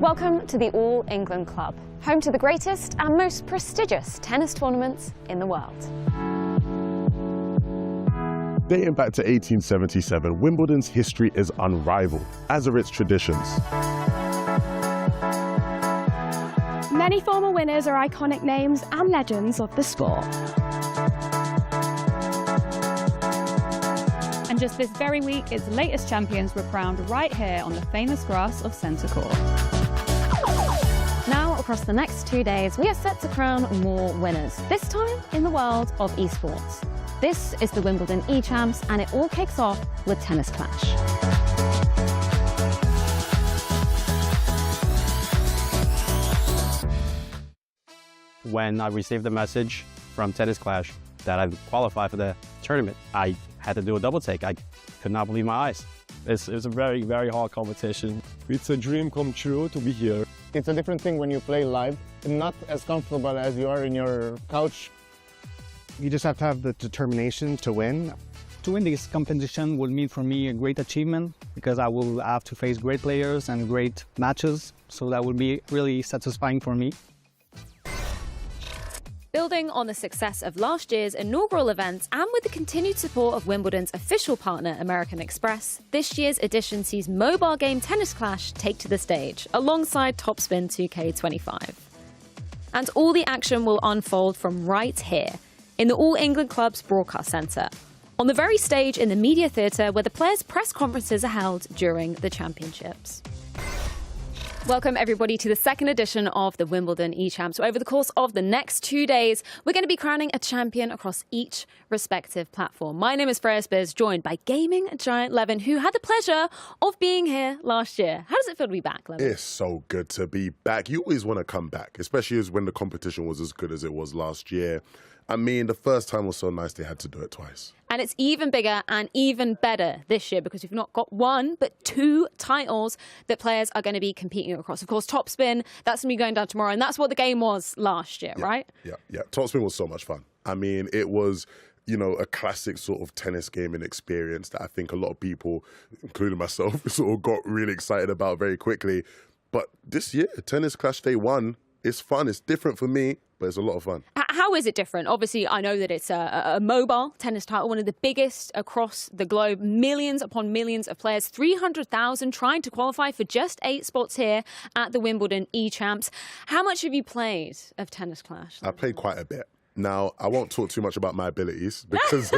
Welcome to the All England Club, home to the greatest and most prestigious tennis tournaments in the world. Dating back to 1877, Wimbledon's history is unrivaled, as are its traditions. Many former winners are iconic names and legends of the sport. And just this very week, its latest champions were crowned right here on the famous grass of Centre Court. Now, across the next 2 days, we are set to crown more winners, this time in the world of esports. This is the Wimbledon eChamps, and it all kicks off with Tennis Clash. When I received the message from Tennis Clash that I qualified for the tournament, I had to do a double take. I could not believe my eyes. It was a very, very hard competition. It's a dream come true to be here. It's a different thing when you play live, and not as comfortable as you are in your couch. You just have to have the determination to win. To win this competition will mean for me a great achievement because I will have to face great players and great matches, so that will be really satisfying for me. Building on the success of last year's inaugural event and with the continued support of Wimbledon's official partner, American Express, this year's edition sees mobile game Tennis Clash take to the stage, alongside Topspin 2K25. And all the action will unfold from right here, in the All England Club's broadcast centre, on the very stage in the media theatre where the players' press conferences are held during the championships. Welcome everybody to the second edition of the Wimbledon eChamps. So over the course of the next 2 days, we're going to be crowning a champion across each respective platform. My name is Freya Spears, joined by gaming giant Levin, who had the pleasure of being here last year. How does it feel to be back, Levin? It's so good to be back. You always want to come back, especially when the competition was as good as it was last year. I mean, the first time was so nice they had to do it twice. And it's even bigger and even better this year because we've not got one, but two titles that players are going to be competing across. Of course, Topspin, that's going to be going down tomorrow, and that's what the game was last year, right? Yeah. Topspin was so much fun. I mean, it was, you know, a classic sort of tennis gaming experience that I think a lot of people, including myself, sort of got really excited about very quickly. But this year, Tennis Clash Day 1, it's fun. It's different for me, but it's a lot of fun. How is it different? Obviously, I know that it's a mobile tennis title, one of the biggest across the globe. Millions upon millions of players, 300,000 trying to qualify for just 8 spots here at the Wimbledon eChamps. How much have you played of Tennis Clash? I played quite a bit. Now, I won't talk too much about my abilities because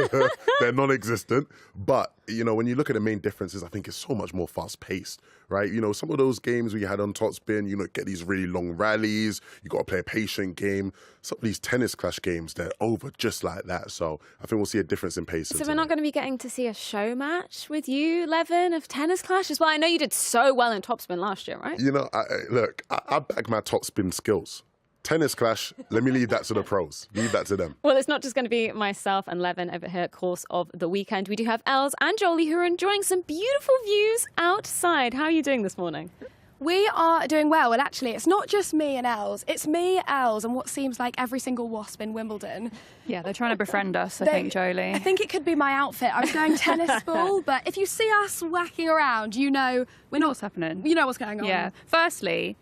they're non-existent. But, you know, when you look at the main differences, I think it's so much more fast-paced, right? You know, some of those games we had on Topspin, you know, get these really long rallies. You got to play a patient game. Some of these Tennis Clash games, they're over just like that. So I think we'll see a difference in pace. So we're not going to be getting to see a show match with you, Levin, of Tennis Clash as well? I know you did so well in Topspin last year, right? You know, I back my Topspin skills. Tennis Clash, let me leave that to the pros. Leave that to them. Well, it's not just going to be myself and Levin over here course of the weekend. We do have Els and Jolie who are enjoying some beautiful views outside. How are you doing this morning? We are doing well. Well, actually, it's not just me and Els. It's me, Els, and what seems like every single wasp in Wimbledon. Yeah, they're trying to befriend us, I think, Jolie. I think it could be my outfit. I was going tennis ball, but if you see us whacking around, you know we're not... What's happening? You know what's going on. Yeah. Firstly,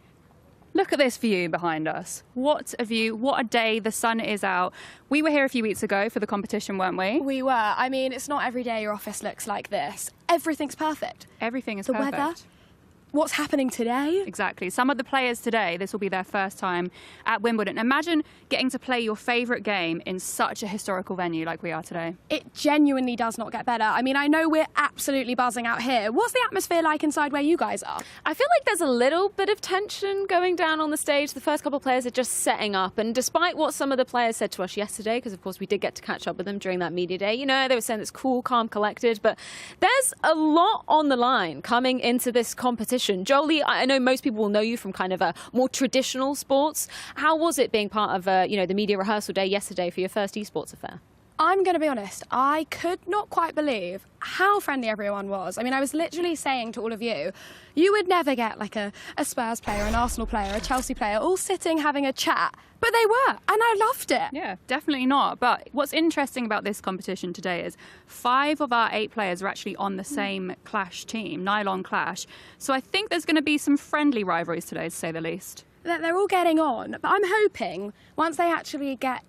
look at this view behind us. What a view. What a day. The sun is out. We were here a few weeks ago for the competition, weren't we? We were. I mean, it's not every day your office looks like this. Everything's perfect. Everything is the perfect. Weather, what's happening today. Exactly. Some of the players today, this will be their first time at Wimbledon. Imagine getting to play your favourite game in such a historical venue like we are today. It genuinely does not get better. I mean, I know we're absolutely buzzing out here. What's the atmosphere like inside where you guys are? I feel like there's a little bit of tension going down on the stage. The first couple of players are just setting up. And despite what some of the players said to us yesterday, because of course we did get to catch up with them during that media day, you know, they were saying it's cool, calm, collected. But there's a lot on the line coming into this competition. Jolie, I know most people will know you from kind of a more traditional sports. How was it being part of, you know, the media rehearsal day yesterday for your first esports affair? I'm going to be honest, I could not quite believe how friendly everyone was. I mean, I was literally saying to all of you, you would never get like a Spurs player, an Arsenal player, a Chelsea player, all sitting having a chat. But they were, and I loved it. Yeah, definitely not. But what's interesting about this competition today is 5 of our 8 players are actually on the same Clash team, Nylon Clash. So I think there's going to be some friendly rivalries today, to say the least. They're all getting on, but I'm hoping once they actually get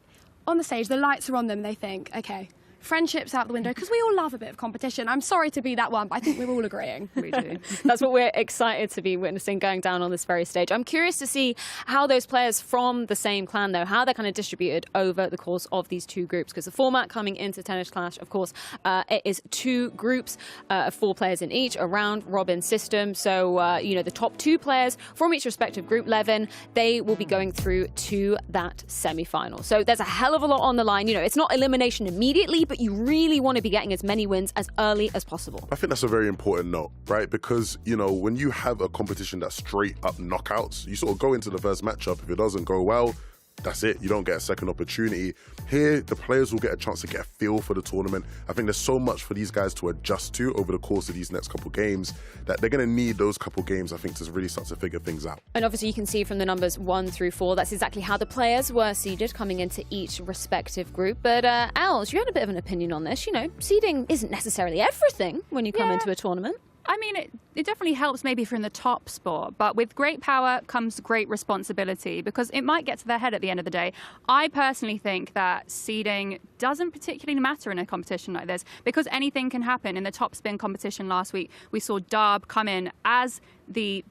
on the stage, the lights are on them, they think, okay, friendship's out the window, because we all love a bit of competition. I'm sorry to be that one, but I think we're all agreeing. We do. That's what we're excited to be witnessing going down on this very stage. I'm curious to see how those players from the same clan, though, how they're kind of distributed over the course of these 2 groups, because the format coming into Tennis Clash, of course, it is 2 groups of 4 players in each, a round-robin system. So, you know, the top 2 players from each respective group, 11, they will be going through to that semi-final. So there's a hell of a lot on the line. You know, it's not elimination immediately, but you really want to be getting as many wins as early as possible. I think that's a very important note, right? Because, you know, when you have a competition that's straight up knockouts, you sort of go into the first matchup. If it doesn't go well, that's it. You don't get a second opportunity. Here, the players will get a chance to get a feel for the tournament. I think there's so much for these guys to adjust to over the course of these next couple games that they're going to need those couple games, I think, to really start to figure things out. And obviously you can see from the numbers 1 through 4, that's exactly how the players were seeded coming into each respective group. But Els, you had a bit of an opinion on this. You know, seeding isn't necessarily everything when you come into a tournament. I mean, it definitely helps maybe if you're in the top spot, but with great power comes great responsibility because it might get to their head at the end of the day. I personally think that seeding doesn't particularly matter in a competition like this because anything can happen. In the top spin competition last week, we saw Darb come in as the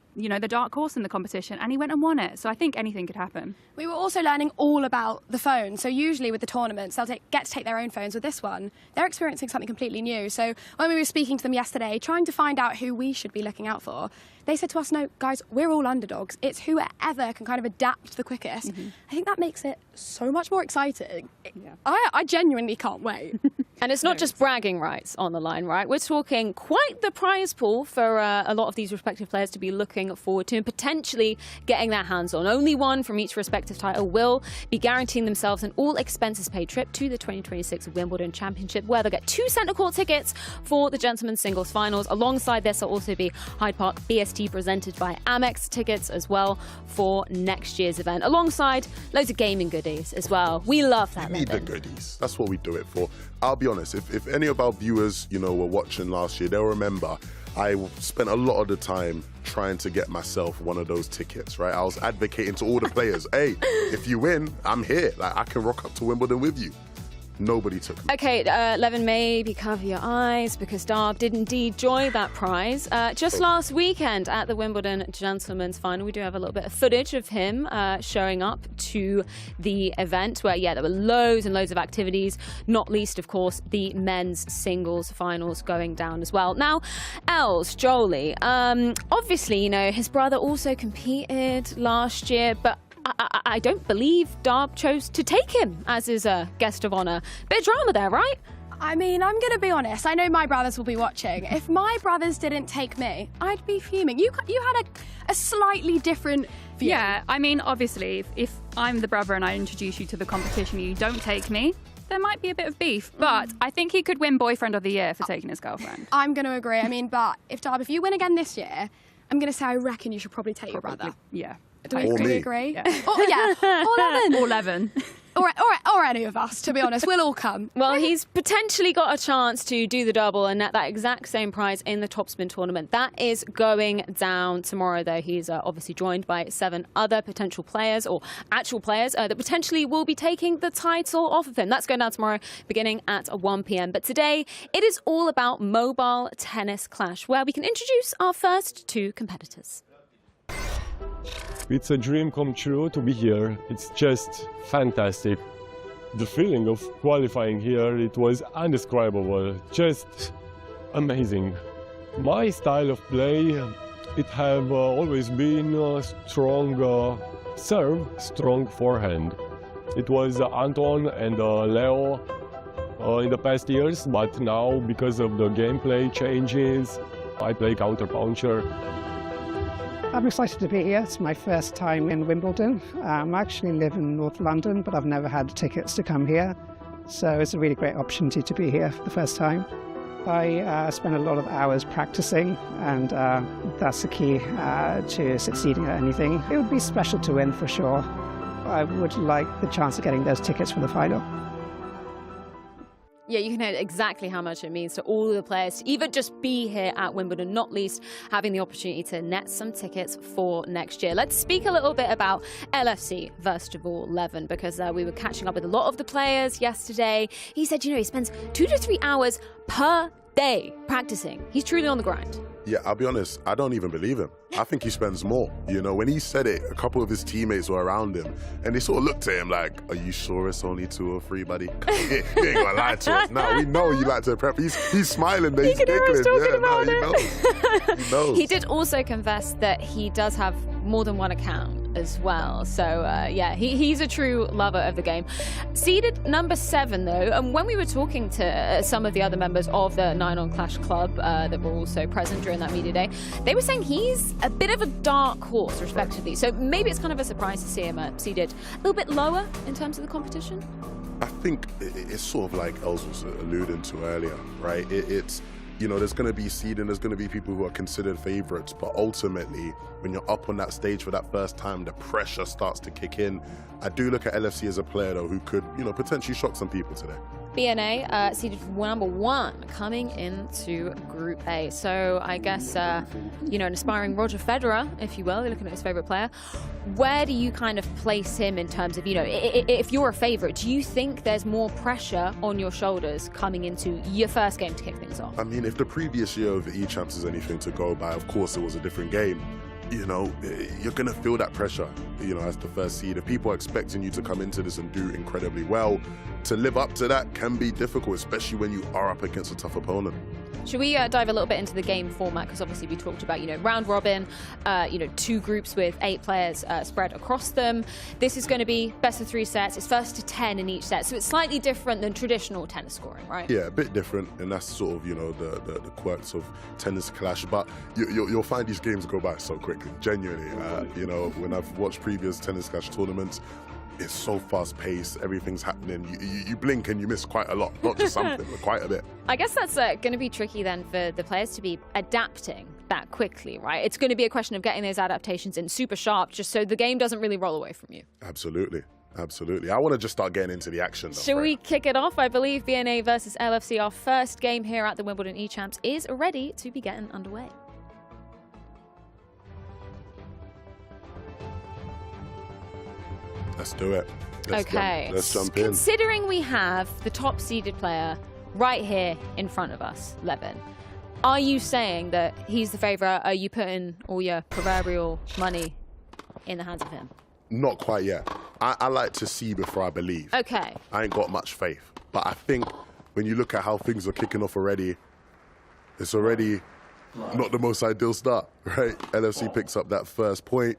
dark horse in the competition, and he went and won it. So I think anything could happen. We were also learning all about the phone. So usually with the tournaments, they'll get to take their own phones. With this one, they're experiencing something completely new. So when we were speaking to them yesterday, trying to find out who we should be looking out for, they said to us, no, guys, we're all underdogs. It's whoever can kind of adapt the quickest. I think that makes it so much more exciting. Yeah. I genuinely can't wait. And it's not just bragging rights on the line, right? We're talking quite the prize pool for a lot of these respective players to be looking forward to and potentially getting their hands on. Only one from each respective title will be guaranteeing themselves an all-expenses-paid trip to the 2026 Wimbledon Championship, where they'll get 2 centre court tickets for the gentlemen's singles finals. Alongside this, there'll also be Hyde Park BST presented by Amex tickets as well for next year's event, alongside loads of gaming goodies as well. We love that. We need the goodies. That's what we do it for. I'll be honest, if any of our viewers, were watching last year, they'll remember I spent a lot of the time trying to get myself one of those tickets, right? I was advocating to all the players, hey, if you win, I'm here. Like, I can rock up to Wimbledon with you. Nobody took me. Okay, Levin, maybe cover your eyes because Darb did indeed join that prize. Just last weekend at the Wimbledon Gentlemen's Final, we do have a little bit of footage of him showing up to the event where, there were loads and loads of activities, not least, of course, the men's singles finals going down as well. Now, Els, Jolie, obviously, his brother also competed last year, but I don't believe Darb chose to take him as his guest of honour. Bit of drama there, right? I mean, I'm going to be honest. I know my brothers will be watching. If my brothers didn't take me, I'd be fuming. You had a slightly different view. Yeah, I mean, obviously, if I'm the brother and I introduce you to the competition and you don't take me, there might be a bit of beef. But I think he could win Boyfriend of the Year for taking his girlfriend. I'm going to agree. I mean, but Darb, if you win again this year, I'm going to say I reckon you should probably take your brother. Yeah. Do we agree? Yeah. Or 11. Or any of us, to be honest. We'll all come. Well, he's potentially got a chance to do the double and net that exact same prize in the Topspin tournament. That is going down tomorrow, though. He's obviously joined by 7 other potential players or actual players that potentially will be taking the title off of him. That's going down tomorrow, beginning at 1 p.m. But today, it is all about Mobile Tennis Clash, where we can introduce our first 2 competitors. It's a dream come true to be here. It's just fantastic. The feeling of qualifying here, it was indescribable, just amazing. My style of play, it have always been a strong serve, strong forehand. It was Anton and Leo in the past years, but now because of the gameplay changes, I play counter-puncher. I'm excited to be here. It's my first time in Wimbledon. I actually live in North London, but I've never had tickets to come here. So it's a really great opportunity to be here for the first time. I spent a lot of hours practicing, and that's the key to succeeding at anything. It would be special to win for sure. I would like the chance of getting those tickets for the final. Yeah, you can hear exactly how much it means to all of the players to even just be here at Wimbledon, not least having the opportunity to net some tickets for next year. Let's speak a little bit about LFC Vegetable 11, because we were catching up with a lot of the players yesterday. He said, he spends 2 to 3 hours per day practicing. He's truly on the grind. Yeah, I'll be honest, I don't even believe him. I think he spends more. When he said it, a couple of his teammates were around him, and they sort of looked at him like, are you sure it's only 2 or 3, buddy? He ain't gonna lie to us. Now, we know you like to prep. He's smiling, he's giggling. He knows. He did also confess that he does have more than one account as well. So, he's a true lover of the game. Seeded number 7, though, and when we were talking to some of the other members of the 9 on Clash Club that were also present during that media day, they were saying he's a bit of a dark horse, respectively. So maybe it's kind of a surprise to see him seeded a little bit lower in terms of the competition. I think it's sort of like Els was alluding to earlier, right? It's there's going to be seeding, there's going to be people who are considered favourites, but ultimately, when you're up on that stage for that first time, the pressure starts to kick in. I do look at LFC as a player, though, who could, potentially shock some people today. BNA seeded number 1 coming into Group A. So I guess, an aspiring Roger Federer, if you will, you're looking at his favourite player. Where do you kind of place him in terms of, if you're a favourite, do you think there's more pressure on your shoulders coming into your first game to kick things off? I mean, if the previous year of the eChamps is anything to go by, of course it was a different game. You're going to feel that pressure, as the first seed. If people are expecting you to come into this and do incredibly well, to live up to that can be difficult, especially when you are up against a tough opponent. Should we dive a little bit into the game format? Because obviously we talked about, round robin, 2 groups with 8 players spread across them. This is going to be best of 3 sets. It's first to 10 in each set. So it's slightly different than traditional tennis scoring, right? Yeah, a bit different. And that's sort of, the quirks of tennis clash. But you'll find these games go by so quickly, genuinely. When I've watched previous tennis clash tournaments, it's so fast-paced, everything's happening. You blink and you miss quite a lot, not just something, but quite a bit. I guess that's going to be tricky then for the players to be adapting that quickly, right? It's going to be a question of getting those adaptations in super sharp, just so the game doesn't really roll away from you. Absolutely. I want to just start getting into the action, though. Shall we kick it off? I believe BNA versus LFC, our first game here at the Wimbledon eChamps, is ready to be getting underway. Let's do it. Let's jump in. Considering we have the top seeded player right here in front of us, Levin, are you saying that he's the favourite? Are you putting all your proverbial money in the hands of him? Not quite yet. I like to see before I believe. Okay. I ain't got much faith. But I think when you look at how things are kicking off already, it's already not the most ideal start, right? LFC picks up that first point,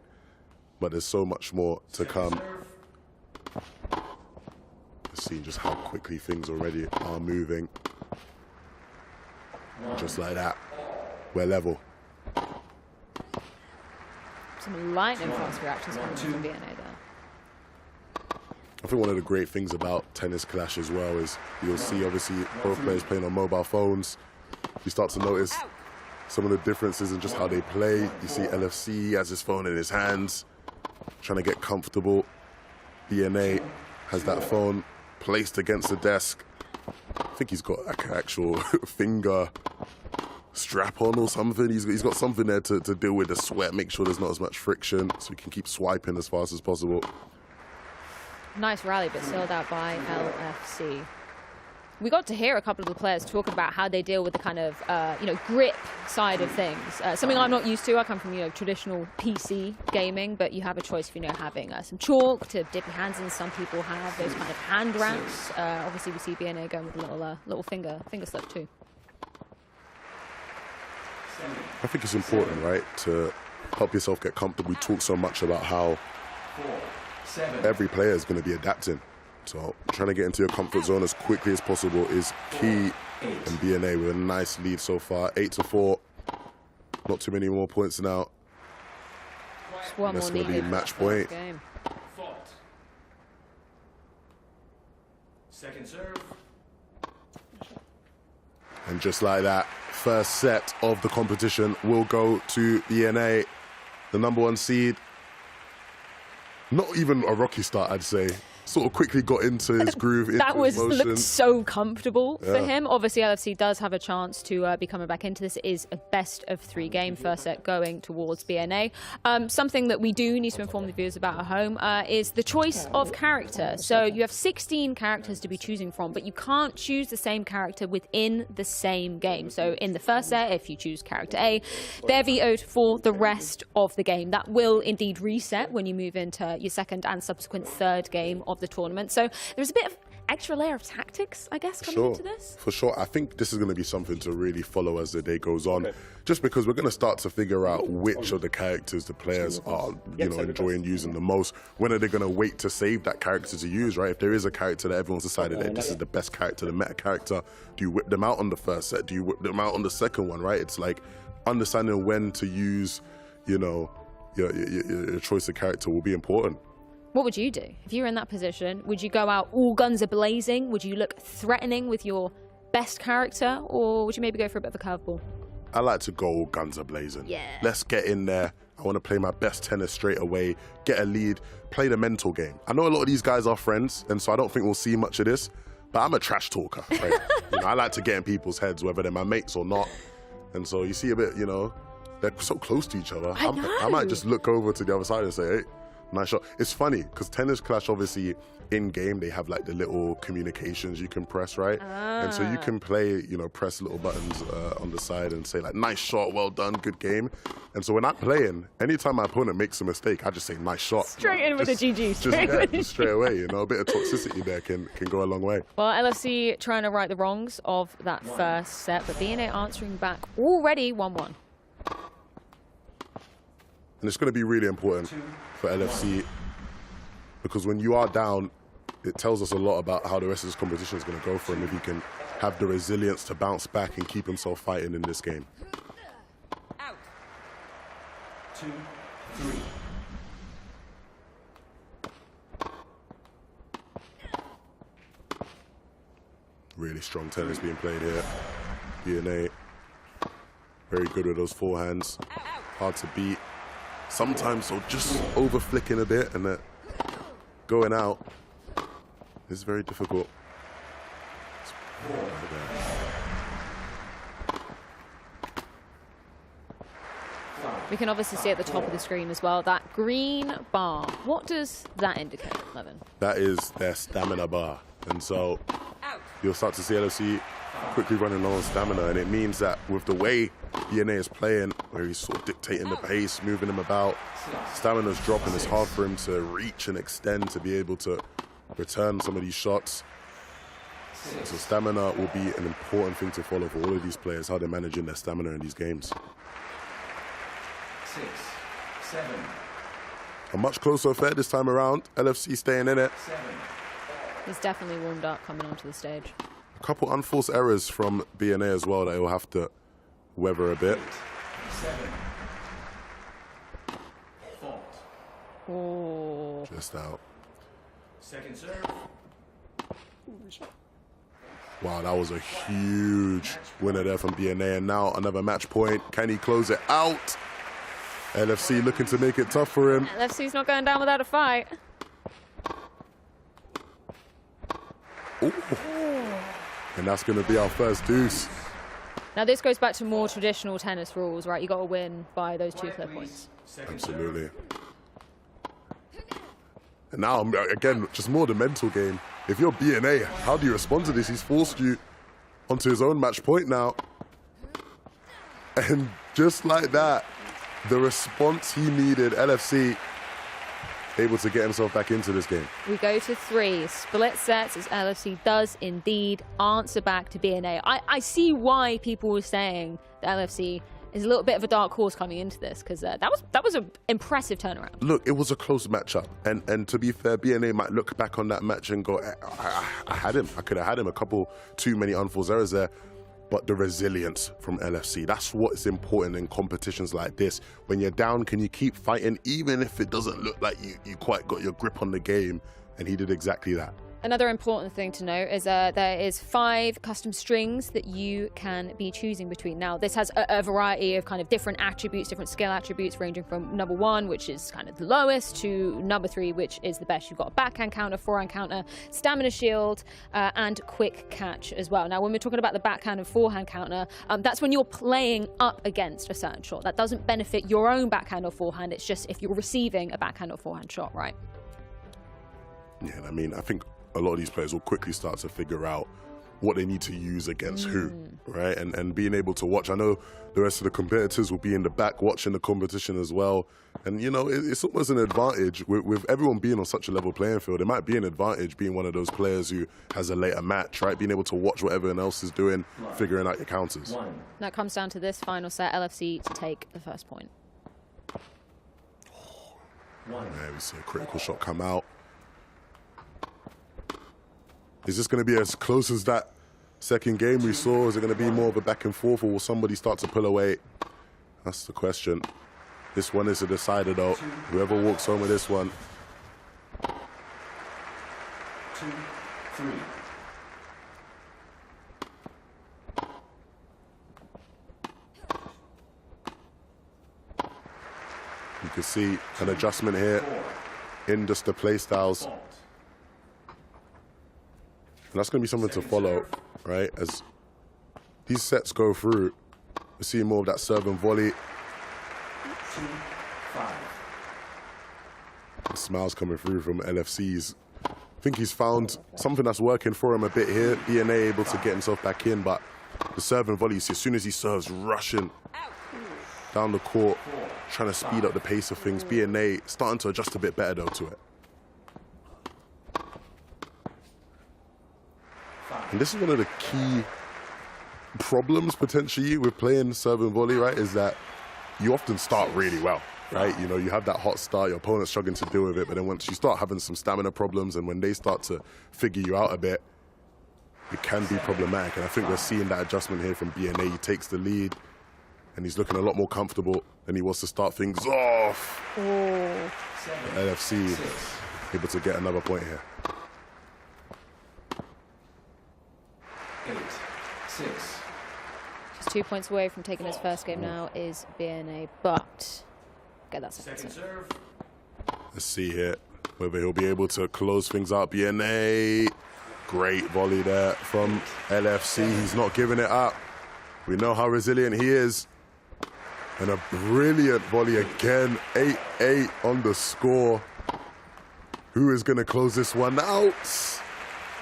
but there's so much more to come. Seeing just how quickly things already are moving. Just like that, we're level. Some lightning fast reactions coming from BNA there. I think one of the great things about Tennis Clash as well is you'll see obviously both players playing on mobile phones. You start to notice some of the differences in just how they play. You see LFC has his phone in his hands, trying to get comfortable. BNA has that phone placed against the desk. I think he's got like an actual finger strap on or something. He's got something there to deal with the sweat, make sure there's not as much friction, so he can keep swiping as fast as possible. Nice rally, but sealed out by LFC. We got to hear a couple of the players talking about how they deal with the kind of, grip side of things. Something I'm not used to. I come from, traditional PC gaming, but you have a choice of, having some chalk to dip your hands in. Some people have those kind of hand wraps. Obviously, we see BNA going with a little finger slip too. I think it's important, right, to help yourself get comfortable. We talk so much about how every player is going to be adapting. So trying to get into your comfort zone as quickly as possible is key. And BNA with a nice lead so far, 8-4. Not too many more points now. And that's going to be match point. Second serve. And just like that, first set of the competition will go to BNA, the #1 seed. Not even a rocky start, I'd say. Sort of quickly got into his groove. That looked so comfortable for Yeah. him. Obviously, LFC does have a chance to be coming back into this. It is a best-of-3 game first set going towards BNA. Something that we do need to inform the viewers about at home is the choice of character. So you have 16 characters to be choosing from, but you can't choose the same character within the same game. So in the first set, if you choose character A, they're vetoed for the rest of the game. That will indeed reset when you move into your second and subsequent third game of the tournament. So there's a bit of extra layer of tactics, I guess, coming into this. For sure. I think this is going to be something to really follow as the day goes on, just because we're going to start to figure out which of the characters the players are, enjoying using the most. When are they going to wait to save that character to use, right? If there is a character that everyone's decided that this is the best character, the meta character, do you whip them out on the first set? Do you whip them out on the second one, right? It's like understanding when to use, your choice of character will be important. What would you do if you were in that position? Would you go out all guns are blazing? Would you look threatening with your best character, or would you maybe go for a bit of a curveball? I like to go all guns are blazing. Yeah. Let's get in there. I want to play my best tennis straight away, get a lead, play the mental game. I know a lot of these guys are friends, and so I don't think we'll see much of this, but I'm a trash talker, right? I like to get in people's heads, whether they're my mates or not. And so you see a bit, they're so close to each other. I might just look over to the other side and say, hey, nice shot. It's funny because Tennis Clash, obviously, in game they have like the little communications you can press, right? And so you can play, press little buttons on the side and say like, nice shot, well done, good game. And so when I'm playing, anytime my opponent makes a mistake, I just say nice shot. Straight in with a GG. Just straight away. A bit of toxicity there can go a long way. Well, LFC trying to right the wrongs of that first set, but BNA answering back already 1-1. And it's going to be really important for LFC because when you are down, it tells us a lot about how the rest of this competition is going to go for him if he can have the resilience to bounce back and keep himself fighting in this game. Out. 2-3. Really strong tennis being played here. BNA, very good with those forehands. Hard to beat. Sometimes they'll just over flicking a bit and then going out is very difficult. We can obviously see at the top of the screen as well that green bar. What does that indicate, Levin? That is their stamina bar. And so you'll start to see LFC quickly running low on stamina, and it means that with the way BNA is playing, where he's sort of dictating the pace, moving him about, stamina's dropping. It's hard for him to reach and extend to be able to return some of these shots. So stamina will be an important thing to follow for all of these players, how they're managing their stamina in these games. 6, 7. A much closer affair this time around. LFC staying in it. 7. He's definitely warmed up coming onto the stage. A couple unforced errors from BNA as well that he'll have to weather a bit. 7. Fault. Oh. Just out. Second serve. Wow, that was a huge winner there from BNA. And now another match point. Can he close it out? LFC looking to make it tough for him. LFC's not going down without a fight. Ooh. And that's going to be our first deuce. Now this goes back to more traditional tennis rules, right? You got to win by those 2 clear points. Absolutely. And now, again, just more the mental game. If you're BNA, how do you respond to this? He's forced you onto his own match point now. And just like that, the response he needed, LFC able to get himself back into this game. We go to 3 split sets as LFC does indeed answer back to BNA. I see why people were saying that LFC is a little bit of a dark horse coming into this, because that was an impressive turnaround. Look, it was a close matchup, and to be fair, BNA might look back on that match and go, I had him. I could have had him. A couple too many unforced errors there. But the resilience from LFC, that's what's important in competitions like this. When you're down, can you keep fighting even if it doesn't look like you quite got your grip on the game? And he did exactly that. Another important thing to note is there is 5 custom strings that you can be choosing between. Now, this has a variety of kind of different attributes, different skill attributes, ranging from number 1, which is kind of the lowest, to number 3, which is the best. You've got a backhand counter, forehand counter, stamina shield, and quick catch as well. Now, when we're talking about the backhand and forehand counter, that's when you're playing up against a certain shot. That doesn't benefit your own backhand or forehand. It's just if you're receiving a backhand or forehand shot, right? Yeah, and I mean, I think a lot of these players will quickly start to figure out what they need to use against who, right? And being able to watch. I know the rest of the competitors will be in the back watching the competition as well. And, you know, it's almost an advantage with everyone being on such a level playing field. It might be an advantage being one of those players who has a later match, right? Being able to watch what everyone else is doing, figuring out your counters. That comes down to this final set, LFC to take the first point. There we see a critical shot come out. Is this going to be as close as that second game we saw? Is it going to be more of a back and forth, or will somebody start to pull away? That's the question. This one is a decider, though. Whoever walks home with this one. 2, 3. You can see an adjustment here in just the play styles. And that's going to be something to follow, right? As these sets go through, we're seeing more of that serve and volley. 2, 5. The smiles coming through from LFCs. I think he's found something that's working for him a bit here. BNA able to get himself back in, but the serve and volley, you see, as soon as he serves, rushing down the court, trying to speed up the pace of things. BNA starting to adjust a bit better, though, to it. And this is one of the key problems, potentially, with playing serve and volley, right, is that you often start really well, right? You know, you have that hot start, your opponent's struggling to deal with it, but then once you start having some stamina problems and when they start to figure you out a bit, it can be problematic. And I think we're seeing that adjustment here from BNA. He takes the lead, and he's looking a lot more comfortable, and he wants to start things off. LFC able to get another point here. 8, 6. Just 2 points away from taking his first game now is BNA, but get that second serve. Let's see here whether he'll be able to close things out. BNA, great volley there from LFC. He's not giving it up. We know how resilient he is. And a brilliant volley again. 8-8 on the score. Who is going to close this one out?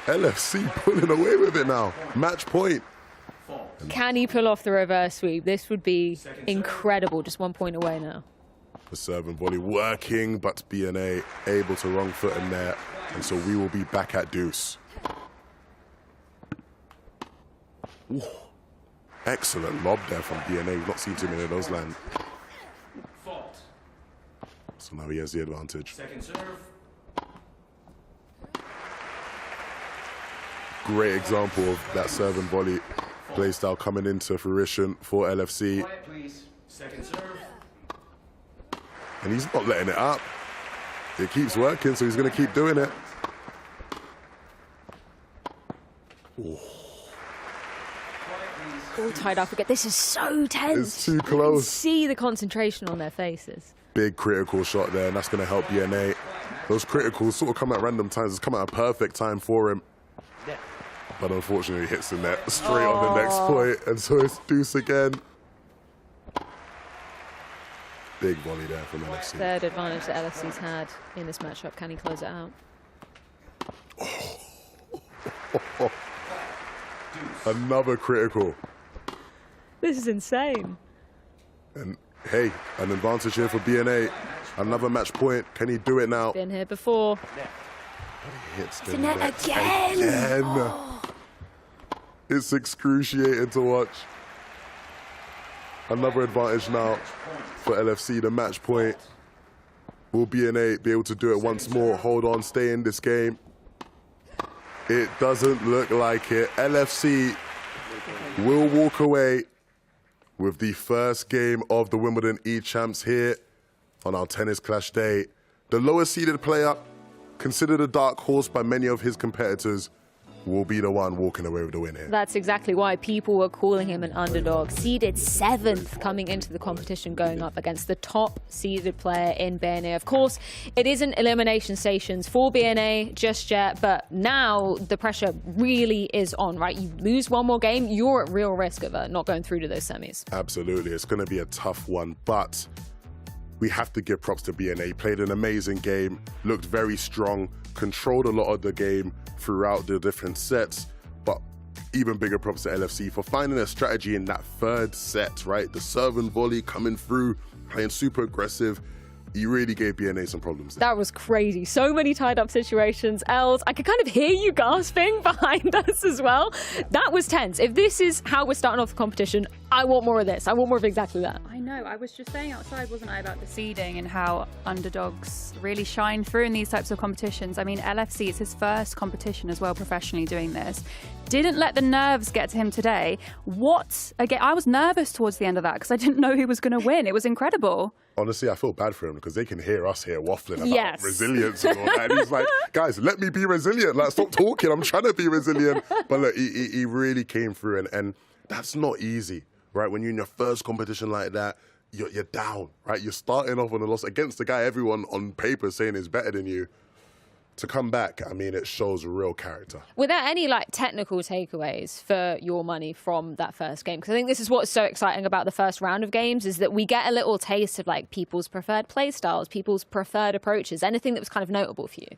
LFC pulling away with it now. Match point. Can he pull off the reverse sweep? This would be incredible. Just 1 point away now. The serve and volley working, but BNA able to wrong foot in there. And so we will be back at deuce. Ooh. Excellent lob there from BNA. We've not seen too many of those land. So now he has the advantage. Second serve. Great example of that serve and volley play style coming into fruition for LFC. Quiet, please. Second serve. And he's not letting it up. It keeps working, so he's going to keep doing it. Ooh. All tied up again. This is so tense. It's too close. You can see the concentration on their faces. Big critical shot there, and that's going to help BNA. Those criticals sort of come at random times. It's come at a perfect time for him. But unfortunately, he hits the net straight on the next point, and so it's deuce again. Big volley there from LFC. Third advantage that LFC's had in this matchup. Can he close it out? Another critical. This is insane. And hey, an advantage here for BNA. Another match point. Can he do it now? Been here before. He hits the net again. Oh. It's excruciating to watch. Another advantage now for LFC, the match point. Will BNA be able to do it once more? Hold on, stay in this game. It doesn't look like it. LFC will walk away with the first game of the Wimbledon eChamps here on our Tennis Clash Day. The lowest seeded player considered a dark horse by many of his competitors, will be the one walking away with the win here. That's exactly why people were calling him an underdog. Seeded 7th coming into the competition, going up against the top seeded player in BNA. Of course, it isn't elimination stations for BNA just yet, but now the pressure really is on, right? You lose one more game, you're at real risk of not going through to those semis. Absolutely, it's going to be a tough one, but we have to give props to BNA. Played an amazing game, looked very strong, controlled a lot of the game throughout the different sets, but even bigger props to LFC for finding a strategy in that 3rd set, right? The serve and volley coming through, playing super aggressive. You really gave BNA some problems there. That was crazy. So many tied up situations. Els, I could kind of hear you gasping behind us as well. That was tense. If this is how we're starting off the competition, I want more of this. I want more of exactly that. I know. I was just saying outside, wasn't I, about the seeding and how underdogs really shine through in these types of competitions. I mean, LFC, it's his first competition as well professionally doing this. Didn't let the nerves get to him today. Again, I was nervous towards the end of that because I didn't know who was going to win. It was incredible. Honestly, I feel bad for him because they can hear us here waffling about resilience and all that. And he's like, guys, let me be resilient. Like, stop talking. I'm trying to be resilient. But look, he really came through. And that's not easy, right? When you're in your first competition like that, you're down, right? You're starting off on a loss against the guy everyone on paper is saying is better than you. To come back, I mean, it shows real character. Were there any technical takeaways for your money from that first game? Because I think this is what's so exciting about the first round of games is that we get a little taste of people's preferred play styles, people's preferred approaches. Anything that was kind of notable for you?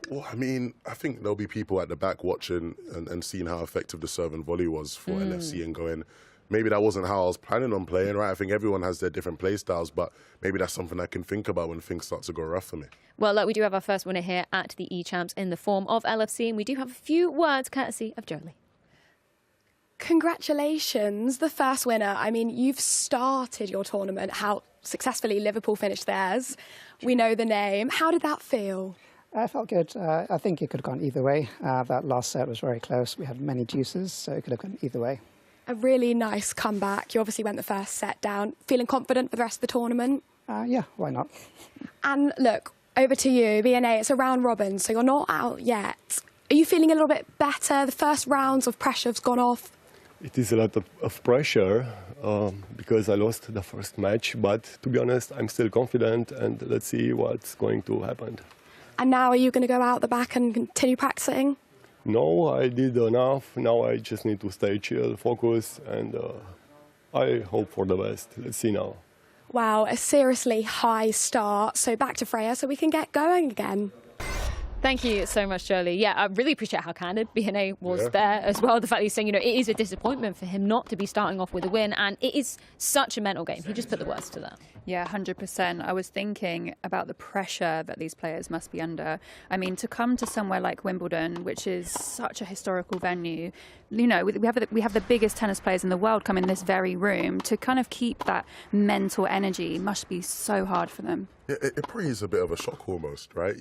Well, I mean, I think there'll be people at the back watching and seeing how effective the serve and volley was for LFC and going, maybe that wasn't how I was planning on playing, right? I think everyone has their different play styles, but maybe that's something I can think about when things start to go rough for me. Well, look, we do have our first winner here at the eChamps in the form of LFC, and we do have a few words courtesy of Jolie. Congratulations, the first winner. I mean, you've started your tournament, how successfully Liverpool finished theirs. We know the name. How did that feel? I felt good. I think it could have gone either way. That last set was very close. We had many deuces, so it could have gone either way. A really nice comeback. You obviously went the first set down. Feeling confident for the rest of the tournament? Yeah, why not? And look, over to you. BNA, it's a round robin, so you're not out yet. Are you feeling a little bit better? The first rounds of pressure have gone off? It is a lot of pressure because I lost the first match, but to be honest, I'm still confident and let's see what's going to happen. And now are you going to go out the back and continue practicing? No, I did enough. Now I just need to stay chill, focus, and I hope for the best. Let's see now. Wow, a seriously high start. So back to Freya so we can get going again. Thank you so much, Jolie. Yeah, I really appreciate how candid BNA was there as well. The fact that he's saying, it is a disappointment for him not to be starting off with a win, and it is such a mental game. He just put the words to that. Yeah, 100%. I was thinking about the pressure that these players must be under. I mean, to come to somewhere like Wimbledon, which is such a historical venue, we have the biggest tennis players in the world come in this very room. To kind of keep that mental energy must be so hard for them. It probably is a bit of a shock almost, right?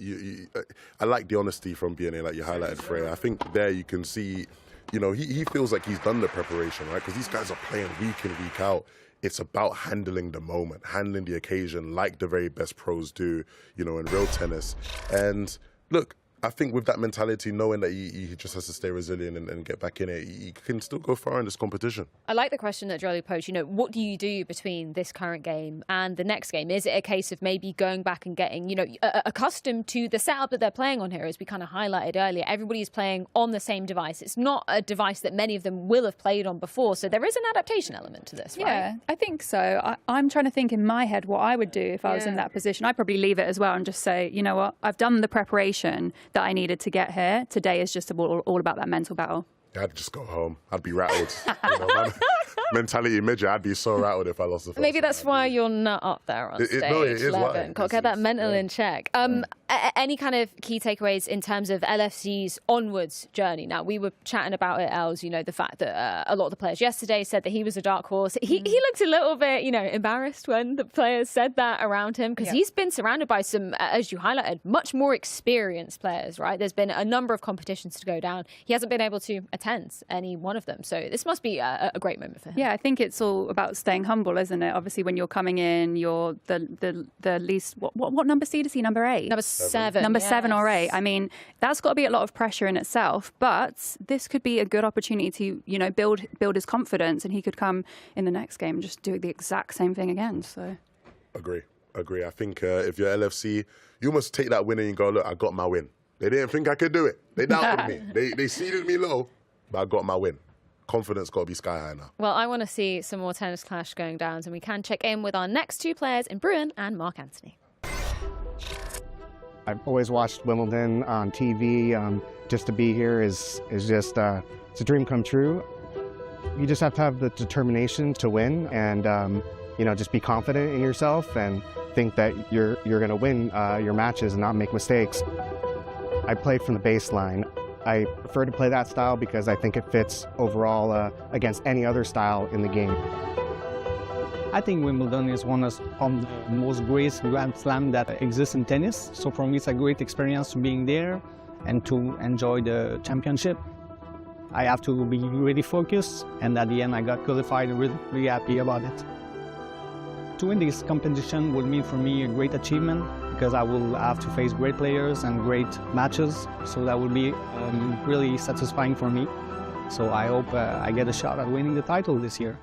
I like the honesty from BNA, like you highlighted, Freya. I think there you can see, he feels like he's done the preparation, right? Because these guys are playing week in, week out. It's about handling the moment, handling the occasion like the very best pros do, in real tennis. And look, I think with that mentality, knowing that he just has to stay resilient and get back in it, he can still go far in this competition. I like the question that Jolie posed. What do you do between this current game and the next game? Is it a case of maybe going back and getting, accustomed to the setup that they're playing on here, as we kind of highlighted earlier? Everybody's playing on the same device. It's not a device that many of them will have played on before, so there is an adaptation element to this, right? Yeah, I think so. I'm trying to think in my head what I would do if I was in that position. I'd probably leave it as well and just say, you know what, I've done the preparation that I needed to get here. Today is just all about that mental battle. I'd just go home. I'd be rattled. Mentality midget, I'd be so rattled if I lost the first. Maybe that's why you're not up there on stage. No, it is why. Got to get that mental in check. Any kind of key takeaways in terms of LFC's onwards journey? Now, we were chatting about it, Els, the fact that a lot of the players yesterday said that he was a dark horse. He looked a little bit, embarrassed when the players said that around him, because he's been surrounded by some, as you highlighted, much more experienced players, right? There's been a number of competitions to go down. He hasn't been able to attend any one of them. So this must be a great moment for him. for him. Yeah, I think it's all about staying humble, isn't it? Obviously, when you're coming in, you're the least. What number seed is he? Number 8. Number 7. Number yes. 7 or 8. I mean, that's got to be a lot of pressure in itself. But this could be a good opportunity to, build his confidence, and he could come in the next game and just do the exact same thing again. So, Agree. I think if you're LFC, you must take that win and you go, look, I got my win. They didn't think I could do it. They doubted me. They seeded me low, but I got my win. Confidence got to be sky high now. Well, I want to see some more tennis clash going down, and we can check in with our next 2 players in Bruin and Mark Anthony. I've always watched Wimbledon on TV. Just to be here is just it's a dream come true. You just have to have the determination to win, and just be confident in yourself and think that you're going to win your matches and not make mistakes. I play from the baseline. I prefer to play that style because I think it fits overall against any other style in the game. I think Wimbledon is one of the most great Grand Slam that exists in tennis. So for me, it's a great experience being there and to enjoy the championship. I have to be really focused, and at the end, I got qualified and really happy about it. To win this competition would mean for me a great achievement because I will have to face great players and great matches. So that will be really satisfying for me. So I hope I get a shot at winning the title this year.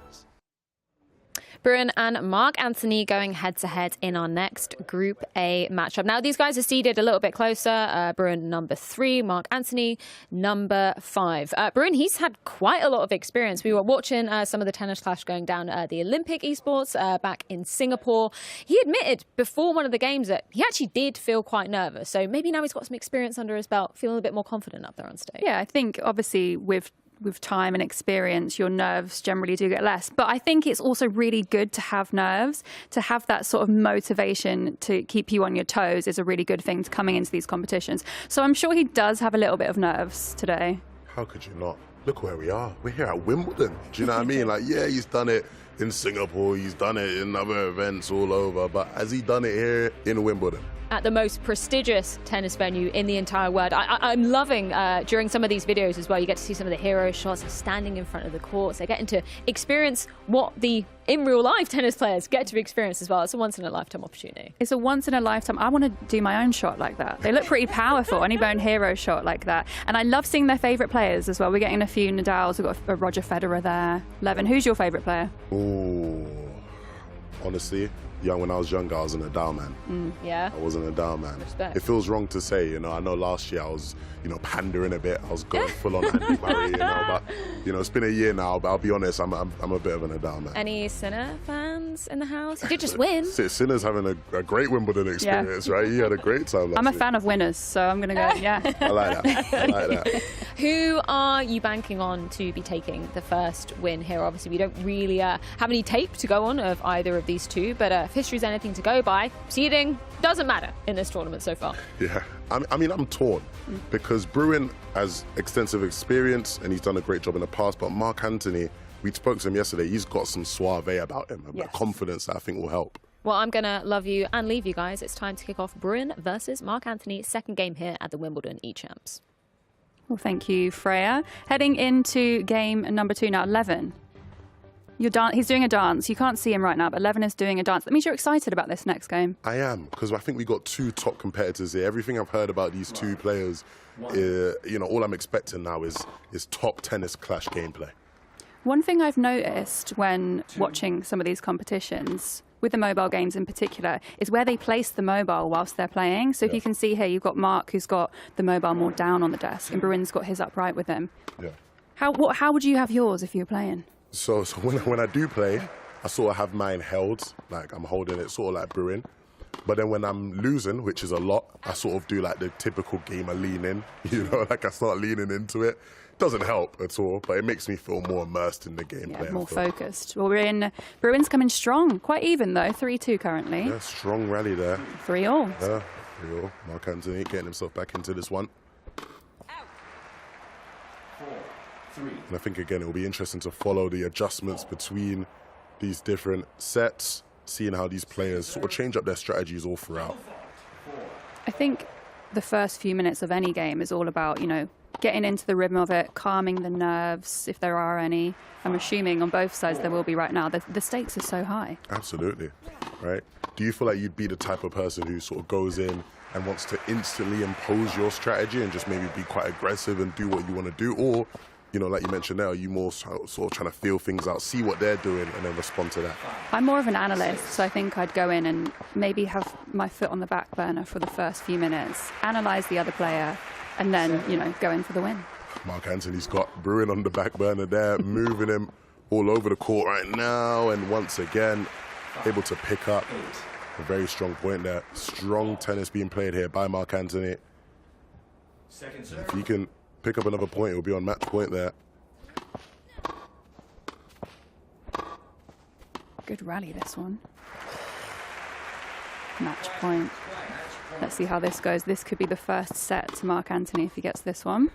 Bruin and Mark Anthony going head-to-head in our next Group A matchup. Now, these guys are seeded a little bit closer. Bruin number 3, Mark Anthony number 5. Bruin, he's had quite a lot of experience. We were watching some of the tennis clash going down at the Olympic esports back in Singapore. He admitted before one of the games that he actually did feel quite nervous. So maybe now he's got some experience under his belt, feeling a bit more confident up there on stage. Yeah, I think obviously with time and experience, your nerves generally do get less. But I think it's also really good to have nerves, to have that sort of motivation to keep you on your toes is a really good thing to coming into these competitions. So I'm sure he does have a little bit of nerves today. How could you not? Look where we are. We're here at Wimbledon. Do you know what I mean? Like, yeah, he's done it in Singapore, he's done it in other events all over, but has he done it here in Wimbledon? At the most prestigious tennis venue in the entire world. I'm loving during some of these videos as well, you get to see some of the hero shots standing in front of the courts. They're getting to experience what the in real life tennis players get to experience as well. It's a once in a lifetime opportunity. It's a once in a lifetime. I want to do my own shot like that. They look pretty powerful, any bone hero shot like that. And I love seeing their favourite players as well. We're getting a few Nadals. We've got a Roger Federer there. Levin, who's your favourite player? Ooh, honestly, when I was younger, I was a Nadal man. Yeah. I wasn't a Nadal man. Respect. It feels wrong to say, I know last year I was, pandering a bit. I was going full on Andy Murray, but, it's been a year now, but I'll be honest, I'm a bit of a Nadal man. Any Sinner fans in the house? He did just win. Sinner's having a great Wimbledon experience, right? He had a great time last year. I'm a fan of winners, so I'm going to go, yeah. I like that. Who are you banking on to be taking the first win here? Obviously, we don't really have any tape to go on of either of these two, but if history's anything to go by, seeding doesn't matter in this tournament so far. Yeah, I'm torn because Bruin has extensive experience and he's done a great job in the past, but Mark Anthony, we spoke to him yesterday, he's got some suave about him, about confidence that I think will help. Well, I'm going to love you and leave you guys. It's time to kick off Bruin versus Mark Anthony, second game here at the Wimbledon eChamps. Well, thank you, Freya. Heading into game number 2 now, Levin. He's doing a dance. You can't see him right now, but Levin is doing a dance. That means you're excited about this next game. I am, because I think we got 2 top competitors here. Everything I've heard about these 2 players, all I'm expecting now is top tennis clash gameplay. One thing I've noticed when watching some of these competitions, with the mobile games in particular, is where they place the mobile whilst they're playing. So if you can see here, you've got Mark, who's got the mobile more down on the desk, and Bruin's got his upright with him. Yeah. How would you have yours if you were playing? So when I do play, I sort of have mine held, like I'm holding it sort of like Bruin. But then when I'm losing, which is a lot, I sort of do like the typical gamer lean in, like I start leaning into it. Doesn't help at all, but it makes me feel more immersed in the gameplay. Yeah, more focused. Well, Bruin's coming strong, quite even though, 3-2 currently. Yeah, strong rally there. 3-all. Yeah, 3-all. Mark Anthony getting himself back into this one. And I think, again, it will be interesting to follow the adjustments between these different sets, seeing how these players sort of change up their strategies all throughout. I think the first few minutes of any game is all about, you know, getting into the rhythm of it, calming the nerves, if there are any. I'm assuming on both sides there will be right now. The stakes are so high. Absolutely, right? Do you feel like you'd be the type of person who sort of goes in and wants to instantly impose your strategy and just maybe be quite aggressive and do what you want to do? Or, you know, like you mentioned there, are you more sort of trying to feel things out, see what they're doing, and then respond to that? I'm more of an analyst, so I think I'd go in and maybe have my foot on the back burner for the first few minutes, analyse the other player, and then, you know, go in for the win. Mark Anthony's got Bruin on the back burner there, moving him all over the court right now, and once again, able to pick up a very strong point there. Strong tennis being played here by Mark Anthony. If he can pick up another point, he'll be on match point there. Good rally, this one. Match point. Let's see how this goes. This could be the first set to Mark Anthony if he gets this one.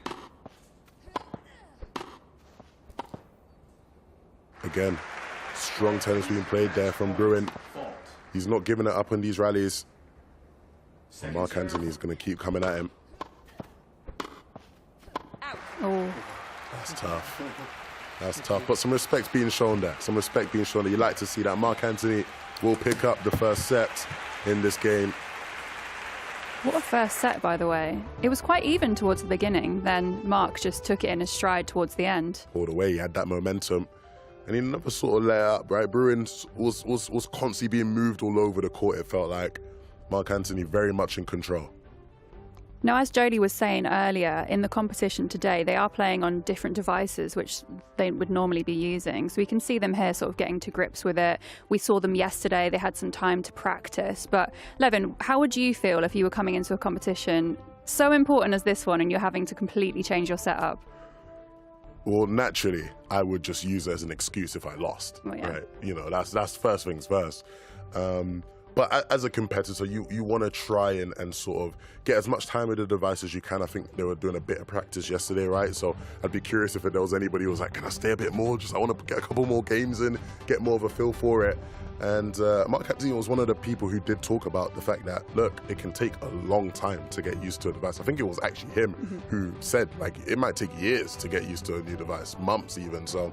Again, strong tennis being played there from Bruin. He's not giving it up on these rallies. And Mark Anthony is going to keep coming at him. Oh, That's tough. That's tough. But some respect being shown there. Some respect being shown there. You like to see that. Mark Anthony will pick up the first set in this game. what a first set, by the way. It was quite even towards the beginning. Then Mark just took it in his stride towards the end. All the way, he had that momentum. And he never sort of let up, right? Bruin was constantly being moved all over the court, it felt like. Mark Anthony very much in control. Now, as Jodie was saying earlier, in the competition today, they are playing on different devices, which they would normally be using. So we can see them here sort of getting to grips with it. We saw them yesterday. They had some time to practice. But, Levin, how would you feel if you were coming into a competition so important as this one and you're having to completely change your setup? Well, naturally, I would just use it as an excuse if I lost, right? You know, that's first things first. But as a competitor, you want to try and sort of get as much time with the device as you can. I think they were doing a bit of practice yesterday, right? So I'd be curious if there was anybody who was like, can I stay a bit more? I want to get a couple more games in, get more of a feel for it. And Mark Anthony was one of the people who did talk about the fact that, look, it can take a long time to get used to a device. I think it was actually him who said, like, it might take years to get used to a new device, months even. So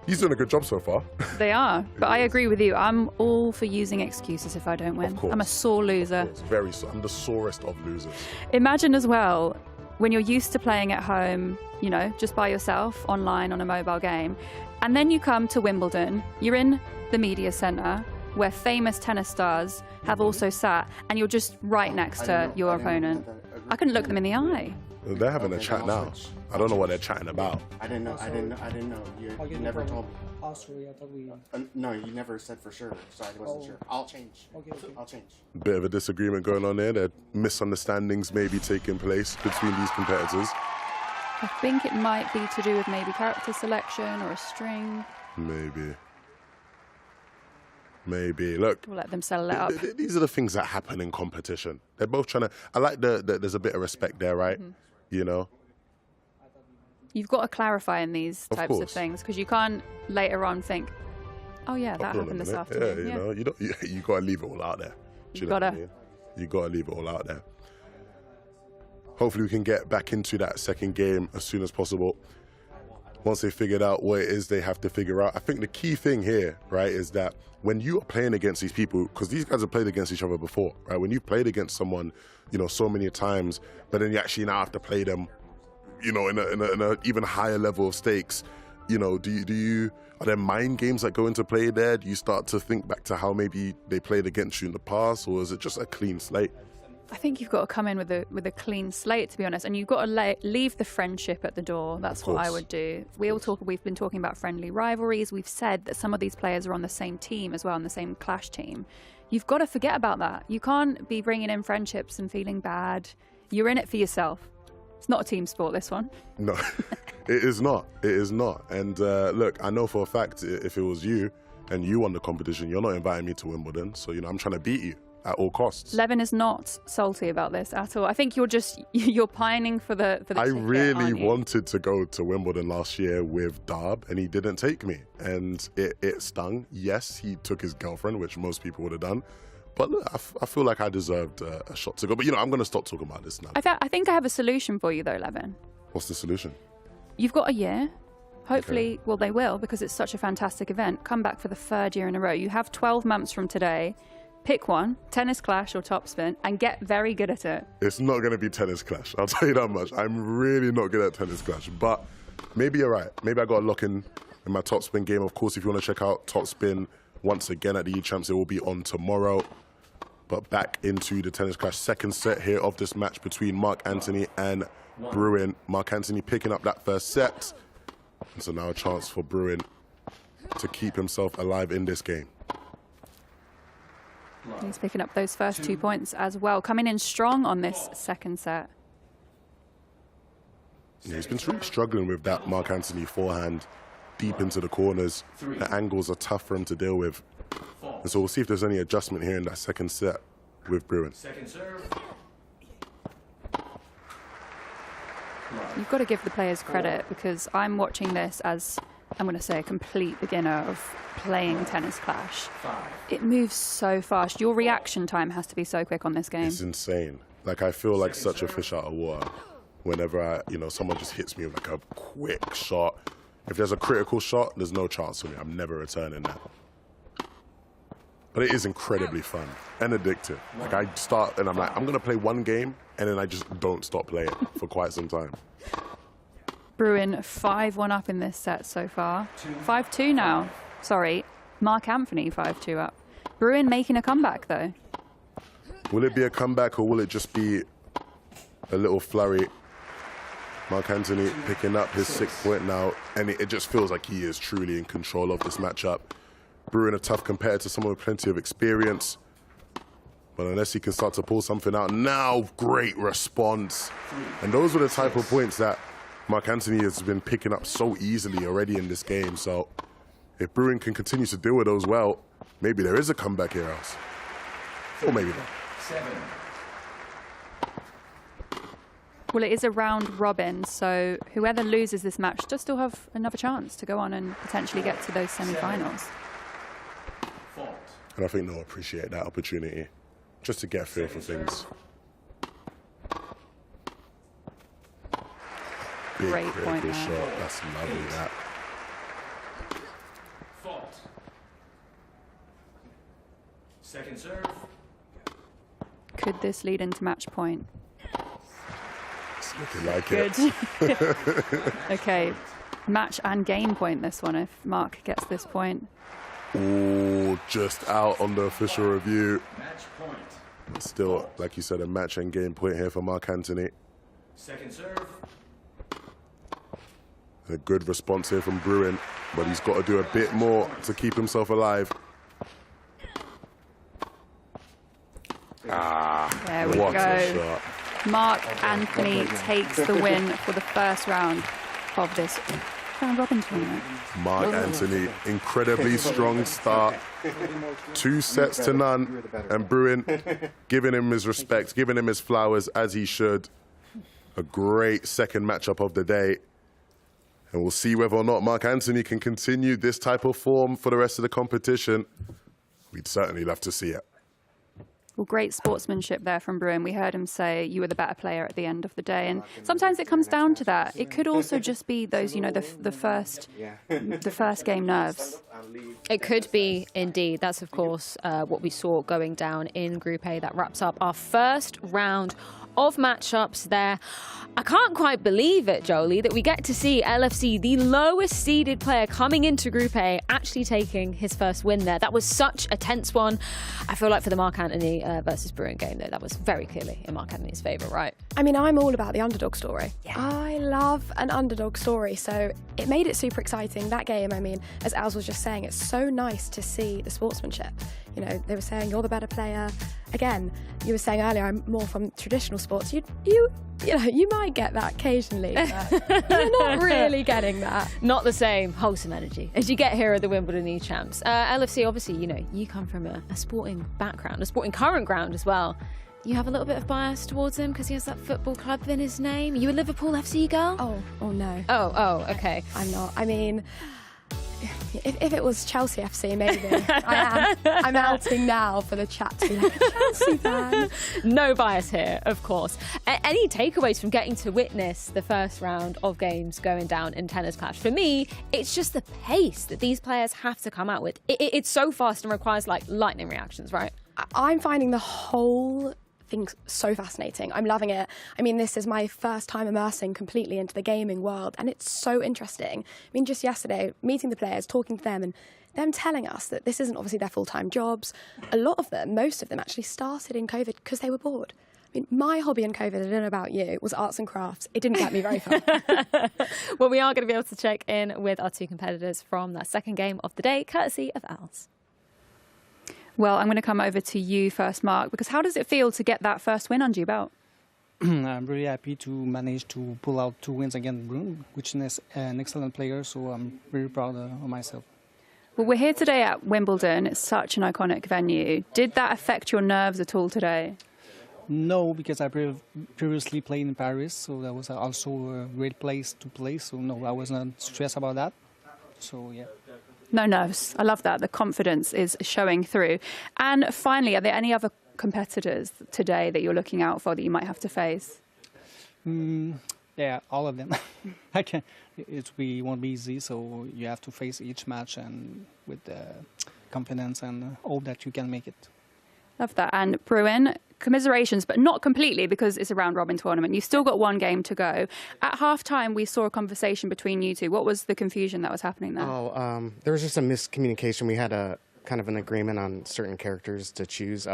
he's doing a good job so far. They are. But I agree with you. I'm all for using excuses if I don't win. Of course. I'm a sore loser. Very sore. I'm the sorest of losers. Imagine as well, when you're used to playing at home, you know, just by yourself, online on a mobile game, and then you come to Wimbledon, you're in the media centre, where famous tennis stars have also sat, and you're just right next to your opponent. I couldn't look them in the eye. They're having a chat now. I don't know what they're chatting about. I didn't know. You never told me. Oh, sorry, I thought we... No, you never said for sure, so I wasn't sure. I'll change. Okay. I'll change. Bit of a disagreement going on there. There are misunderstandings maybe taking place between these competitors. I think it might be to do with maybe character selection or a string. Maybe. Look, We'll let them settle it up. these are the things that happen in competition. They're both trying to... I like there's a bit of respect there, right? You know? You've got to clarify in these types of course. things, because you can't later on think, oh yeah, that Hold on happened a this minute. afternoon. Yeah, you know, you got to leave it all out there. Do You know what I gotta. mean? You got to leave it all out there. Hopefully we can get back into that second game as soon as possible. Once they figured out what it is they have to figure out. I think the key thing here, right, is that when you are playing against these people, because these guys have played against each other before, right? When you've played against someone, you know, so many times, but then you actually now have to play them, you know, in a even higher level of stakes. You know, are there mind games that go into play there? Do you start to think back to how maybe they played against you in the past, or is it just a clean slate? I think you've got to come in with a clean slate, to be honest, and you've got to leave the friendship at the door. That's what I would do. We've been talking about friendly rivalries. We've said that some of these players are on the same team as well, on the same clash team. You've got to forget about that. You can't be bringing in friendships and feeling bad. You're in it for yourself. It's not a team sport, this one. No, it is not. It is not. And look, I know for a fact if it was you and you won the competition, you're not inviting me to Wimbledon. So, you know, I'm trying to beat you at all costs. Levin is not salty about this at all. I think you're pining for the I ticket, really aren't you? wanted to go to Wimbledon last year with Darb, and he didn't take me. And it stung. Yes, he took his girlfriend, which most people would have done. But look, I feel like I deserved a shot to go. But, I'm going to stop talking about this now. I think I have a solution for you, though, Levin. What's the solution? You've got a year. Hopefully, well, they will, because it's such a fantastic event. Come back for the 3rd year in a row. You have 12 months from today. Pick one, tennis clash or topspin, and get very good at it. It's not going to be tennis clash. I'll tell you that much. I'm really not good at tennis clash. But maybe you're right. Maybe I got a lock in my topspin game. Of course, if you want to check out topspin once again at the eChamps, it will be on tomorrow. But back into the tennis clash. Second set here of this match between Mark Anthony and Bruin. Mark Anthony picking up that first set. And so now a chance for Bruin to keep himself alive in this game. He's picking up those first 2 points as well. Coming in strong on this second set. Yeah, he's been really struggling with that Mark Anthony forehand deep into the corners. The angles are tough for him to deal with. And so we'll see if there's any adjustment here in that second set with Bruin. Second serve. You've got to give the players credit, because I'm watching this as, I'm going to say, a complete beginner of playing tennis clash. It moves so fast. Your reaction time has to be so quick on this game. It's insane. Like, I feel like such a fish out of water whenever someone just hits me with like a quick shot. If there's a critical shot, there's no chance for me. I'm never returning that. But it is incredibly fun and addictive. Like, I start and I'm like, I'm going to play one game, and then I just don't stop playing for quite some time. Bruin 5-1 up in this set so far. 5-2 now. Sorry, Mark Anthony 5-2 up. Bruin making a comeback, though. Will it be a comeback, or will it just be a little flurry? Mark Anthony picking up his 6th point now, and it just feels like he is truly in control of this matchup. Bruin a tough competitor, someone with plenty of experience. But unless he can start to pull something out now, great response. And those were the type of points that Mark Anthony has been picking up so easily already in this game. So if Bruin can continue to deal with those well, maybe there is a comeback here, else. Or maybe not. 7. Well, it is a round robin, so whoever loses this match does still have another chance to go on and potentially get to those semi-finals. And I think they'll appreciate that opportunity, just to get a feel for things. Big Great point critical there. shot. That's lovely, that. Fault. Second serve. Could this lead into match point? It's looking like Good. it. Okay, match and game point this one if Mark gets this point. Ooh, just out on the official review. Match point. But still, like you said, a match and game point here for Mark Anthony. Second serve. A good response here from Bruin, but he's got to do a bit more to keep himself alive. There we What go. a shot. Mark Anthony takes the win for the first round of this round robin tournament. Mark Anthony, incredibly strong start. 2 sets to none, and Bruin giving him his respect, giving him his flowers as he should. A great second matchup of the day. And we'll see whether or not Mark Anthony can continue this type of form for the rest of the competition. We'd certainly love to see it. Well, great sportsmanship there from Bruin. We heard him say you were the better player at the end of the day. And sometimes it comes down to that. It could also just be those, the first game nerves. It could be, indeed. That's, of course, what we saw going down in Group A. That wraps up our first round of matchups there. I can't quite believe it, Jolie, that we get to see LFC, the lowest seeded player coming into Group A, actually taking his first win there. That was such a tense one. I feel like for the Mark Anthony versus Bruin game, though, that was very clearly in Mark Anthony's favour, right? I mean, I'm all about the underdog story. Yeah. I love an underdog story, so it made it super exciting. That game, I mean, as Az was just saying, it's so nice to see the sportsmanship. They were saying you're the better player. Again, you were saying earlier, I'm more from traditional sports. You might get that occasionally, but you're not really getting that. Not the same wholesome energy as you get here at the Wimbledon eChamps. LFC, obviously, you come from a sporting background, a sporting current ground as well. You have a little bit of bias towards him because he has that football club in his name. You a Liverpool FC girl? Oh no. Oh, okay. I'm not. I mean, If it was Chelsea FC, maybe. I am. I'm outing now for the chat to be like, Chelsea fan. No bias here, of course. Any takeaways from getting to witness the first round of games going down in Tennis Clash? For me, it's just the pace that these players have to come out with. It's so fast and requires like lightning reactions, right? I'm finding the whole thing so fascinating. I'm loving it. I mean, this is my first time immersing completely into the gaming world, and it's so interesting. I mean, just yesterday, meeting the players, talking to them, and them telling us that this isn't obviously their full-time jobs. A lot of them, most of them, actually started in COVID because they were bored. I mean, my hobby in COVID, I don't know about you, was arts and crafts. It didn't get me very far. Well, we are going to be able to check in with our two competitors from that second game of the day, courtesy of Arez. Well, I'm going to come over to you first, Mark, because how does it feel to get that first win under your belt? I'm really happy to manage to pull out 2 wins against Bruin, which is an excellent player, so I'm very proud of myself. Well, we're here today at Wimbledon. It's such an iconic venue. Did that affect your nerves at all today? No, because I previously played in Paris, so that was also a great place to play, so no, I wasn't stressed about that. So, yeah. No nerves. I love that. The confidence is showing through. And finally, are there any other competitors today that you're looking out for that you might have to face? Yeah, all of them. It won't be easy, so you have to face each match and with confidence and hope that you can make it. Love that. And Bruin, commiserations, but not completely because it's a round-robin tournament. You've still got 1 game to go. At half-time, we saw a conversation between you two. What was the confusion that was happening there? There was just a miscommunication. We had a kind of an agreement on certain characters to choose.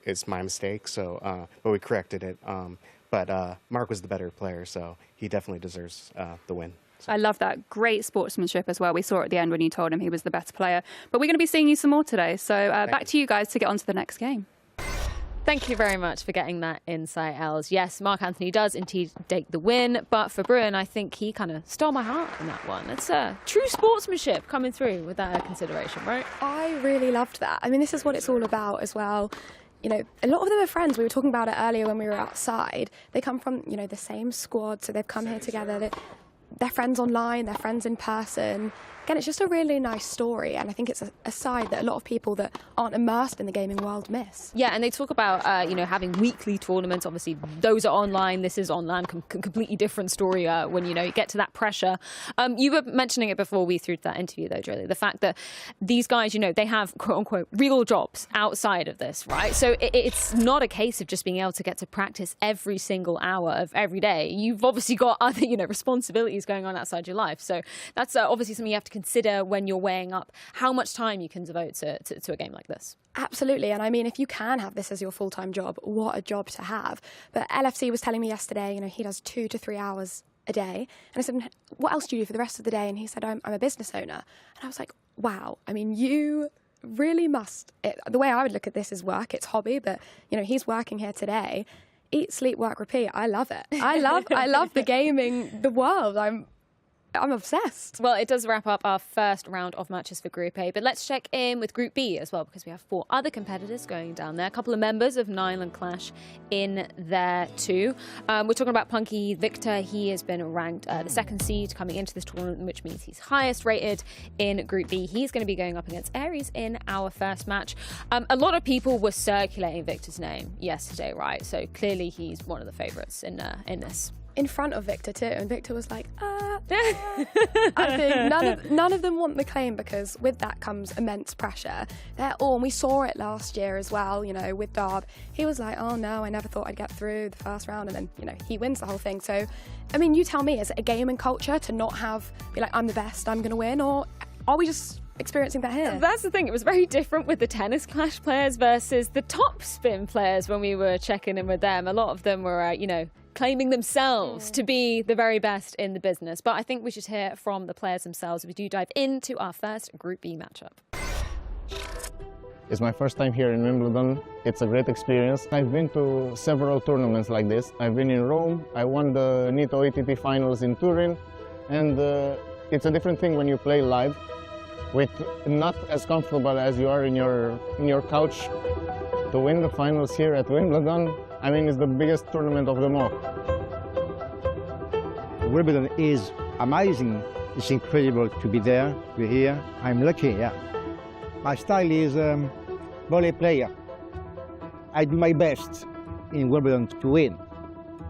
It's my mistake, so but we corrected it. But Mark was the better player, so he definitely deserves the win. So. I love that. Great sportsmanship as well. We saw it at the end when you told him he was the better player. But we're going to be seeing you some more today. So back to you guys to get on to the next game. Thank you very much for getting that insight, Els. Yes, Mark Anthony does indeed take the win, but for Bruin, I think he kind of stole my heart in that one. It's true sportsmanship coming through with that consideration, right? I really loved that. I mean, this is what it's all about as well. You know, a lot of them are friends. We were talking about it earlier when we were outside. They come from, you know, the same squad, so they've come here together. They're friends online, they're friends in person. Again, it's just a really nice story, and I think it's a side that a lot of people that aren't immersed in the gaming world miss. Yeah, and they talk about, you know, having weekly tournaments. Obviously, those are online. This is online. Completely different story when, you know, you get to that pressure. You were mentioning it before we threw that interview, though, Julie, the fact that these guys, you know, they have, quote-unquote, real jobs outside of this, right? So it's not a case of just being able to get to practice every single hour of every day. You've obviously got other, you know, responsibilities going on outside your life. So that's obviously something you have to consider when you're weighing up how much time you can devote to a game like this. Absolutely, and I mean, if you can have this as your full-time job, what a job to have. But LFC was telling me yesterday, you know, he does 2 to 3 hours a day. And I said, what else do you do for the rest of the day? And he said, I'm a business owner. And I was like, wow, I mean, you really must. The way I would look at this is work, it's hobby, but, you know, he's working here today. Eat, sleep, work, repeat. I love it. I love the gaming, the world. I'm obsessed. Well, it does wrap up our first round of matches for Group A, but let's check in with Group B as well, because we have 4 other competitors going down there. A couple of members of Nyland Clash in there too. We're talking about Punky Victor. He has been ranked the 2nd seed coming into this tournament, which means he's highest rated in Group B. He's going to be going up against Arez in our first match. A lot of people were circulating Victor's name yesterday, right? So clearly he's one of the favourites in this. In front of Victor too, and Victor was like, I think none of them want the claim, because with that comes immense pressure. And we saw it last year as well, you know, with Darb. He was like, oh no, I never thought I'd get through the first round, and then, you know, he wins the whole thing. So, I mean, you tell me, is it a gaming culture to not be like, I'm the best, I'm going to win, or are we just experiencing that here? That's the thing. It was very different with the Tennis Clash players versus the top spin players when we were checking in with them. A lot of them were, you know, claiming themselves to be the very best in the business. But I think we should hear from the players themselves as we do dive into our first Group B matchup. It's my first time here in Wimbledon. It's a great experience. I've been to several tournaments like this. I've been in Rome. I won the Nito ATP finals in Turin. And it's a different thing when you play live, with not as comfortable as you are in your couch. To win the finals here at Wimbledon, I mean, it's the biggest tournament of them all. Wimbledon is amazing. It's incredible to be there, to be here. I'm lucky, yeah. My style is volley player. I do my best in Wimbledon to win.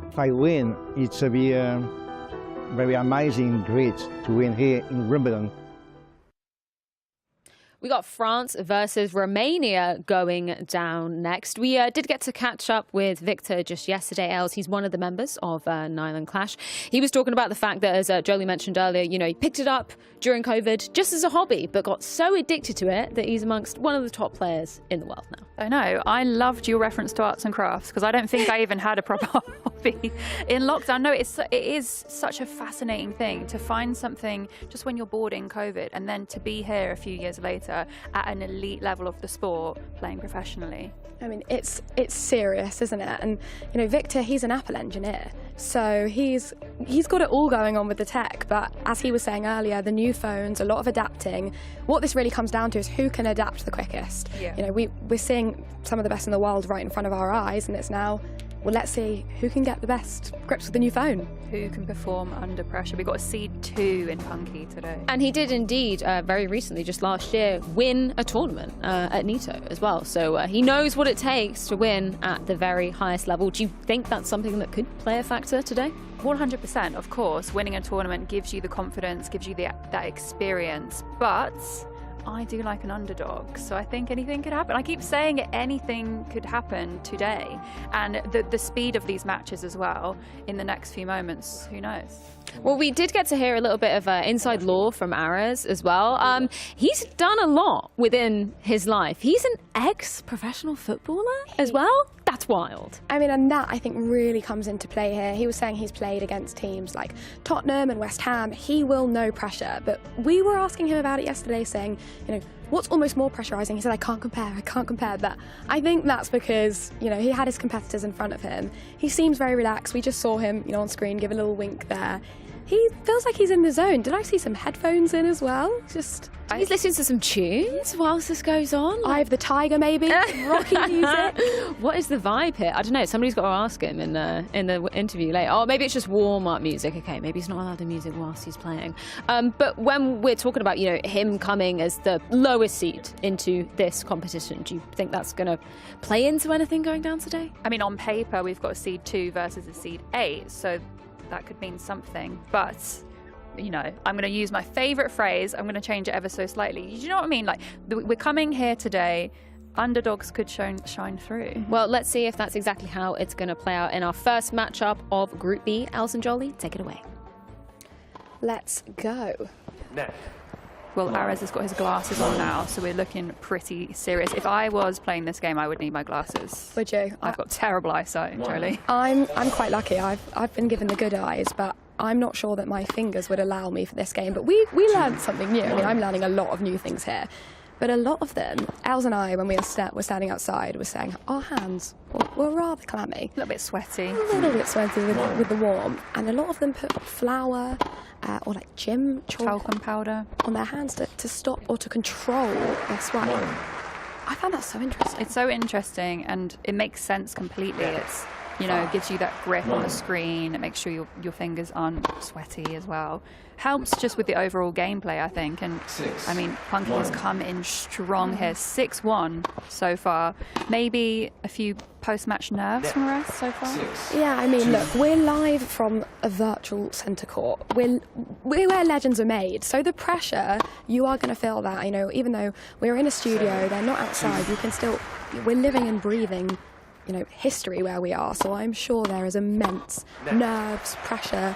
If I win, it's a very amazing, great to win here in Wimbledon. We got France versus Romania going down next. We did get to catch up with Victor just yesterday, Els. He's one of the members of Nyland Clash. He was talking about the fact that, as Jolie mentioned earlier, you know, he picked it up during COVID just as a hobby, but got so addicted to it that he's amongst one of the top players in the world now. I know. I loved your reference to arts and crafts because I don't think I even had a proper hobby in lockdown. No, it is such a fascinating thing to find something just when you're bored in COVID and then to be here a few years later at an elite level of the sport playing professionally. I mean, it's serious, isn't it? And, you know, Victor, he's an Apple engineer. So he's got it all going on with the tech. But as he was saying earlier, the new phones, a lot of adapting. What this really comes down to is who can adapt the quickest. Yeah. You know, we're seeing some of the best in the world right in front of our eyes, and it's now, well, let's see who can get the best grips with the new phone. Who can perform under pressure? We got a seed 2 in Punky today. And he did indeed, very recently, just last year, win a tournament at Nito as well. So he knows what it takes to win at the very highest level. Do you think that's something that could play a factor today? 100%, of course. Winning a tournament gives you the confidence, gives you that experience. But I do like an underdog, so I think anything could happen. I keep saying anything could happen today. And the speed of these matches as well in the next few moments, who knows? Well, we did get to hear a little bit of inside lore from Arez as well. He's done a lot within his life. He's an ex-professional footballer as well. That's wild. I mean, and that, I think, really comes into play here. He was saying he's played against teams like Tottenham and West Ham. He will know pressure. But we were asking him about it yesterday, saying, you know, what's almost more pressurising? He said, I can't compare. But I think that's because, you know, he had his competitors in front of him. He seems very relaxed. We just saw him, you know, on screen give a little wink there. He feels like he's in the zone. Did I see some headphones in as well? He's listening to some tunes whilst this goes on. Eye of the Tiger, maybe. Rocky music. What is the vibe here? I don't know. Somebody's got to ask him in the interview later. Oh, maybe it's just warm-up music. Okay, maybe he's not allowed the music whilst he's playing. But when we're talking about, you know, him coming as the lowest seed into this competition, do you think that's going to play into anything going down today? I mean, on paper, we've got a seed 2 versus a seed 8, so that could mean something. But, you know, I'm going to use my favourite phrase. I'm going to change it ever so slightly. Do you know what I mean? Like, we're coming here today. Underdogs could shine through. Well, let's see if that's exactly how it's going to play out in our first matchup of Group B. Els and Jolie, take it away. Let's go. Next. Well, Arez has got his glasses on now, so we're looking pretty serious. If I was playing this game, I would need my glasses. Would you? I've got terrible eyesight, Jolie. I'm quite lucky. I've been given the good eyes, but I'm not sure that my fingers would allow me for this game. But we learned something new. I mean, I'm learning a lot of new things here. But a lot of them, Els and I, when we were standing outside, were saying our hands were rather clammy. A little bit sweaty. A little bit sweaty with the warmth. And a lot of them put flour or like gym chalk talcum powder on their hands to stop or to control their sweat. I found that so interesting. It's so interesting, and it makes sense completely. It's, you know, it gives you that grip on the screen. It makes sure your fingers aren't sweaty as well. Helps just with the overall gameplay, I think. And I mean, Punky has come in strong here. 6-1 so far. Maybe a few post-match nerves from Arez so far. Yeah, I mean, look, we're live from a virtual centre court. We're where legends are made. So the pressure, you are going to feel that. You know, even though we're in a studio, they're not outside. You can still, we're living and breathing, you know, history where we are. So I'm sure there is immense nerves, pressure,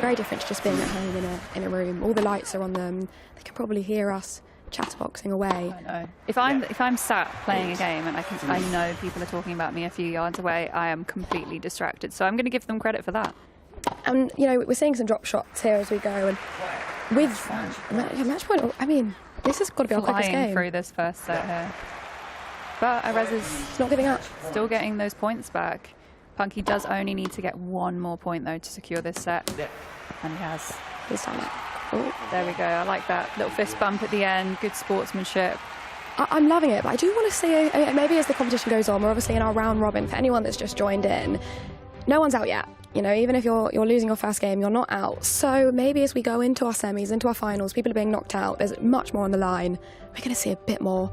very different to just being at home in a room. All the lights are on them. They can probably hear us chatterboxing away. I know. If I'm sat playing a game and I know people are talking about me a few yards away, I am completely distracted. So I'm going to give them credit for that. And, you know, we're seeing some drop shots here as we go. And with match point, I mean, this has got to be our quickest game. Flying through this first set here. But Arez is not giving up. Still getting those points back. Punky does only need to get one more point, though, to secure this set. And he has. He's done it. There we go. I like that little fist bump at the end. Good sportsmanship. I'm loving it, but I do want to see, maybe as the competition goes on, we're obviously in our round robin. For anyone that's just joined in, no one's out yet. You know, even if you're losing your first game, you're not out. So maybe as we go into our semis, into our finals, people are being knocked out, there's much more on the line. We're going to see a bit more.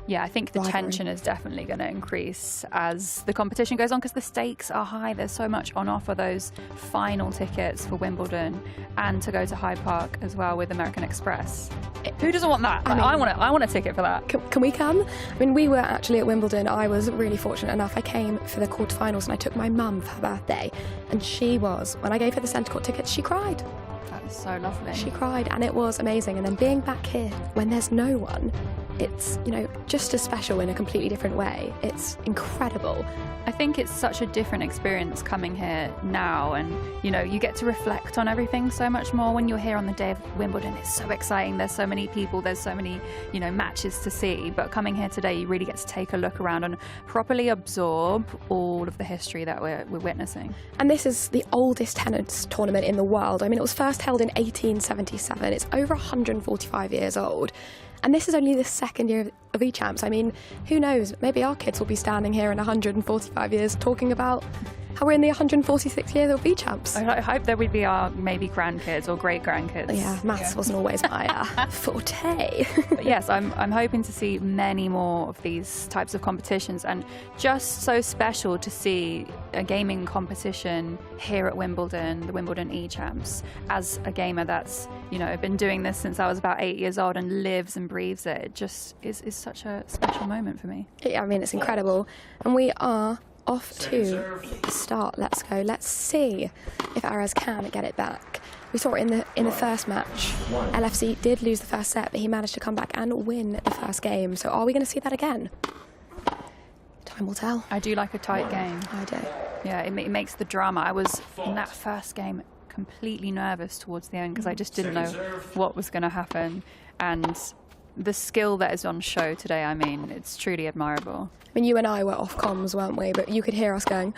Yeah, I think the tension is definitely going to increase as the competition goes on because the stakes are high. There's so much on offer, those final tickets for Wimbledon and to go to Hyde Park as well with American Express. Who doesn't want that? I want a ticket for that. Can we come? I mean, we were actually at Wimbledon. I was really fortunate enough. I came for the quarterfinals and I took my mum for her birthday. And when I gave her the centre court tickets, she cried. That is so lovely. She cried and it was amazing. And then being back here when there's no one, it's, you know, just as special in a completely different way. It's incredible. I think it's such a different experience coming here now, and you know, you get to reflect on everything so much more when you're here on the day of Wimbledon. It's so exciting, there's so many people, there's so many, you know, matches to see, but coming here today you really get to take a look around and properly absorb all of the history that we're witnessing. And this is the oldest tennis tournament in the world. I mean, it was first held in 1877. It's over 145 years old. And this is only the second year of eChamps. I mean, who knows? Maybe our kids will be standing here in 145 years talking about how we're in the 146th year of eChamps. I hope that would be our maybe grandkids or great-grandkids. Yeah, maths wasn't always my forte. But yes, I'm hoping to see many more of these types of competitions, and just so special to see a gaming competition here at Wimbledon, the Wimbledon eChamps, as a gamer that's, you know, been doing this since I was about 8 years old and lives and breathes it. It just is such a special moment for me. Yeah, I mean, it's incredible. And we are off to start. Let's go. Let's see if Arez can get it back. We saw it in the first match. LFC did lose the first set, but he managed to come back and win the first game. So are we going to see that again? Time will tell. I do like a tight game. I do. Yeah, it makes the drama. I was in that first game completely nervous towards the end because I just didn't know what was going to happen, and the skill that is on show today, I mean, it's truly admirable. I mean, you and I were off comms, weren't we? But you could hear us going,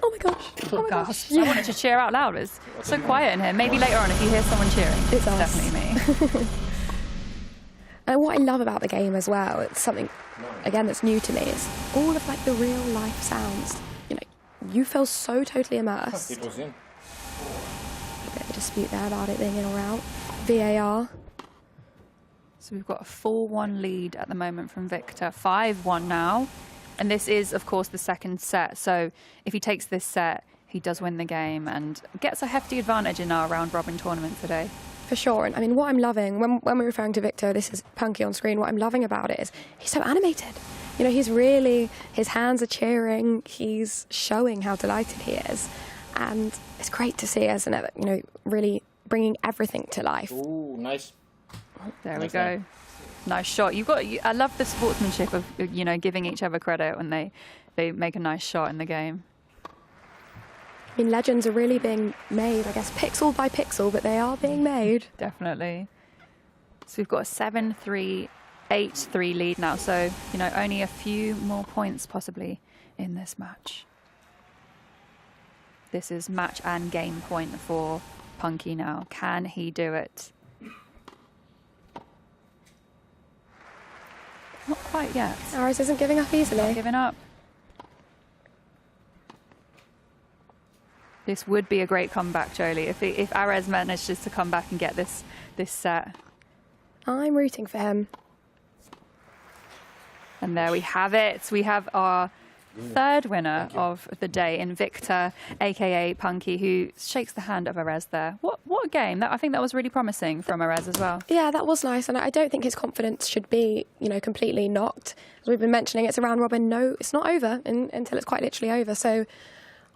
oh my gosh, oh my gosh. Yeah. I wanted to cheer out loud. It's so quiet in here. Maybe later on if you hear someone cheering, it's definitely me. And what I love about the game as well, it's something, again, that's new to me, is all of like the real life sounds. You know, you feel so totally immersed. It was in. A bit of a dispute there about it being in or out. VAR. So we've got a 4-1 lead at the moment from Victor, 5-1 now. And this is, of course, the second set. So if he takes this set, he does win the game and gets a hefty advantage in our round-robin tournament today. For sure. And I mean, what I'm loving, when we're referring to Victor, this is Punky on screen, what I'm loving about it is he's so animated. You know, he's really, his hands are cheering, he's showing how delighted he is. And it's great to see, isn't it? You know, really bringing everything to life. Ooh, nice. There we go. Nice shot. I love the sportsmanship of, you know, giving each other credit when they make a nice shot in the game. I mean, legends are really being made, I guess, pixel by pixel, but they are being made. Definitely. So we've got a 7-3, 8-3 lead now. So, you know, only a few more points possibly in this match. This is match and game point for Punky now. Can he do it? Not quite yet. Arez isn't giving up easily. Not giving up. This would be a great comeback, Jolie, if Arez manages to come back and get this set. I'm rooting for him. And there we have it. We have our third winner of the day in Victor, aka Punky, who shakes the hand of Arez there. What a game! I think that was really promising from Arez as well. Yeah, that was nice, and I don't think his confidence should be, you know, completely knocked. As we've been mentioning, it's a round robin. No, it's not over until it's quite literally over. So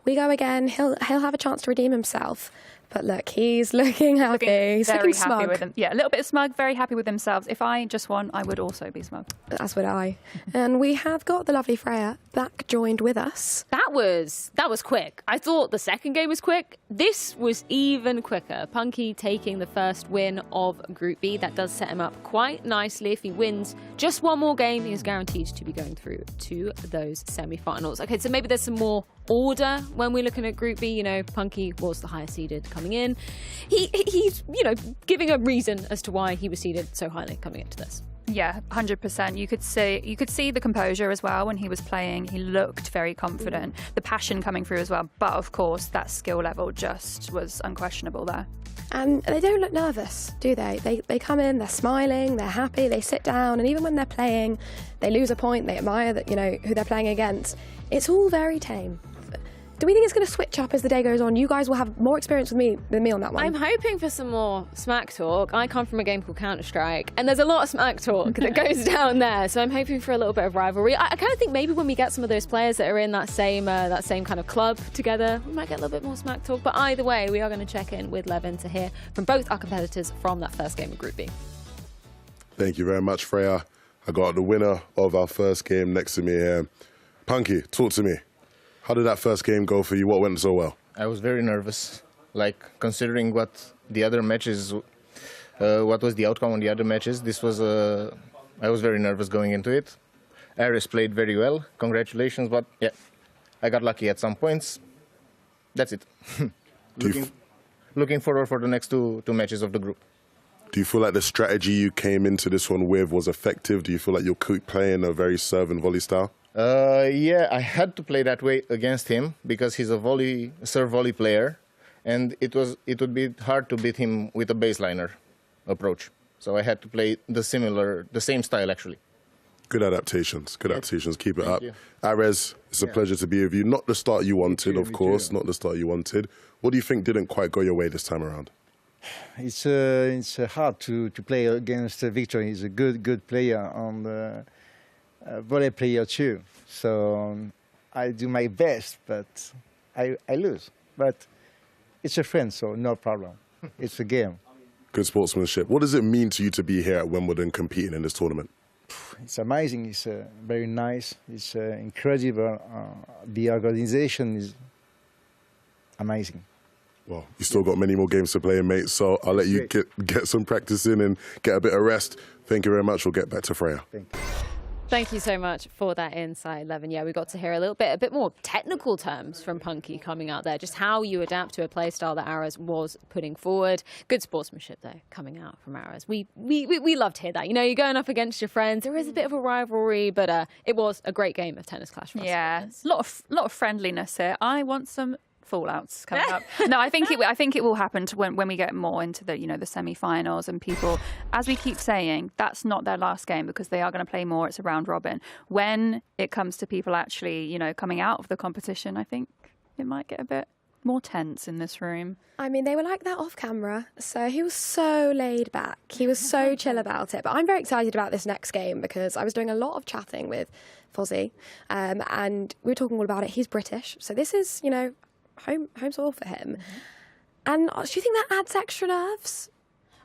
we go again. He'll have a chance to redeem himself. But look, he's looking happy. He's looking smug. With him. Yeah, a little bit smug, very happy with themselves. If I just won, I would also be smug. As would I. And we have got the lovely Freya back joined with us. That was quick. I thought the second game was quick. This was even quicker. Punky taking the first win of Group B. That does set him up quite nicely. If he wins just one more game, he is guaranteed to be going through to those semi-finals. Okay, so maybe there's some more order when we're looking at Group B. You know, Punky was the highest seeded coming in. He's, you know, giving a reason as to why he was seeded so highly coming into this. Yeah, 100%. You could see the composure as well when he was playing. He looked very confident. The passion coming through as well. But of course, that skill level just was unquestionable there. And they don't look nervous, do they? They come in, they're smiling, they're happy, they sit down, and even when they're playing, they lose a point, they admire that, who they're playing against. It's all very tame. Do we think it's going to switch up as the day goes on? You guys will have more experience than me on that one. I'm hoping for some more smack talk. I come from a game called Counter-Strike, and there's a lot of smack talk that goes down there. So I'm hoping for a little bit of rivalry. I kind of think maybe when we get some of those players that are in that same kind of club together, we might get a little bit more smack talk. But either way, we are going to check in with Levin to hear from both our competitors from that first game of Group B. Thank you very much, Freya. I got the winner of our first game next to me here. Punky, talk to me. How did that first game go for you? What went so well? I was very nervous, considering what the other matches, what was the outcome on the other matches. I was very nervous going into it. Arez played very well, congratulations, but yeah, I got lucky at some points. That's it. Looking forward for the next two matches of the group. Do you feel like the strategy you came into this one with was effective? Do you feel like you'll keep playing a very serve and volley style? Yeah, I had to play that way against him because he's a serve volley player, and it would be hard to beat him with a baseliner approach. So I had to play the same style actually. Good adaptations. Good adaptations. Keep it up. You. Arez, it's a pleasure to be with you. Not the start you wanted, of course. Not the start you wanted. What do you think didn't quite go your way this time around? It's hard to play against Victor. He's a good player on the volley player too. So I do my best, but I lose. But it's a friend, so no problem. It's a game. Good sportsmanship. What does it mean to you to be here at Wimbledon competing in this tournament? It's amazing. It's very nice. It's incredible. The organization is amazing. Well, you still got many more games to play, mate, so I'll let you get some practice in and get a bit of rest. Thank you very much. We'll get back to Freya. Thank you. Thank you so much for that insight, Levin. Yeah, we got to hear a bit more technical terms from Punky coming out there, just how you adapt to a play style that Arez was putting forward. Good sportsmanship, though, coming out from Arez. We love to hear that. You're going up against your friends. There is a bit of a rivalry, but it was a great game of tennis clash for us. Yeah, a lot of friendliness here. I want some fallouts coming up. No, I think it will happen when we get more into the semi-finals, and people, as we keep saying, that's not their last game because they are going to play more. It's a round robin. When it comes to people actually coming out of the competition, I think it might get a bit more tense in this room. I mean, they were like that off camera, so he was so laid back. He was so chill about it. But I'm very excited about this next game because I was doing a lot of chatting with Fozzie, and we were talking all about it. He's British, so this is home soil for him. And do you think that adds extra nerves?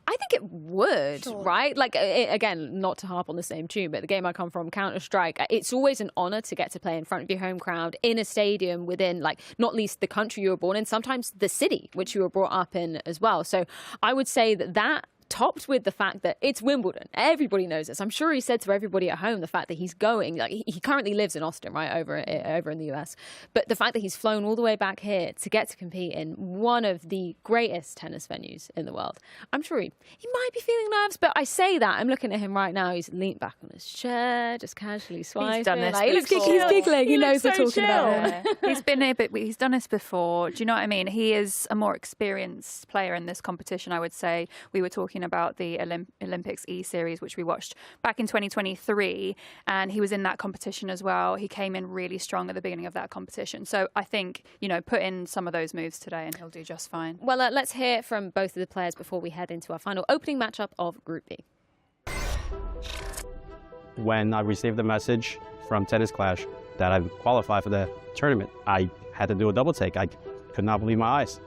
I think it would, right? Again, not to harp on the same tune, but the game I come from, Counter-Strike, it's always an honour to get to play in front of your home crowd in a stadium within, not least the country you were born in, sometimes the city which you were brought up in as well. So I would say that topped with the fact that it's Wimbledon. Everybody knows this. I'm sure he said to everybody at home the fact that he's going, he currently lives in Austin, right, over in the US. But the fact that he's flown all the way back here to get to compete in one of the greatest tennis venues in the world. I'm sure he might be feeling nerves, but I say that, I'm looking at him right now, he's leaned back on his chair, just casually swiping. He's done this He's giggling, he knows we're talking about him. He's been here, but he's done this before. Do you know what I mean? He is a more experienced player in this competition, I would say. We were talking about the Olympics E-Series, which we watched back in 2023, and he was in that competition as well. He came in really strong at the beginning of that competition. So I think, put in some of those moves today and he'll do just fine. Well, let's hear from both of the players before we head into our final opening matchup of Group B. When I received the message from Tennis Clash that I qualified for the tournament, I had to do a double take. I could not believe my eyes.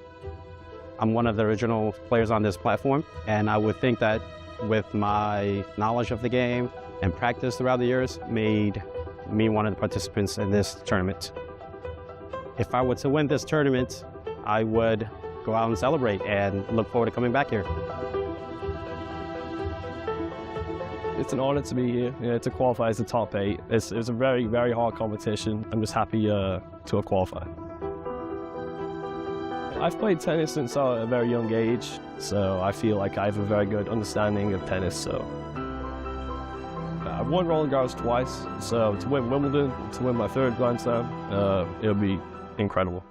I'm one of the original players on this platform, and I would think that with my knowledge of the game and practice throughout the years made me one of the participants in this tournament. If I were to win this tournament, I would go out and celebrate and look forward to coming back here. It's an honor to be here, to qualify as the top 8. It's a very, very hard competition. I'm just happy to have qualified. I've played tennis since a very young age, so I feel like I have a very good understanding of tennis. So I've won Roland Garros twice, so to win Wimbledon, to win my 3rd Grand Slam, it'll be incredible.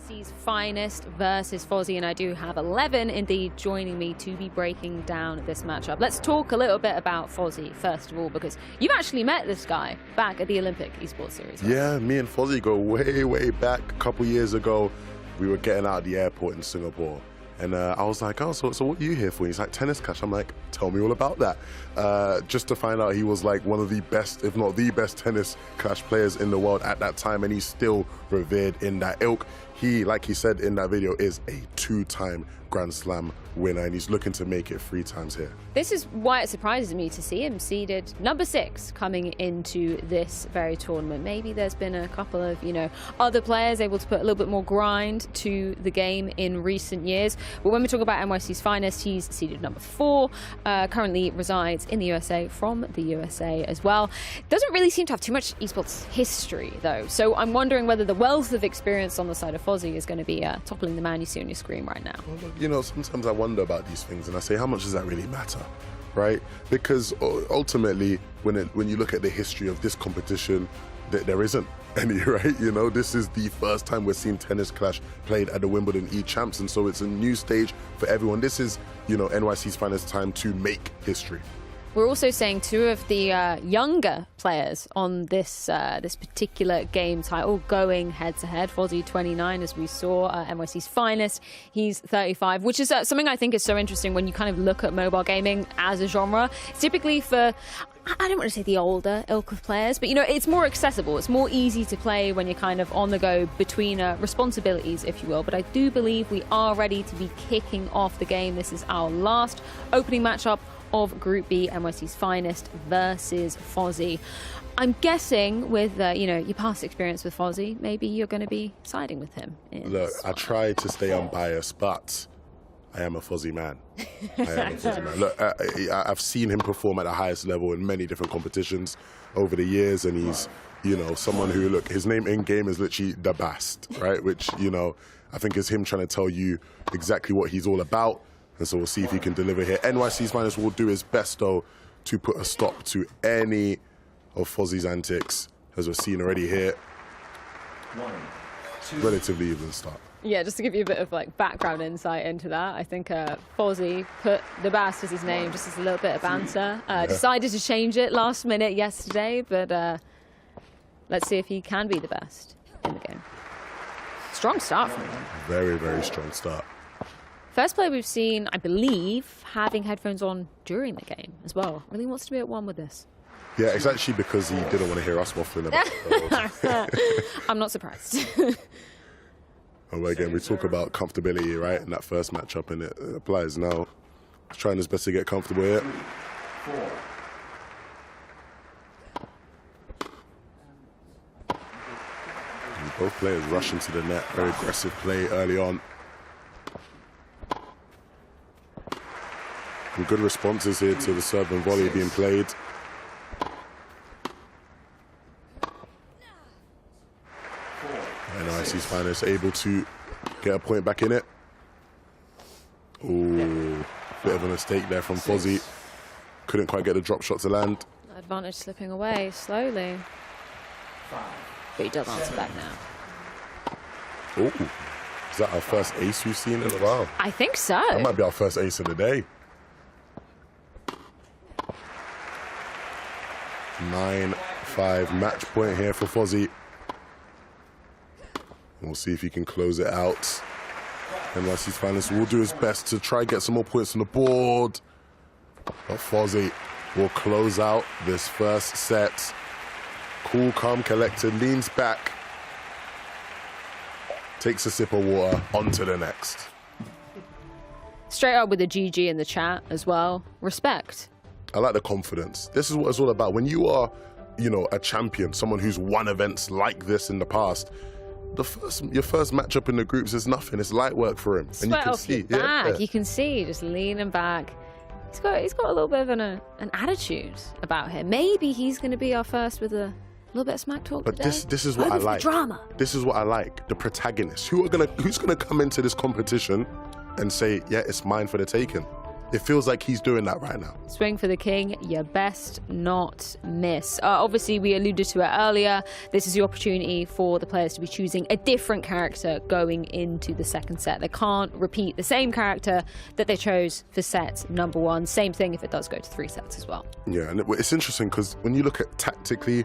NYC's finest versus Fozzy, and I do have 11 indeed joining me to be breaking down this matchup. Let's talk a little bit about Fozzy first of all, because you've actually met this guy back at the Olympic Esports Series. Right? Yeah, me and Fozzy go way, way back. A couple years ago, we were getting out of the airport in Singapore. And I was like, oh, so what are you here for? He's like, tennis clash. I'm like, tell me all about that. Just to find out he was like one of the best, if not the best tennis clash players in the world at that time. And he's still revered in that ilk. He, like he said in that video, is a 2-time Grand Slam winner, and he's looking to make it 3 times here. This is why it surprises me to see him seeded number 6 coming into this very tournament. Maybe there's been a couple of, other players able to put a little bit more grind to the game in recent years. But when we talk about NYC's finest, he's seeded number 4, currently resides in the USA, from the USA as well. Doesn't really seem to have too much esports history, though. So I'm wondering whether the wealth of experience on the side of Fozzy is going to be toppling the man you see on your screen right now. Well, sometimes I wonder about these things, and I say, how much does that really matter, right? Because ultimately, when you look at the history of this competition, there isn't any, right? This is the first time we're seeing tennis clash played at the Wimbledon eChamps, and so it's a new stage for everyone. This is, NYC's finest time to make history. We're also seeing 2 of the younger players on this this particular game title going head-to-head. Fozzy, 29, as we saw, NYC's finest. He's 35, which is something I think is so interesting when you kind of look at mobile gaming as a genre. It's typically for, I don't want to say the older ilk of players, but it's more accessible. It's more easy to play when you're kind of on the go between responsibilities, if you will. But I do believe we are ready to be kicking off the game. This is our last opening matchup of Group B, NYC's finest versus Fozzy. I'm guessing with your past experience with Fozzy, maybe you're going to be siding with him. Look, I try to stay unbiased, but I am a Fozzy man. Look, I've seen him perform at the highest level in many different competitions over the years, and he's someone who, look, his name in game is literally the best, right? Which I think is him trying to tell you exactly what he's all about. And so we'll see if he can deliver here. NYC's finest will do his best, though, to put a stop to any of Fozzy's antics, as we're seeing already here. 1, 2. Relatively even start. Yeah, just to give you a bit of background insight into that, I think Fozzy put the best as his name, just as a little bit of banter. Decided to change it last minute yesterday, but let's see if he can be the best in the game. Strong start from him. Very, very strong start. First player we've seen, I believe, having headphones on during the game as well. Really wants to be at one with this. Yeah, it's actually because he didn't want to hear us waffling about it. I'm not surprised. And again, we talk about comfortability, right, in that first matchup, and it applies now. He's trying his best to get comfortable here. 4. And both players rush into the net. Very aggressive play early on. And good responses here to the serve and volley being played. And NYC's finest able to get a point back in it. Ooh, bit of a mistake there from Fozzy. Couldn't quite get the drop shot to land. Advantage slipping away slowly. 5. But he does answer back now. Ooh, is that our first ace we've seen in a while? I think so. That might be our first ace of the day. 9-5 match point here for Fozzy. We'll see if he can close it out. NYC's finest will do his best to try and get some more points on the board. But Fozzy will close out this first set. Cool, calm, collected, leans back. Takes a sip of water, on to the next. Straight up with a GG in the chat as well. Respect. I like the confidence. This is what it's all about. When you are, a champion, someone who's won events like this in the past, your first matchup in the groups is nothing. It's light work for him. Sweat and you can see, back. You can see just leaning back. He's got a little bit of an attitude about him. Maybe he's going to be our first with a little bit of smack talk but today. This is what I like. Drama. This is what I like. The protagonists. Who's gonna come into this competition and say, yeah, it's mine for the taking? It feels like he's doing that right now. Swing for the king, you best not miss. Obviously, we alluded to it earlier. This is the opportunity for the players to be choosing a different character going into the second set. They can't repeat the same character that they chose for set number 1. Same thing if it does go to 3 sets as well. Yeah, and it's interesting because when you look at tactically,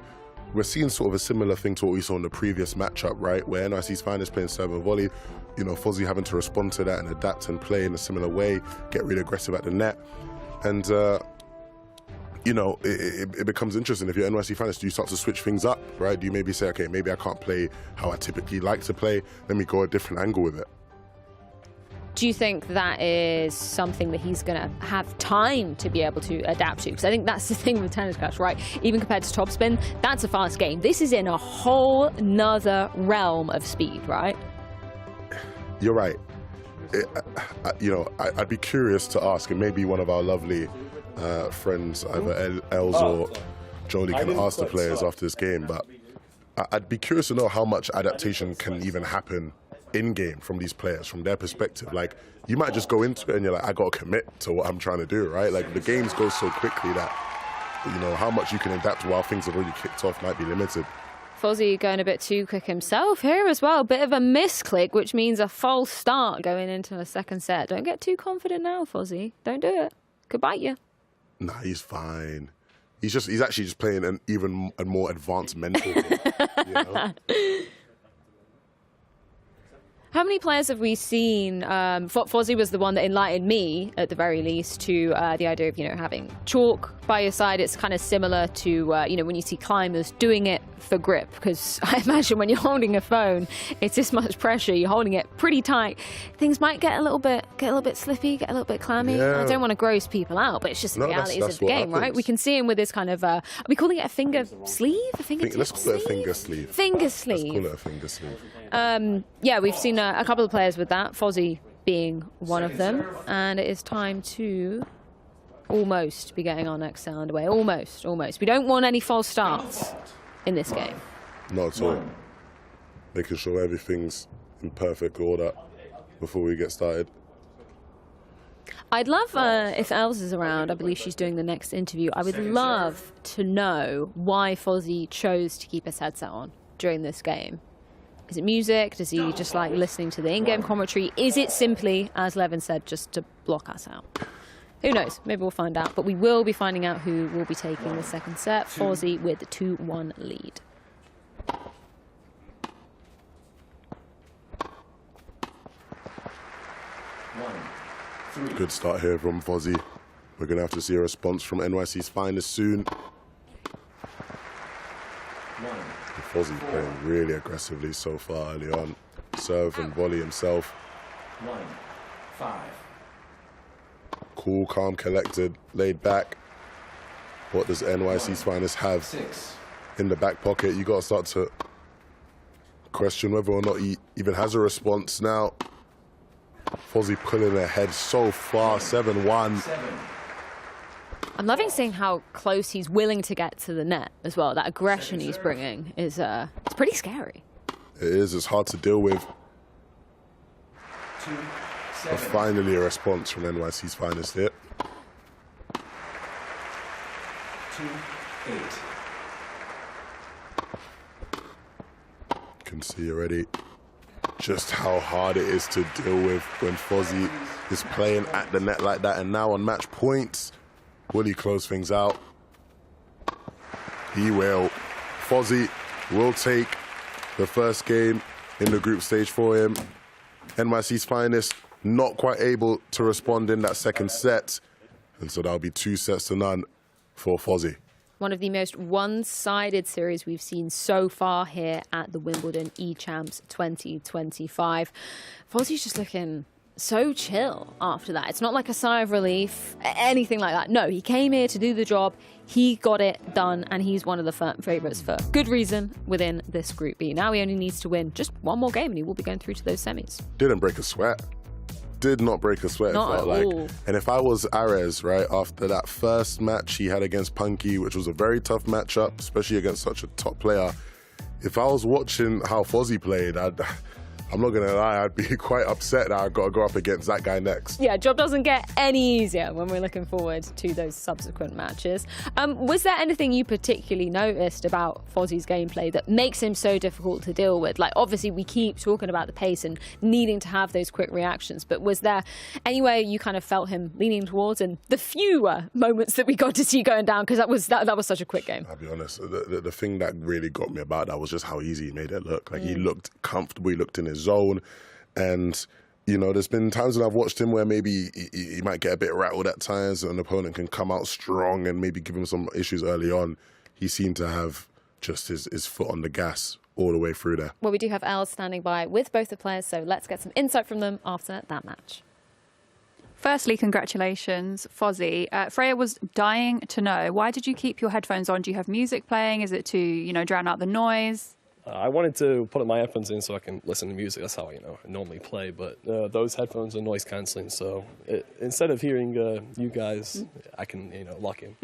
we're seeing sort of a similar thing to what we saw in the previous matchup, right? Where NYC's finest playing serve and volley, you know, Fozzy having to respond to that and adapt and play in a similar way, get really aggressive at the net. And, you know, it becomes interesting. If you're NYC finest, do you start to switch things up, right? Do you maybe say, okay, maybe I can't play how I typically like to play, let me go a different angle with it? Do you think that is something that he's going to have time to be able to adapt to? Because I think that's the thing with Tennis Clash, right? Even compared to topspin, that's a fast game. This is in a whole nother realm of speed, right? You're right. You know, I'd be curious to ask, and maybe one of our lovely friends, either Els or Jolie, can ask the players after this game, but I'd be curious to know how much adaptation can even happen in-game from these players, from their perspective. Like, you might just go into it and you're like, I got to commit to what I'm trying to do, right? Like, the games go so quickly that, you know, how much you can adapt while things have already kicked off might be limited. Fozzy going a bit too quick himself here as well. Bit of a misclick, which means a false start going into a second set. Don't get too confident now, Fozzy. Don't do it. Could bite you. Nah, he's fine. He's actually just playing an even more advanced mental game, you know? How many players have we seen? Fozzy was the one that enlightened me, at the very least, to the idea of, you know, having chalk by your side. It's kind of similar to, you know, when you see climbers doing it for grip, because I imagine when you're holding a phone, it's this much pressure. You're holding it pretty tight. Things might get a little bit slippy, get a little bit clammy. Yeah. I don't want to gross people out, but it's just the realities of the game, right? We can see him with this kind of, are we calling it a finger sleeve? A fingertip Let's call it a finger sleeve. Finger sleeve. Let's call it a finger sleeve. Yeah, we've seen a couple of players with that, Fozzy being one of them, and it is time to almost be getting our next set underway. Almost. We don't want any false starts in this game. Not at all. Making sure everything's in perfect order before we get started. I'd love, if Els is around, I believe she's doing the next interview, I would love to know why Fozzy chose to keep his headset on during this game. Is it music? Does he just like listening to the in-game commentary? Is it simply, as Levin said, just to block us out? Who knows? Maybe we'll find out. But we will be finding out who will be taking the second set. Fozzy with the 2-1 lead. Good start here from Fozzy. We're going to have to see a response from NYC's finest soon. Fozzy playing really aggressively so far early on. Serve and volley himself. 1-5. Cool, calm, collected, laid back. What does NYC's finest have 6. in the back pocket? You got to start to question whether or not he even has a response now. Fozzy pulling ahead so far, 7-1. 7. I'm loving seeing how close he's willing to get to the net as well. That aggression he's bringing is it's pretty scary. It is. It's hard to deal with. 2-7. But finally a response from NYC's finest here. 2-8. Can see already just how hard it is to deal with when Fozzy is playing at the net like that. And now on match points, will he close things out? He will. Fozzy will take the first game in the group stage for him. NYC's finest not quite able to respond in that second set. And so that'll be 2-0 for Fozzy. One of the most one-sided series we've seen so far here at the Wimbledon eChamps 2025. Fozzy's just looking so chill after that. It's not like a sigh of relief, anything like that. No, he came here to do the job. He got it done, and he's one of the favourites for good reason within this Group B. Now he only needs to win just one more game, and he will be going through to those semis. Didn't break a sweat. Did not break a sweat. Not it felt at like. all. And if I was Arez, right, after that first match he had against Punky, which was a very tough matchup, especially against such a top player, if I was watching how Fozzy played, I'm not going to lie, I'd be quite upset that I've got to go up against that guy next. Yeah, job doesn't get any easier when we're looking forward to those subsequent matches. Was there anything you particularly noticed about Fozzie's gameplay that makes him so difficult to deal with? Like, obviously, we keep talking about the pace and needing to have those quick reactions, but was there anywhere you kind of felt him leaning towards, and the fewer moments that we got to see going down, because that was such a quick game? I'll be honest, the thing that really got me about that was just how easy he made it look. Like, he looked comfortable, he looked in his zone, and you know, there's been times when I've watched him where maybe he might get a bit rattled at times, and an opponent can come out strong and maybe give him some issues early on. He seemed to have just his foot on the gas all the way through there. Well, we do have Els standing by with both the players, so let's get some insight from them after that match. Firstly, congratulations, Fozzie. Freya was dying to know, why did you keep your headphones on? Do you have music playing? Is it to, you know, drown out the noise? I wanted to put my headphones in so I can listen to music. That's how I normally play. But those headphones are noise cancelling, so instead of hearing you guys, I can lock in.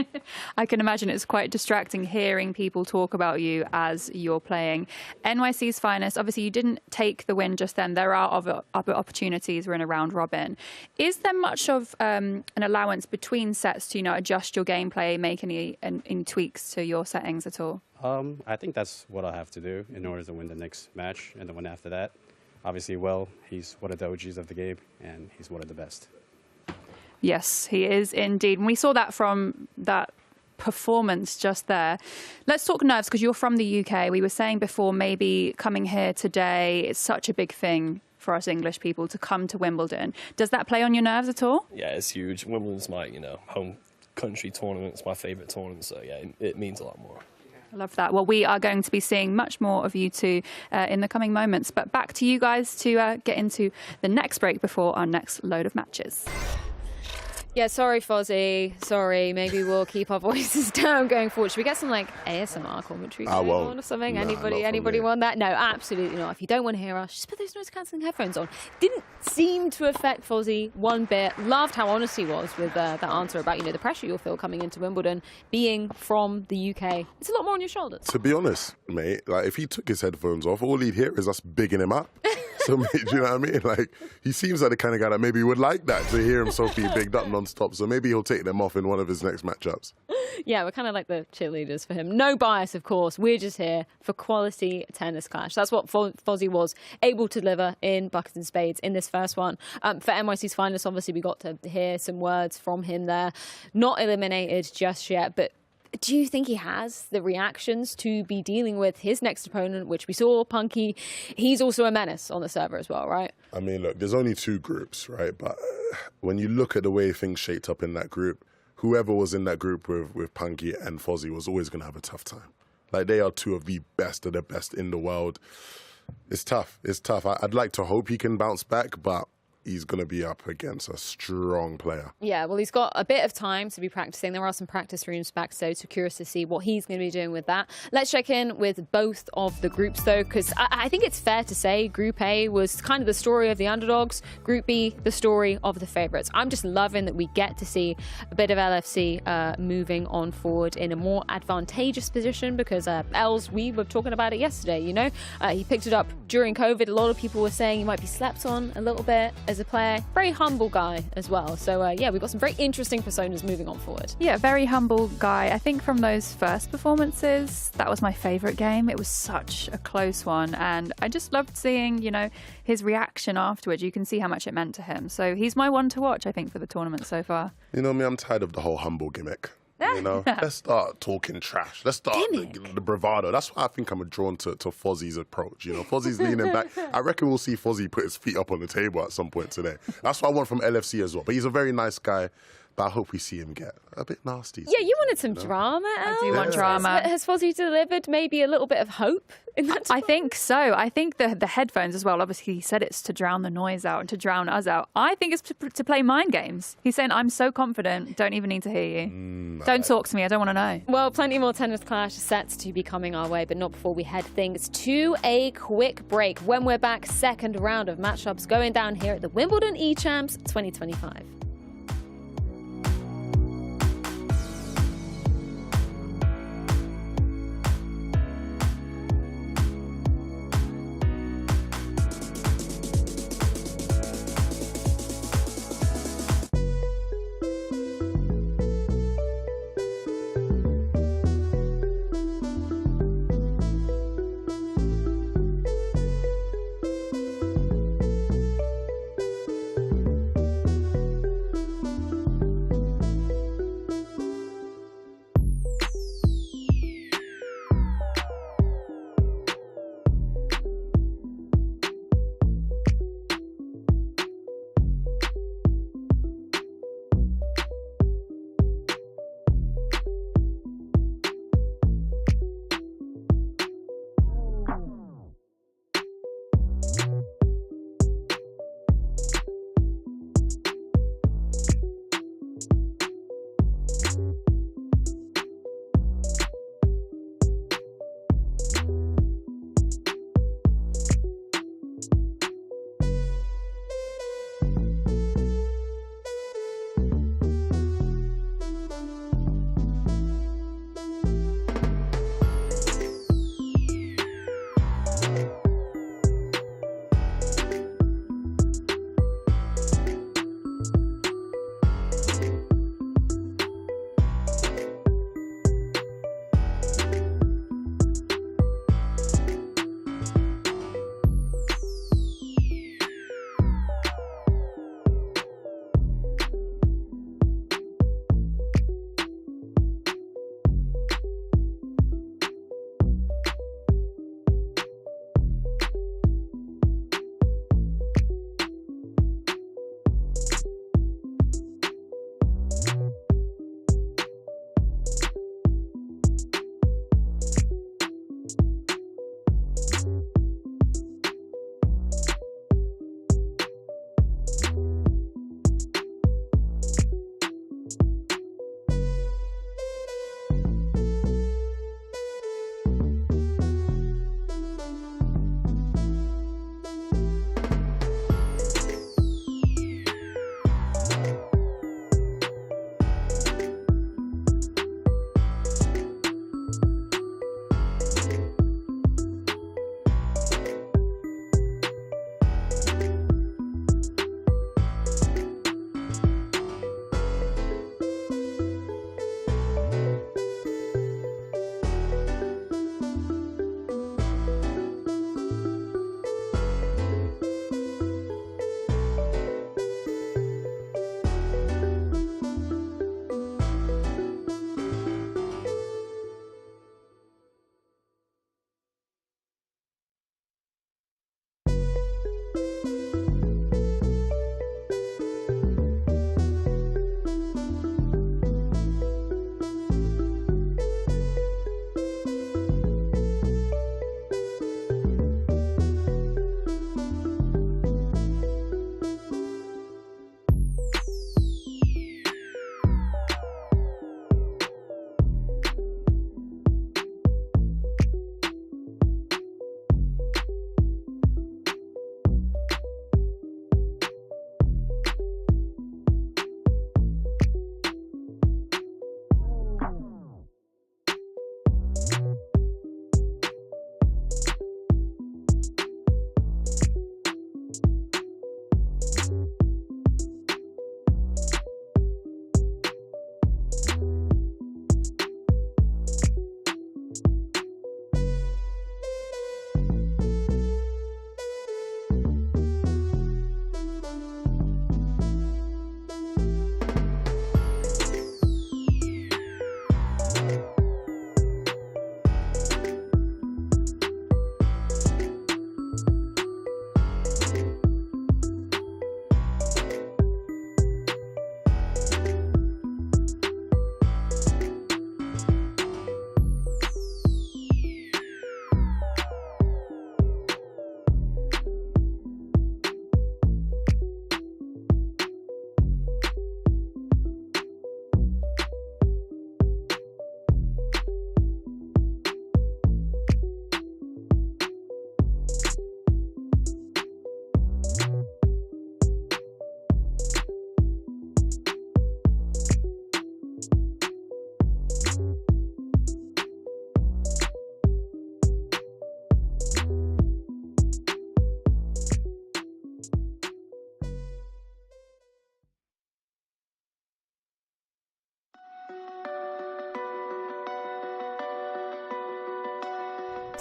I can imagine it's quite distracting hearing people talk about you as you're playing. NYC's finest. Obviously, you didn't take the win just then. There are other opportunities. We're in a round robin. Is there much of an allowance between sets to adjust your gameplay, make any tweaks to your settings at all? I think that's what I'll have to do in order to win the next match and the one after that. Obviously, he's one of the OGs of the game, and he's one of the best. Yes, he is indeed. And we saw that from that performance just there. Let's talk nerves, because you're from the UK. We were saying before, maybe coming here today, it's such a big thing for us English people to come to Wimbledon. Does that play on your nerves at all? Yeah, it's huge. Wimbledon's my home country tournament. It's my favourite tournament, so yeah, it means a lot more. I love that. Well, we are going to be seeing much more of you two in the coming moments. But back to you guys to get into the next break before our next load of matches. Yeah, sorry, Fozzie. Sorry. Maybe we'll keep our voices down going forward. Should we get some ASMR commentary I won't. on or something? Nah, Anybody want that? No, absolutely not. If you don't want to hear us, just put those noise cancelling headphones on. Didn't seem to affect Fozzie one bit. Loved how honest he was with that answer about the pressure you'll feel coming into Wimbledon, being from the UK. It's a lot more on your shoulders. To be honest, mate, like if he took his headphones off, all he'd hear is us bigging him up. So, mate, do you know what I mean? Like, he seems like the kind of guy that maybe would like that, to hear himself be bigged up non-stop. So maybe he'll take them off in one of his next matchups. Yeah, we're kind of like the cheerleaders for him. No bias, of course. We're just here for quality tennis clash. That's what Fozzie was able to deliver in Buckets and Spades in this first one. For NYC's finalists, obviously, we got to hear some words from him there. Not eliminated just yet, but do you think he has the reactions to be dealing with his next opponent, which we saw, Punky? He's also a menace on the server as well, right? I mean, look, there's only two groups, right? But when you look at the way things shaped up in that group, whoever was in that group with Punky and Fozzie was always going to have a tough time. Like, they are two of the best in the world. It's tough. It's tough. I'd like to hope he can bounce back, but he's going to be up against a strong player. Yeah, well, he's got a bit of time to be practicing. There are some practice rooms backstage, so curious to see what he's going to be doing with that. Let's check in with both of the groups, though, because I think it's fair to say Group A was kind of the story of the underdogs. Group B, the story of the favourites. I'm just loving that we get to see a bit of LFC moving on forward in a more advantageous position, because Els, we were talking about it yesterday, he picked it up during COVID. A lot of people were saying he might be slept on a little bit as a player. Very humble guy as well. So yeah, we've got some very interesting personas moving on forward. Yeah, very humble guy. I think from those first performances, that was my favourite game. It was such a close one, and I just loved seeing, his reaction afterwards. You can see how much it meant to him. So he's my one to watch, I think, for the tournament so far. You know me, I'm tired of the whole humble gimmick. Let's start talking trash. Let's start the bravado. That's why I think I'm drawn to Fozzie's approach. Fozzie's leaning back. I reckon we'll see Fozzie put his feet up on the table at some point today. That's what I want from LFC as well. But he's a very nice guy. But I hope we see him get a bit nasty. Yeah, you wanted some drama, Els. I do want drama. Has Fozzie delivered maybe a little bit of hope in that? I think so. I think the headphones as well. Obviously, he said it's to drown the noise out and to drown us out. I think it's to play mind games. He's saying, I'm so confident, don't even need to hear you. Don't talk to me, I don't want to know. Well, plenty more tennis clash sets to be coming our way, but not before we head things to a quick break. When we're back, second round of matchups going down here at the Wimbledon eChamps 2025.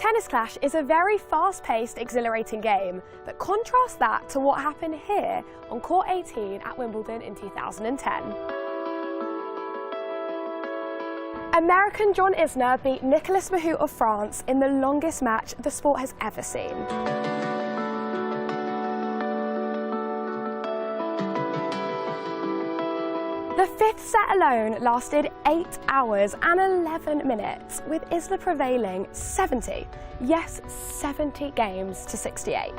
Tennis Clash is a very fast-paced, exhilarating game, but contrast that to what happened here on Court 18 at Wimbledon in 2010. American John Isner beat Nicolas Mahut of France in the longest match the sport has ever seen. The fifth set alone lasted 8 hours and 11 minutes, with Isner prevailing 70 games to 68.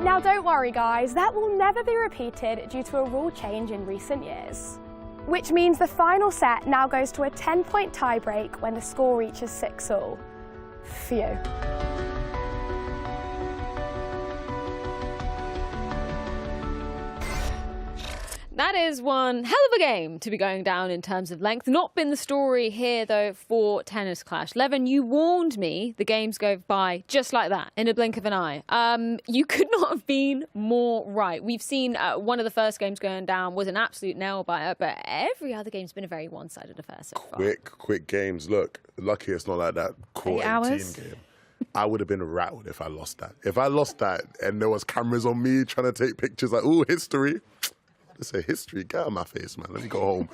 Now don't worry guys, that will never be repeated due to a rule change in recent years. Which means the final set now goes to a 10-point tiebreak when the score reaches 6-all. Phew. That is one hell of a game to be going down in terms of length. Not been the story here, though, for Tennis Clash. Levin, you warned me the games go by just like that, in a blink of an eye. You could not have been more right. We've seen one of the first games going down was an absolute nail-biter, but every other game's been a very one-sided affair so far. Quick games. Look, lucky it's not like that Court 18 game. I would have been rattled if I lost that. If I lost that and there was cameras on me trying to take pictures like, ooh, history. Let's say history. Get out of my face, man. Let me go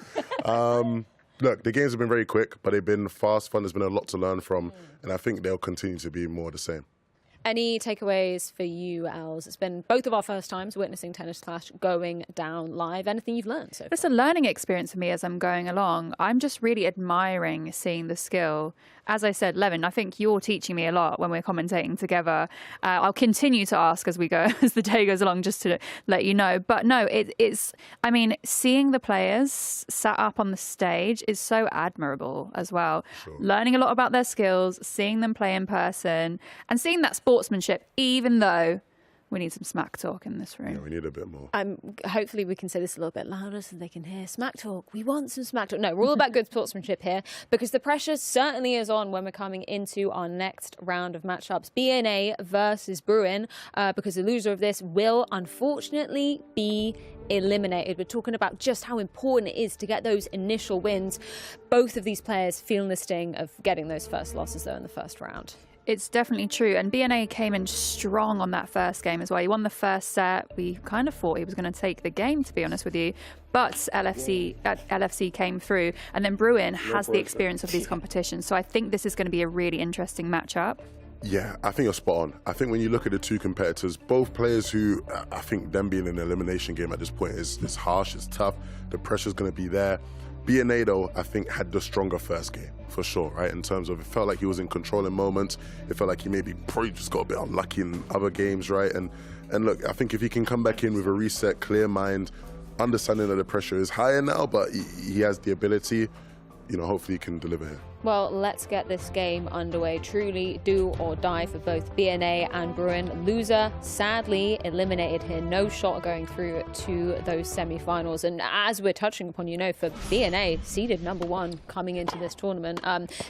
home. Look, the games have been very quick, but they've been fast, fun. There's been a lot to learn from, and I think they'll continue to be more the same. Any takeaways for you, Els? It's been both of our first times witnessing Tennis Clash going down live. Anything you've learned so far? It's a learning experience for me as I'm going along. I'm just really admiring seeing the skill. As I said, Levin, I think you're teaching me a lot when we're commentating together. I'll continue to ask as we go, as the day goes along, just to let you know. But no, it's, I mean, seeing the players sat up on the stage is so admirable as well. Sure. Learning a lot about their skills, seeing them play in person, and seeing that sportsmanship, even though we need some smack talk in this room. Yeah, we need a bit more. Hopefully we can say this a little bit louder so they can hear smack talk. We want some smack talk. No, we're all about good sportsmanship here because the pressure certainly is on when we're coming into our next round of matchups. BNA versus Bruin, because the loser of this will unfortunately be eliminated. We're talking about just how important it is to get those initial wins. Both of these players feeling the sting of getting those first losses though in the first round. It's definitely true. And BNA came in strong on that first game as well. He won the first set. We kind of thought he was going to take the game, to be honest with you. But LFC came through. And then Bruin has the experience of these competitions. So I think this is going to be a really interesting matchup. Yeah, I think you're spot on. I think when you look at the two competitors, both players who, I think them being in an elimination game at this point is harsh, it's tough. The pressure's going to be there. BNA, though, I think had the stronger first game, for sure, right? In terms of it felt like he was in control in moments. It felt like he maybe probably just got a bit unlucky in other games, right? And look, I think if he can come back in with a reset, clear mind, understanding that the pressure is higher now, but he has the ability, you know, hopefully he can deliver here. Well, let's get this game underway. Truly do or die for both BNA and Bruin. Loser, sadly, eliminated here. No shot going through to those semi-finals. And as we're touching upon, you know, for BNA, seeded #1 coming into this tournament,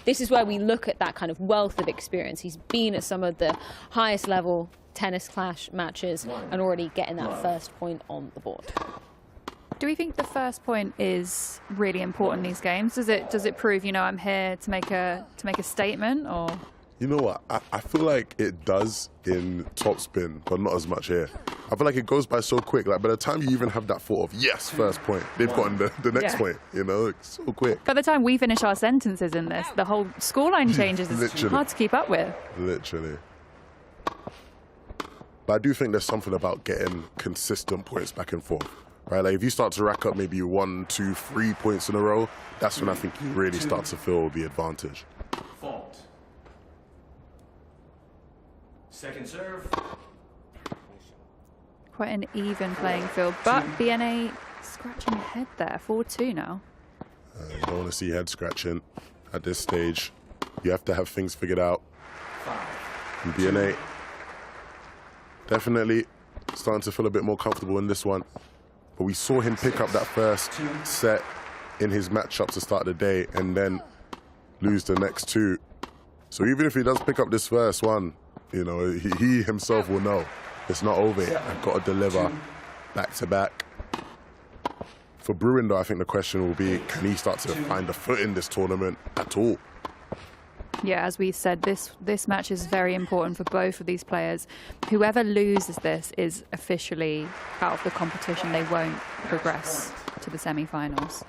this is where we look at that kind of wealth of experience. He's been at some of the highest level Tennis Clash matches and already getting that first point on the board. Do we think the first point is really important in these games? Does it prove, you know, I'm here to make a statement, or? You know what? I feel like it does in topspin, but not as much here. I feel like it goes by so quick. Like by the time you even have that thought of yes, first point, they've gotten the next point. You know, it's so quick. By the time we finish our sentences in this, the whole scoreline changes. It's hard to keep up with. Literally. But I do think there's something about getting consistent points back and forth. Right, like if you start to rack up maybe 1, 2, 3 points in a row, that's when I think you really start to feel the advantage. Fault. Second serve. Quite an even playing field, but BNA scratching ahead there, 4-2 now. You don't want to see head scratching at this stage. You have to have things figured out. And BNA definitely starting to feel a bit more comfortable in this one. But we saw him pick up that first set in his matchup to start the day and then lose the next two. So even if he does pick up this first one, you know, he himself will know it's not over yet. I've got to deliver back to back. For Bruin, though, I think the question will be, can he start to find a foot in this tournament at all? Yeah, as we said, this match is very important for both of these players. Whoever loses this is officially out of the competition. They won't progress to the semi-finals.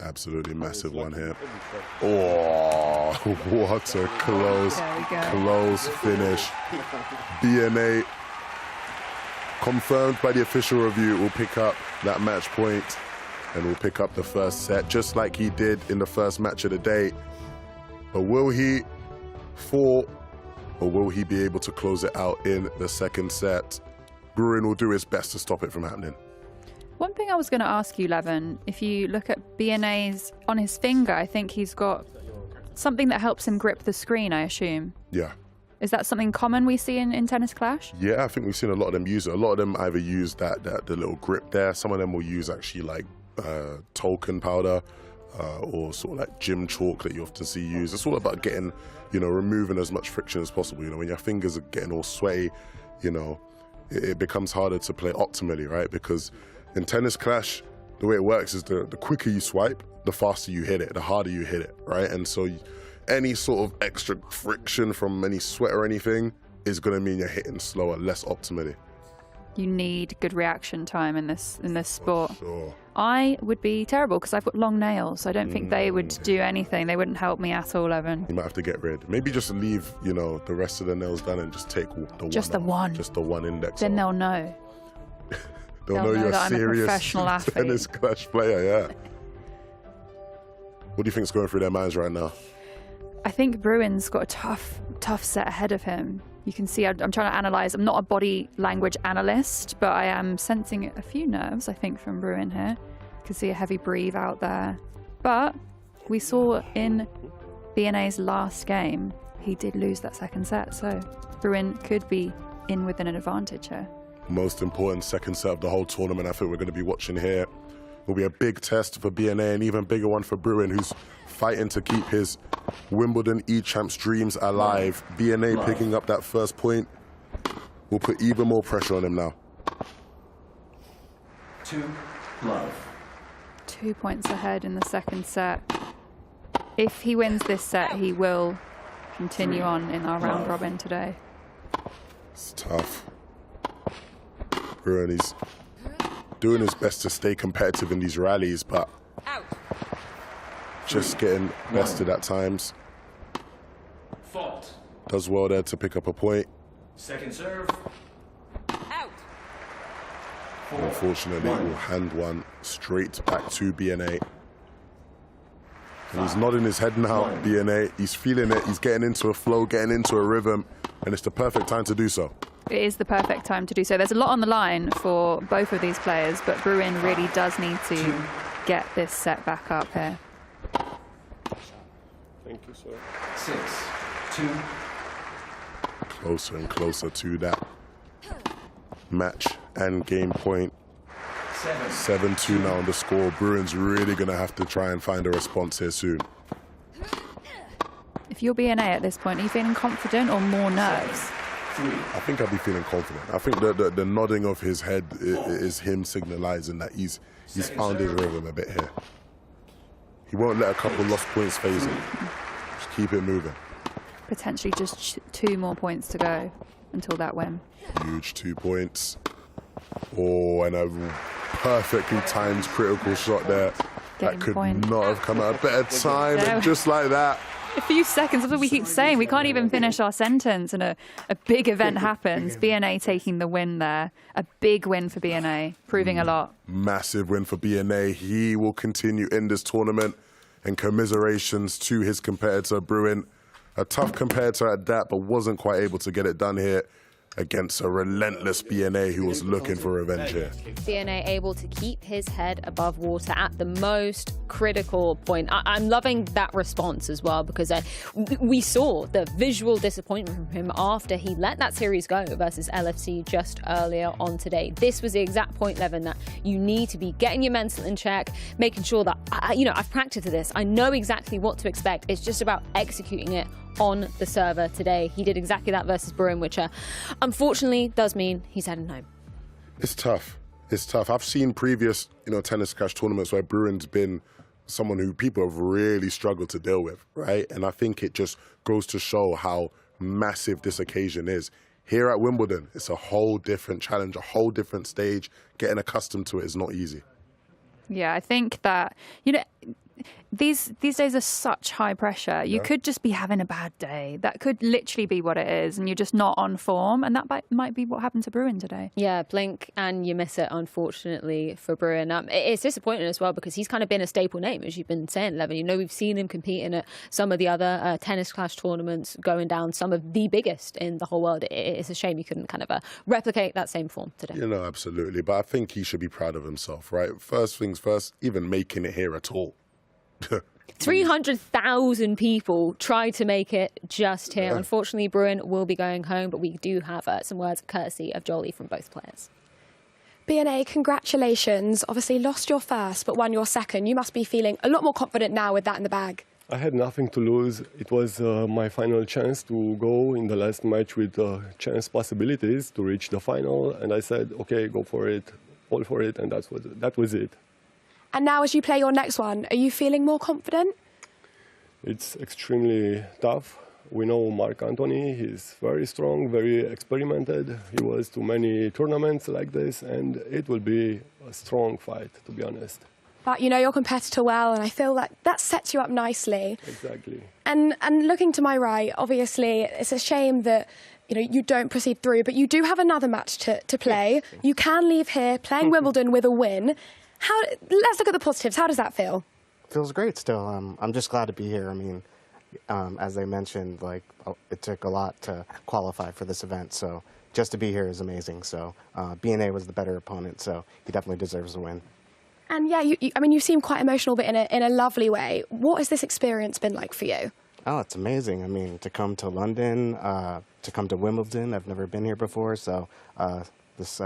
Absolutely massive one here. Oh, what a close finish. BNA confirmed by the official review will pick up that match point and will pick up the first set, just like he did in the first match of the day. But will he fall, or will he be able to close it out in the second set? Bruin will do his best to stop it from happening. One thing I was going to ask you, Levin, if you look at BNA's on his finger, I think he's got something that helps him grip the screen, I assume. Yeah. Is that something common we see in Tennis Clash? Yeah, I think we've seen a lot of them use it. A lot of them either use the little grip there. Some of them will use actually like token powder or sort of like gym chalk that you often see used. It's all about getting, removing as much friction as possible. When your fingers are getting all sweaty, it becomes harder to play optimally, right? Because in Tennis Clash, the way it works is the quicker you swipe, the faster you hit it, the harder you hit it, right? And so any sort of extra friction from any sweat or anything is going to mean you're hitting slower, less optimally. You need good reaction time in this sport. Sure. I would be terrible because I've got long nails. I don't think they would do anything. They wouldn't help me at all, Evan. You might have to get rid. Maybe just leave, the rest of the nails done and just take the one. Just the one index. Then they'll know. They'll know you're that a serious I'm a professional athlete. Tennis Clash player, yeah. What do you think's going through their minds right now? I think Bruin's got a tough set ahead of him. You can see I'm trying to analyse. I'm not a body language analyst, but I am sensing a few nerves, I think, from Bruin here. You can see a heavy breathe out there. But we saw in BNA's last game, he did lose that second set. So Bruin could be in with an advantage here. Most important second set of the whole tournament I think we're going to be watching here. Will be a big test for BNA, an even bigger one for Bruin, who's fighting to keep his Wimbledon eChamps dreams alive. BNA picking up that first point will put even more pressure on him now. 2-love. 2 points ahead in the second set. If he wins this set, he will continue on in our round robin today. It's tough. Bruin, he's doing his best to stay competitive in these rallies, but just getting bested at times. Fault. Does well there to pick up a point. Second serve. Out. Unfortunately, will hand one straight back to BNA. And he's nodding his head now, BNA. He's feeling it. He's getting into a flow, getting into a rhythm, and it's the perfect time to do so. It is the perfect time to do so. There's a lot on the line for both of these players, but Bruin really does need to get this set back up here. Thank you, sir. 6-2. Closer and closer to that match and game point. 7-2 now on the score. Bruin's really going to have to try and find a response here soon. If you're BNA at this point, are you feeling confident or more nerves? I think I'd be feeling confident. I think the nodding of his head is him signalizing that he's found his rhythm a bit here. He won't let a couple lost points phase him. Just keep it moving. Potentially just 2 more points to go until that win. Huge 2 points. Oh, and a perfectly timed critical shot there. That could not have come at a better time. And just like that. A few seconds, that's what we keep saying. We can't even finish our sentence and a big event happens. BNA taking the win there. A big win for BNA, proving a lot. Massive win for BNA. He will continue in this tournament, and commiserations to his competitor, Bruin. A tough competitor at that, but wasn't quite able to get it done here against a relentless BNA who was looking for revenge here. BNA able to keep his head above water at the most critical point. I'm loving that response as well, because we saw the visual disappointment from him after he let that series go versus LFC just earlier on today. This was the exact point, Levin, that you need to be getting your mental in check, making sure that, I've practiced this. I know exactly what to expect. It's just about executing it on the server today. He did exactly that versus Bruin, which unfortunately does mean he's heading home. It's tough. It's tough. I've seen previous, Tennis Clash tournaments where Bruin's been someone who people have really struggled to deal with, right? And I think it just goes to show how massive this occasion is. Here at Wimbledon, it's a whole different challenge, a whole different stage. Getting accustomed to it is not easy. Yeah, I think that, you know, these days are such high pressure. You could just be having a bad day. That could literally be what it is, and you're just not on form, and that might be what happened to Bruin today. Yeah, blink and you miss it, unfortunately, for Bruin. It's disappointing as well because he's kind of been a staple name, as you've been saying, Levin. You know, we've seen him competing at some of the other tennis clash tournaments, going down some of the biggest in the whole world. It's a shame you couldn't kind of replicate that same form today. You know, absolutely. But I think he should be proud of himself, right? First things first, even making it here at all. 300,000 people tried to make it just here. Unfortunately, Bruin will be going home, but we do have some words courtesy of Jolie from both players. BNA, congratulations. Obviously lost your first, but won your second. You must be feeling a lot more confident now with that in the bag. I had nothing to lose. It was my final chance to go in the last match with chance possibilities to reach the final. And I said, okay, go for it, all for it. And that was it. And now as you play your next one, are you feeling more confident? It's extremely tough. We know Mark Anthony, he's very strong, very experimented. He was to many tournaments like this, and it will be a strong fight, to be honest. But you know your competitor well, and I feel that sets you up nicely. Exactly. And looking to my right, obviously, it's a shame that you don't proceed through, but you do have another match to play. You can leave here playing Wimbledon with a win. Let's look at the positives. How does that feel? Feels great still. I'm just glad to be here. I mean, as they mentioned, it took a lot to qualify for this event, so just to be here is amazing. So BNA was the better opponent, so he definitely deserves a win. And yeah, you seem quite emotional, but in a lovely way. What has this experience been like for you? Oh, it's amazing. I mean, to come to London, to come to Wimbledon, I've never been here before, so this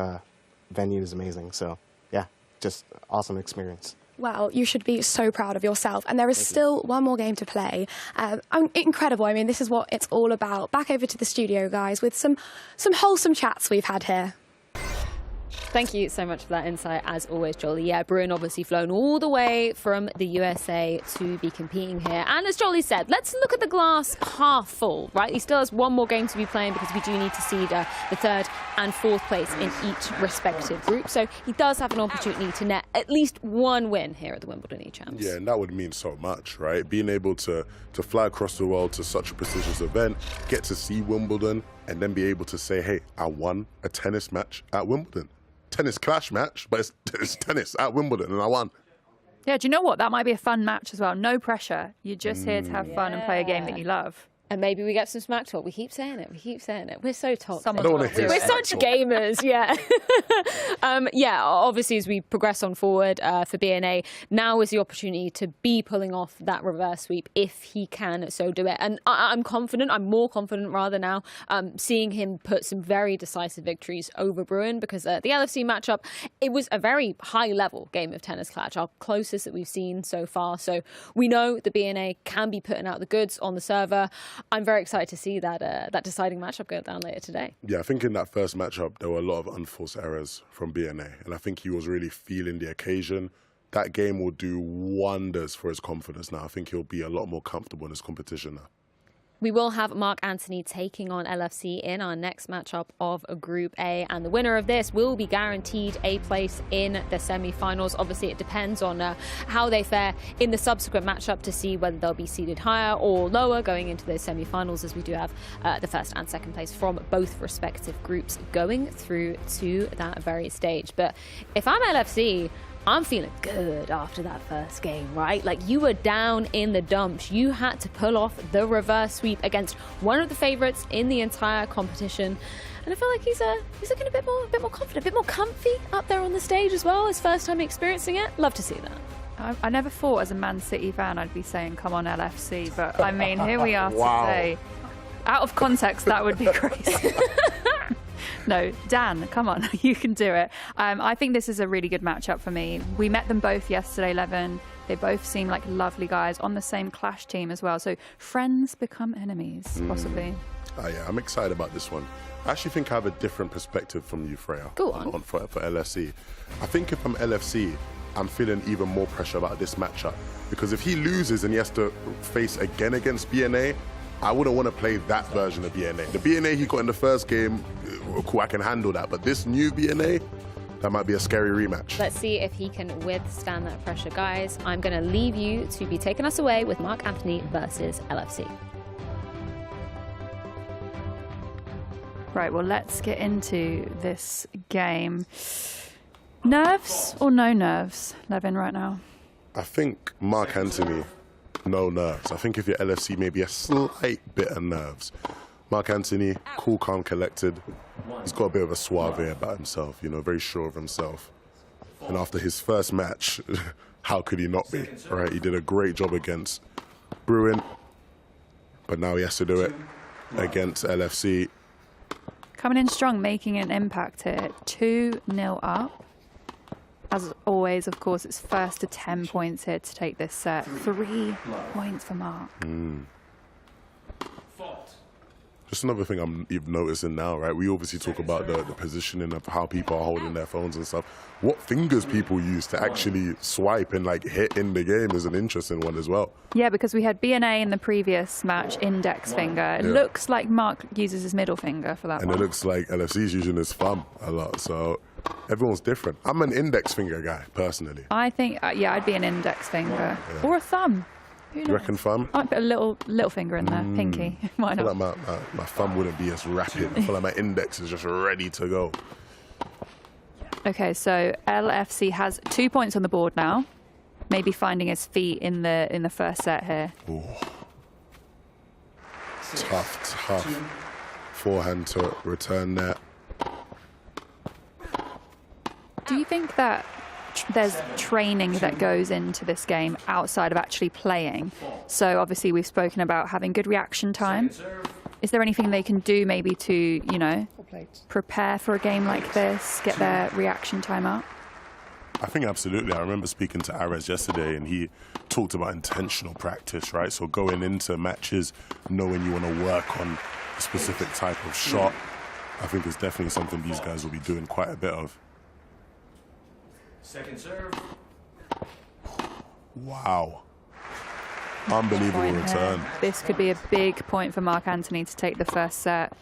venue is amazing. So yeah, just awesome experience. Well, you should be so proud of yourself. And there is still one more game to play. Incredible. I mean, this is what it's all about. Back over to the studio, guys, with some wholesome chats we've had here. Thank you so much for that insight, as always, Jolie. Yeah, Bruin obviously flown all the way from the USA to be competing here. And as Jolie said, let's look at the glass half full, right? He still has one more game to be playing because we do need to seed the third and fourth place in each respective group. So he does have an opportunity to net at least one win here at the Wimbledon eChamps. Yeah, and that would mean so much, right? Being able to fly across the world to such a prestigious event, get to see Wimbledon, and then be able to say, hey, I won a tennis match at Wimbledon. Tennis clash match, but it's tennis at Wimbledon, and I won. Yeah, do you know what? That might be a fun match as well. No pressure. You're just here to have fun and play a game that you love. And maybe we get some smack talk. We keep saying it. We keep saying it. We're so toxic. We're such gamers, yeah. Yeah, obviously, as we progress on forward for BNA, now is the opportunity to be pulling off that reverse sweep if he can so do it. And I'm confident, I'm more confident rather now, seeing him put some very decisive victories over Bruin, because the LFC matchup, it was a very high-level game of tennis clash, our closest that we've seen so far. So we know the BNA can be putting out the goods on the server. I'm very excited to see that deciding matchup go down later today. Yeah, I think in that first matchup, there were a lot of unforced errors from BNA, and I think he was really feeling the occasion. That game will do wonders for his confidence now. I think he'll be a lot more comfortable in his competition now. We will have Mark Anthony taking on LFC in our next matchup of Group A, and the winner of this will be guaranteed a place in the semi-finals. Obviously, it depends on how they fare in the subsequent matchup to see whether they'll be seeded higher or lower going into those semi-finals, as we do have the first and second place from both respective groups going through to that very stage. But if I'm LFC, I'm feeling good after that first game, right? Like, you were down in the dumps. You had to pull off the reverse sweep against one of the favourites in the entire competition. And I feel like he's looking a bit more confident, a bit more comfy up there on the stage as well. His first time experiencing it. Love to see that. I never thought as a Man City fan I'd be saying, come on, LFC. But, I mean, here we are today. Out of context, that would be crazy. No, Dan, come on, you can do it. I think this is a really good matchup for me. We met them both yesterday, Levin. They both seem like lovely guys on the same clash team as well. So friends become enemies, possibly. Yeah, I'm excited about this one. I actually think I have a different perspective from you, Freya. Go on. For LFC. I think if I'm LFC, I'm feeling even more pressure about this matchup. Because if he loses and he has to face again against BNA, I wouldn't want to play that version of BNA. The BNA he got in the first game, cool, I can handle that. But this new BNA, that might be a scary rematch. Let's see if he can withstand that pressure, guys. I'm going to leave you to be taking us away with Mark Anthony versus LFC. Right, well, let's get into this game. Nerves or no nerves, Levin, right now? I think Mark Anthony, no nerves. I think if you're LFC, maybe a slight bit of nerves. Mark Anthony, cool, calm, collected. He's got a bit of a suave about himself, you know, very sure of himself. And after his first match, how could he not be, right? He did a great job against Bruin, but now he has to do it against LFC. Coming in strong, making an impact here. 2-0 up. As always, of course, it's first to 10 points here to take this set. 3 points for Mark. Just another thing you've noticing now, right? We obviously talk about the positioning of how people are holding their phones and stuff. What fingers people use to actually swipe and like hit in the game is an interesting one as well. Yeah, because we had BNA in the previous match, index finger. It looks like Mark uses his middle finger for that one. And it looks like LFC's using his thumb a lot, so everyone's different. I'm an index finger guy, personally. I think, yeah, I'd be an index finger. Or a thumb. You reckon thumb? I might put a little finger in there, pinky. Why I not? feel like my thumb wouldn't be as rapid. I feel like my index is just ready to go. Okay, so LFC has 2 points on the board now. Maybe finding his feet in the first set here. Ooh. Tough forehand to return that. Do you think that there's training that goes into this game outside of actually playing? So obviously we've spoken about having good reaction time. Is there anything they can do maybe to, you know, prepare for a game like this, get their reaction time up? I think absolutely. I remember speaking to Arez yesterday and he talked about intentional practice, right? So going into matches, knowing you want to work on a specific type of shot, I think is definitely something these guys will be doing quite a bit of. Second serve. Wow. Unbelievable return. This could be a big point for Mark Anthony to take the first set.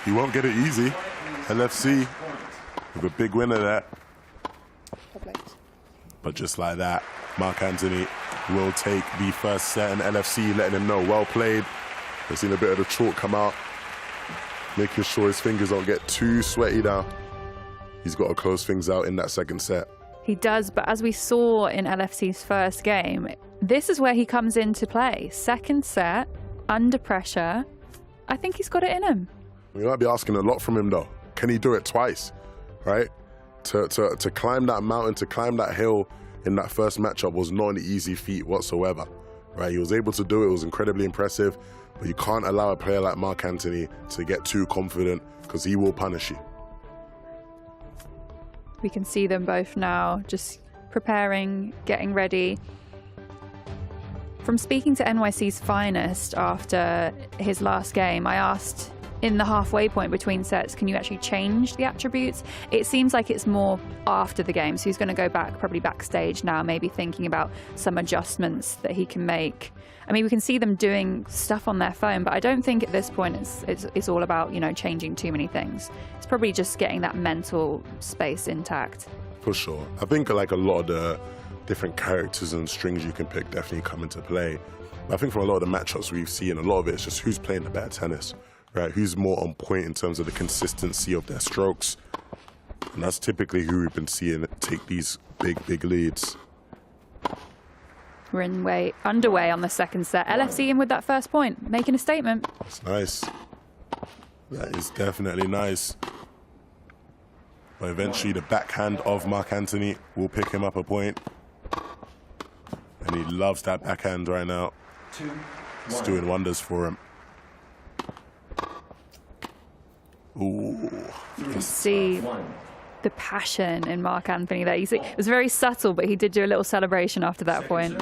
He won't get it easy. LFC with a big winner there. But just like that, Mark Anthony will take the first set, and LFC letting him know, well played. They've seen a bit of the chalk come out, making sure his fingers don't get too sweaty now. He's got to close things out in that second set. He does, but as we saw in LFC's first game, this is where he comes into play. Second set, under pressure. I think he's got it in him. We might be asking a lot from him though. Can he do it twice, right? To climb that mountain, to climb that hill in that first matchup was not an easy feat whatsoever, right? He was able to do it. It was incredibly impressive, but you can't allow a player like Mark Anthony to get too confident because he will punish you. We can see them both now, just preparing, getting ready. From speaking to NYC's finest after his last game, I asked in the halfway point between sets, can you actually change the attributes? It seems like it's more after the game, so he's going to go back, probably backstage now, maybe thinking about some adjustments that he can make. I mean, we can see them doing stuff on their phone, but I don't think at this point it's all about, you know, changing too many things. It's probably just getting that mental space intact. For sure. I think like a lot of the different characters and strings you can pick definitely come into play. But I think from a lot of the matchups we've seen, a lot of it is just who's playing the better tennis, right? Who's more on point in terms of the consistency of their strokes. And that's typically who we've been seeing take these big leads. We're underway on the second set. LFC in with that first point, making a statement. That's nice. That is definitely nice. But eventually the backhand of Mark Anthony will pick him up a point. And he loves that backhand right now. It's doing wonders for him. Ooh. You can see the passion in Mark Anthony there. It was very subtle, but he did do a little celebration after that point.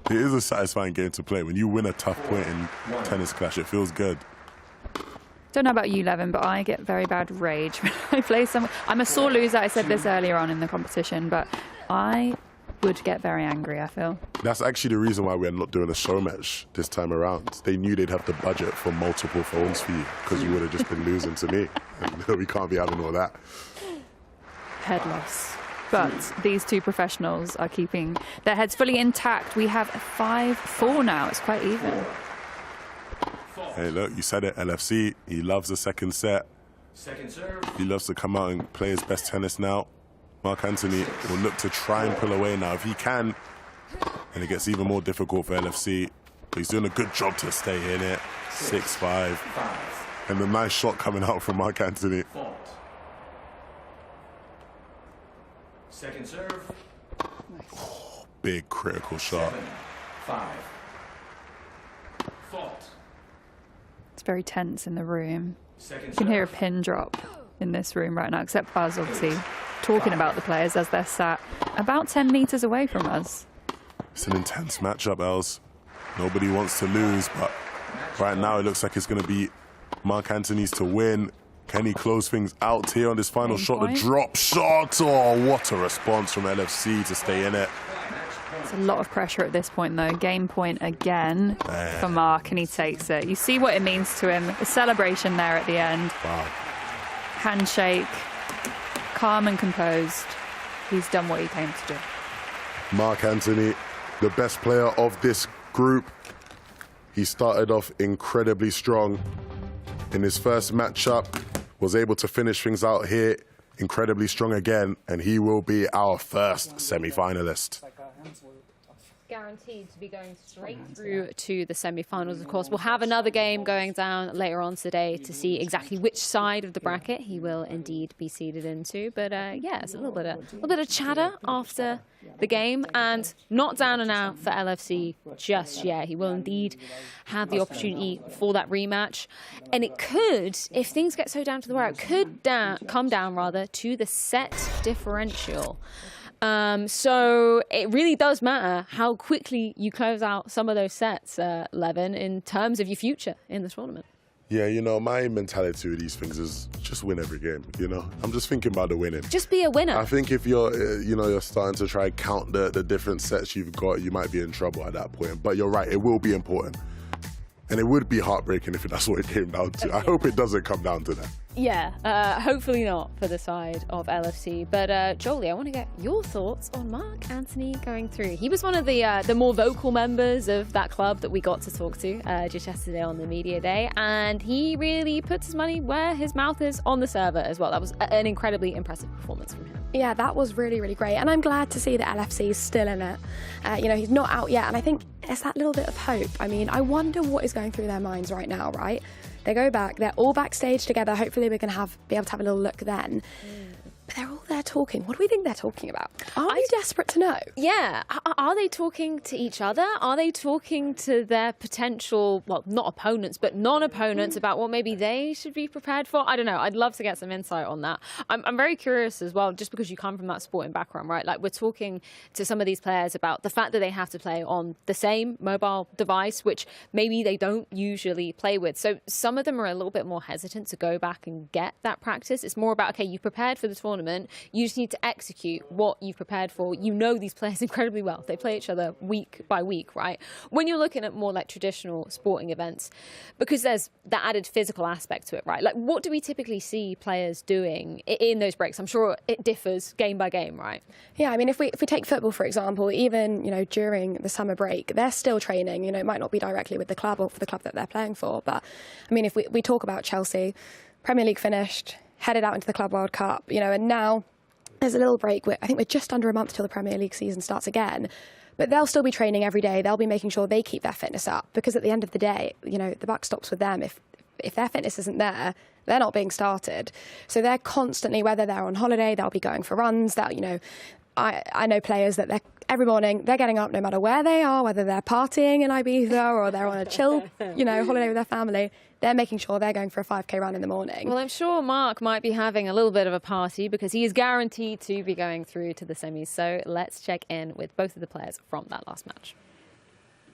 It is a satisfying game to play. When you win a tough point in Tennis Clash, it feels good. Don't know about you, Levin, but I get very bad rage when I play some. I'm a sore loser. I said this earlier on in the competition, but I would get very angry, I feel. That's actually the reason why we're not doing a show match this time around. They knew they'd have the budget for multiple phones for you, because you would have just been losing to me. And we can't be having all that. Head loss. But these two professionals are keeping their heads fully intact. We have 5-4 now. It's quite even. Hey, look, you said it, LFC. He loves the second set. Second serve. He loves to come out and play his best tennis now. Mark Anthony will look to try and pull away now if he can. And it gets even more difficult for LFC. But he's doing a good job to stay in it. 6-5. And the nice shot coming out from Mark Anthony. Fault. Second serve. Oh, big critical shot. 7-5. Fault. It's very tense in the room. Second You can hear a pin drop in this room right now, except Buzz, obviously, talking about the players as they're sat about 10 metres away from us. It's an intense matchup, Els. Nobody wants to lose, but right now it looks like it's going to be Mark Anthony's to win. Can he close things out here on this final shot? The drop shot. Oh, what a response from LFC to stay in it. It's a lot of pressure at this point, though. Game point again for Mark, and he takes it. You see what it means to him. The celebration there at the end. Wow. Handshake, calm and composed. He's done what he came to do. Mark Anthony, the best player of this group. He started off incredibly strong in his first matchup, was able to finish things out here incredibly strong again, and he will be our first semi-finalist. Guaranteed to be going straight through to the semi-finals, of course. We'll have another game going down later on today to see exactly which side of the bracket he will indeed be seeded into. But yeah, it's a little bit of chatter after the game, and not down and out for LFC just yet. He will indeed have the opportunity for that rematch, and it could, if things get so down to the wire, it could come down rather to the set differential. So it really does matter how quickly you close out some of those sets, Levin, in terms of your future in the tournament. Yeah, you know, my mentality with these things is just win every game, you know? I'm just thinking about the winning. Just be a winner. I think if you're, you're starting to try and count the different sets you've got, you might be in trouble at that point. But you're right, it will be important. And it would be heartbreaking if that's what it came down to. I hope it doesn't come down to that. Yeah, hopefully not for the side of LFC. But Jolie, I want to get your thoughts on Mark Anthony going through. He was one of the more vocal members of that club that we got to talk to just yesterday on the media day, and he really puts his money where his mouth is on the server as well. That was an incredibly impressive performance from him. Yeah, that was really, really great. And I'm glad to see that LFC is still in it. He's not out yet. And I think it's that little bit of hope. I mean, I wonder what is going through their minds right now, right? They go back, they're all backstage together. Hopefully we can be able to have a little look then. But they're all there talking. What do we think they're talking about? Are you desperate to know? Yeah. Are they talking to each other? Are they talking to their potential, well, not opponents, but non-opponents about what maybe they should be prepared for? I don't know. I'd love to get some insight on that. I'm very curious as well, just because you come from that sporting background, right? Like, we're talking to some of these players about the fact that they have to play on the same mobile device, which maybe they don't usually play with. So some of them are a little bit more hesitant to go back and get that practice. It's more about, okay, you prepared for the tournament. You just need to execute what you've prepared for. You know these players incredibly well. They play each other week by week, right? When you're looking at more like traditional sporting events, because there's that added physical aspect to it, right? Like, what do we typically see players doing in those breaks? I'm sure it differs game by game, right? Yeah, I mean, if we take football, for example, even, during the summer break, they're still training. It might not be directly with the club or for the club that they're playing for. But, I mean, if we talk about Chelsea, Premier League finished, headed out into the Club World Cup, and now there's a little break. I think we're just under a month till the Premier League season starts again. But they'll still be training every day. They'll be making sure they keep their fitness up, because at the end of the day, the buck stops with them. If their fitness isn't there, they're not being started. So they're constantly, whether they're on holiday, they'll be going for runs. I know players that every morning they're getting up no matter where they are, whether they're partying in Ibiza or they're on a chill, holiday with their family. They're making sure they're going for a 5K run in the morning. Well, I'm sure Mark might be having a little bit of a party, because he is guaranteed to be going through to the semis. So let's check in with both of the players from that last match.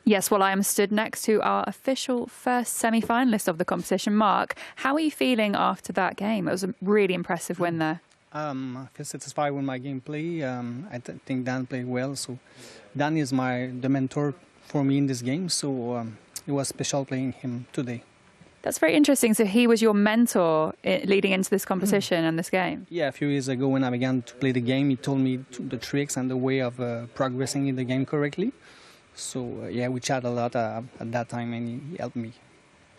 Yes, well, I am stood next to our official first semi-finalist of the competition, Mark. How are you feeling after that game? It was a really impressive win there. I feel satisfied with my gameplay. I think Dan played well. So Dan is the mentor for me in this game. So it was special playing him today. That's very interesting. So he was your mentor leading into this competition and this game? Yeah, a few years ago when I began to play the game, he told me the tricks and the way of progressing in the game correctly. So yeah, we chat a lot at that time and he helped me.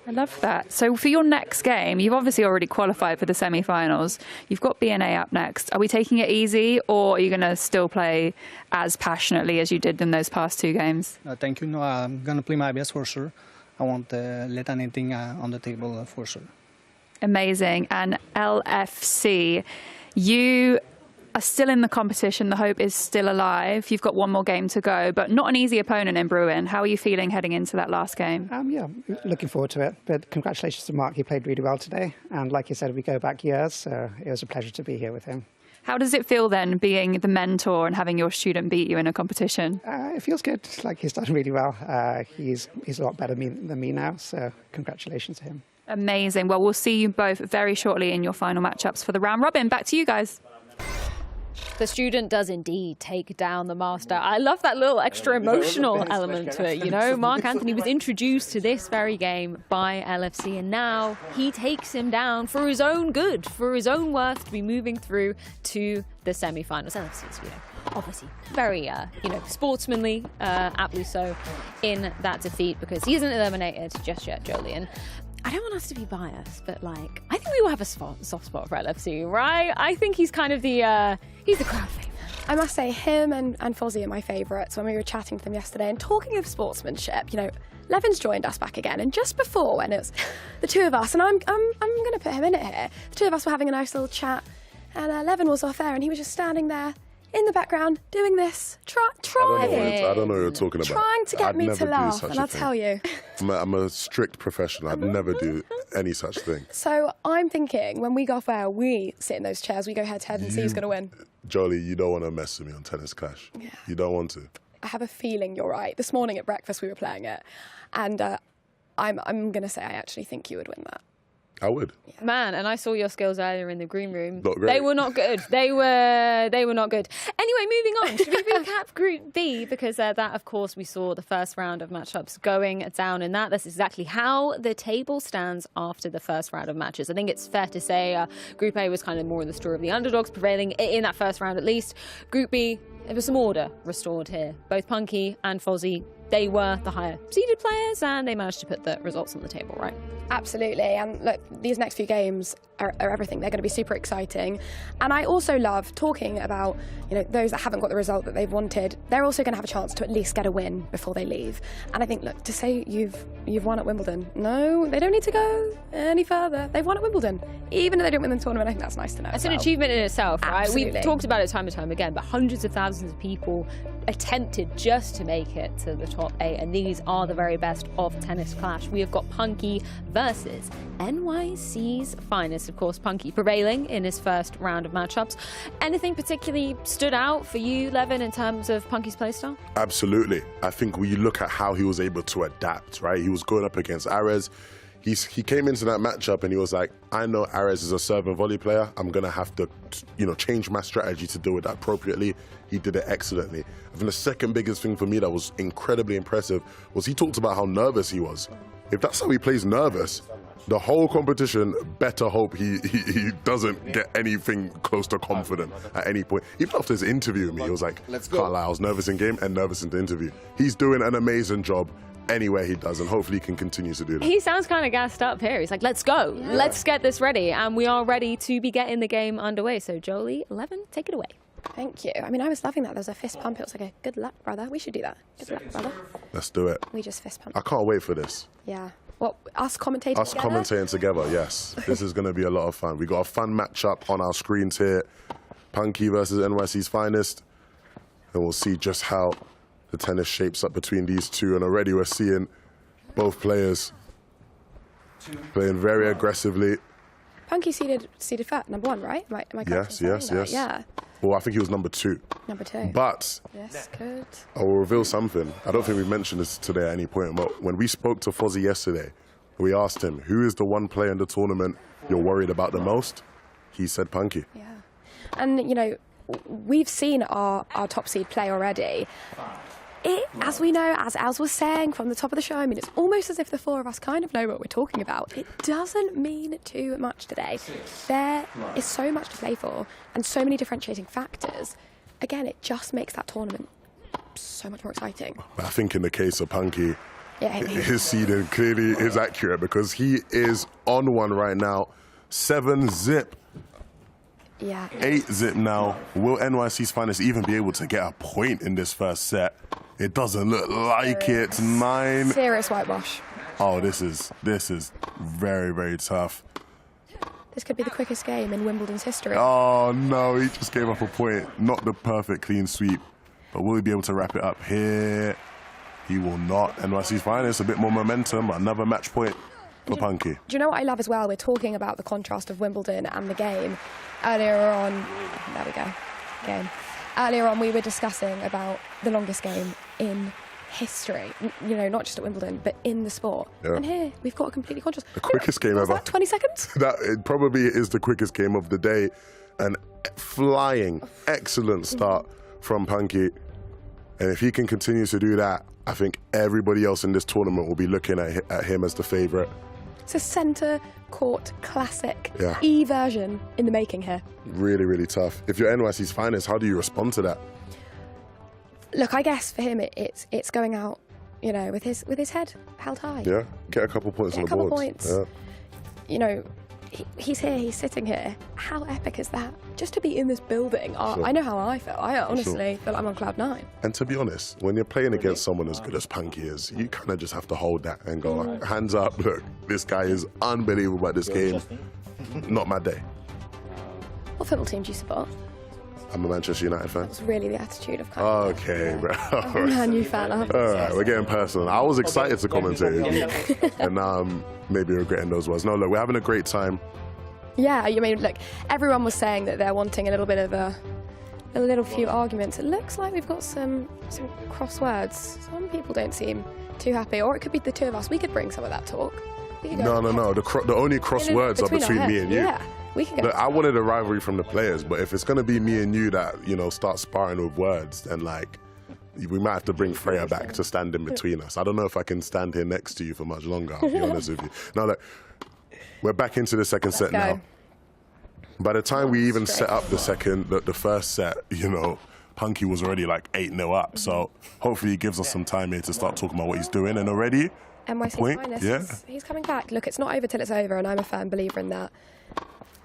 I love that. So for your next game, you've obviously already qualified for the semi-finals. You've got BNA up next. Are we taking it easy, or are you going to still play as passionately as you did in those past 2 games? Thank you. No, I'm going to play my best for sure. I won't let anything on the table for sure. Amazing. And LFC, you are still in the competition. The hope is still alive. You've got 1 more game to go, but not an easy opponent in Bruin. How are you feeling heading into that last game? Yeah, looking forward to it. But congratulations to Mark. He played really well today. And like you said, we go back years, so it was a pleasure to be here with him. How does it feel then, being the mentor and having your student beat you in a competition? It feels good. Like, he's done really well. He's a lot better than me now, so congratulations to him. Amazing. Well, we'll see you both very shortly in your final matchups for the round robin. Back to you guys. The student does indeed take down the master. I love that little extra emotional element to it. You know, Mark Anthony was introduced to this very game by LFC, and now he takes him down for his own good, for his own worth, to be moving through to the semi-finals. LFC is, obviously very, sportsmanly, aptly so, in that defeat, because he isn't eliminated just yet, Jolien. I don't want us to be biased, but I think we all have a soft spot for LFC, right? I think he's kind of he's the crowd favourite. I must say, him and Fozzie are my favourites. When we were chatting to them yesterday, and talking of sportsmanship, Levin's joined us back again, and just before, when it was the 2 of us, and I'm going to put him in it here, the 2 of us were having a nice little chat, and Levin was off air, and he was just standing there in the background doing this, trying. I don't know what you're talking about. Trying to get me to laugh, and I'll tell you. I'm a strict professional. I'd never do any such thing. So I'm thinking, when we go off air, we sit in those chairs, we go head to head and see who's going to win. Jolie, you don't want to mess with me on Tennis Clash. Yeah. You don't want to. I have a feeling you're right. This morning at breakfast we were playing it, and I'm going to say I actually think you would win that. I would. Yeah. Man, and I saw your skills earlier in the green room. Not great. They were not good. They were not good. Anyway, moving on. Should we recap Group B? Because that, of course, we saw the first round of matchups going down in that. That's exactly how the table stands after the first round of matches. I think it's fair to say Group A was kind of more in the story of the underdogs prevailing in that first round at least. Group B, there was some order restored here. Both Punky and Fozzie, they were the higher seeded players, and they managed to put the results on the table, right? Absolutely. And look, these next few games are everything. They're going to be super exciting. And I also love talking about, those that haven't got the result that they've wanted. They're also going to have a chance to at least get a win before they leave. And I think, look, to say you've won at Wimbledon, no, they don't need to go any further. They've won at Wimbledon. Even if they don't win the tournament, I think that's nice to know. It's an achievement in itself, right? Absolutely. We've talked about it time and time again, but hundreds of thousands of people attempted just to make it to the top 8, and these are the very best of Tennis Clash. We have got Punky versus NYC's finest. Of course, Punky prevailing in his first round of matchups. Anything particularly stood out for you, Levin, in terms of Punky's playstyle? Absolutely. I think when you look at how he was able to adapt, right? He was going up against Arez. He came into that matchup and he was like, I know Arez is a serve and volley player. I'm going to have to, change my strategy to deal with that appropriately. He did it excellently. I think the second biggest thing for me that was incredibly impressive was he talked about how nervous he was. If that's how he plays nervous, the whole competition better hope he doesn't get anything close to confident at any point. Even after his interview with me, he was like, Carla, I was nervous in game and nervous in the interview. He's doing an amazing job anywhere he does, and hopefully he can continue to do that. He sounds kind of gassed up here. He's like, let's go. Yeah. Let's get this ready. And we are ready to be getting the game underway. So Jolie, Levin, take it away. Thank you. I mean, I was loving that. There was a fist pump. It was like a good luck, brother. We should do that. Good luck, brother. Let's do it. We just fist pump. I can't wait for this. Yeah. What, us commentating together? Us commentating together, yes. This is going to be a lot of fun. We got a fun matchup on our screens here. Punky versus NYC's finest. And we'll see just how the tennis shapes up between these two. And already we're seeing both players playing very aggressively. Punky seeded first, number 1, right? Am I correct in saying that? Yeah. Well, I think he was number 2. Number 2. But Yes, good. I will reveal something. I don't think we mentioned this today at any point, but when we spoke to Fozzie yesterday, we asked him, who is the one player in the tournament you're worried about the most? He said Punky. Yeah. And, you know, we've seen our top seed play already. As we know, as Els was saying from the top of the show, I mean, it's almost as if the 4 of us kind of know what we're talking about. It doesn't mean too much today. There is so much to play for and so many differentiating factors. Again, it just makes that tournament so much more exciting. I think in the case of Punky, yeah, his seeding clearly is accurate because he is on one right now. 7-zip. Yeah. 8-zip now. Will NYC's Finest even be able to get a point in this first set? It doesn't look like it. 9. Serious whitewash. Oh, this is very, very tough. This could be the quickest game in Wimbledon's history. Oh, no, he just gave up a point. Not the perfect clean sweep. But will he be able to wrap it up here? He will not. NYC's Finest, a bit more momentum. Another match point for Punky. Do you know what I love as well? We're talking about the contrast of Wimbledon and the game. Earlier on, there we go, game. Earlier on, we were discussing about the longest game in history. You know, not just at Wimbledon, but in the sport. Yeah. And here, we've got a completely contrast. The quickest game ever. Was that 20 seconds? That it probably is the quickest game of the day. An flying, excellent start from Punky. And if he can continue to do that, I think everybody else in this tournament will be looking at him as the favourite. It's a centre court classic. Yeah. E-version in the making here. Really, really tough. If you're NYC's Finest, how do you respond to that? Look, I guess for him, it's going out, you know, with his head held high. Yeah, get a couple points on the board. A couple points. Yeah. You know, he's here, he's sitting here. How epic is that? Just to be in this building. Sure. I know how I feel. I honestly feel like I'm on cloud 9. And to be honest, when you're playing against someone as good as Punky is, you kind of just have to hold that and go, hands up, look, this guy is unbelievable at this game. Not my day. What football team do you support? I'm a Manchester United fan. That's really the attitude of kind Okay, bro. Man, you fan. All right, we're getting personal. I was excited to commentate with you, and now I'm maybe regretting those words. No, look, we're having a great time. Yeah, I mean, look, everyone was saying that they're wanting a little bit of a little few arguments. It looks like we've got some crosswords. Some people don't seem too happy, or it could be the 2 of us. We could bring some of that talk. No. The only crosswords are between me and you. Yeah, we can go. Look, I wanted a rivalry from the players, but if it's going to be me and you that, you know, start sparring with words, then, like, we might have to bring Freya back to stand in between us. I don't know if I can stand here next to you for much longer, I'll be honest with you. Now, look, we're back into the second set now. By the time we even set up the first set, you know, Punky was already like 8-0 up. So hopefully he gives us some time here to start talking about what he's doing. And already, NYC's Finest, he's coming back. Look, it's not over till it's over, and I'm a firm believer in that.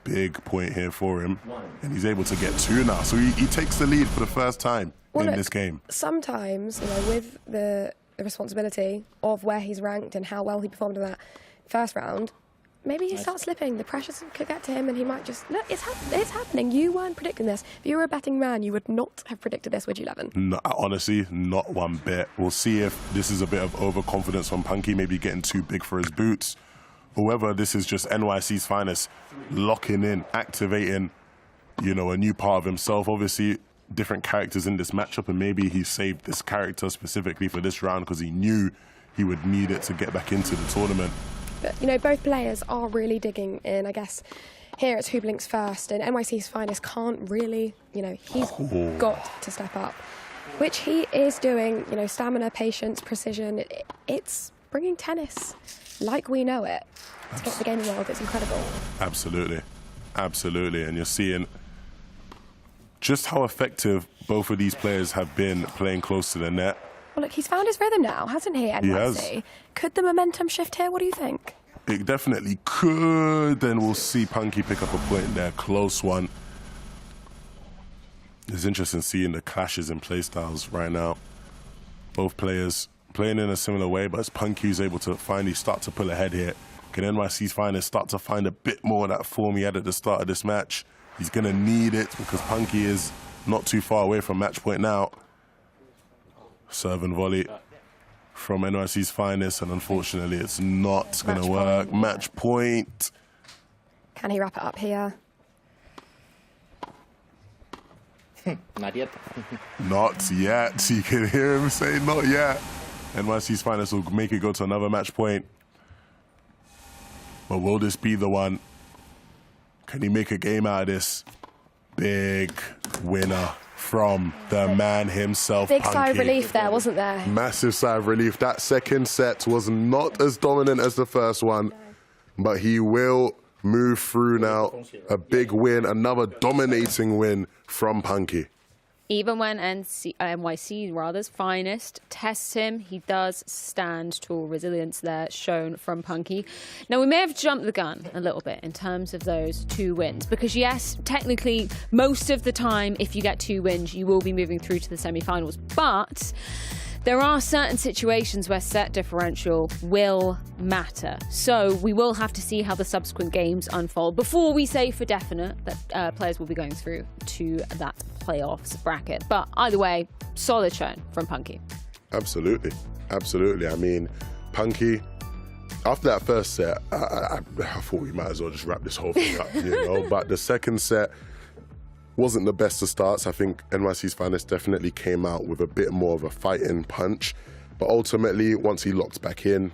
Big point here for him. And he's able to get 2 now. So he takes the lead for the first time in this game. Sometimes, you know, with the responsibility of where he's ranked and how well he performed in that first round, maybe he starts slipping. The pressure could get to him, and he might just... Look, it's happening. You weren't predicting this. If you were a betting man, you would not have predicted this, would you, Levin? No, honestly, not one bit. We'll see if this is a bit of overconfidence from Punky, maybe getting too big for his boots. Or whether this is just NYC's Finest locking in, activating, you know, a new part of himself. Obviously, different characters in this matchup, and maybe he saved this character specifically for this round because he knew he would need it to get back into the tournament. But, you know, both players are really digging in. I guess here it's who blinks first, and NYC's Finest can't really, you know, he's got to step up, which he is doing. You know, stamina, patience, precision. It's bringing tennis like we know it to get the gaming world. It's incredible. Absolutely. Absolutely. And you're seeing just how effective both of these players have been playing close to the net. Well, look, he's found his rhythm now, hasn't he, NYC? He has. Could the momentum shift here? What do you think? It definitely could. Then we'll see Punky pick up a point there. Close one. It's interesting seeing the clashes in play styles right now. Both players playing in a similar way, but as Punky's able to finally start to pull ahead here, can NYC's Finest start to find a bit more of that form he had at the start of this match? He's going to need it because Punky is not too far away from match point now. Serve and volley from NYC's Finest, and unfortunately it's not going to work. Match point. Can he wrap it up here? Not yet. Not yet. You can hear him say not yet. NYC's finest will make it go to another match point. But will this be the one? Can he make a game out of this? Big winner from the man himself, Big Punky. sigh of relief there, wasn't there? Massive sigh of relief. That second set was not as dominant as the first one, but he will move through now. A big win, another dominating win from Punky. Even when NYC's finest tests him, he does stand tall. Resilience there shown from Punky. Now, we may have jumped the gun a little bit in terms of those 2 wins, because yes, technically, most of the time, if you get 2 wins, you will be moving through to the semi-finals. But there are certain situations where set differential will matter. So we will have to see how the subsequent games unfold before we say for definite that players will be going through to that playoffs bracket. But either way, solid showing from Punky. Absolutely. Absolutely. I mean, Punky, after that first set, I thought we might as well just wrap this whole thing up, you know. But the second set wasn't the best of starts. I think NYC's finest definitely came out with a bit more of a fighting punch. But ultimately, once he locked back in,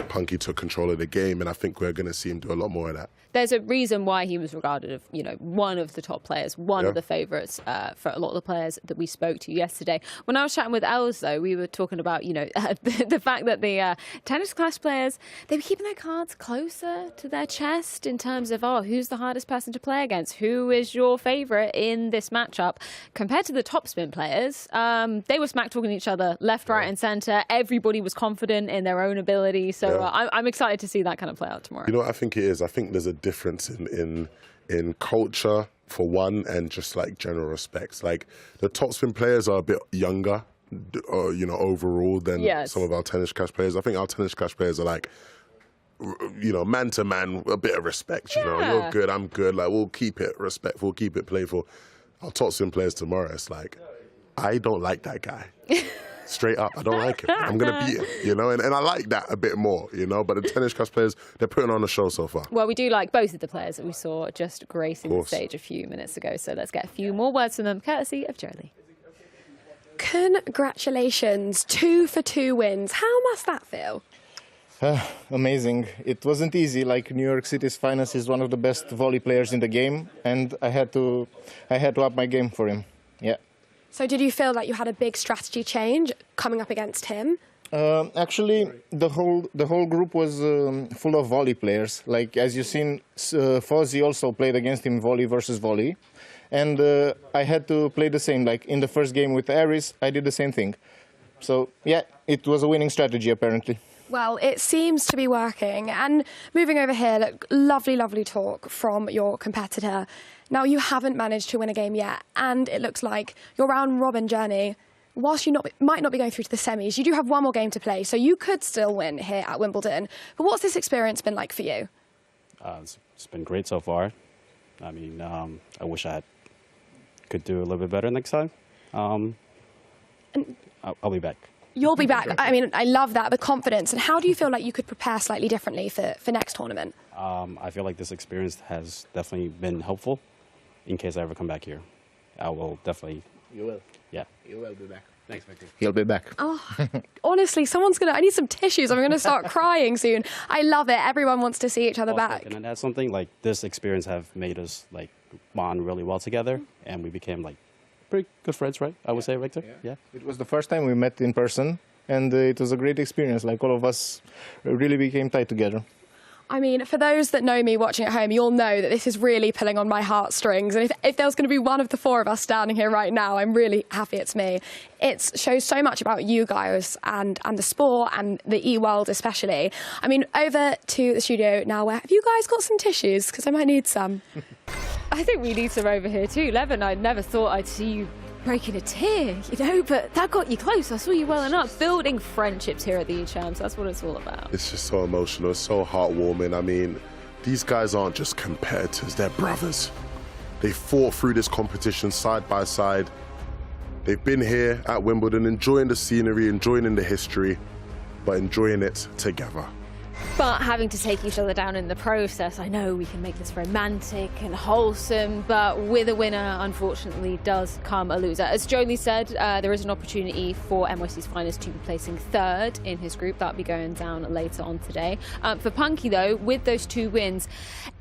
Punky took control of the game, and I think we're going to see him do a lot more of that. There's a reason why he was regarded as, one of the top players, one of the favourites for a lot of the players that we spoke to yesterday. When I was chatting with Els, though, we were talking about, the fact that the Tennis Clash players, they were keeping their cards closer to their chest in terms of, who's the hardest person to play against? Who is your favourite in this matchup? Compared to the top spin players, they were smack talking each other left, right and centre. Everybody was confident in their own ability. So I'm excited to see that kind of play out tomorrow. You know what I think it is? I think there's a difference in culture for one, and just like general respects. Like the top spin players are a bit younger, overall than some of our Tennis Clash players. I think our Tennis Clash players are like, man to man, a bit of respect. You're good, I'm good. Like we'll keep it respectful, keep it playful. Our top spin players tomorrow, it's like, I don't like that guy. Straight up, I don't like him. I'm going to beat him, and I like that a bit more, But the Tennis Clash players, they're putting on a show so far. Well, we do like both of the players that we saw just gracing the stage a few minutes ago. So let's get a few more words from them, courtesy of Jolie. Congratulations, 2 for 2 wins. How must that feel? Amazing. It wasn't easy. Like New York City's finest is one of the best volley players in the game, and I had to up my game for him. Yeah. So did you feel like you had a big strategy change coming up against him? Actually, the whole group was full of volley players. Like as you've seen, Fozzy also played against him volley versus volley, and I had to play the same. Like in the first game with Arez, I did the same thing. So yeah, it was a winning strategy apparently. Well, it seems to be working. And moving over here, look, lovely, lovely talk from your competitor. Now, you haven't managed to win a game yet, and it looks like your round-robin journey, whilst you might not be going through to the semis, you do have one more game to play, so you could still win here at Wimbledon. But what's this experience been like for you? It's been great so far. I mean, I wish I could do a little bit better next time. I'll be back. You'll be back. I mean, I love that, the confidence. And how do you feel like you could prepare slightly differently for next tournament? I feel like this experience has definitely been helpful in case I ever come back here. I will definitely. You will. Yeah. You will be back. Thanks, Victor. He'll be back. Oh, honestly, I need some tissues. I'm going to start crying soon. I love it. Everyone wants to see each other back. Can I add something? Like, this experience have made us, bond really well together, and we became, pretty good friends, right? I would say, Victor? Yeah. It was the first time we met in person, and it was a great experience. Like, all of us really became tight together. I mean, for those that know me watching at home, you'll know that this is really pulling on my heartstrings. And if there was going to be one of the 4 of us standing here right now, I'm really happy it's me. It shows so much about you guys and the sport and the e-world especially. I mean, over to the studio now. Have you guys got some tissues? Because I might need some. I think we need some over here too. Levin, I never thought I'd see you breaking a tear, but that got you close. I saw you welling up, building friendships here at the eChamps. That's what it's all about. It's just so emotional, so heartwarming. I mean, these guys aren't just competitors, they're brothers. They fought through this competition side by side. They've been here at Wimbledon, enjoying the scenery, enjoying the history, but enjoying it together. But having to take each other down in the process, I know we can make this romantic and wholesome, but with a winner, unfortunately, does come a loser. As Jolie said, there is an opportunity for NYC's finest to be placing third in his group. That'll be going down later on today. For Punky, though, with those 2 wins,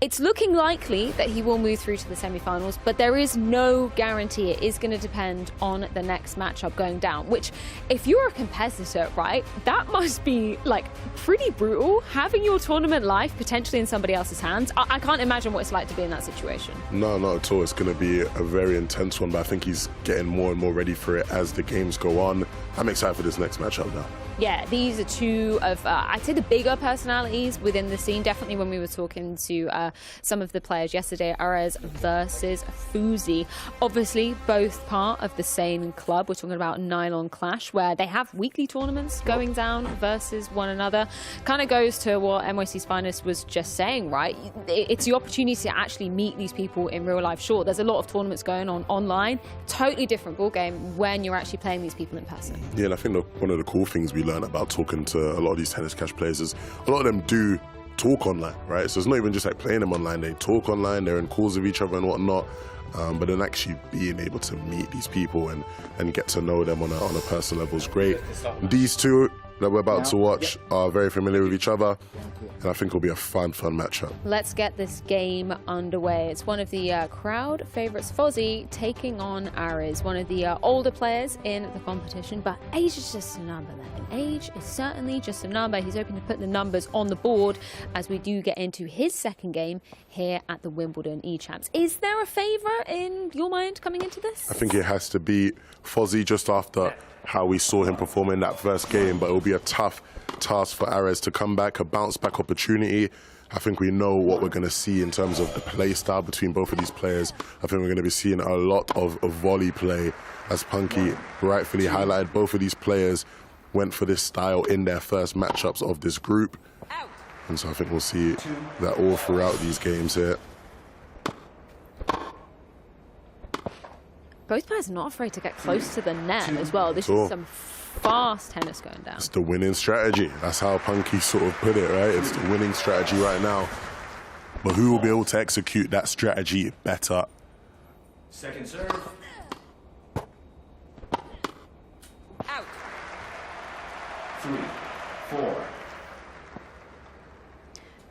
it's looking likely that he will move through to the semi-finals, but there is no guarantee. It is going to depend on the next matchup going down, which, if you're a competitor, right, that must be, like, pretty brutal. Having your tournament life potentially in somebody else's hands, I can't imagine what it's like to be in that situation. No, not at all. It's going to be a very intense one, but I think he's getting more and more ready for it as the games go on. I'm excited for this next matchup now. Yeah, these are 2 of, I'd say, the bigger personalities within the scene. Definitely when we were talking to some of the players yesterday, Arez versus Fuzi. Obviously, both part of the same club. We're talking about Nylon Clash, where they have weekly tournaments going down versus one another. Kind of goes to what NYC's finest was just saying, right? It's the opportunity to actually meet these people in real life. Sure, there's a lot of tournaments going on online. Totally different ballgame when you're actually playing these people in person. Yeah, and I think one of the cool things we learn about talking to a lot of these Tennis Clash players is a lot of them do talk online, right? So it's not even just like playing them online. They talk online, they're in calls with each other and whatnot. But then actually being able to meet these people and get to know them on a personal level is great. These 2 that we're about to watch are very familiar with each other, and I think it'll be a fun matchup. Let's get this game underway. It's one of the crowd favourites, Fozzy, taking on Arez, one of the older players in the competition, but age is just a number. Age is certainly just a number. He's hoping to put the numbers on the board as we do get into his second game here at the Wimbledon eChamps. Is there a favourite in your mind coming into this? I think it has to be Fozzy just after how we saw him perform in that first game, but it will be a tough task for Arez to come back, a bounce-back opportunity. I think we know what we're going to see in terms of the play style between both of these players. I think we're going to be seeing a lot of volley play, as Punky rightfully highlighted. Both of these players went for this style in their first matchups of this group. And so I think we'll see that all throughout these games here. Both players are not afraid to get close to the net as well. This is some fast tennis going down. It's the winning strategy. That's how Punky sort of put it, right? It's the winning strategy right now. But who will be able to execute that strategy better? Second serve. Out. 3, 4.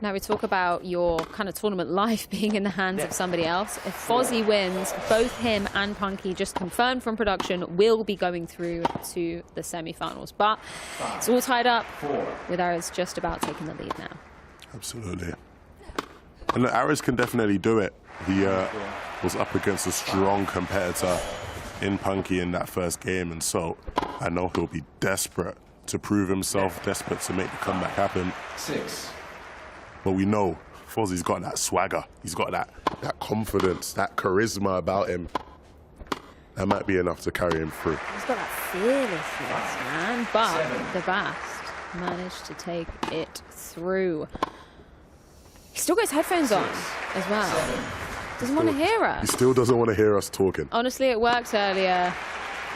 Now we talk about your kind of tournament life being in the hands of somebody else. If Fozzy wins, both him and Punky, just confirmed from production, will be going through to the semi-finals. But it's all tied up with Arez just about taking the lead now. Absolutely. And Arez can definitely do it. He was up against a strong competitor in Punky in that first game, and so I know he'll be desperate to prove himself, desperate to make the comeback happen. 6. But we know Fozzy's got that swagger. He's got that confidence, that charisma about him. That might be enough to carry him through. He's got that fearlessness, man. But the Bast managed to take it through. He still got his headphones on as well. Doesn't want to hear us. He still doesn't want to hear us talking. Honestly, it worked earlier.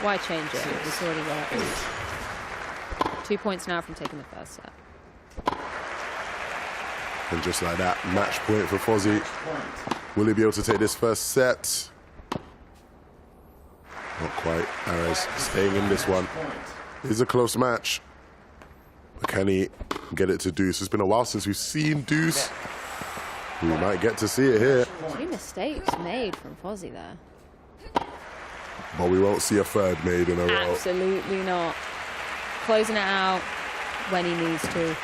Why change it? It's already worked. 2 points now from taking the first set. And just like that, match point for Fozzy. Will he be able to take this first set? Not quite. Arez staying in this one. It's a close match. But can he get it to Deuce? It's been a while since we've seen Deuce. We might get to see it here. 2 mistakes made from Fozzy there. But we won't see a third made in a row. Absolutely not. Closing it out when he needs to.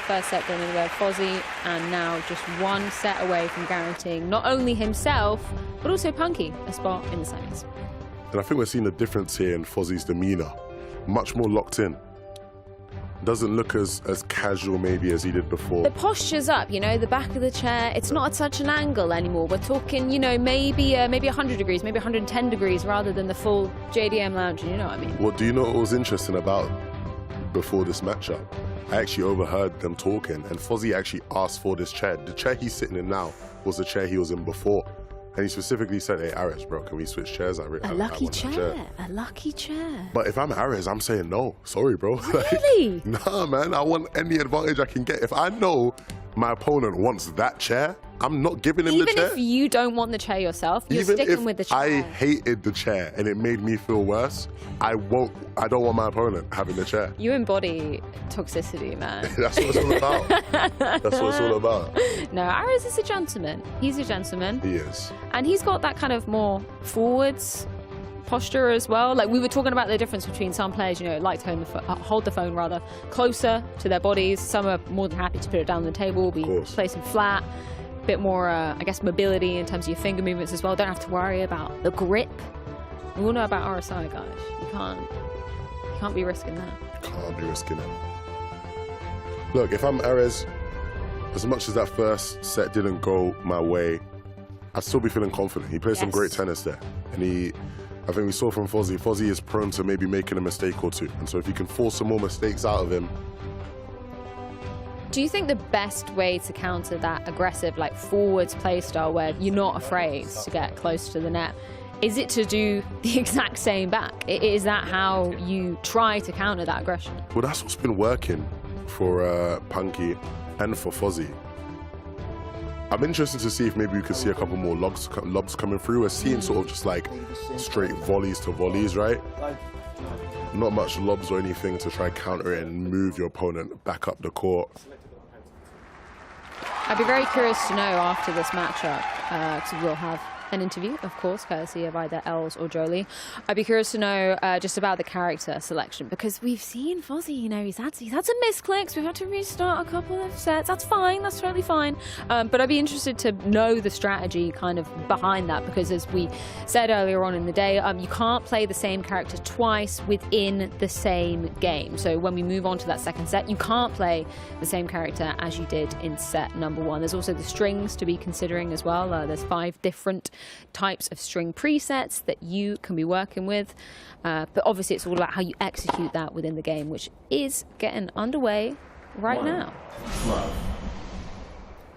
First set done in the way of Fozzy, and now just 1 set away from guaranteeing not only himself, but also Punky a spot in the semis. And I think we're seeing a difference here in Fozzy's demeanour. Much more locked in. Doesn't look as casual maybe as he did before. The posture's up, you know, the back of the chair. It's not at such an angle anymore. We're talking, you know, maybe 100 degrees, maybe 110 degrees rather than the full JDM lounge, you know what I mean? Well, do you know what was interesting about before this matchup? I actually overheard them talking, and Fozzy actually asked for this chair. The chair he's sitting in now was the chair he was in before. And he specifically said, hey, Arez, bro, can we switch chairs? A lucky chair. A lucky chair. But if I'm Arez, I'm saying no. Sorry, bro. Really? Nah, man. I want any advantage I can get. If I know my opponent wants that chair, I'm not giving him the chair. Even if you don't want the chair yourself, you're Even sticking if with the chair. I hated the chair and it made me feel worse, I don't want my opponent having the chair. You embody toxicity, man. That's what it's all about. That's what it's all about. No, Arez is a gentleman. He's a gentleman. He is. And he's got that kind of more forwards posture as well. Like we were talking about the difference between some players, you know, like to hold the phone rather closer to their bodies. Some are more than happy to put it down on the table, be placing flat. Bit more, I guess, mobility in terms of your finger movements as well. Don't have to worry about the grip. We all know about RSI, guys. You can't be risking that. Can't be risking it. Look, if I'm Arez, as much as that first set didn't go my way, I'd still be feeling confident. He plays some great tennis there. And I think we saw from Fozzy, Fozzy is prone to maybe making a mistake or two. And so if you can force some more mistakes out of him. Do you think the best way to counter that aggressive, like forwards play style where you're not afraid to get close to the net, is it to do the exact same back? Is that how you try to counter that aggression? Well, that's what's been working for Punky and for Fozzy. I'm interested to see if maybe we could see a couple more lobs coming through. We're seeing sort of just like straight volleys to volleys, right? Not much lobs or anything to try counter it and move your opponent back up the court. I'd be very curious to know after this matchup, because we'll have an interview, of course, courtesy of either Els or Jolie. I'd be curious to know just about the character selection, because we've seen Fozzy, you know, he's had some misclicks. We've had to restart a couple of sets. That's fine. That's totally fine. But I'd be interested to know the strategy kind of behind that, because as we said earlier on in the day, you can't play the same character twice within the same game. So when we move on to that second set, you can't play the same character as you did in set number one. There's also the strings to be considering as well. There's 5 different types of string presets that you can be working with, but obviously it's all about how you execute that within the game, which is getting underway right now.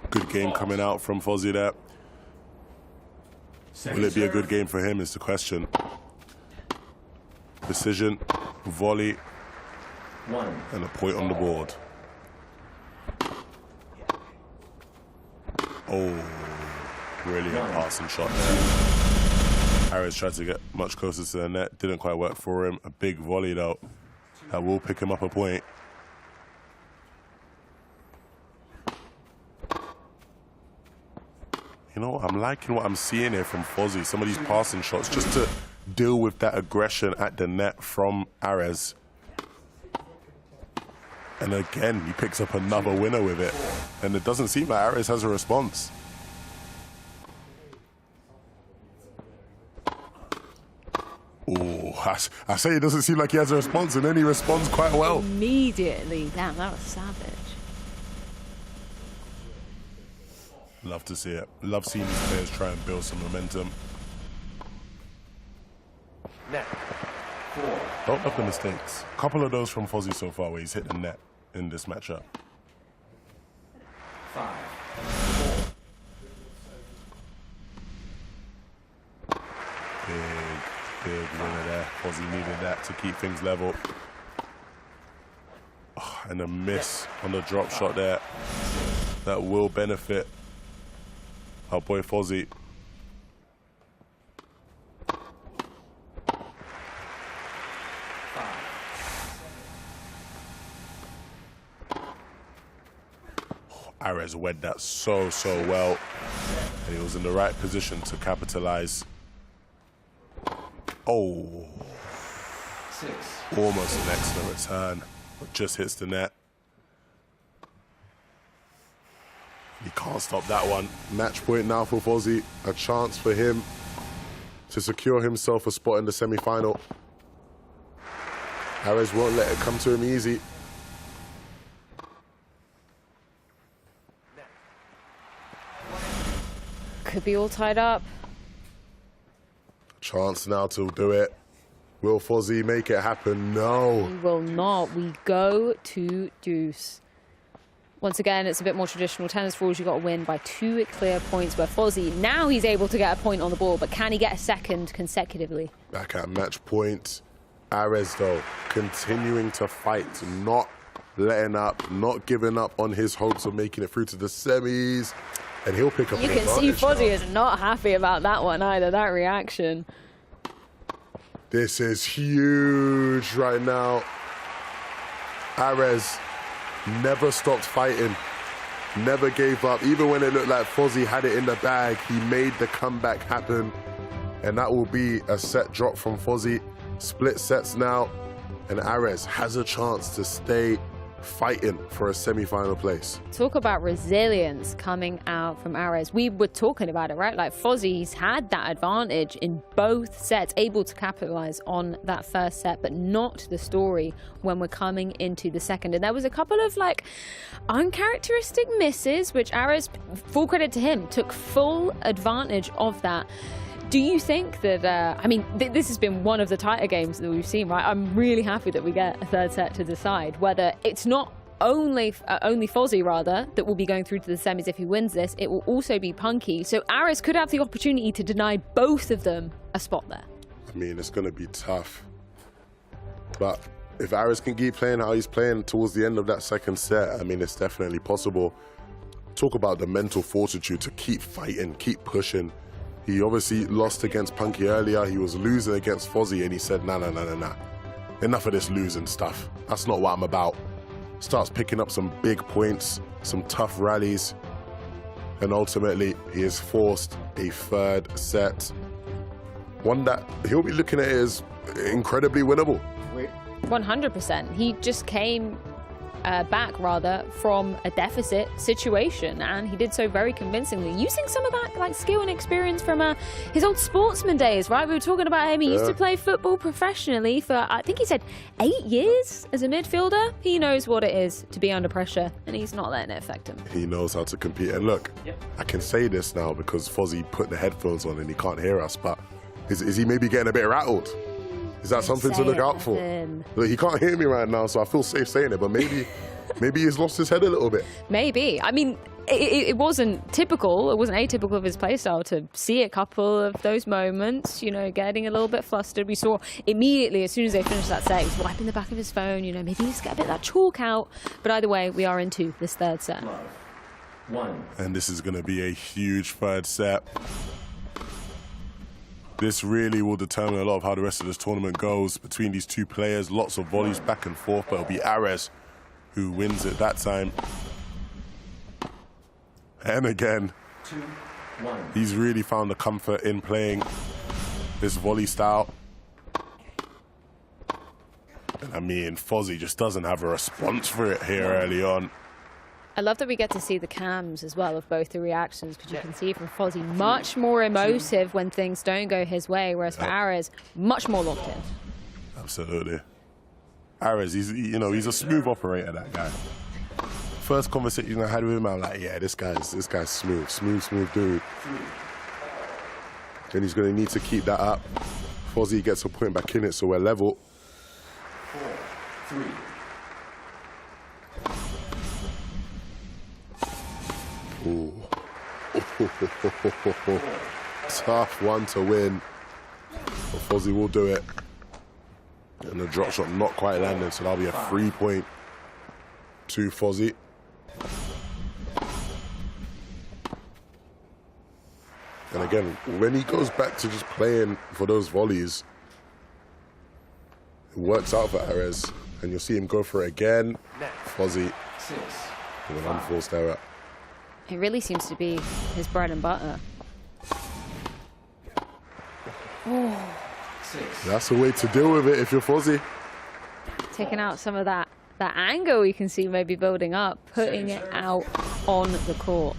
Good game coming out from Fozzy there. Will it be a good game for him is the question. Decision, volley, and a point on the board. Oh. Brilliant passing shot there. Arez tried to get much closer to the net. Didn't quite work for him. A big volley though. That will pick him up a point. You know, I'm liking what I'm seeing here from Fozzy. Some of these passing shots just to deal with that aggression at the net from Arez. And again, he picks up another winner with it. And it doesn't seem like Arez has a response. Oh, I say it doesn't seem like he has a response, and then he responds quite well. Immediately. Damn, that was savage. Love to see it. Love seeing these players try and build some momentum. Net. 4. Don't love the mistakes. A couple of those from Fozzy so far where he's hit the net in this matchup. 5. Big winner there. Fozzy needed that to keep things level. Oh, and a miss on the drop shot there. That will benefit our boy Fozzy. Arez wed that so well. And he was in the right position to capitalize. Oh, 6. Almost an excellent return, but just hits the net. He can't stop that one. Match point now for Fozzy. A chance for him to secure himself a spot in the semi-final. Arez won't let it come to him easy. Could be all tied up. Chance now to do it. Will Fozzy make it happen? No. He will not. We go to deuce. Once again, it's a bit more traditional tennis rules. You've got to win by 2 clear points, where Fozzy, now he's able to get a point on the ball, but can he get a second consecutively? Back at match point. Arez, though, continuing to fight, not letting up, not giving up on his hopes of making it through to the semis. And he'll pick up the advantage. You can see Fozzy is not happy about that one either, that reaction. This is huge right now. Arez never stopped fighting, never gave up. Even when it looked like Fozzy had it in the bag, he made the comeback happen. And that will be a set drop from Fozzy. Split sets now, and Arez has a chance to stay fighting for a semi-final place. Talk about resilience coming out from Arez. We were talking about it, right? Like, Fozzy's had that advantage in both sets, able to capitalize on that first set, but not the story when we're coming into the second. And there was a couple of like uncharacteristic misses, which Arez, full credit to him, took full advantage of that. Do you think that, I mean, this has been one of the tighter games that we've seen, right? I'm really happy that we get a third set to decide whether it's not only Fozzy, rather, that will be going through to the semis if he wins this. It will also be Punky. So Arez could have the opportunity to deny both of them a spot there. I mean, it's going to be tough. But if Arez can keep playing how he's playing towards the end of that second set, I mean, it's definitely possible. Talk about the mental fortitude to keep fighting, keep pushing. He obviously lost against Punky earlier. He was losing against Fozzy, and he said, nah. Enough of this losing stuff. That's not what I'm about. Starts picking up some big points, some tough rallies, and ultimately he is forced a third set. One that he'll be looking at as incredibly winnable. 100%. He just came back, rather, from a deficit situation, and he did so very convincingly, using some of that like skill and experience from his old sportsman days, right? We were talking about him. He used to play football professionally for, I think he said, 8 years as a midfielder. He knows what it is to be under pressure, and he's not letting it affect him. He knows how to compete. And look, I can say this now because Fozzy put the headphones on and he can't hear us, but is he maybe getting a bit rattled? Is that something to look out for? Look, he can't hear me right now, so I feel safe saying it, but maybe he's lost his head a little bit. Maybe. I mean, it wasn't typical, it wasn't atypical of his playstyle to see a couple of those moments, you know, getting a little bit flustered. We saw immediately, as soon as they finished that set, he was wiping the back of his phone, you know, maybe he's got a bit of that chalk out. But either way, we are into this third set. And this is going to be a huge third set. This really will determine a lot of how the rest of this tournament goes between these two players. Lots of volleys back and forth, but it'll be Arez who wins it that time. And again, he's really found the comfort in playing this volley style. And I mean, Fozzy just doesn't have a response for it here early on. I love that we get to see the cams as well of both the reactions, because you can see from Fozzy much more emotive when things don't go his way, whereas for Arez, much more locked in. Absolutely. Arez, he's a smooth operator, that guy. First conversation I had with him, I'm like, yeah, this guy's smooth dude. And he's going to need to keep that up. Fozzy gets a point back in it, so we're level. 4-3. Ooh. Tough one to win. But Fozzy will do it. And the drop shot not quite landing, so that'll be a 3-point to Fozzy. And again, when he goes back to just playing for those volleys, it works out for Arez. And you'll see him go for it again. Fozzy with an unforced error. It really seems to be his bread and butter. Oh. That's a way to deal with it if you're Fozzy. Taking out some of that anger we can see maybe building up, putting it out on the court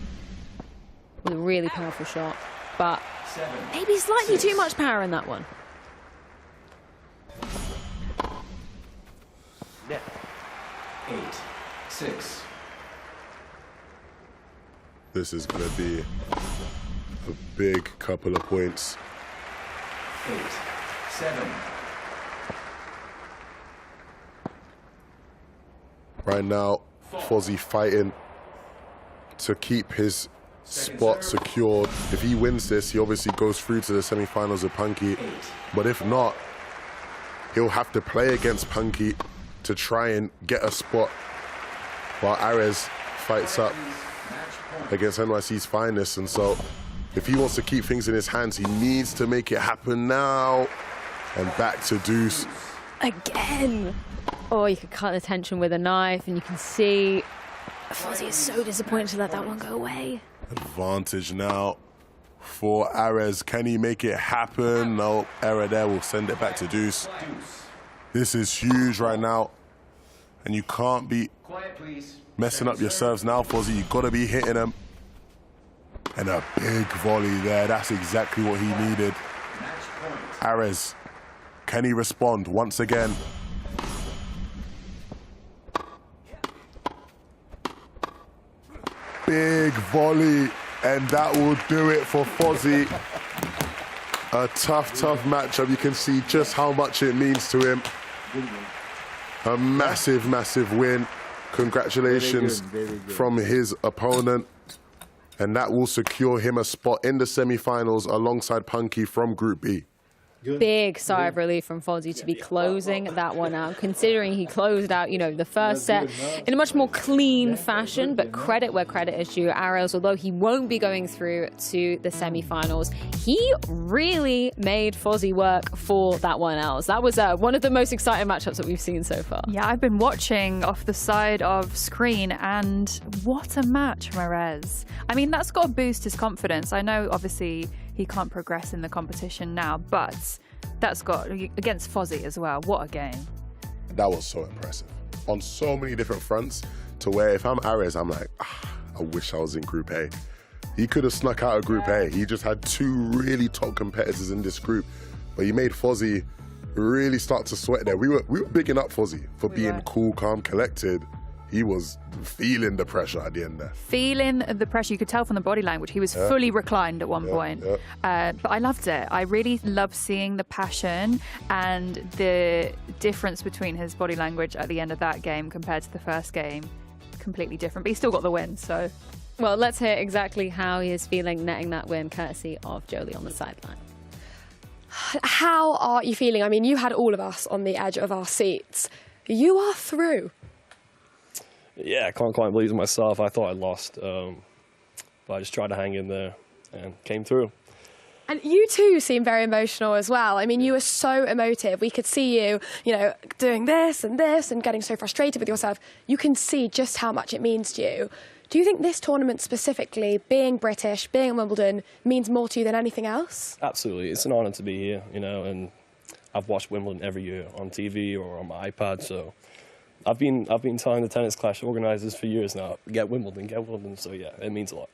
with a really powerful shot. But maybe slightly too much power in that one. Net. 8-6. This is going to be a big couple of points. 8-7. Right now, Fozzy fighting to keep his spot secured. If he wins this, he obviously goes through to the semi-finals with Punky. But if not, he'll have to play against Punky to try and get a spot while Arez fights up against NYC's finest. And so if he wants to keep things in his hands, he needs to make it happen now. And back to deuce. Again. Oh, you could cut the tension with a knife, and you can see Fozzy is so disappointed to let that one go away. Advantage now for Arez. Can he make it happen? No, error there. We'll send it back to deuce. This is huge right now. And you can't be messing up your serves now, Fozzy. You've got to be hitting them. And a big volley there. That's exactly what he needed. Arez, can he respond once again? Big volley, and that will do it for Fozzy. A tough matchup. You can see just how much it means to him. A massive, massive win. Congratulations very good. from his opponent. And that will secure him a spot in the semi-finals alongside Punky from Group B. Big sigh of relief from Fozzy to be closing that one out, considering he closed out, the first set in a much more clean fashion. But credit where credit is due. Arez, although he won't be going through to the semi-finals, he really made Fozzy work for that one else. That was one of the most exciting matchups that we've seen so far. Yeah, I've been watching off the side of screen, and what a match from Arez. I mean, that's got to boost his confidence. I know, obviously, he can't progress in the competition now, but that's got, against Fozzy as well, what a game. That was so impressive on so many different fronts, to where if I'm Arez, I'm like, I wish I was in Group A. He could have snuck out of Group A. He just had two really top competitors in this group, but he made Fozzy really start to sweat there. We were bigging up Fozzy for being cool, calm, collected. He was feeling the pressure at the end there. Feeling the pressure. You could tell from the body language. He was fully reclined at one point. But I loved it. I really loved seeing the passion and the difference between his body language at the end of that game compared to the first game. Completely different, but he still got the win, so. Well, let's hear exactly how he is feeling netting that win, courtesy of Jolie on the sideline. How are you feeling? I mean, you had all of us on the edge of our seats. You are through. Yeah, I can't quite believe it myself. I thought I lost, but I just tried to hang in there and came through. And you too seem very emotional as well. I mean, you were so emotive. We could see you, doing this and getting so frustrated with yourself. You can see just how much it means to you. Do you think this tournament specifically, being British, being in Wimbledon, means more to you than anything else? Absolutely. It's an honor to be here, and I've watched Wimbledon every year on TV or on my iPad, so I've been telling the Tennis Clash organisers for years now, get Wimbledon. So yeah, it means a lot.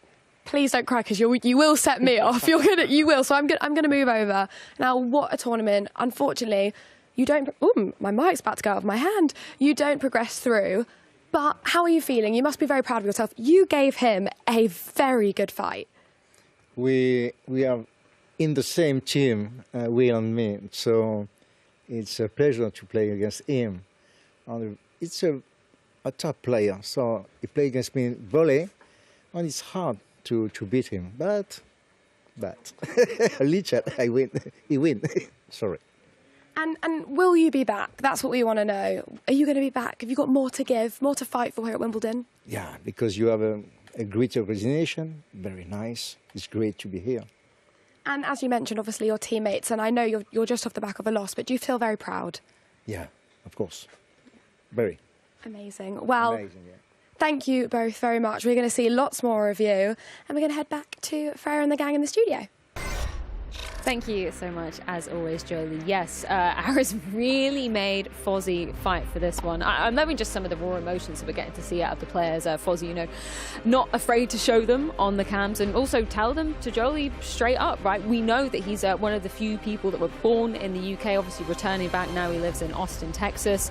Please don't cry, because you will set me off. You will. So I'm gonna move over now. What a tournament! Unfortunately, you don't. Ooh, my mic's about to go out of my hand. You don't progress through. But how are you feeling? You must be very proud of yourself. You gave him a very good fight. We are in the same team, Will and me. So it's a pleasure to play against him. It's a top player, so he played against me volley, and it's hard to beat him. But Richard, I win. He win. Sorry. And will you be back? That's what we want to know. Are you going to be back? Have you got more to give, more to fight for here at Wimbledon? Yeah, because you have a great organization. Very nice. It's great to be here. And as you mentioned, obviously your teammates, and I know you're just off the back of a loss, but do you feel very proud? Yeah, of course. Very. Amazing. Well, Amazing, yeah. Thank you both very much. We're going to see lots more of you, and we're going to head back to Freya and the gang in the studio. Thank you so much, as always, Jolie. Yes, Arez really made Fozzy fight for this one. I'm loving just some of the raw emotions that we're getting to see out of the players. Fozzy, not afraid to show them on the cams and also tell them to Jolie straight up, right? We know that he's one of the few people that were born in the UK, obviously returning back. Now he lives in Austin, Texas.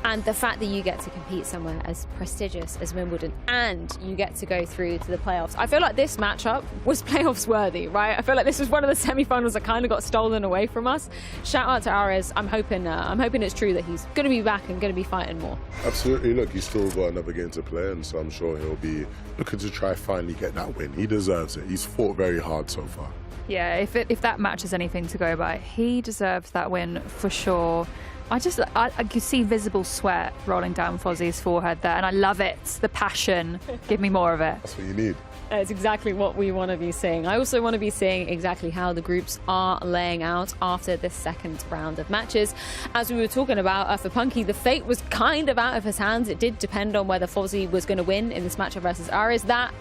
And the fact that you get to compete somewhere as prestigious as Wimbledon and you get to go through to the playoffs. I feel like this matchup was playoffs worthy, right? I feel like this was one of the semi-finals finals that kind of got stolen away from us. Shout out to Arez. I'm hoping it's true that he's going to be back and going to be fighting more. Absolutely. Look, he's still got another game to play, and so I'm sure he'll be looking to try finally get that win. He deserves it. He's fought very hard so far. Yeah, if that match is anything to go by, he deserves that win for sure. I could see visible sweat rolling down Fozzie's forehead there, and I love it. The passion. Give me more of it. That's what you need. It's exactly what we want to be seeing. I also want to be seeing exactly how the groups are laying out after this second round of matches. As we were talking about, for Punky, the fate was kind of out of his hands. It did depend on whether Fozzie was going to win in this matchup versus Arez. That,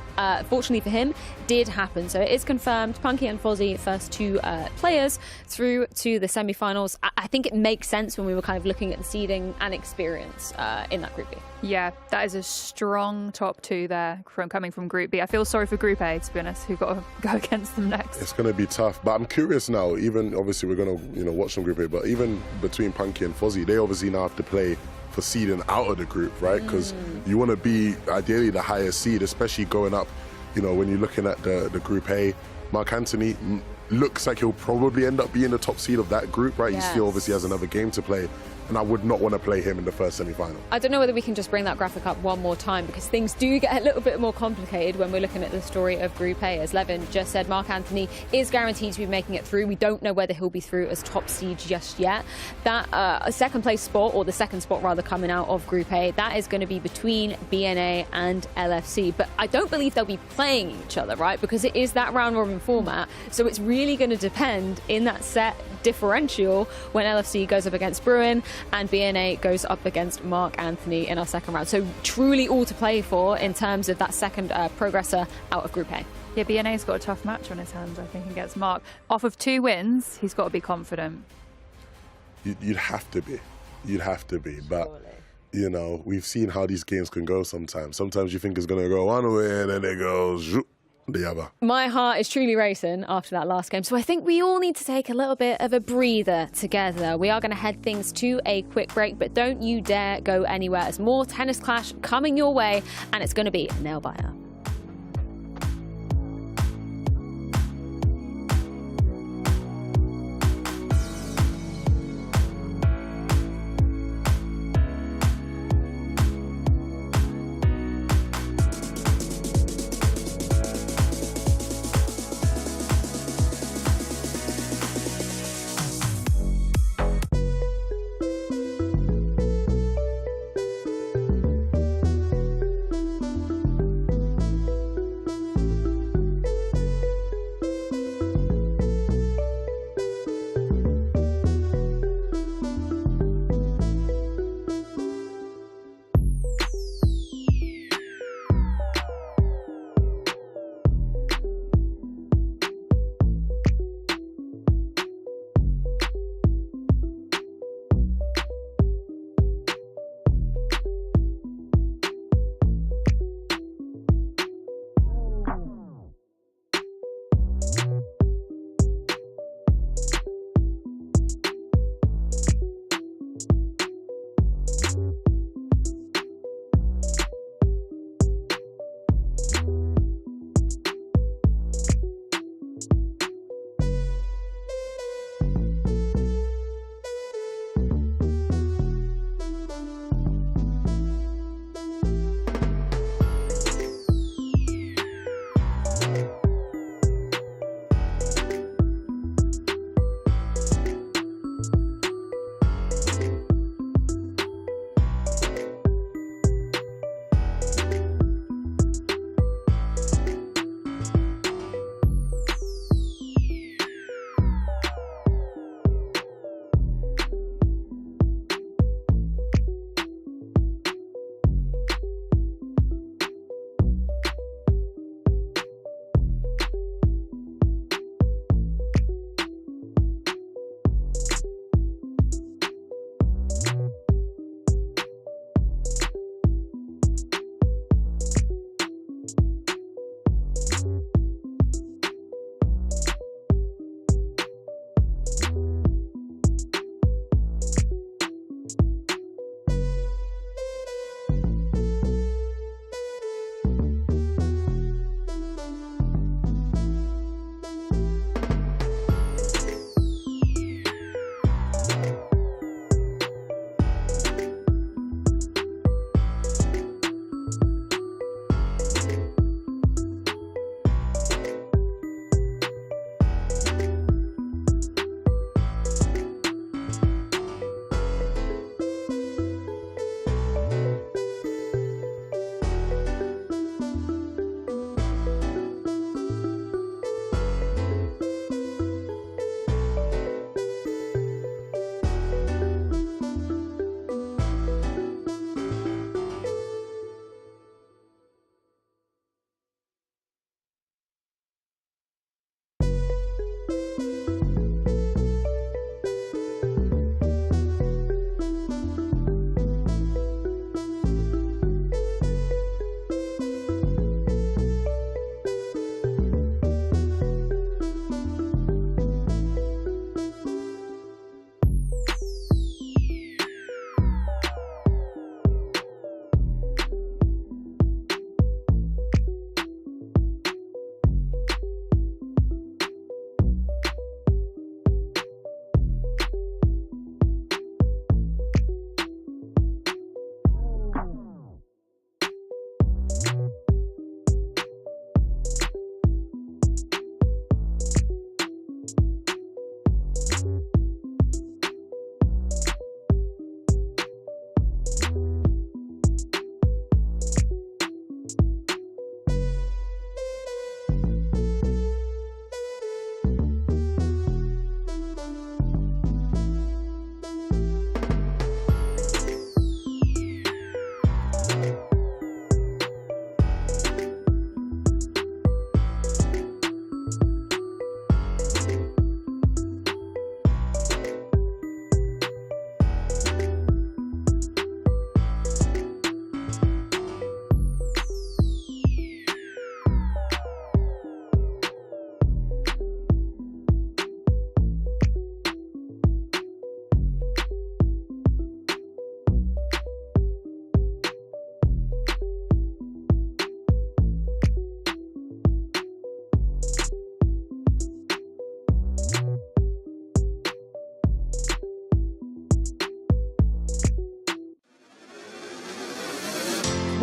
fortunately for him, did happen. So it is confirmed. Punky and Fozzie, first two players through to the semi-finals. I think it makes sense when we were kind of looking at the seeding and experience in that Group B. Yeah, that is a strong top two there coming from Group B. I feel sorry for Group A, to be honest, who've got to go against them next. It's going to be tough, but I'm curious now. Even obviously we're going to watch some Group A, but even between Punky and Fozzie, they obviously now have to play for seeding out of the group, right? Because you want to be ideally the highest seed, especially going up. When you're looking at the Group A, Mark Anthony looks like he'll probably end up being the top seed of that group, right? Yes. He still obviously has another game to play, and I would not want to play him in the first semi-final. I don't know whether we can just bring that graphic up one more time, because things do get a little bit more complicated when we're looking at the story of Group A. As Levin just said, Mark Anthony is guaranteed to be making it through. We don't know whether he'll be through as top seed just yet. That second place spot, or the second spot rather, coming out of Group A, that is going to be between BNA and LFC. But I don't believe they'll be playing each other, right? Because it is that round robin format. So it's really going to depend in that set differential when LFC goes up against Bruin and BNA goes up against Mark Anthony in our second round. So truly all to play for in terms of that second progressor out of Group A. Yeah, BNA's got a tough match on his hands, I think, against Mark. Off of 2 wins, he's got to be confident. You'd have to be. You'd have to be. But, we've seen how these games can go sometimes. Sometimes you think it's going to go one way and then it goes the other. My heart is truly racing after that last game, so I think we all need to take a little bit of a breather together. We are going to head things to a quick break, but don't you dare go anywhere. There's more Tennis Clash coming your way, and it's going to be nail-biter.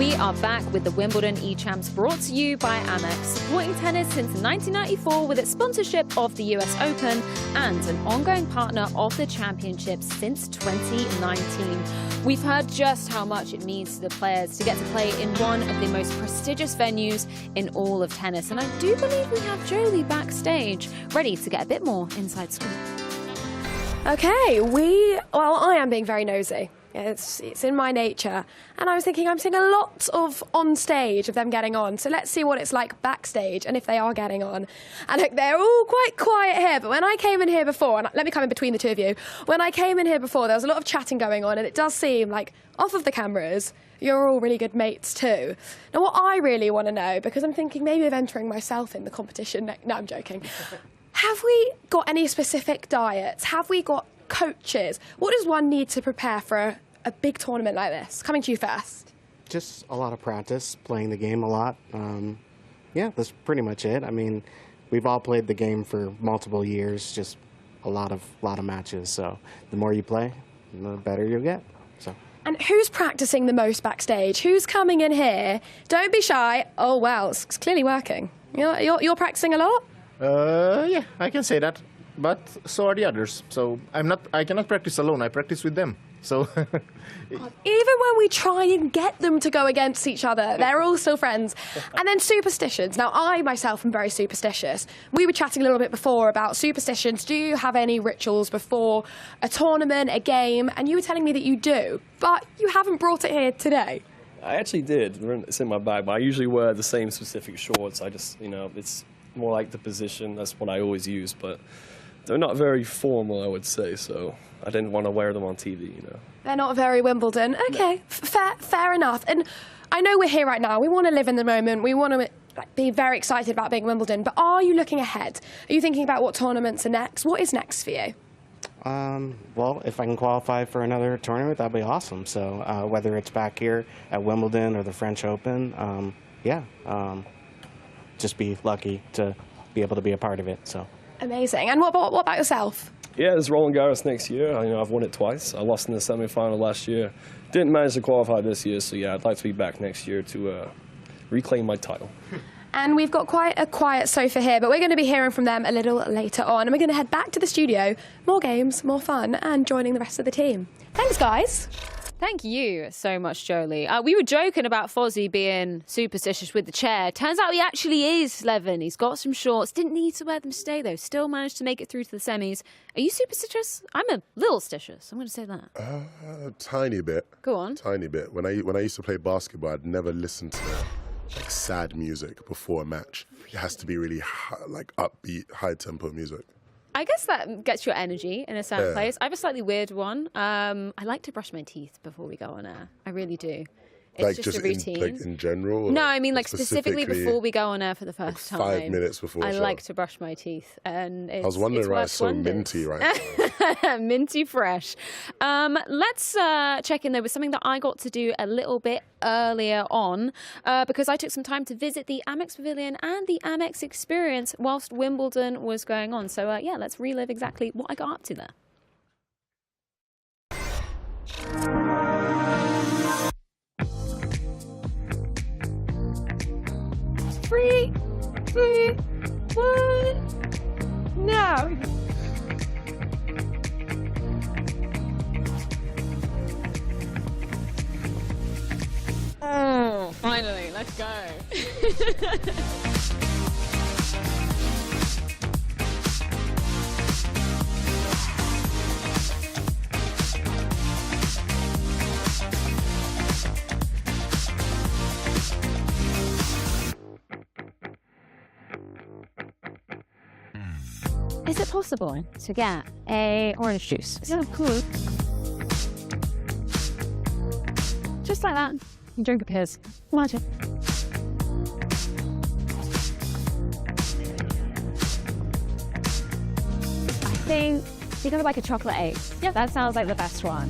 We are back with the Wimbledon eChamps, brought to you by Amex, supporting tennis since 1994 with its sponsorship of the US Open and an ongoing partner of the championships since 2019. We've heard just how much it means to the players to get to play in one of the most prestigious venues in all of tennis. And I do believe we have Jolie backstage, ready to get a bit more inside scoop. Okay, I am being very nosy. It's in my nature. And I was thinking, I'm seeing a lot of on stage of them getting on. So let's see what it's like backstage and if they are getting on. And look, they're all quite quiet here. But when I came in here before, and let me come in between the two of you. When I came in here before, there was a lot of chatting going on. And it does seem like, off of the cameras, you're all really good mates too. Now, what I really want to know, because I'm thinking maybe of entering myself in the competition. No, I'm joking. Have we got any specific diets? Have we got coaches? What does one need to prepare for a big tournament like this? Coming to you first. Just a lot of practice, playing the game a lot. Yeah, that's pretty much it. I mean, we've all played the game for multiple years, just a lot of matches. So the more you play, the better you'll get. So. And who's practicing the most backstage? Who's coming in here? Don't be shy. Oh, well, it's clearly working. You're practicing a lot? Yeah, I can say that. But so are the others. So I cannot practice alone. I practice with them. So even when we try and get them to go against each other, they're all still friends. And then superstitions. Now, I myself am very superstitious. We were chatting a little bit before about superstitions. Do you have any rituals before a tournament, a game? And you were telling me that you do, but you haven't brought it here today. I actually did. It's in my bag, but I usually wear the same specific shorts. I just, it's more like the position. That's what I always use, but they're not very formal, I would say, so I didn't want to wear them on TV, They're not very Wimbledon. Okay, fair enough. And I know we're here right now. We want to live in the moment. We want to be very excited about being Wimbledon. But are you looking ahead? Are you thinking about what tournaments are next? What is next for you? Well, if I can qualify for another tournament, that'd be awesome. So whether it's back here at Wimbledon or the French Open, just be lucky to be able to be a part of it. So. Amazing. And what about yourself? Yeah, there's Roland Garros next year. I've won it twice. I lost in the semi-final last year. Didn't manage to qualify this year, so yeah, I'd like to be back next year to reclaim my title. And we've got quite a quiet sofa here, but we're going to be hearing from them a little later on. And we're going to head back to the studio. More games, more fun, and joining the rest of the team. Thanks, guys. Thank you so much, Jolie. We were joking about Fozzie being superstitious with the chair. Turns out he actually is, Levin. He's got some shorts. Didn't need to wear them today, though. Still managed to make it through to the semis. Are you superstitious? I'm a little stitious. I'm going to say that. Tiny bit. Go on. Tiny bit. When I used to play basketball, I'd never listen to sad music before a match. It has to be really upbeat, high-tempo music. I guess that gets your energy in a certain place. I have a slightly weird one. I like to brush my teeth before we go on air. I really do. It's just a routine. In general? No, I mean specifically before we go on air for the first time. 5 minutes before I like to brush my teeth. And I was wondering why it's so minty right now. Minty fresh. Let's check in there with something that I got to do a little bit earlier on because I took some time to visit the Amex Pavilion and the Amex Experience whilst Wimbledon was going on. So yeah, let's relive exactly what I got up to there. 3, 2, 1, now. Finally, let's go. Is it possible to get a orange juice? Yeah, of course. Just like that. You drink a piss. Imagine. I think of like a chocolate egg. Yeah, that sounds like the best one.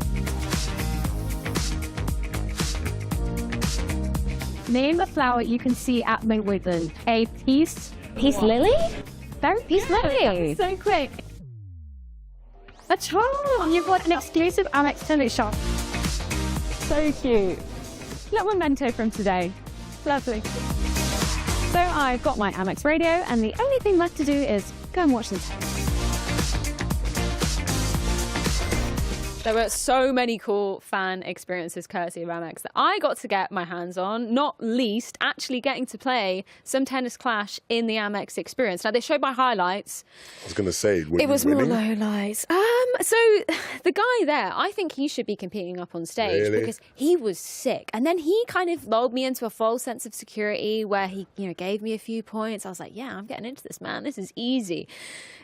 Name a flower you can see at Wimbledon. A peace lily? Very peace lily. So quick. A charm. You've got an exclusive Amex tennis shop. So cute. Little memento from today. Lovely. So I've got my Amex radio, and the only thing left to do is go and watch some tennis. There were so many cool fan experiences courtesy of Amex that I got to get my hands on, not least actually getting to play some Tennis Clash in the Amex experience. Now, they showed my highlights. I was going to say, It was more lowlights. So the guy there, I think he should be competing up on stage because he was sick. And then he kind of lulled me into a false sense of security where he, gave me a few points. I was like, yeah, I'm getting into this, man. This is easy.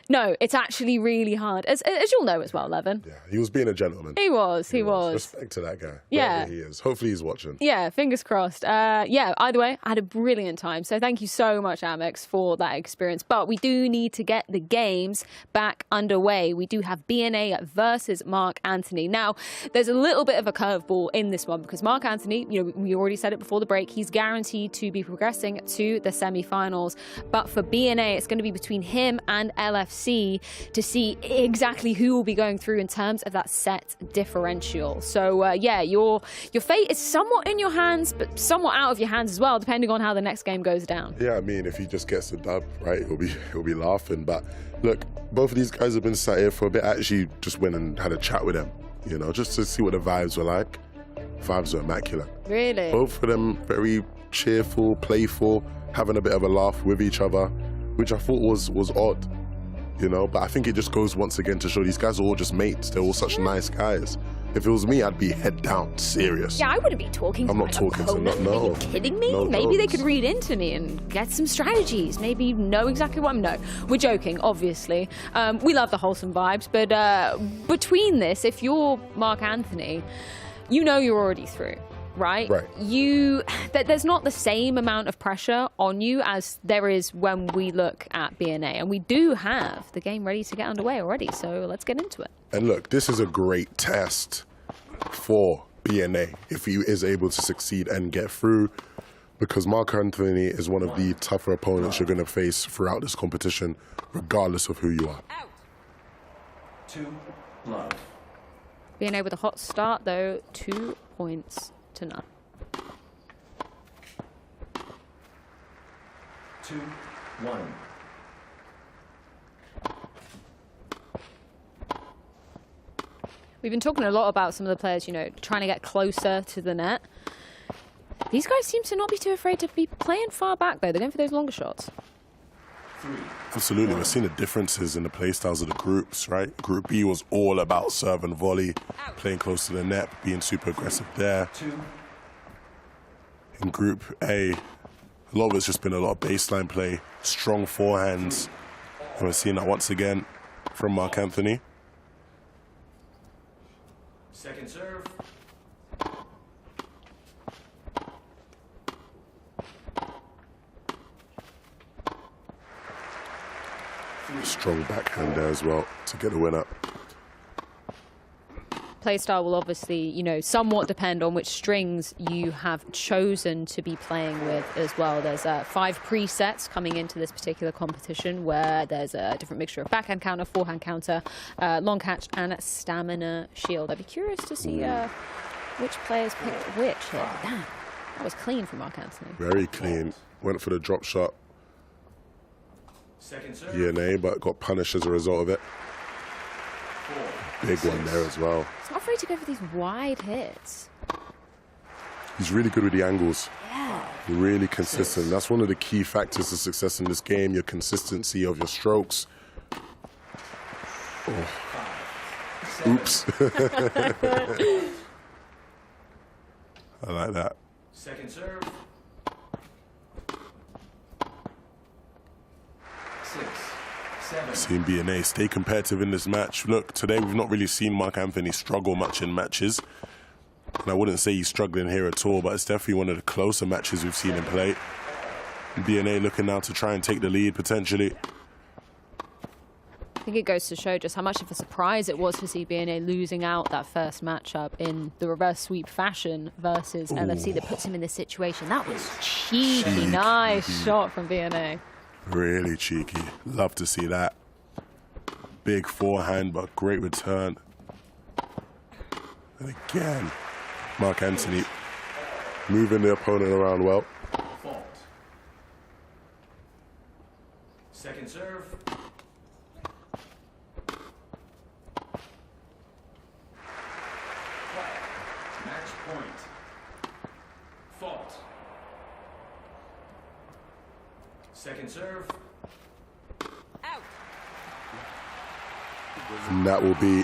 No, it's actually really hard, as you'll know as well, Levin. Yeah, he was being a gentleman. He was. Respect to that guy. Yeah. He is. Hopefully he's watching. Yeah, fingers crossed. Either way, I had a brilliant time. So thank you so much, Amex, for that experience. But we do need to get the games back underway. We do have BNA versus Mark Anthony. Now, there's a little bit of a curveball in this one because Mark Anthony, we already said it before the break, he's guaranteed to be progressing to the semi-finals. But for BNA, it's going to be between him and LFC to see exactly who will be going through in terms of that set differential. So your fate is somewhat in your hands, but somewhat out of your hands as well, depending on how the next game goes down. Yeah, I mean, if he just gets the dub, right, he'll be laughing. But look, both of these guys have been sat here for a bit. I actually just went and had a chat with them, just to see what the vibes were like. Vibes were immaculate. Really? Both of them very cheerful, playful, having a bit of a laugh with each other, which I thought was odd. But I think it just goes once again to show these guys are all just mates. They're all such nice guys. If it was me, I'd be head down, serious. Yeah, I wouldn't be talking to I'm not talking to them, no. Are you kidding me? No Maybe they jokes. could read into me and get some strategies. Maybe know exactly what I'm... No, we're joking, obviously. We love the wholesome vibes, but between this, if you're Mark Anthony, you're already through. Right? There's not the same amount of pressure on you as there is when we look at BNA. And we do have the game ready to get underway already, so let's get into it. And look, this is a great test for BNA if he is able to succeed and get through, because Mark Anthony is one of the tougher opponents you're going to face throughout this competition, regardless of who you are. 2 love. BNA with a hot start, though, 2 points to none. 2-1. We've been talking a lot about some of the players, trying to get closer to the net. These guys seem to not be too afraid to be playing far back, though. They're going for those longer shots. Absolutely. We're seeing the differences in the play styles of the groups, right? Group B was all about serve and volley, playing close to the net, being super aggressive there. In Group A, a lot of it's just been a lot of baseline play, strong forehands. And we're seeing that once again from Mark Anthony. Second serve. Strong backhand there as well to get the win up. Playstyle will obviously, somewhat depend on which strings you have chosen to be playing with as well. There's 5 presets coming into this particular competition where there's a different mixture of backhand counter, forehand counter, long catch, and stamina shield. I'd be curious to see which players picked which here. Damn, that was clean from Mark Anthony. Very clean. Went for the drop shot. BNA, but got punished as a result of it. Big one there as well. He's not afraid to go for these wide hits. He's really good with the angles. Yeah. Really consistent. That's one of the key factors to success in this game, your consistency of your strokes. Oh. Oops. I like that. Second serve. 6-7. Seeing BNA stay competitive in this match. Look, today we've not really seen Mark Anthony struggle much in matches. And I wouldn't say he's struggling here at all, but it's definitely one of the closer matches we've seen him play. BNA looking now to try and take the lead, potentially. I think it goes to show just how much of a surprise it was to see BNA losing out that first matchup in the reverse sweep fashion versus LFC that puts him in this situation. That was cheeky. Nice shot from BNA. Really cheeky. Love to see that. Big forehand, but great return. And again, Mark Anthony moving the opponent around well. Fault. Second serve. Match point. Fault. Second serve. And that will be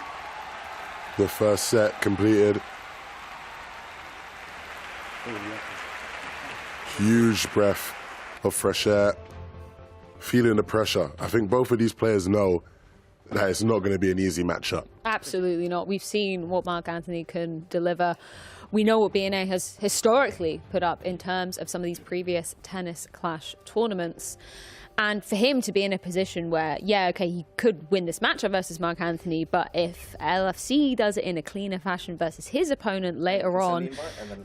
the first set completed. Huge breath of fresh air, feeling the pressure. I think both of these players know that it's not going to be an easy matchup. Absolutely not. We've seen what Mark Anthony can deliver. We know what BNA has historically put up in terms of some of these previous tennis clash tournaments. And for him to be in a position where, yeah, okay, he could win this matchup versus Mark Anthony, but if LFC does it in a cleaner fashion versus his opponent later on,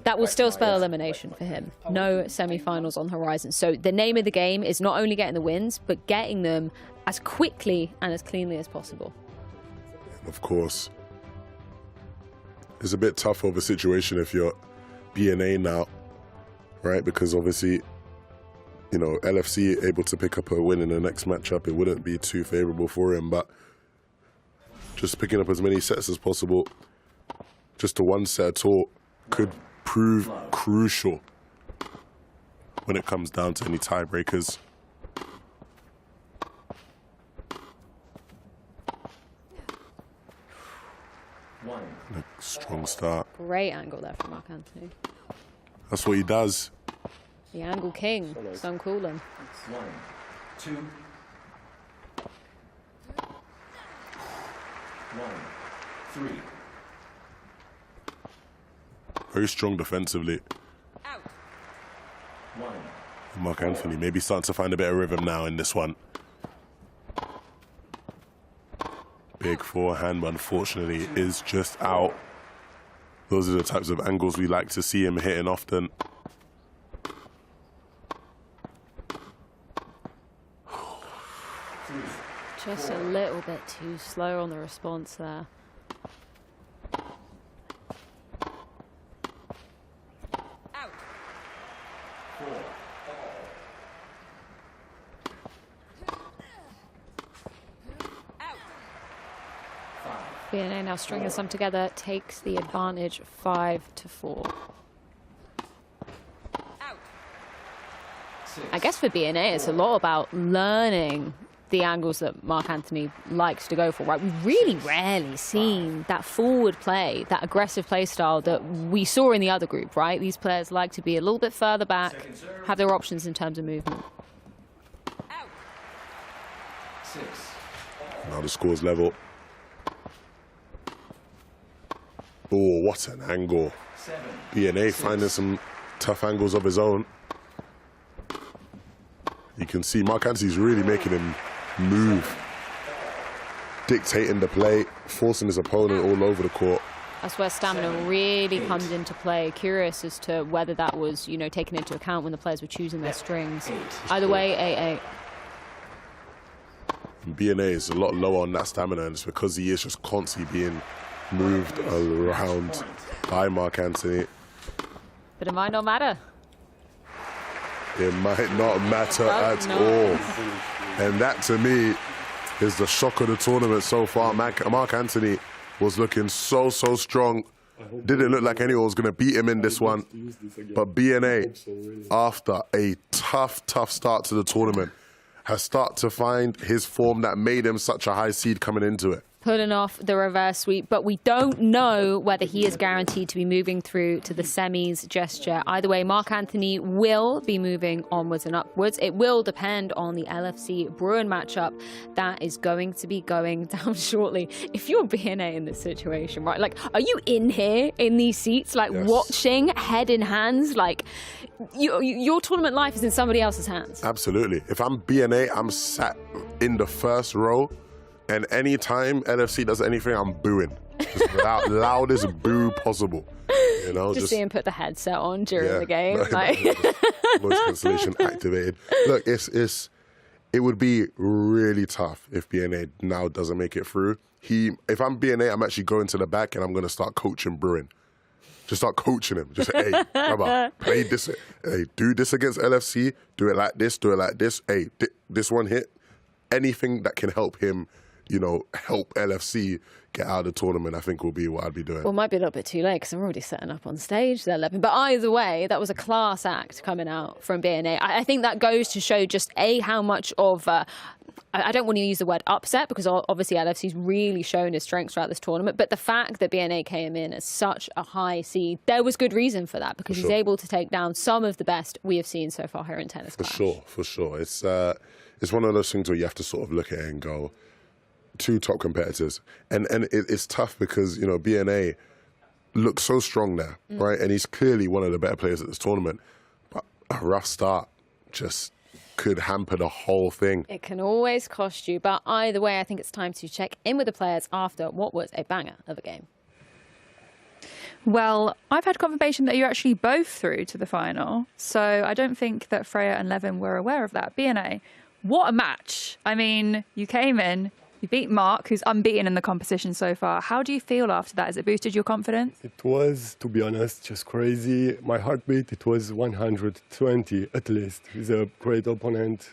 that will still spell elimination for him. No semi-finals on the horizon. So the name of the game is not only getting the wins, but getting them as quickly and as cleanly as possible. Of course, it's a bit tough of a situation if you're BNA now, right? Because obviously, you know, LFC able to pick up a win in the next matchup, it wouldn't be too favourable for him, but just picking up as many sets as possible, just a one set at all, could prove crucial when it comes down to any tiebreakers. A strong start. Great angle there from Mark Anthony. That's what he does. The angle king, Sun Coolin. 1, 2. 1, 3. Very strong defensively. 1. Mark Anthony maybe starting to find a bit of rhythm now in this one. Big forehand, but unfortunately is just out. Those are the types of angles we like to see him hitting often. Just a little bit too slow on the response there. BNA now stringing some together, takes the advantage 5-4. I guess for BNA, it's a lot about learning the angles that Mark Anthony likes to go for, right? We've really rarely seen that forward play, that aggressive play style that we saw in the other group, right? These players like to be a little bit further back, have their options in terms of movement. Now the score's level. Oh, what an angle. BNA finding some tough angles of his own. You can see Mark Anthony's really making him move, dictating the play, forcing his opponent all over the court. That's where stamina really comes into play. Curious as to whether that was, you know, taken into account when the players were choosing their strings. Either way, 8-8. BNA is a lot lower on that stamina, and it's because he is just constantly being moved around by Mark Anthony. But it might not matter. It might not matter at all. And that, to me, is the shock of the tournament so far. Mark Anthony was looking so strong. Didn't look like anyone was going to beat him in this one. But BNA, after a tough start to the tournament, has started to find his form that made him such a high seed coming into it. Pulling off the reverse sweep, but we don't know whether he is guaranteed to be moving through to the semis just yet. Either way, Mark Anthony will be moving onwards and upwards. It will depend on the LFC Bruin matchup that is going to be going down shortly. If you're BNA in this situation, right, like, are you in here in these seats, like, yes, watching head in hands? Like, your tournament life is in somebody else's hands. Absolutely. If I'm BNA, I'm sat in the first row. And anytime LFC does anything, I'm booing. Just without loudest boo possible. You know, just see him put the headset on during the game. Noise cancellation activated. Look, it would be really tough if BNA now doesn't make it through. If I'm BNA, I'm actually going to the back and I'm going to start coaching Bruin. Just start coaching him. Just say, hey, brother, play this. Hey, do this against LFC. Do it like this. Do it like this. Hey, this one hit. Anything that can help him, you know, help LFC get out of the tournament, I think will be what I'd be doing. Well, it might be a little bit too late because I'm already setting up on stage there, Levin. But either way, that was a class act coming out from BNA. I think that goes to show just, how much of... I don't want to use the word upset because obviously LFC's really shown his strengths throughout this tournament, but the fact that BNA came in as such a high seed, there was good reason for that because he's able to take down some of the best we have seen so far here in Tennis Clash. For sure. It's one of those things where you have to sort of look at it and go, two top competitors. And it's tough because, you know, BNA looks so strong there, right? And he's clearly one of the better players at this tournament. But a rough start just could hamper the whole thing. It can always cost you, but either way, I think it's time to check in with the players after what was a banger of a game. Well, I've had confirmation that you're actually both through to the final, so I don't think that Freya and Levin were aware of that. BNA, what a match. I mean, you came in, you beat Mark, who's unbeaten in the competition so far. How do you feel after that? Has it boosted your confidence? It was, to be honest, just crazy. My heartbeat, it was 120 at least. He's a great opponent.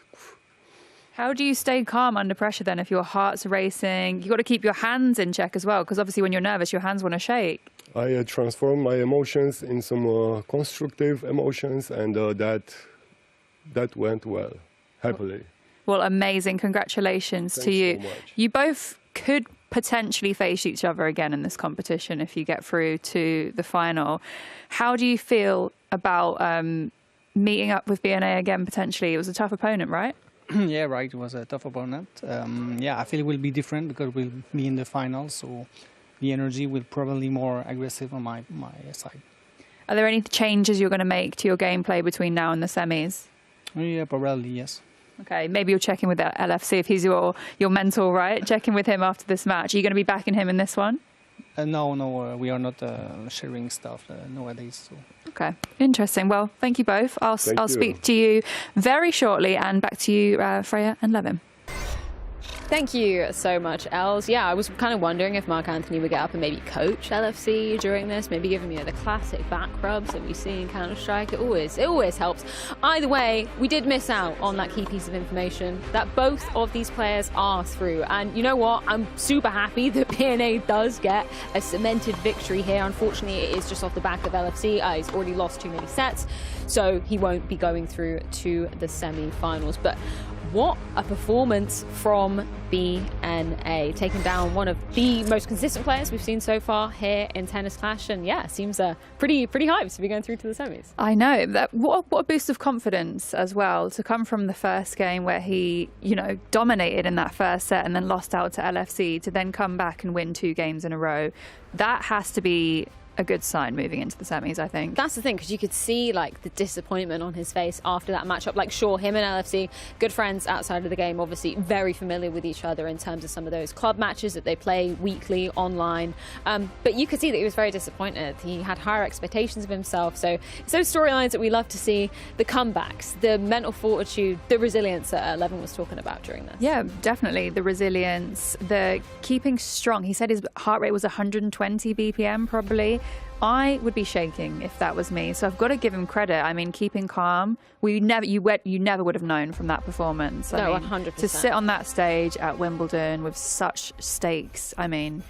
How do you stay calm under pressure then if your heart's racing? You've got to keep your hands in check as well, because obviously when you're nervous, your hands want to shake. I transform my emotions in some constructive emotions, and that went well, happily. Well, amazing. Congratulations to you. So much. You both could potentially face each other again in this competition if you get through to the final. How do you feel about meeting up with BNA again potentially? It was a tough opponent, right? Yeah, right. It was a tough opponent. Yeah, I feel it will be different because we'll be in the final, so the energy will probably be more aggressive on my side. Are there any changes you're going to make to your gameplay between now and the semis? Yeah, probably, yes. Okay, maybe you'll check in with LFC if he's your mentor, right? Check in with him after this match. Are you going to be backing him in this one? No, we are not sharing stuff nowadays. So. Okay, interesting. Well, thank you both. I'll speak to you very shortly, and back to you, Freya and Levin. Thank you so much, Els. Yeah, I was kind of wondering if Mark Anthony would get up and maybe coach LFC during this, maybe give him the classic back rubs that we see in Counter-Strike. It always helps. Either way, we did miss out on that key piece of information that both of these players are through. And you know what? I'm super happy that BNA does get a cemented victory here. Unfortunately, it is just off the back of LFC. He's already lost too many sets, so he won't be going through to the semi-finals. But what a performance from BNA, taking down one of the most consistent players we've seen so far here in Tennis Clash, and yeah, seems pretty hyped to be going through to the semis. I know that. What a boost of confidence as well to come from the first game where he, dominated in that first set and then lost out to LFC, to then come back and win 2 games in a row. That has to be a good sign moving into the semis, I think. That's the thing, because you could see the disappointment on his face after that matchup. Sure, him and LFC, good friends outside of the game, obviously very familiar with each other in terms of some of those club matches that they play weekly online. But you could see that he was very disappointed. He had higher expectations of himself. So it's those storylines that we love to see, the comebacks, the mental fortitude, the resilience that Levin was talking about during this. Yeah, definitely. The resilience, the keeping strong. He said his heart rate was 120 BPM probably. I would be shaking if that was me. So I've got to give him credit. I mean, keeping calm. You never would have known from that performance. No, 100%. To sit on that stage at Wimbledon with such stakes, I mean,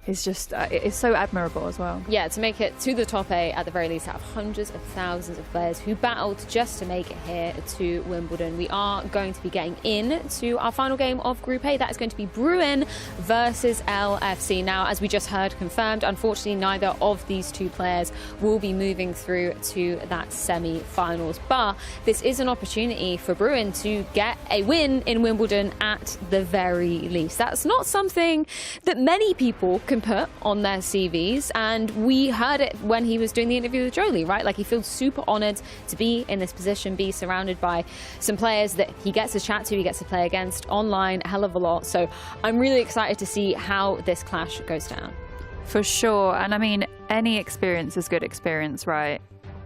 it's just, it's so admirable as well. Yeah, to make it to the top 8 at the very least out of hundreds of thousands of players who battled just to make it here to Wimbledon. We are going to be getting in to our final game of Group A. That is going to be Bruin versus LFC. Now, as we just heard confirmed, unfortunately, neither of these 2 players will be moving through to that semi-finals. But this is an opportunity for Bruin to get a win in Wimbledon at the very least. That's not something that many people can put on their CVs, and we heard it when he was doing the interview with Jolie, right? He feels super honoured to be in this position, be surrounded by some players that he gets to chat to, he gets to play against online a hell of a lot. So I'm really excited to see how this clash goes down. For sure. And I mean, any experience is good experience, right?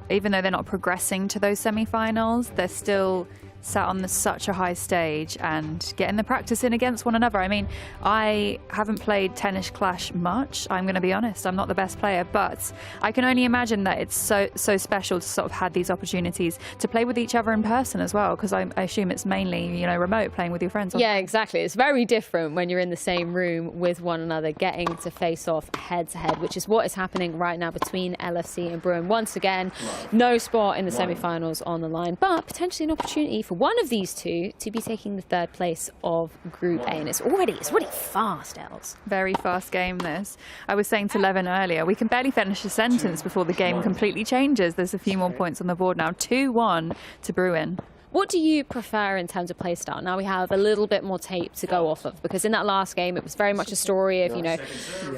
Even though they're not progressing to those semi-finals, they're still sat on such a high stage and getting the practice in against one another. I mean, I haven't played Tennis Clash much, I'm going to be honest. I'm not the best player, but I can only imagine that it's so special to sort of have these opportunities to play with each other in person as well, because I assume it's mainly, you know, remote, playing with your friends. Yeah, exactly. It's very different when you're in the same room with one another, getting to face off head to head, which is what is happening right now between LFC and Bruin. Once again, no spot in the semi-finals on the line, but potentially an opportunity for one of these two to be taking the third place of Group A. And it's already fast, Els. Very fast game, this. I was saying to Levin earlier, we can barely finish a sentence before the game completely changes. There's a few more points on the board now. 2-1 to Bruin. What do you prefer in terms of play style? Now we have a little bit more tape to go off of, because in that last game it was very much a story of, you know,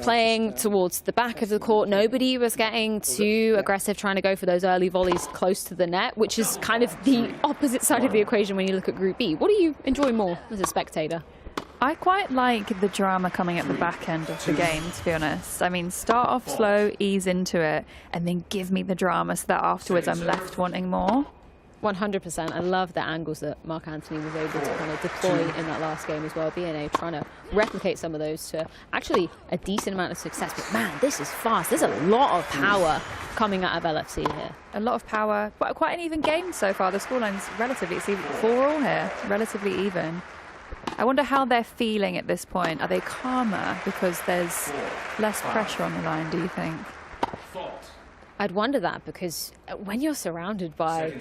playing towards the back of the court. Nobody was getting too aggressive, trying to go for those early volleys close to the net, which is kind of the opposite side of the equation when you look at Group B. What do you enjoy more as a spectator? I quite like the drama coming at the back end of the game, to be honest. I mean, start off slow, ease into it, and then give me the drama so that afterwards I'm left wanting more. 100%. I love the angles that Mark Anthony was able to kind of deploy in that last game as well. BNA trying to replicate some of those to actually a decent amount of success. But man, this is fast. There's a lot of power coming out of LFC here. A lot of power. Quite an even game so far. The scoreline's relatively, it's 4-4 here, relatively even. I wonder how they're feeling at this point. Are they calmer because there's less pressure on the line, do you think? I'd wonder that, because when you're surrounded by,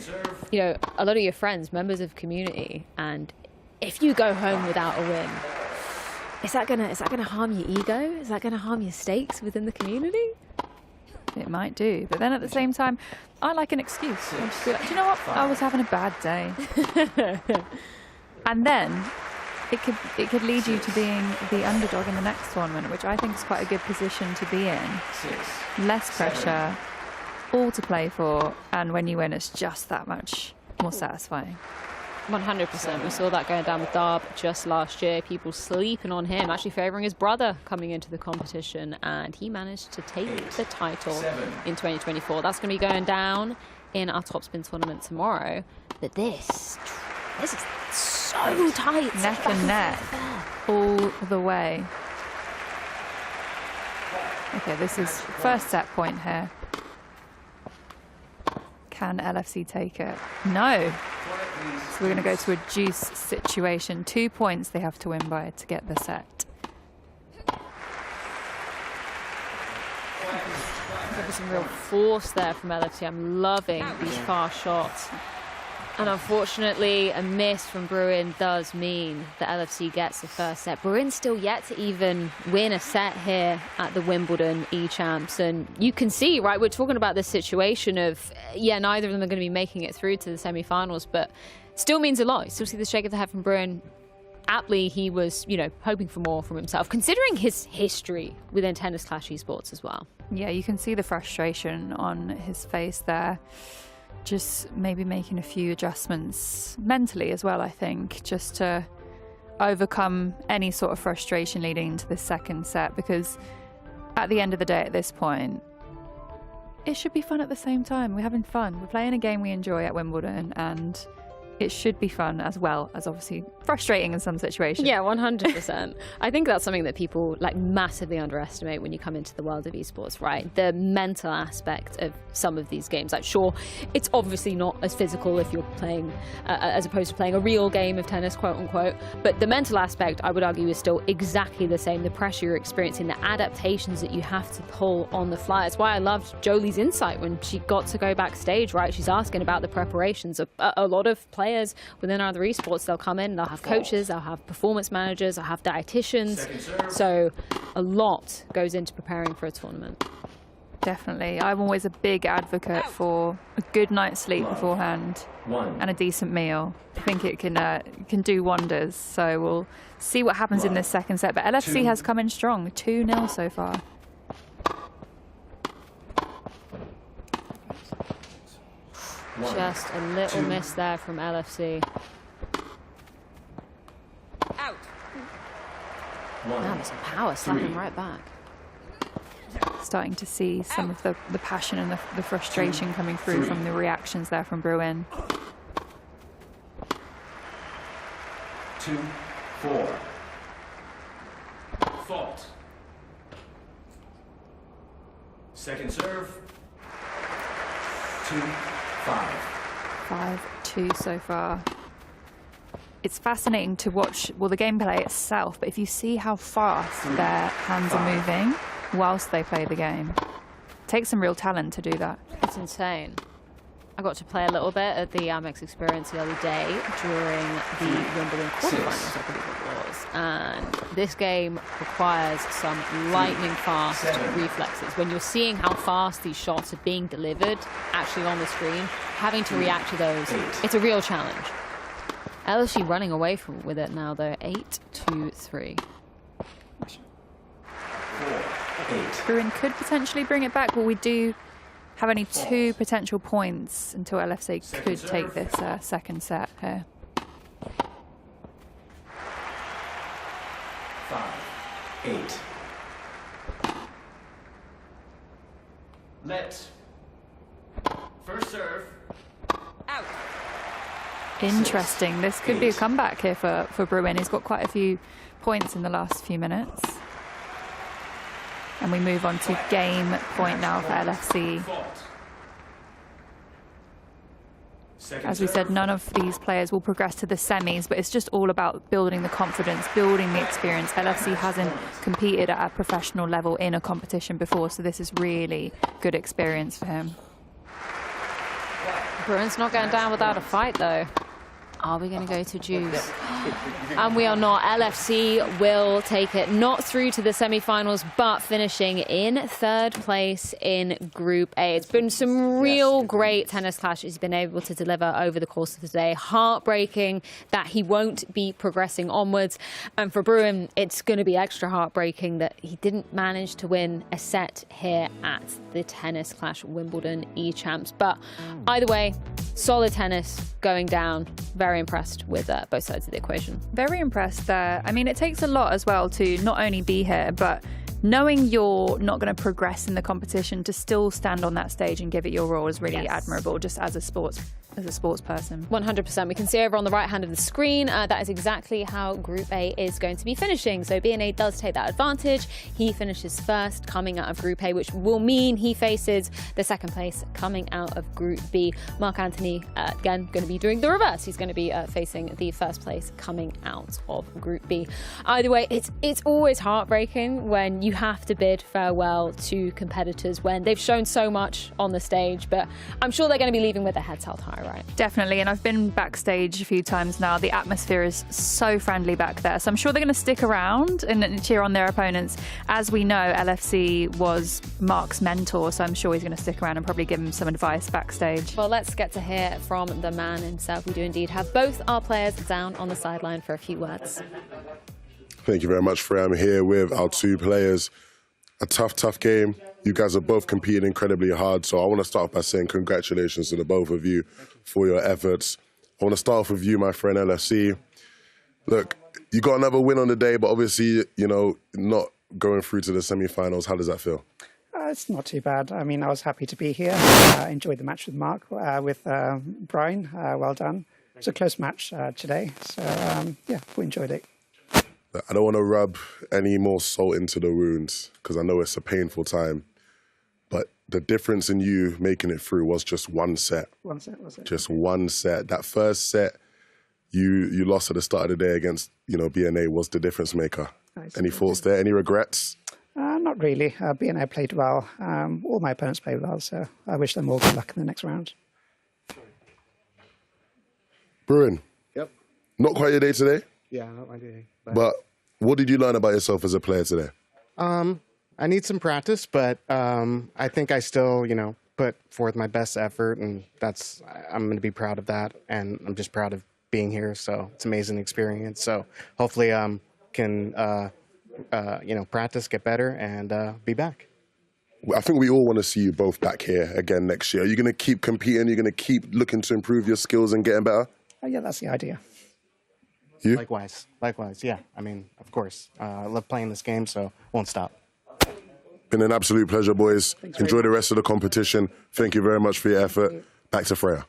you know, a lot of your friends, members of community, and if you go home without a win, is that gonna harm your ego? Is that gonna harm your stakes within the community? It might do, but then at the same time, I like an excuse. I'll just be like, do you know what? I was having a bad day, and then it could lead you to being the underdog in the next tournament, which I think is quite a good position to be in. Less pressure, all to play for, and when you win, it's just that much more satisfying. 100%. We saw that going down with Darb just last year. People sleeping on him, actually favouring his brother coming into the competition, and he managed to take the title in 2024. That's going to be going down in our Topspin tournament tomorrow. But this is so tight. Neck and neck all the way. Okay, this is first set point here. Can LFC take it? No. So we're going to go to a juice situation. 2 points they have to win by to get the set. There's some real force there from LFC. I'm loving these fast shots. And unfortunately, a miss from Bruin does mean that LFC gets the first set. Bruin's still yet to even win a set here at the Wimbledon eChamps. And you can see, right, we're talking about this situation of, yeah, neither of them are going to be making it through to the semi-finals, but still means a lot. You still see the shake of the head from Bruin. Aptly, he was, you know, hoping for more from himself, considering his history within Tennis Clash esports as well. Yeah, you can see the frustration on his face there. Just maybe making a few adjustments mentally as well, I think, just to overcome any sort of frustration leading into the second set, because at the end of the day, at this point, it should be fun at the same time. We're having fun. We're playing a game we enjoy at Wimbledon, and it should be fun as well as obviously frustrating in some situations. Yeah, 100%. I think that's something that people like massively underestimate when you come into the world of esports, right? The mental aspect of some of these games. Like, sure, it's obviously not as physical if you're playing, as opposed to playing a real game of tennis, quote unquote. But the mental aspect, I would argue, is still exactly the same. The pressure you're experiencing, the adaptations that you have to pull on the fly. That's why I loved Jolie's insight when she got to go backstage, right? She's asking about the preparations of a lot of players within other esports. They'll come in, they'll have coaches, they'll have performance managers, they'll have dietitians. So a lot goes into preparing for a tournament. Definitely. I'm always a big advocate for a good night's sleep beforehand and a decent meal. I think it can do wonders. So we'll see what happens in this second set. But LFC has come in strong, 2-0 so far. Just a little miss there from LFC. Out. Wow, there's some power slapping right back. Starting to see some of the passion and the frustration coming through from the reactions there from Bruin. 2-4. Fault. Second serve. 2-5. 5-2 so far. It's fascinating to watch, well, the gameplay itself, but if you see how fast their hands are moving whilst they play the game, it takes some real talent to do that. It's insane. I got to play a little bit at the Amex experience the other day during the Wimbledon quarterfinals, I believe it was. And this game requires some lightning fast reflexes. When you're seeing how fast these shots are being delivered, actually on the screen, having to react to those, it's a real challenge. LSU running away with it now, though. 8-3. Bruin could potentially bring it back, but we do have only 2 potential points until LFC could take this second set here. 5-8. Let. First serve. Out. Interesting. This could be a comeback here for Bruin. He's got quite a few points in the last few minutes. And we move on to game point now for LFC. As we said, none of these players will progress to the semis, but it's just all about building the confidence, building the experience. LFC hasn't competed at a professional level in a competition before, so this is really good experience for him. Bruin's not going down without a fight, though. Are we going to go to juice? And we are not. LFC will take it, not through to the semi-finals, but finishing in 3rd place in Group A. It's been some real great tennis clashes he's been able to deliver over the course of the day. Heartbreaking that he won't be progressing onwards. And for Bruin, it's going to be extra heartbreaking that he didn't manage to win a set here at the Tennis Clash Wimbledon eChamps. But either way, solid tennis going down. Very impressed with both sides of the equation. Very impressed there. I mean, it takes a lot as well to not only be here, but knowing you're not going to progress in the competition, to still stand on that stage and give it your all is really admirable, just as a sports person. 100%. We can see over on the right hand of the screen, that is exactly how Group A is going to be finishing. So BNA does take that advantage. He finishes first coming out of Group A, which will mean he faces the second place coming out of Group B. Mark Anthony, again, going to be doing the reverse. He's going to be facing the first place coming out of Group B. Either way, it's always heartbreaking when you have to bid farewell to competitors when they've shown so much on the stage, but I'm sure they're going to be leaving with their heads held high. Right. Definitely, and I've been backstage a few times now. The atmosphere is so friendly back there, so I'm sure they're going to stick around and cheer on their opponents. As we know, LFC was Mark's mentor, so I'm sure he's going to stick around and probably give him some advice backstage. Well, let's get to hear from the man himself. We do indeed have both our players down on the sideline for a few words. Thank you very much, Freya. I'm here with our 2 players. A tough game. You guys are both competing incredibly hard, so I want to start off by saying congratulations to the both of you for your efforts. I want to start off with you, my friend LFC. Look, you got another win on the day, but obviously, you know, not going through to the semi-finals. How does that feel? It's not too bad. I mean, I was happy to be here. Enjoyed the match with Mark, with Brian. Well done. It was a close match today, so yeah, we enjoyed it. I don't want to rub any more salt into the wounds because I know it's a painful time. But the difference in you making it through was just one set. One set, was it? Just one set. That first set you lost at the start of the day against, you know, BNA was the difference maker. Nice. Any thoughts there? Any regrets? Not really. BNA played well. All my opponents played well, so I wish them all good luck in the next round. Bruin. Yep. Not quite your day today? Yeah, not my day. But what did you learn about yourself as a player today? I need some practice, but I think I still, you know, put forth my best effort, and I'm going to be proud of that, and I'm just proud of being here. So it's an amazing experience. So hopefully can you know, practice, get better, and be back. I think we all want to see you both back here again next year. Are you going to keep competing? Are you going to keep looking to improve your skills and getting better? Yeah, that's the idea. You? Likewise, yeah. I mean, of course. I love playing this game, so won't stop. Been an absolute pleasure, boys. Enjoy the rest of the competition. Thank you very much for your effort. Back to Freya.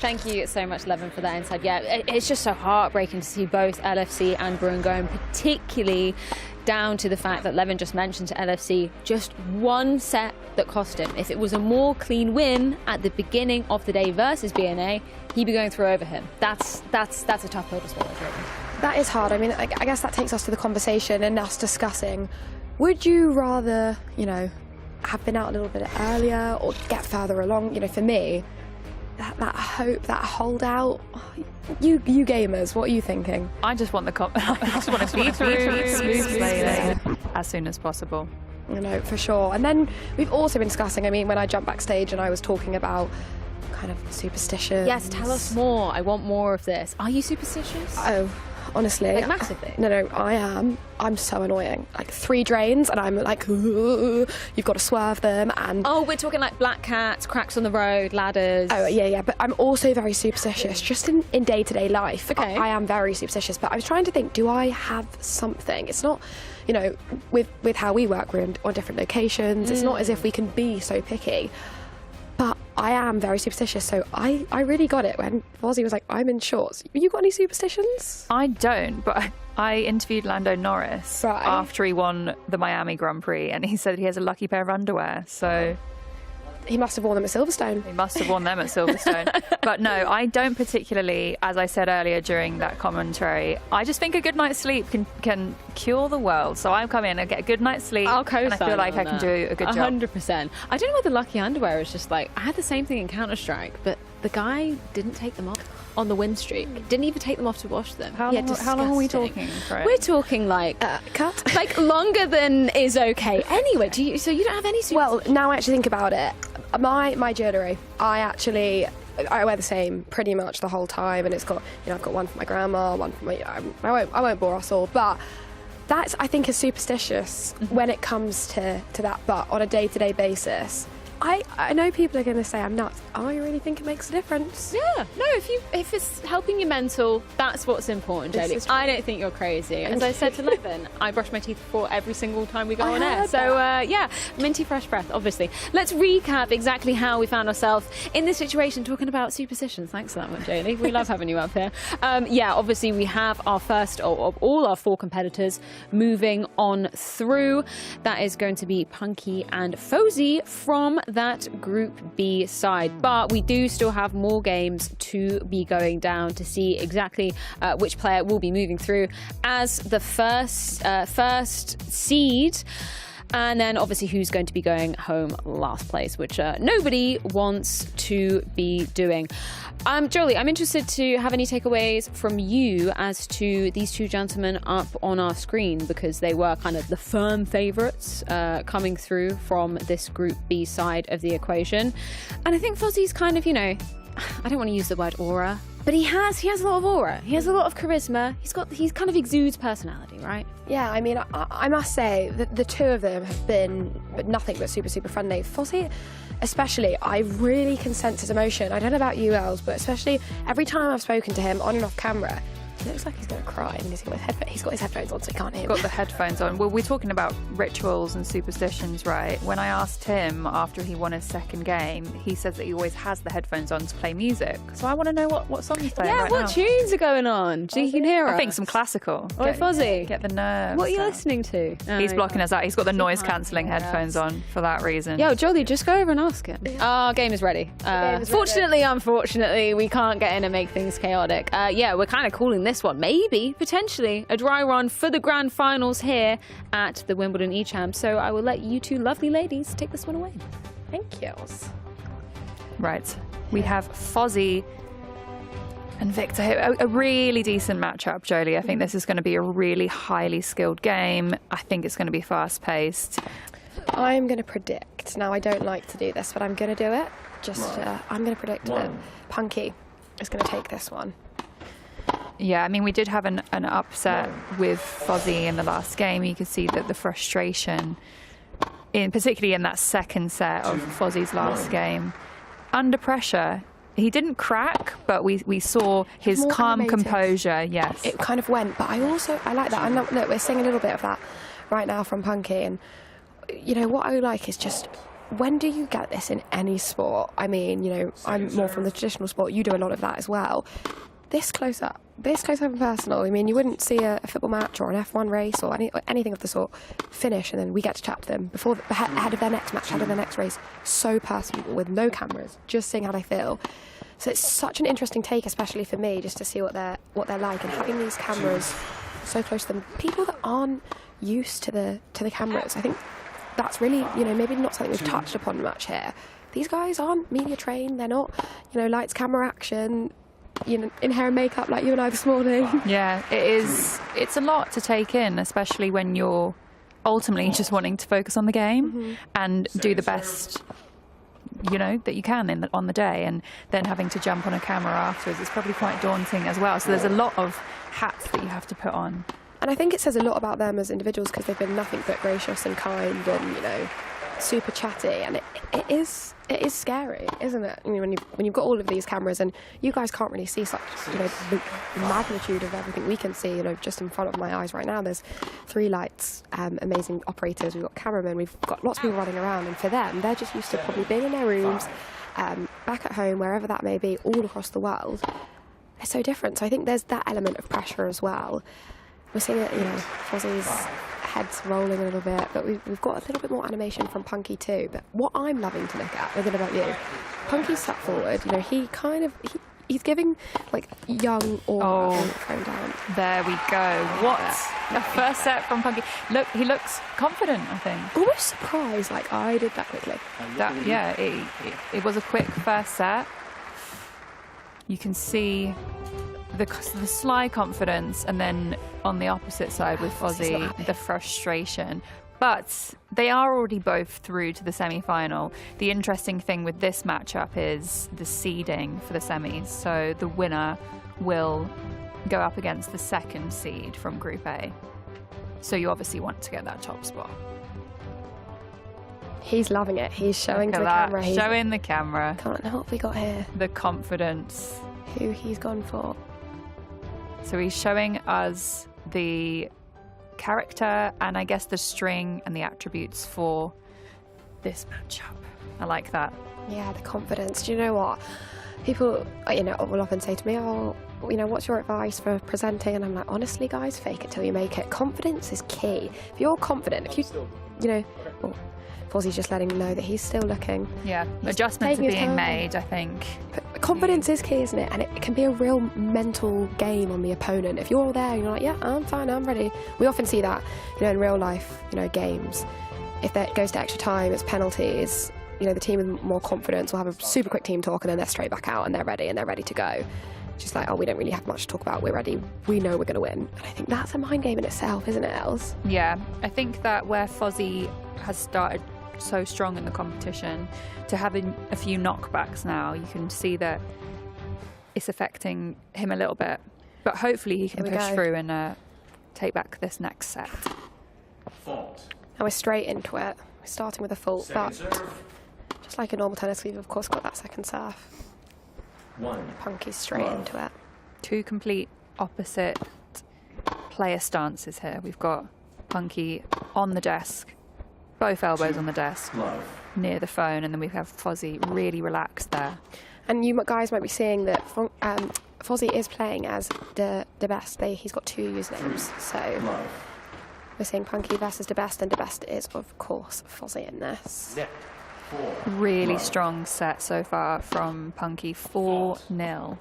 Thank you so much, Levin, for that insight. Yeah, it's just so heartbreaking to see both LFC and Bruin going, particularly down to the fact that Levin just mentioned to LFC just one set that cost him. If it was a more clean win at the beginning of the day versus BNA, he'd be going through over him. That's a tough pill to swallow. That is hard. I mean, I guess that takes us to the conversation and us discussing, would you rather, you know, have been out a little bit earlier or get further along? You know, for me, that hope, that holdout. You gamers, what are you thinking? I just want I just want to be through smooth sailing as soon as possible. You know, for sure. And then we've also been discussing, I mean, when I jumped backstage and I was talking about kind of superstitions. Yes, tell us more. I want more of this. Are you superstitious? Oh, honestly. Like massively? No, I am. I'm so annoying. Like 3 drains and I'm like, you've got to swerve them and... Oh, we're talking like black cats, cracks on the road, ladders. Oh, yeah. But I'm also very superstitious, just in day-to-day life. Okay. I am very superstitious, but I was trying to think, do I have something? It's not, you know, with how we work, we're on different locations. It's not as if we can be so picky. But I am very superstitious, so I really got it when Fozzie was like, I'm in shorts. You got any superstitions? I don't, but I interviewed Lando Norris after he won the Miami Grand Prix, and he said he has a lucky pair of underwear, so... He must have worn them at Silverstone. He must have worn them at Silverstone. But no, I don't particularly, as I said earlier during that commentary, I just think a good night's sleep can cure the world. So I'll come in and get a good night's sleep, I'll co-sign and I feel like I can do a good job. 100%. I don't know what the lucky underwear is just like. I had the same thing in Counter-Strike, but the guy didn't take them off on the win streak. Didn't even take them off to wash them. How long are we talking? We're talking like cut, like longer than is okay. Anyway, so you don't have any? Well, now I actually think about it, my jewellery, I wear the same pretty much the whole time, and it's got, you know, I've got one for my grandma, one for my. I won't bore us all, but that's, I think, is superstitious when it comes to that. But on a day-to-day basis, I know people are going to say I'm nuts. I really think it makes a difference. Yeah, no, if it's helping your mental, that's what's important, Jodie. I don't think you're crazy. As I said to Levin, I brush my teeth before every single time we go on air. So, yeah, minty fresh breath, obviously. Let's recap exactly how we found ourselves in this situation talking about superstitions. Thanks for that one, Jodie. We love having you up here. Yeah, obviously we have our first of all our 4 competitors moving on through. That is going to be Punky and Fozzie from that Group B side. But we do still have more games to be going down to see exactly which player will be moving through as the first seed. And then obviously who's going to be going home last place, which nobody wants to be doing. Jolie, I'm interested to have any takeaways from you as to these 2 gentlemen up on our screen, because they were kind of the firm favourites coming through from this Group B side of the equation. And I think Fozzie's kind of, you know, I don't want to use the word aura, but he has a lot of aura. He has a lot of charisma. He kind of exudes personality, right? Yeah, I mean, I must say that the 2 of them have been nothing but super, super friendly. Fozzie, especially, I really can sense his emotion. I don't know about you, Els, but especially every time I've spoken to him on and off camera, he looks like he's going to cry. I mean, he's got his headphones on, so he can't hear me. Got the headphones on. Well, we're talking about rituals and superstitions, right? When I asked him after he won his 2nd game, he says that he always has the headphones on to play music. So I want to know what song he's playing right now. Yeah, what tunes are going on? So you can hear us. I think some classical. Oh, Fozzie. Get the nerves. What are you listening to? He's blocking us out. He's got the noise-cancelling headphones on for that reason. Yo, Jolie, just go over and ask him. Our game is ready. Fortunately, unfortunately, we can't get in and make things chaotic. Yeah, we're kind of calling this one, maybe, potentially, a dry run for the grand finals here at the Wimbledon eChamps. So I will let you 2 lovely ladies take this one away. Thank you. Right. We have Fozzie and Victor here. A really decent matchup, Jolie. I think this is going to be a really highly skilled game. I think it's going to be fast-paced. I'm going to predict. Now, I don't like to do this, but I'm going to do it. I'm going to predict that Punky is going to take this one. Yeah, I mean, we did have an upset with Fozzie in the last game. You could see that the frustration, particularly in that 2nd set of Fozzie's last game, under pressure. He didn't crack, but we saw his calm composure. Yes, it kind of went. But I like that. Look, we're seeing a little bit of that right now from Punky, and you know what I like is just when do you get this in any sport? I mean, you know, I'm more from the traditional sport. You do a lot of that as well. This close up and personal. I mean, you wouldn't see a football match or an F1 race or anything of the sort finish, and then we get to chat to them ahead of their next match, ahead of their next race. So personal, with no cameras, just seeing how they feel. So it's such an interesting take, especially for me, just to see what they're like, and having these cameras so close to them. People that aren't used to the cameras, I think that's really, you know, maybe not something we've touched upon much here. These guys aren't media trained. They're not, you know, lights, camera, action, you know, in hair and makeup like you and I this morning. Yeah, it is. It's a lot to take in, especially when you're ultimately just wanting to focus on the game and do the best, you know, that you can on the day, and then having to jump on a camera afterwards is probably quite daunting as well. So there's a lot of hats that you have to put on. And I think it says a lot about them as individuals, because they've been nothing but gracious and kind and, you know, super chatty. And it is scary, isn't it? I mean, when you've got all of these cameras, and you guys can't really see such, you know, the magnitude of everything we can see, you know, just in front of my eyes right now. There's 3 lights, amazing operators, we've got cameramen, we've got lots of people running around, and for them, they're just used to probably being in their rooms, back at home, wherever that may be, all across the world. It's so different. So I think there's that element of pressure as well. We're seeing it, you know, Fozzie's head's rolling a little bit, but we've got a little bit more animation from Punky too. But what I'm loving to look at, I don't know about you, Punky's sat forward, you know, he's giving, like, young aura thrown down. There we go. What a first set from Punky. Look, he looks confident, I think. Almost surprised, like, I did that quickly. It was a quick first set. You can see the sly confidence, and then on the opposite side with Fozzie, the frustration. But they are already both through to the semi-final. The interesting thing with this matchup is the seeding for the semis. So the winner will go up against the second seed from Group A. So you obviously want to get that top spot. He's loving it. He's showing to the camera. Showing the camera. Come on, what have we got here? The confidence. Who he's gone for. So he's showing us the character and I guess the string and the attributes for this matchup. I like that. Yeah, the confidence. Do you know what? People, you know, will often say to me, oh, you know, what's your advice for presenting? And I'm like, honestly, guys, fake it till you make it. Confidence is key. If you're confident, if you know, Fozzie's just letting him know that he's still looking. Yeah, adjustments are being made, I think. But confidence is key, isn't it? And it can be a real mental game on the opponent. If you're all there, you're like, yeah, I'm fine, I'm ready. We often see that, you know, in real life, you know, games. If it goes to extra time, it's penalties. You know, the team with more confidence will have a super quick team talk, and then they're straight back out and they're ready to go. Just like, oh, we don't really have much to talk about. We're ready. We know we're going to win. And I think that's a mind game in itself, isn't it, Els? Yeah, I think that where Fozzie has started so strong in the competition, to having a few knockbacks now, you can see that it's affecting him a little bit. But hopefully he can push through and take back this next set. Fault. Now we're straight into it. We're starting with a fault, but just like a normal tennis, we've of course got that second serve. Punky's straight into it. 2 complete opposite player stances here. We've got Punky on the desk, both elbows on the desk, near the phone, and then we have Fozzie really relaxed there. And you guys might be seeing that Fozzie is playing as the best. He's got 2 usernames, so we're seeing Punky versus the best, and the best is of course Fozzie in this. Really strong set so far from Punky, 4-0.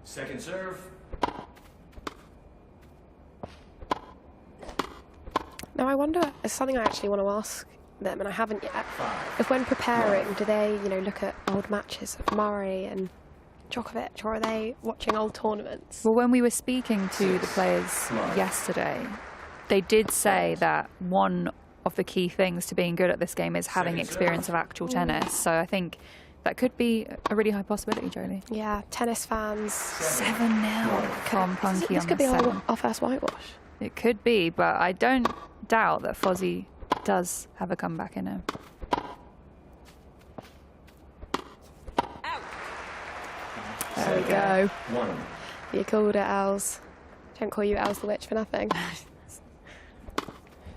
Second serve. Now I wonder, it's something I actually want to ask them, and I haven't yet. If when preparing, do they, you know, look at old matches of Murray and Djokovic, or are they watching old tournaments? Well, when we were speaking to the players yesterday, they did say that one of the key things to being good at this game is having experience of actual tennis. So I think that could be a really high possibility, Jolie. Yeah, tennis fans. 7-0 from Punky this on could the be set. our first whitewash. It could be, but I don't doubt that Fozzie does have a comeback in him. There we go. You called it Els. Don't call you Els the Witch for nothing.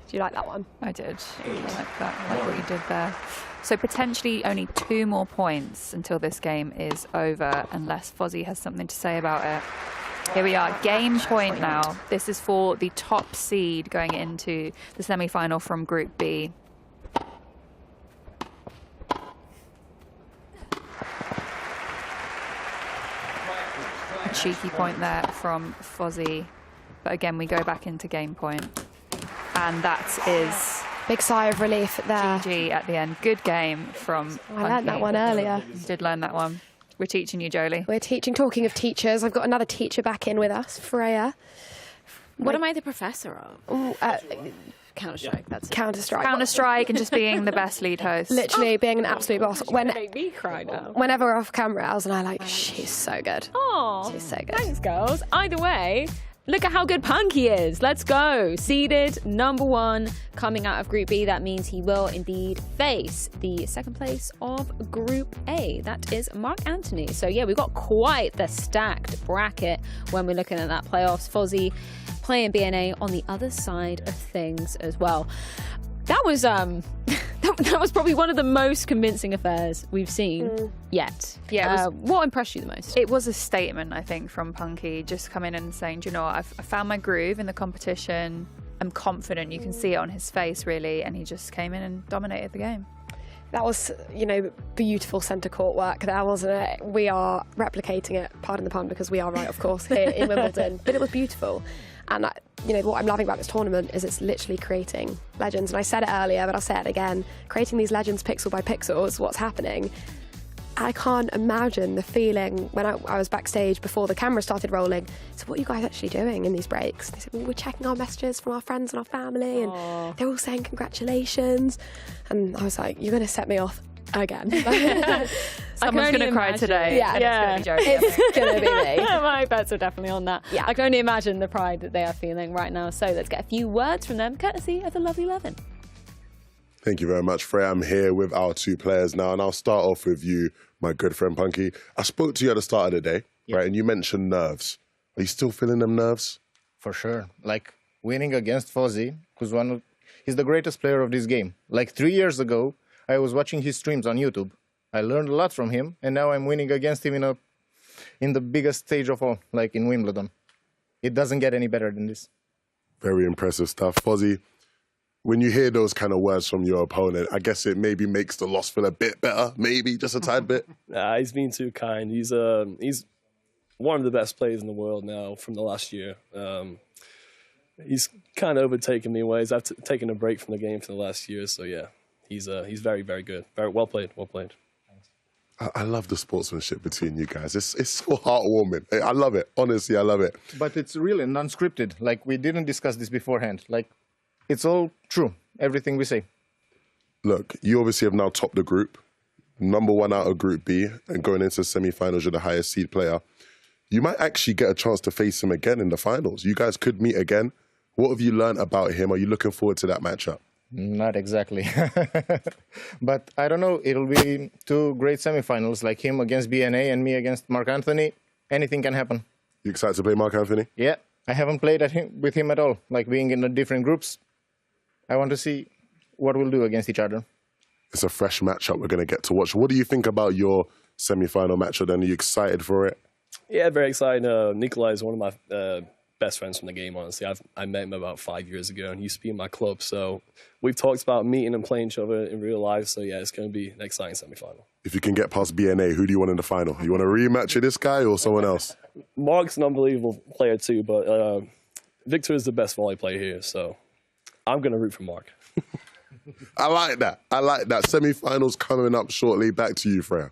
Do you like that one? I did. I like that. I like what you did there. So potentially only 2 more points until this game is over, unless Fozzie has something to say about it. Here we are, game point now. This is for the top seed going into the semi-final from Group B. A cheeky point there from Fozzie. But again, we go back into game point. And that is... Big sigh of relief there. GG at the end. Good game from Punky. I learned that one earlier. You did learn that one. We're teaching you, Jolie. We're teaching. Talking of teachers, I've got another teacher back in with us, Freya. What am I the professor of? Counter-Strike. That's it. Counter-Strike. Counter-Strike and just being the best lead host. Literally being an absolute boss. Make me cry now. Whenever we're off camera, Els and I are like, she's so good. Oh, she's so good. Thanks, girls. Either way, look at how good Punky is. Let's go. Seeded #1 coming out of Group B. That means he will indeed face the second place of Group A. That is Mark Anthony. So yeah, we've got quite the stacked bracket when we're looking at that playoffs. Fozzie playing BNA on the other side of things as well. That was that was probably one of the most convincing affairs we've seen yet. Yeah. What impressed you the most? It was a statement, I think, from Punky, just coming in and saying, do you know what, I found my groove in the competition. I'm confident. You can see it on his face, really. And he just came in and dominated the game. That was, you know, beautiful centre court work there, wasn't it? We are replicating it, pardon the pun, because we are right, of course, here in Wimbledon. But it was beautiful. And, you know, what I'm loving about this tournament is it's literally creating legends. And I said it earlier, but I'll say it again. Creating these legends pixel by pixel is what's happening. I can't imagine the feeling when I was backstage before the camera started rolling. So what are you guys actually doing in these breaks? They said, well, we're checking our messages from our friends and our family, and they're all saying congratulations. And I was like, you're going to set me off again. Someone's going to cry today. Yeah. It's going to be Jolie. It's going to be me. My bets are definitely on that. Yeah. I can only imagine the pride that they are feeling right now. So let's get a few words from them, courtesy of the Lovely 11. Thank you very much, Freya. I'm here with our 2 players now, and I'll start off with you, my good friend Punky. I spoke to you at the start of the day, right, and you mentioned nerves. Are you still feeling them nerves? For sure. Like, winning against Fozzie, who's he's the greatest player of this game. Like, 3 years ago, I was watching his streams on YouTube. I learned a lot from him, and now I'm winning against him in the biggest stage of all, like in Wimbledon. It doesn't get any better than this. Very impressive stuff. Fozzie, when you hear those kind of words from your opponent, I guess it maybe makes the loss feel a bit better, maybe just a tad bit. He's been too kind. He's one of the best players in the world now from the last year. He's kind of overtaken me in ways. I've taken a break from the game for the last year, so yeah, he's very, very good. Very well played. Well played. I love the sportsmanship between you guys. It's so heartwarming. I love it. Honestly, I love it. But it's really non-scripted. Like, we didn't discuss this beforehand. Like, it's all true, everything we say. Look, you obviously have now topped the group, #1 out of Group B, and going into semi-finals, you're the highest seed player. You might actually get a chance to face him again in the finals. You guys could meet again. What have you learned about him? Are you looking forward to that matchup? Not exactly. But I don't know, it'll be 2 great semi-finals, like him against BNA and me against Mark Anthony. Anything can happen. You excited to play Mark Anthony? Yeah, I haven't played with him at all, like being in the different groups. I want to see what we'll do against each other. It's a fresh matchup we're going to get to watch. What do you think about your semi-final matchup then? Are you excited for it? Yeah, very excited. Nikolai is one of my best friends from the game, honestly. I met him about 5 years ago, and he used to be in my club. So we've talked about meeting and playing each other in real life. So yeah, it's going to be an exciting semi-final. If you can get past BNA, who do you want in the final? You want a rematch of this guy or someone else? Mark's an unbelievable player too, but Victor is the best volley player here. So I'm going to root for Mark. I like that. I like that. Semi-finals coming up shortly. Back to you, Freya.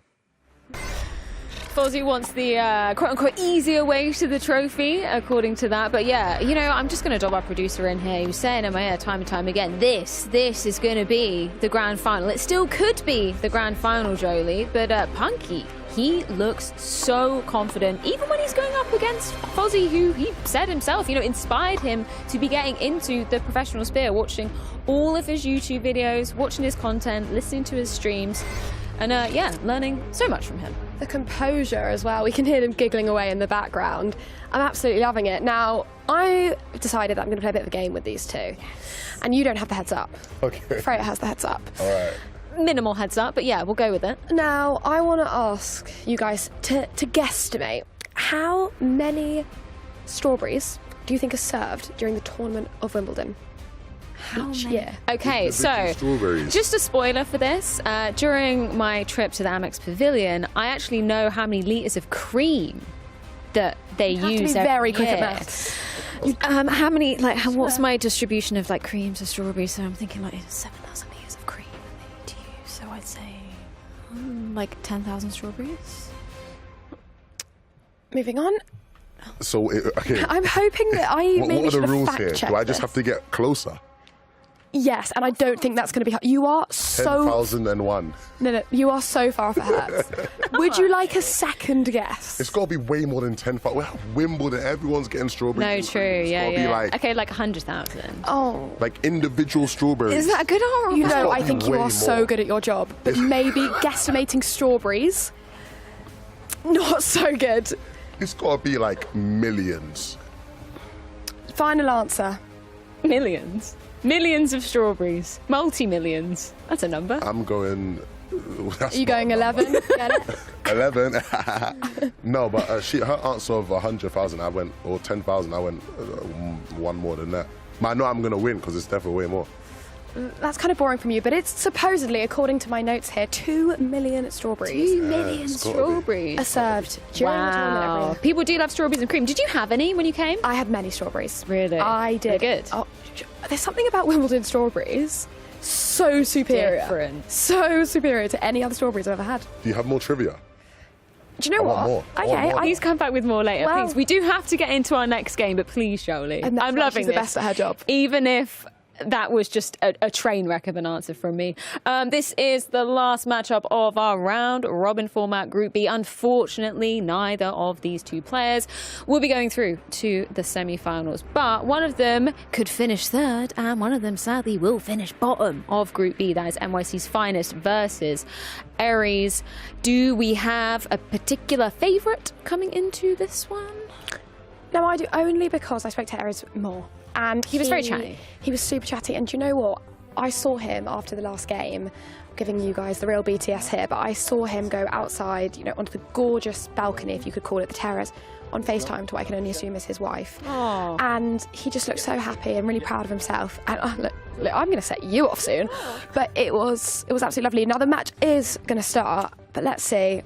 Fozzie wants the quote-unquote easier way to the trophy, according to that. But yeah, you know, I'm just going to dob our producer in here. He was saying in my ear time and time again, this is going to be the grand final. It still could be the grand final, Jolie, but Punky, he looks so confident, even when he's going up against Fozzie, who he said himself, you know, inspired him to be getting into the professional sphere, watching all of his YouTube videos, watching his content, listening to his streams. And yeah, learning so much from him. The composure as well. We can hear him giggling away in the background. I'm absolutely loving it. Now, I decided that I'm going to play a bit of a game with these two. And you don't have the heads up. Okay. Freya has the heads up. All right. Minimal heads up, but yeah, we'll go with it. Now, I want to ask you guys to guesstimate how many strawberries do you think are served during the tournament of Wimbledon? How Each many? year. Okay, so Strawberries. just a spoiler for this. During my trip to the Amex Pavilion, I actually know how many litres of cream that they You have to use be every very quick at year. maths. How many, like, what's my distribution of, like, creams or strawberries? So I'm thinking, like, 7,000 litres of cream that they need to use. So I'd say, like, 10,000 strawberries. Moving on. So, okay. I'm hoping that I What maybe are should the have rules here? fact-checked Do I just this. have to get closer? Yes, and I don't think that's going to be hard. You are so... 10,001. No, you are so far off Hertz. Would you like a second guess? It's got to be way more than 10,000. We're at Wimbledon, everyone's getting strawberries. No, true, It's yeah, gotta be yeah. like, Okay, like 100,000. Oh. like individual strawberries. Is that a good or You It's know, gotta I be think you way are so more. good at your job, but maybe guesstimating strawberries, not so good. It's got to be like millions. Final answer. Millions. Millions of strawberries. Multi-millions. That's a number. I'm going... Are you going 11? Get it? 11? No, but her answer of 100,000, I went, or 10,000, I went one more than that. But I know I'm going to win because it's definitely way more. That's kind of boring from you, but it's supposedly, according to my notes here, 2 million strawberries. 2 million it's gotta be. strawberries. Are served during the tournament every Wow. year. People do love strawberries and cream. Did you have any when you came? I had many strawberries. Really? I did. They're good. Oh, there's something about Wimbledon strawberries so superior. Different. So superior to any other strawberries I've ever had. Do you have more trivia? Do you know I want what? more. I want Okay, more. Please come back with more later, Well- please. We do have to get into our next game, but please, Jolie. And that's I'm why loving she's the this. best at her job. Even if that was just a train wreck of an answer from me. This is the last matchup of our round robin format Group B. Unfortunately, neither of these two players will be going through to the semi-finals, but one of them could finish third and one of them sadly will finish bottom of Group B. That is NYC's finest versus Arez. Do we have a particular favourite coming into this one? No, I do, only because I spoke to Arez more. And He was very chatty. He was super chatty. And do you know what? I saw him after the last game, giving you guys the real BTS here, but I saw him go outside, you know, onto the gorgeous balcony, if you could call it the terrace, on FaceTime to what I can only assume is his wife. Oh. And he just looked so happy and really proud of himself. And look, I'm going to set you off soon. But it was absolutely lovely. Now the match is going to start, but let's see.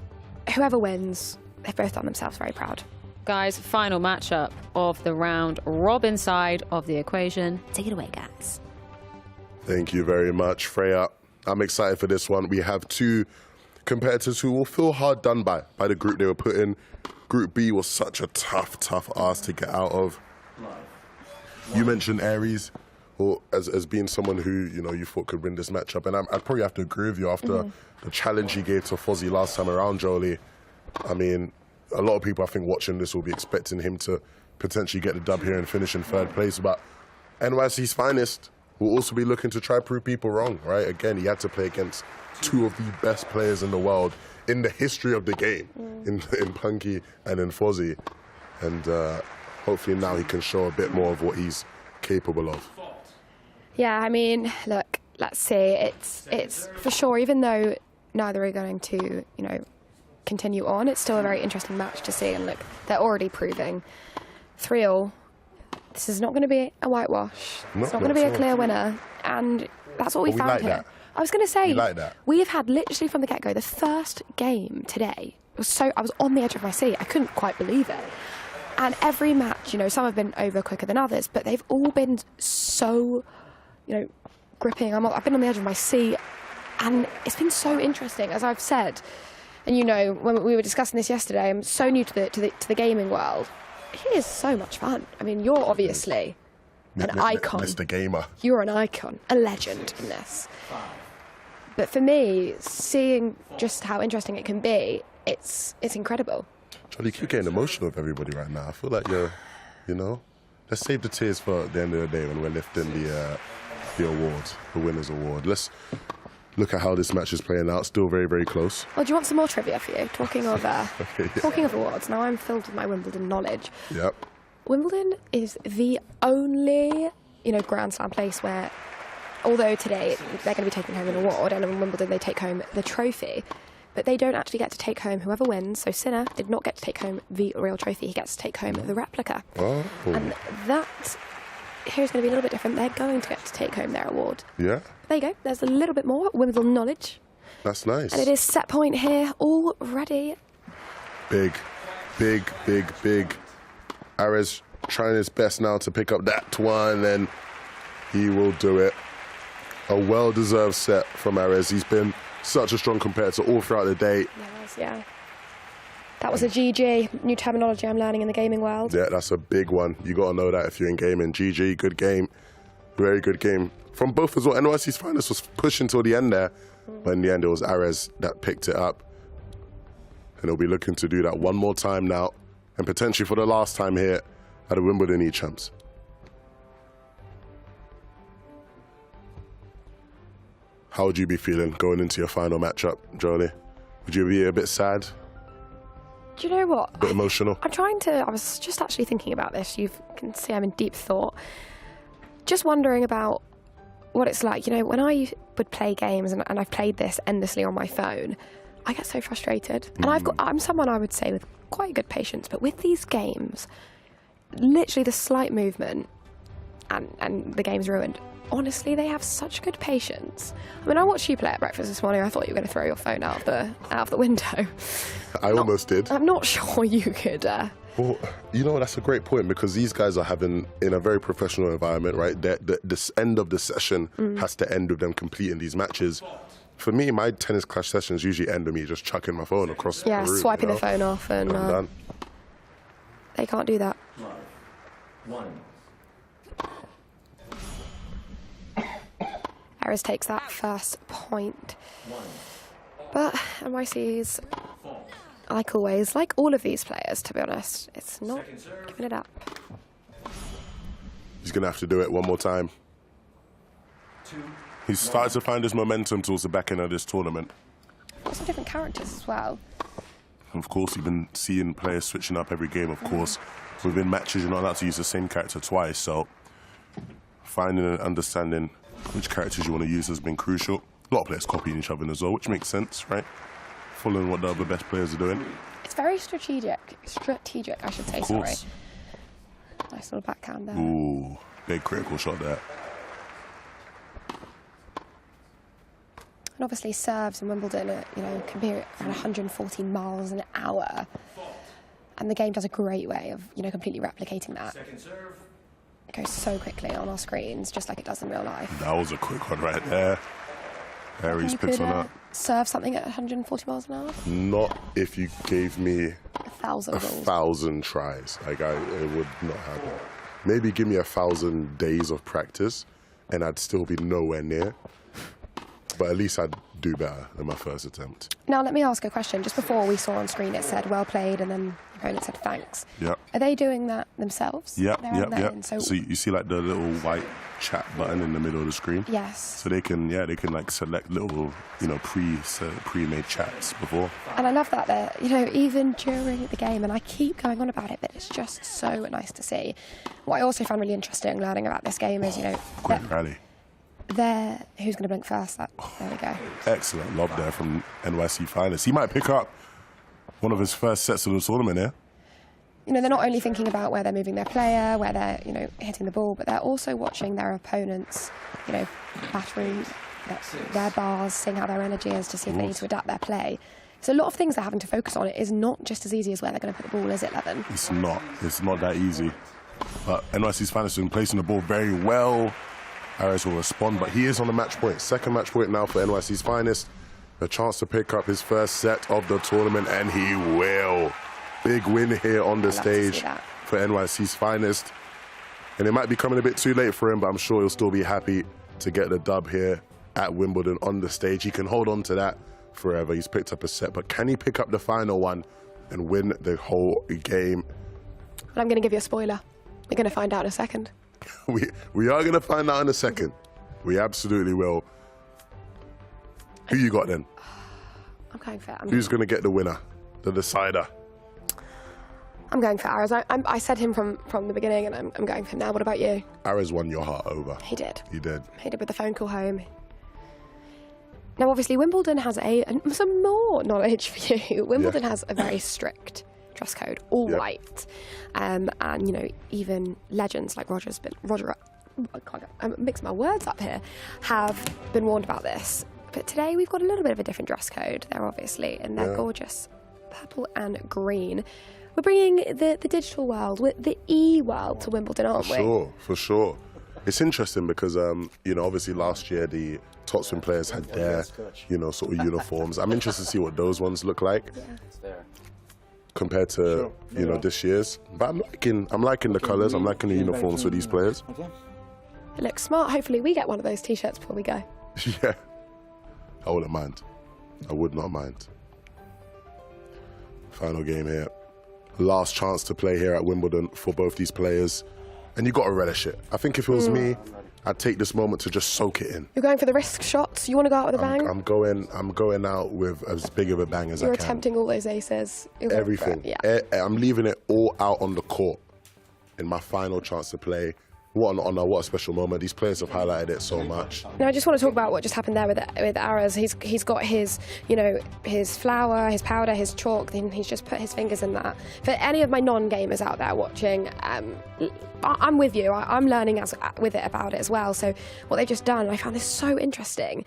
Whoever wins, they've both done themselves very proud. Guys, final matchup of the round robin side of the equation. Take it away, guys. Thank you very much, Freya. I'm excited for this one. We have two competitors who will feel hard done by the group they were put in. Group B was such a tough ask to get out of. You mentioned Arez, or as being someone who you thought could win this matchup, and I'd probably have to agree with you after the challenge he gave to Fozzie last time around, Jolie. I mean, a lot of people, I think, watching this will be expecting him to potentially get the dub here and finish in third place. But NYC's finest will also be looking to try to prove people wrong, right? Again, he had to play against two of the best players in the world in the history of the game, in Punky and in Fozzie. And hopefully now he can show a bit more of what he's capable of. Yeah, I mean, look, let's see. It's for sure, even though neither are going to, continue on, it's still a very interesting match to see. And look, they're already proving 3-all. This is not going to be a whitewash. It's not going to be a clear winner. And that's what we found here. That. I was going to say, like that. we have had literally from the get-go, the first game today, I was on the edge of my seat. I couldn't quite believe it. And every match, some have been over quicker than others, but they've all been so, gripping. I've been on the edge of my seat, and it's been so interesting, as I've said. And when we were discussing this yesterday, I'm so new to the gaming world. It is so much fun. I mean, you're obviously an icon. Mr. Gamer. You're an icon, a legend in this. But for me, seeing just how interesting it can be, it's incredible. Charlie, you keep getting emotional with everybody right now. I feel like you're, let's save the tears for the end of the day when we're lifting the award, the winner's award. look at how this match is playing out. Still very, very close. Well, do you want some more trivia for you? Talking of Okay, yeah. talking of awards, now I'm filled with my Wimbledon knowledge. Yep. Wimbledon is the only, Grand Slam place where, although today they're going to be taking home an award, and in Wimbledon they take home the trophy, but they don't actually get to take home whoever wins. So Sinner did not get to take home the real trophy. He gets to take home the replica. Oh. And that here's going to be a little bit different. They're going to get to take home their award. Yeah. There you go. There's a little bit more Wimbledon knowledge. That's nice. And it is set point here already. Big, big, big, big. Arez trying his best now to pick up that one, and he will do it. A well-deserved set from Arez. He's been such a strong competitor all throughout the day. Yeah. That was a GG, new terminology I'm learning in the gaming world. Yeah, that's a big one. You got to know that if you're in gaming. GG, good game. Very good game. From both as well. NYC's finest was pushing till the end there. But in the end, it was Arez that picked it up. And he'll be looking to do that one more time now. And potentially for the last time here at the Wimbledon eChamps. How would you be feeling going into your final matchup, Jolie? Would you be a bit sad? Do you know what? A bit emotional? I was just actually thinking about this. You can see I'm in deep thought. Just wondering about what it's like. When I would play games, and I've played this endlessly on my phone, I get so frustrated. And I'm someone I would say with quite good patience, but with these games, literally the slight movement and the game's ruined. Honestly, they have such good patience. I mean, I watched you play at breakfast this morning. I thought you were going to throw your phone out of the window. I almost did. I'm not sure you could. Well, that's a great point, because these guys are having, in a very professional environment, right? This end of the session has to end with them completing these matches. For me, my tennis clash sessions usually end with me just chucking my phone across the room. Yeah, swiping the phone off, and done. They can't do that. Arez takes that first point. But NYC's, like always, like all of these players, to be honest, it's not giving it up. He's going to have to do it one more time. He's started to find his momentum towards the back end of this tournament. Got some different characters as well. Of course, you've been seeing players switching up every game, of course. Within matches, you're not allowed to use the same character twice, so finding and understanding which characters you want to use has been crucial. A lot of players copying each other as well, which makes sense, right? Following what the other best players are doing. It's very strategic, I should say, sorry. Nice little backhand there. Ooh, big critical shot there. And obviously serves in Wimbledon, can be around 114 miles an hour. And the game does a great way of, completely replicating that. It goes so quickly on our screens, just like it does in real life. That was a quick one right there. Ares picks one up. Serve something at 140 miles an hour? Not if you gave me 1,000 tries. Like, it would not happen. Maybe give me 1,000 days of practice and I'd still be nowhere near. But at least I'd do better than my first attempt. Now, let me ask a question. Just before we saw on screen it said, well played, and then the opponent said, thanks. Yeah. Are they doing that themselves? Yeah. So you see like the little white chat button in the middle of the screen? Yes. So they can like select little, pre-made chats before. And I love that they're, even during the game, and I keep going on about it, but it's just so nice to see. What I also found really interesting learning about this game is, Great rally. Who's going to blink first? There we go. Excellent lob there from NYC finest. He might pick up one of his first sets of the tournament here. They're not only thinking about where they're moving their player, where they're, hitting the ball, but they're also watching their opponents, battering their bars, seeing how their energy is to see if they need to adapt their play. So a lot of things they're having to focus on. It is not just as easy as where they're going to put the ball, is it, Levin? It's not. It's not that easy. But NYC's finest has been placing the ball very well. Arez will respond, but he is on the match point. Second match point now for NYC's finest. A chance to pick up his first set of the tournament, and he will. Big win here on the stage for NYC's finest. And it might be coming a bit too late for him, but I'm sure he'll still be happy to get the dub here at Wimbledon on the stage. He can hold on to that forever. He's picked up a set, but can he pick up the final one and win the whole game? And I'm going to give you a spoiler. We're going to find out in a second. We are going to find out in a second. We absolutely will. Who you got then? I'm going for. Who's going to get the winner, the decider? I'm going for Arez. I said him from the beginning, and I'm going for him now. What about you? Arez won your heart over. He did. He did. He did with the phone call home. Now, obviously, Wimbledon has some more knowledge for you. Wimbledon has a very strict dress code, all white, and you know, even legends like Roger. I'm mixing my words up here. Have been warned about this, but today we've got a little bit of a different dress code. They're obviously in their gorgeous purple and green. We're bringing the digital world, the e-world to Wimbledon, aren't we? For sure. It's interesting because, you know, obviously last year the top spin players had their, you know, sort of uniforms. I'm interested to see what those ones look like compared to, you know, this year's. But I'm liking the colours. I'm liking the uniforms for these players. It looks smart. Hopefully we get one of those T-shirts before we go. Yeah. I wouldn't mind. I would not mind. Final game here. Last chance to play here at Wimbledon for both these players. And you got to relish it. I think if it was me, I'd take this moment to just soak it in. You're going for the risk shots? You want to go out with a bang? I'm going out with as big of a bang as I can. You're attempting all those aces. Everything. I'm leaving it all out on the court in my final chance to play. What an honour, what a special moment. These players have highlighted it so much. Now, I just want to talk about what just happened there with Arez. He's got his, you know, his flour, his powder, his chalk, then he's just put his fingers in that. For any of my non-gamers out there watching, I'm with you. I'm learning with it about it as well. So what they've just done, I found this so interesting,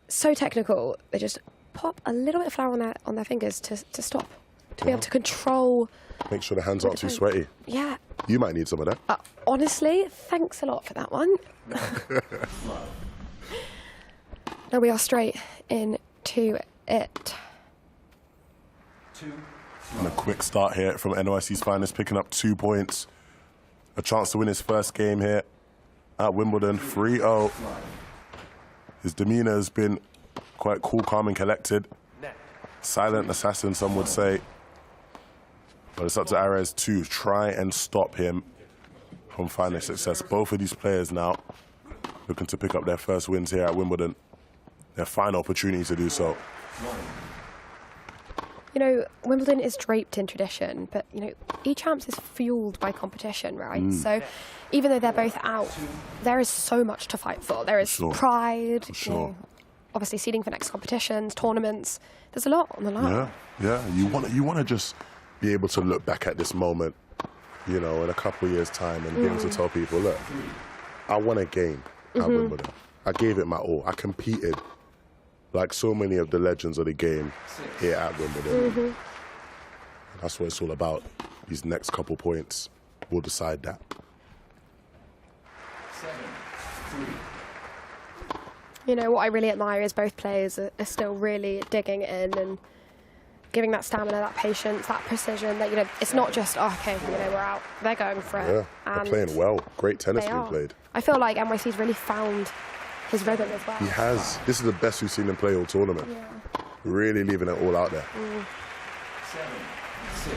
so technical. They just pop a little bit of flour on their fingers to stop, to be able to control. Make sure the hands aren't too sweaty. Yeah. You might need some of that. Honestly, thanks a lot for that one. Now we are straight into it. And a quick start here from NYC's finest, picking up 2 points. A chance to win his first game here at Wimbledon, 3-0. His demeanour has been quite cool, calm and collected. Silent assassin, some would say. But it's up to Arez to try and stop him from finding success. Both of these players now looking to pick up their first wins here at Wimbledon. Their final opportunity to do so. You know, Wimbledon is draped in tradition, but, you know, eChamps is fueled by competition, right? So even though they're both out, there is so much to fight for. There is pride, you know, obviously seeding for next competitions, tournaments. There's a lot on the line. Yeah. You want to just be able to look back at this moment, you know, in a couple of years' time and be able to tell people, look, I won a game at Wimbledon. I gave it my all. I competed like so many of the legends of the game here at Wimbledon. That's what it's all about. These next couple points will decide that. 7-3. You know, what I really admire is both players are still really digging in and giving that stamina, that patience, that precision, that, you know, it's not just, oh, okay, you know, we're out. They're going for it. Yeah, they're playing well. Great tennis being played. I feel like NYC's really found his rhythm as well. He has. This is the best we've seen him play all tournament. Yeah. Really leaving it all out there. 7-6.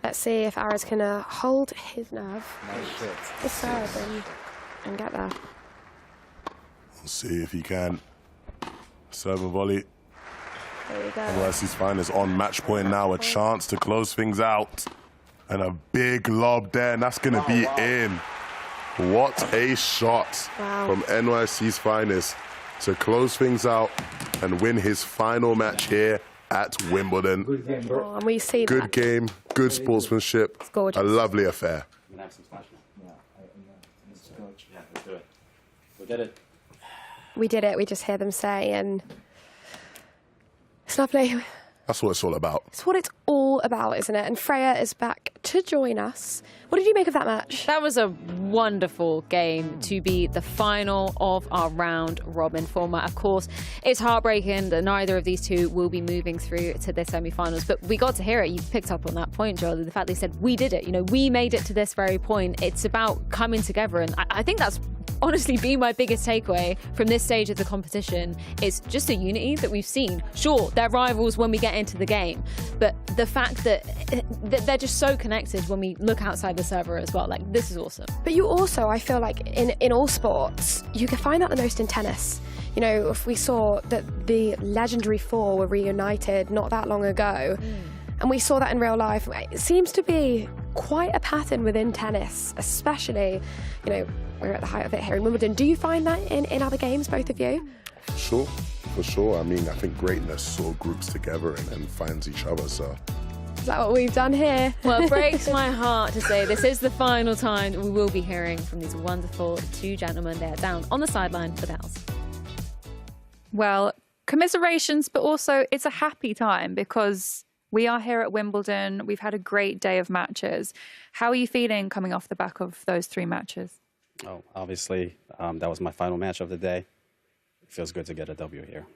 Let's see if Arez can hold his nerve, his serve, and get there. We'll see if he can. Serve and volley. There we go. NYC's finest on match point now. A chance to close things out. And a big lob there, and that's going to be in. What a shot from NYC's finest to close things out and win his final match here at Wimbledon. Oh, and we see good game, good sportsmanship, it's gorgeous. A lovely affair. We did it. We did it, we just hear them say, and it's lovely. That's what it's all about. It's what it's all about, isn't it? And Freya is back to join us. What did you make of that match? That was a wonderful game to be the final of our round robin format. Of course, it's heartbreaking that neither of these two will be moving through to the semi-finals, but we got to hear it. You picked up on that point, Joel, the fact they said, we did it. You know, we made it to this very point. It's about coming together, and I think that's honestly been my biggest takeaway from this stage of the competition is just the unity that we've seen. Sure, they're rivals when we get into the game, but the fact that they're just so connected when we look outside the server as well. Like, this is awesome. But you also, I feel like in all sports, you can find that the most in tennis. You know, if we saw that the legendary four were reunited not that long ago, and we saw that in real life, it seems to be quite a pattern within tennis, especially, you know, we're at the height of it here in Wimbledon. Do you find that in other games, both of you? For sure. I mean, I think greatness sort of groups together and finds each other, so. Is that what we've done here? Well, it breaks my heart to say this is the final time we will be hearing from these wonderful two gentlemen. They are down on the sideline for Dow's. Well, commiserations, but also it's a happy time because we are here at Wimbledon. We've had a great day of matches. How are you feeling coming off the back of those 3 matches? Oh, obviously, that was my final match of the day. It feels good to get a W here.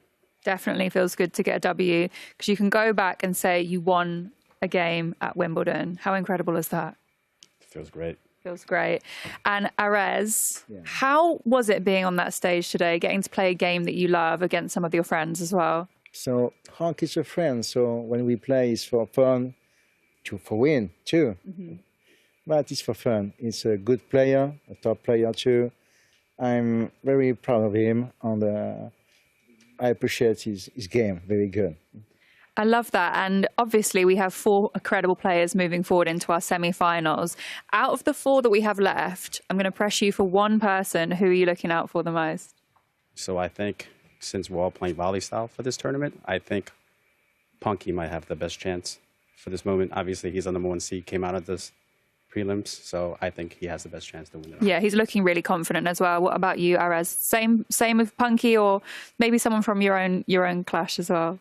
Definitely feels good to get a W because you can go back and say you won a game at Wimbledon. How incredible is that? It feels great. Feels great. And Arez, how was it being on that stage today, getting to play a game that you love against some of your friends as well? So hockey is a friend, so when we play it's for fun, for win too. But it's for fun. He's a good player, a top player too. I'm very proud of him, and I appreciate his game, very good. I love that. And obviously we have 4 incredible players moving forward into our semi-finals. Out of the 4 that we have left, I'm going to press you for one person. Who are you looking out for the most? So I think since we're all playing volley style for this tournament, I think Punky might have the best chance for this moment. Obviously, he's on the number 1 seed, came out of this prelims, so I think he has the best chance to win it. Yeah, he's looking really confident as well. What about you, Arez? Same with Punky, or maybe someone from your own clash as well?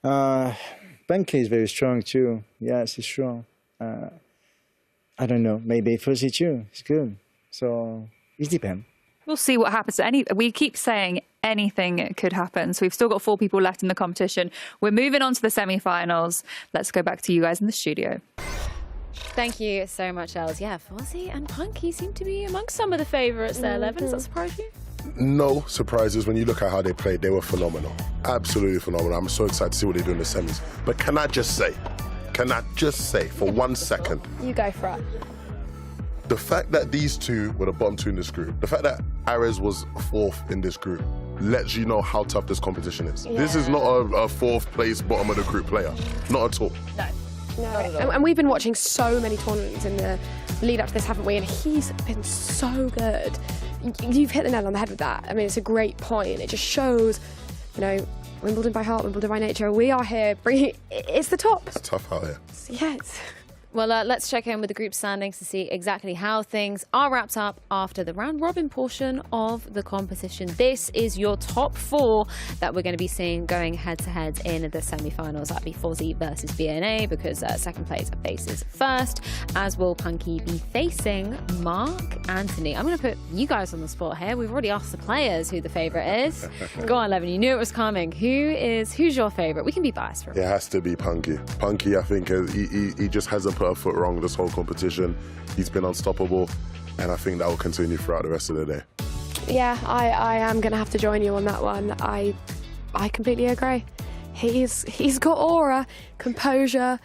Punky is very strong too. Yes, he's strong. I don't know. Maybe Fuzzy too. It's good. So it depends. We'll see what happens. We keep saying anything could happen. So we've still got 4 people left in the competition. We're moving on to the semi-finals. Let's go back to you guys in the studio. Thank you so much, Els. Yeah, Fozzy and Punky seem to be amongst some of the favourites there, Levin. Does that surprise you? No surprises. When you look at how they played, they were phenomenal. Absolutely phenomenal. I'm so excited to see what they do in the semis. But can I just say for 1 second? You go for it. The fact that these 2 were the bottom 2 in this group, the fact that Arez was 4th in this group, lets you know how tough this competition is. Yeah. This is not a 4th place, bottom of the group player. Not at all. No. And we've been watching so many tournaments in the lead up to this, haven't we? And he's been so good. You've hit the nail on the head with that. I mean, it's a great point. It just shows, you know, Wimbledon by heart, Wimbledon by nature. We are here bringing it's the top. It's tough out here. Yes. Well, let's check in with the group standings to see exactly how things are wrapped up after the round-robin portion of the competition. This is your top 4 that we're going to be seeing going head-to-head in the semi-finals. That'd be Fozzy versus BNA because second place faces first, as will Punky be facing Mark Anthony. I'm going to put you guys on the spot here. We've already asked the players who the favourite is. Go on, Levin, you knew it was coming. Who's your favourite? We can be biased for a It has to be Punky. Punky, I think, he just hasn't put a foot wrong this whole competition. He's been unstoppable, and I think that will continue throughout the rest of the day. Yeah, I am going to have to join you on that one. I completely agree. He's got aura, composure.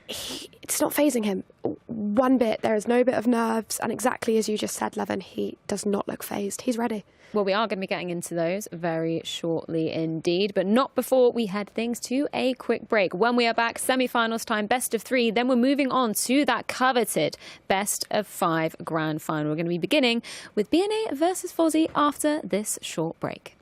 It's not phasing him one bit. There is no bit of nerves, and exactly as you just said, Levin, he does not look phased. He's ready. Well, we are going to be getting into those very shortly indeed, but not before we head things to a quick break. When we are back, semi-finals time, best of 3, then we're moving on to that coveted best of 5 grand final. We're going to be beginning with BNA versus Fozzy after this short break.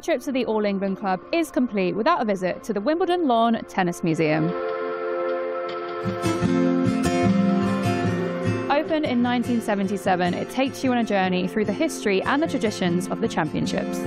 my trip to the All England Club is complete without a visit to the Wimbledon Lawn Tennis Museum. Opened in 1977, it takes you on a journey through the history and the traditions of the championships.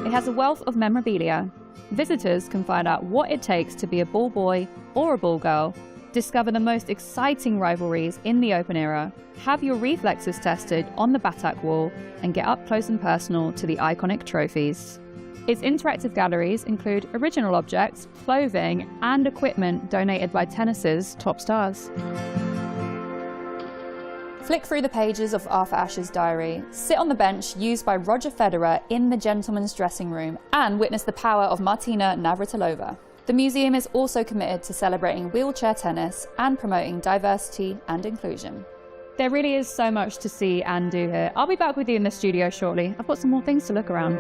It has a wealth of memorabilia. Visitors can find out what it takes to be a ball boy or a ball girl, discover the most exciting rivalries in the Open era, have your reflexes tested on the Batak wall, and get up close and personal to the iconic trophies. Its interactive galleries include original objects, clothing, and equipment donated by tennis's top stars. Flick through the pages of Arthur Ashe's diary, sit on the bench used by Roger Federer in the gentleman's dressing room, and witness the power of Martina Navratilova. The museum is also committed to celebrating wheelchair tennis and promoting diversity and inclusion. There really is so much to see and do here. I'll be back with you in the studio shortly. I've got some more things to look around.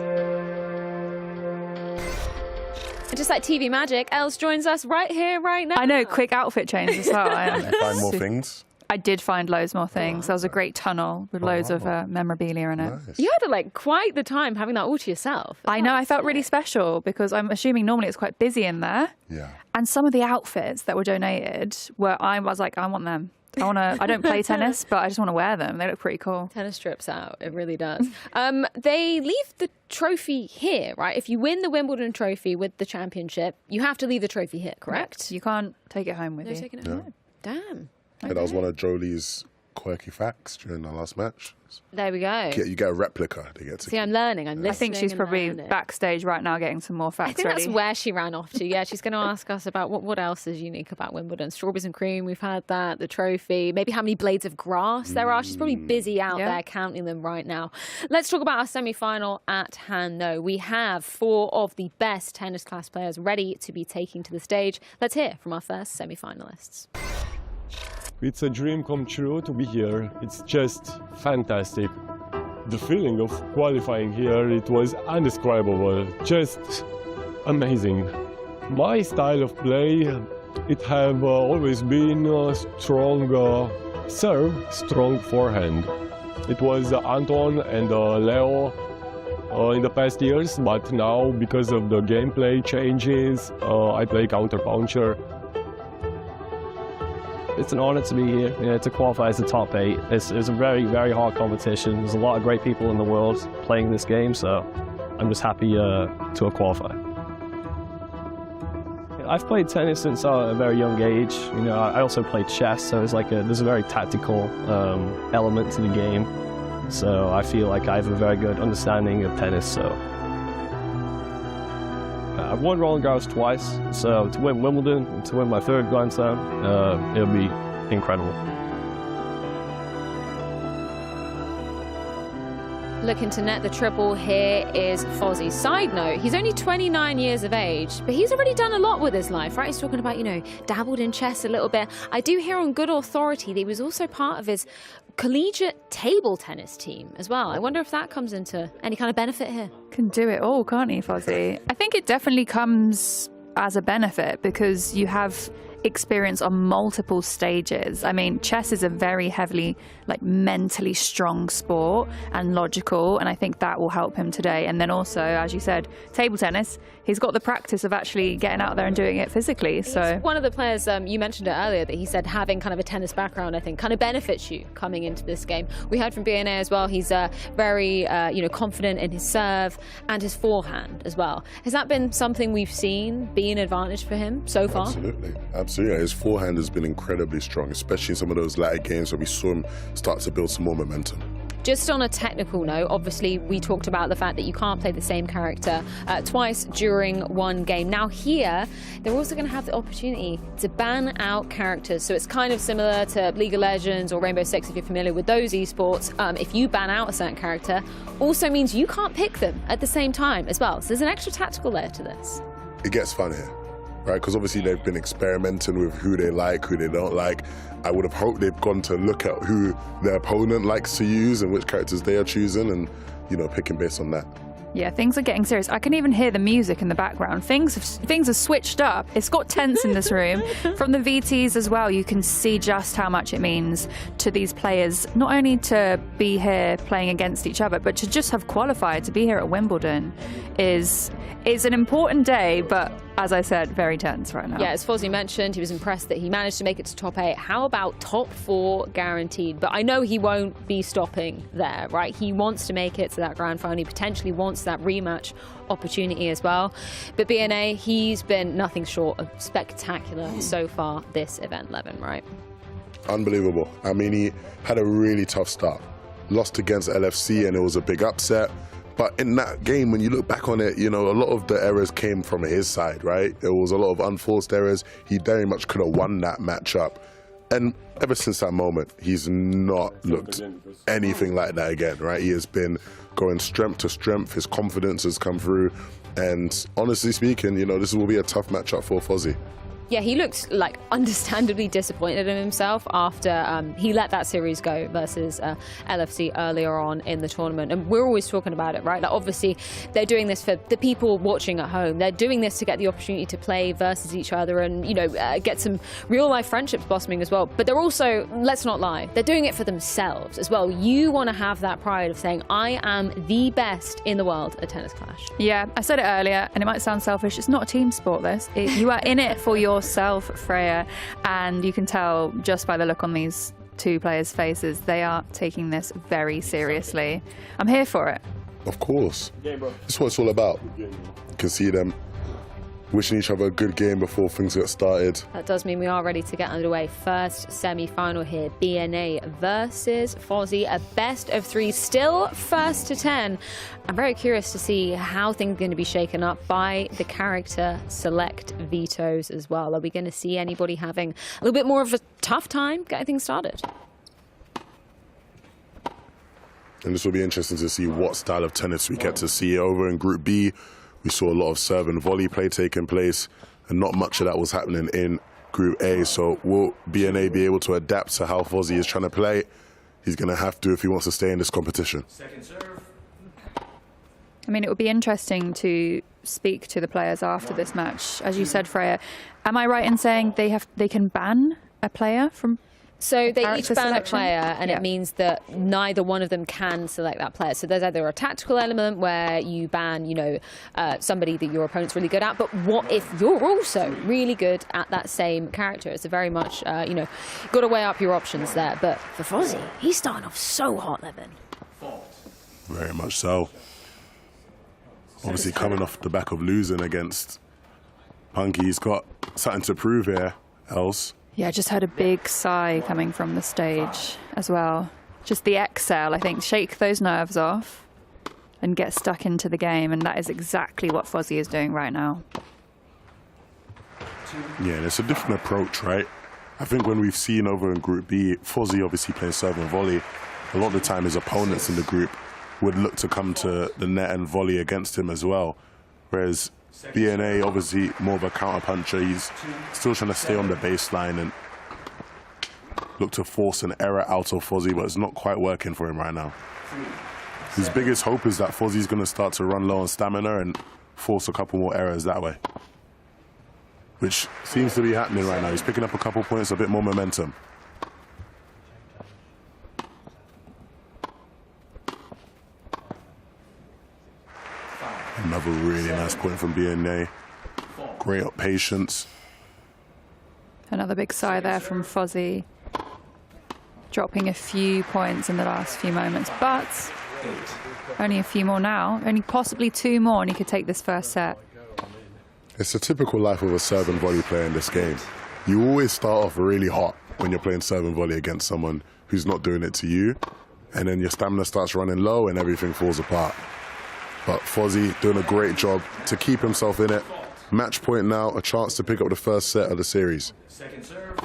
And just like TV magic, Els joins us right here, right now. I know, quick outfit change as well. Find more things? I did find loads more things. There was a great tunnel with loads of memorabilia in it. Nice. You had like quite the time having that all to yourself. I know, I felt really special because I'm assuming normally it's quite busy in there. Yeah. And some of the outfits that were donated were, I was like, I want them. I don't play tennis, but I just want to wear them. They look pretty cool. Tennis strips out, it really does. They leave the trophy here, right? If you win the Wimbledon trophy with the championship, you have to leave the trophy here, correct? You can't take it home with you. Taking it home. Damn. And that was one of Jolie's quirky facts during the last match. There we go. You get a replica. They get to See, I'm learning. I'm listening. I think she's probably backstage right now getting some more facts I think ready. that's where she ran off to. Yeah, she's going to ask us about what else is unique about Wimbledon. Strawberries and cream, we've had that. The trophy. Maybe how many blades of grass there are. She's probably busy out there counting them right now. Let's talk about our semi-final at hand, though. We have 4 of the best tennis class players ready to be taking to the stage. Let's hear from our first semi-finalists. It's a dream come true to be here. It's just fantastic. The feeling of qualifying here, it was indescribable, just amazing. My style of play, it have always been a strong serve, strong forehand. It was Anton and Leo in the past years, but now because of the gameplay changes, I play counter-puncher. It's an honor to be here, to qualify as the top 8. It's a very, very hard competition. There's a lot of great people in the world playing this game, so I'm just happy to have qualified. I've played tennis since a very young age. I also played chess, so there's a very tactical element to the game. So I feel like I have a very good understanding of tennis. So I've won Roland Garros twice, so to win Wimbledon, to win my 3rd Grand Slam, it'll be incredible. Looking to net the triple here is Fozzy. Side note, he's only 29 years of age, but he's already done a lot with his life, right? He's talking about, dabbled in chess a little bit. I do hear on good authority that he was also part of his collegiate table tennis team as well. I wonder if that comes into any kind of benefit here. Can do it all, can't he, Fozzy? I think it definitely comes as a benefit because you have experience on multiple stages. I mean, chess is a very heavily mentally strong sport and logical, and I think that will help him today. And then also, as you said, table tennis, he's got the practice of actually getting out there and doing it physically. So he's one of the players, you mentioned it earlier, that he said having kind of a tennis background, I think, kind of benefits you coming into this game. We heard from BNA as well, he's very confident in his serve and his forehand as well. Has that been something we've seen be an advantage for him so far? Absolutely. His forehand has been incredibly strong, especially in some of those latter games where we saw him start to build some more momentum. Just on a technical note, obviously we talked about the fact that you can't play the same character twice during one game. Now here, they're also going to have the opportunity to ban out characters. So it's kind of similar to League of Legends or Rainbow Six if you're familiar with those esports. If you ban out a certain character, also means you can't pick them at the same time as well. So there's an extra tactical layer to this. It gets fun here, right? Because obviously they've been experimenting with who they like, who they don't like. I would have hoped they've gone to look at who their opponent likes to use and which characters they are choosing and, picking based on that. Yeah, things are getting serious. I can even hear the music in the background. Things have switched up. It's got tense in this room. From the VTs as well, you can see just how much it means to these players, not only to be here playing against each other, but to just have qualified, to be here at Wimbledon is an important day, but as I said, very tense right now. Yeah, as Fozzy mentioned, he was impressed that he managed to make it to top 8. How about top 4 guaranteed? But I know he won't be stopping there, right? He wants to make it to that grand final. He potentially wants that rematch opportunity as well. But BNA, he's been nothing short of spectacular so far this event, Levin, right? Unbelievable. I mean, he had a really tough start. Lost against LFC and it was a big upset. But in that game, when you look back on it, you know, a lot of the errors came from his side, right? There was a lot of unforced errors. He very much could have won that matchup. And ever since that moment, he's not looked anything like that again, right? He has been going strength to strength. His confidence has come through. And honestly speaking, you know, this will be a tough matchup for Fozzy. Yeah, he looks like understandably disappointed in himself after he let that series go versus LFC earlier on in the tournament. And we're always talking about it, right? Like, obviously, they're doing this for the people watching at home. They're doing this to get the opportunity to play versus each other and, you know, get some real-life friendships blossoming as well. But they're also, let's not lie, they're doing it for themselves as well. You want to have that pride of saying, I am the best in the world at Tennis Clash. Yeah, I said it earlier, and it might sound selfish. It's not a team sport, this. You are in it for yourself, Freya, and you can tell just by the look on these two players' faces, they are taking this very seriously. I'm here for it. Of course. That's what it's all about. You can see them wishing each other a good game before things get started. That does mean we are ready to get underway. First semi-final here, BNA versus Fozzy, a best of 3, still first to 10. I'm very curious to see how things are going to be shaken up by the character select vetoes as well. Are we going to see anybody having a little bit more of a tough time getting things started? And this will be interesting to see what style of tennis we get to see over in Group B. We saw a lot of serve and volley play taking place, and not much of that was happening in Group A. So will BNA be able to adapt to how Fozzy is trying to play? He's going to have to if he wants to stay in this competition. Second serve. I mean, it would be interesting to speak to the players after this match. As you said, Freya, am I right in saying they can ban a player from? So they each ban selection? a player, and it means that neither one of them can select that player. So there's either a tactical element where you ban, you know, somebody that your opponent's really good at, but what if you're also really good at that same character? It's a very much, you know, got to weigh up your options there. But for Fozzy, he's starting off so hot, Levin. Very much so. Obviously coming off the back of losing against Punky, he's got something to prove here, else. Yeah, I just heard a big sigh coming from the stage as well. Just the exhale, I think. Shake those nerves off and get stuck into the game, and that is exactly what Fozzy is doing right now. Yeah, and it's a different approach, right? I think when we've seen over in Group B, Fozzy obviously playing serve and volley, a lot of the time his opponents in the group would look to come to the net and volley against him as well. Whereas BNA, obviously more of a counter-puncher. He's still trying to stay on the baseline and look to force an error out of Fozzy, but it's not quite working for him right now. His biggest hope is that Fozzy's going to start to run low on stamina and force a couple more errors that way, which seems to be happening right now. He's picking up a couple points, a bit more momentum. Another really nice point from BNA. Great patience. Another big sigh there from Fozzy. Dropping a few points in the last few moments, but only a few more now. Only possibly 2 more, and he could take this first set. It's a typical life of a serve and volley player in this game. You always start off really hot when you're playing serve and volley against someone who's not doing it to you, and then your stamina starts running low and everything falls apart. But Fozzy doing a great job to keep himself in it. Match point now, a chance to pick up the first set of the series. Second serve.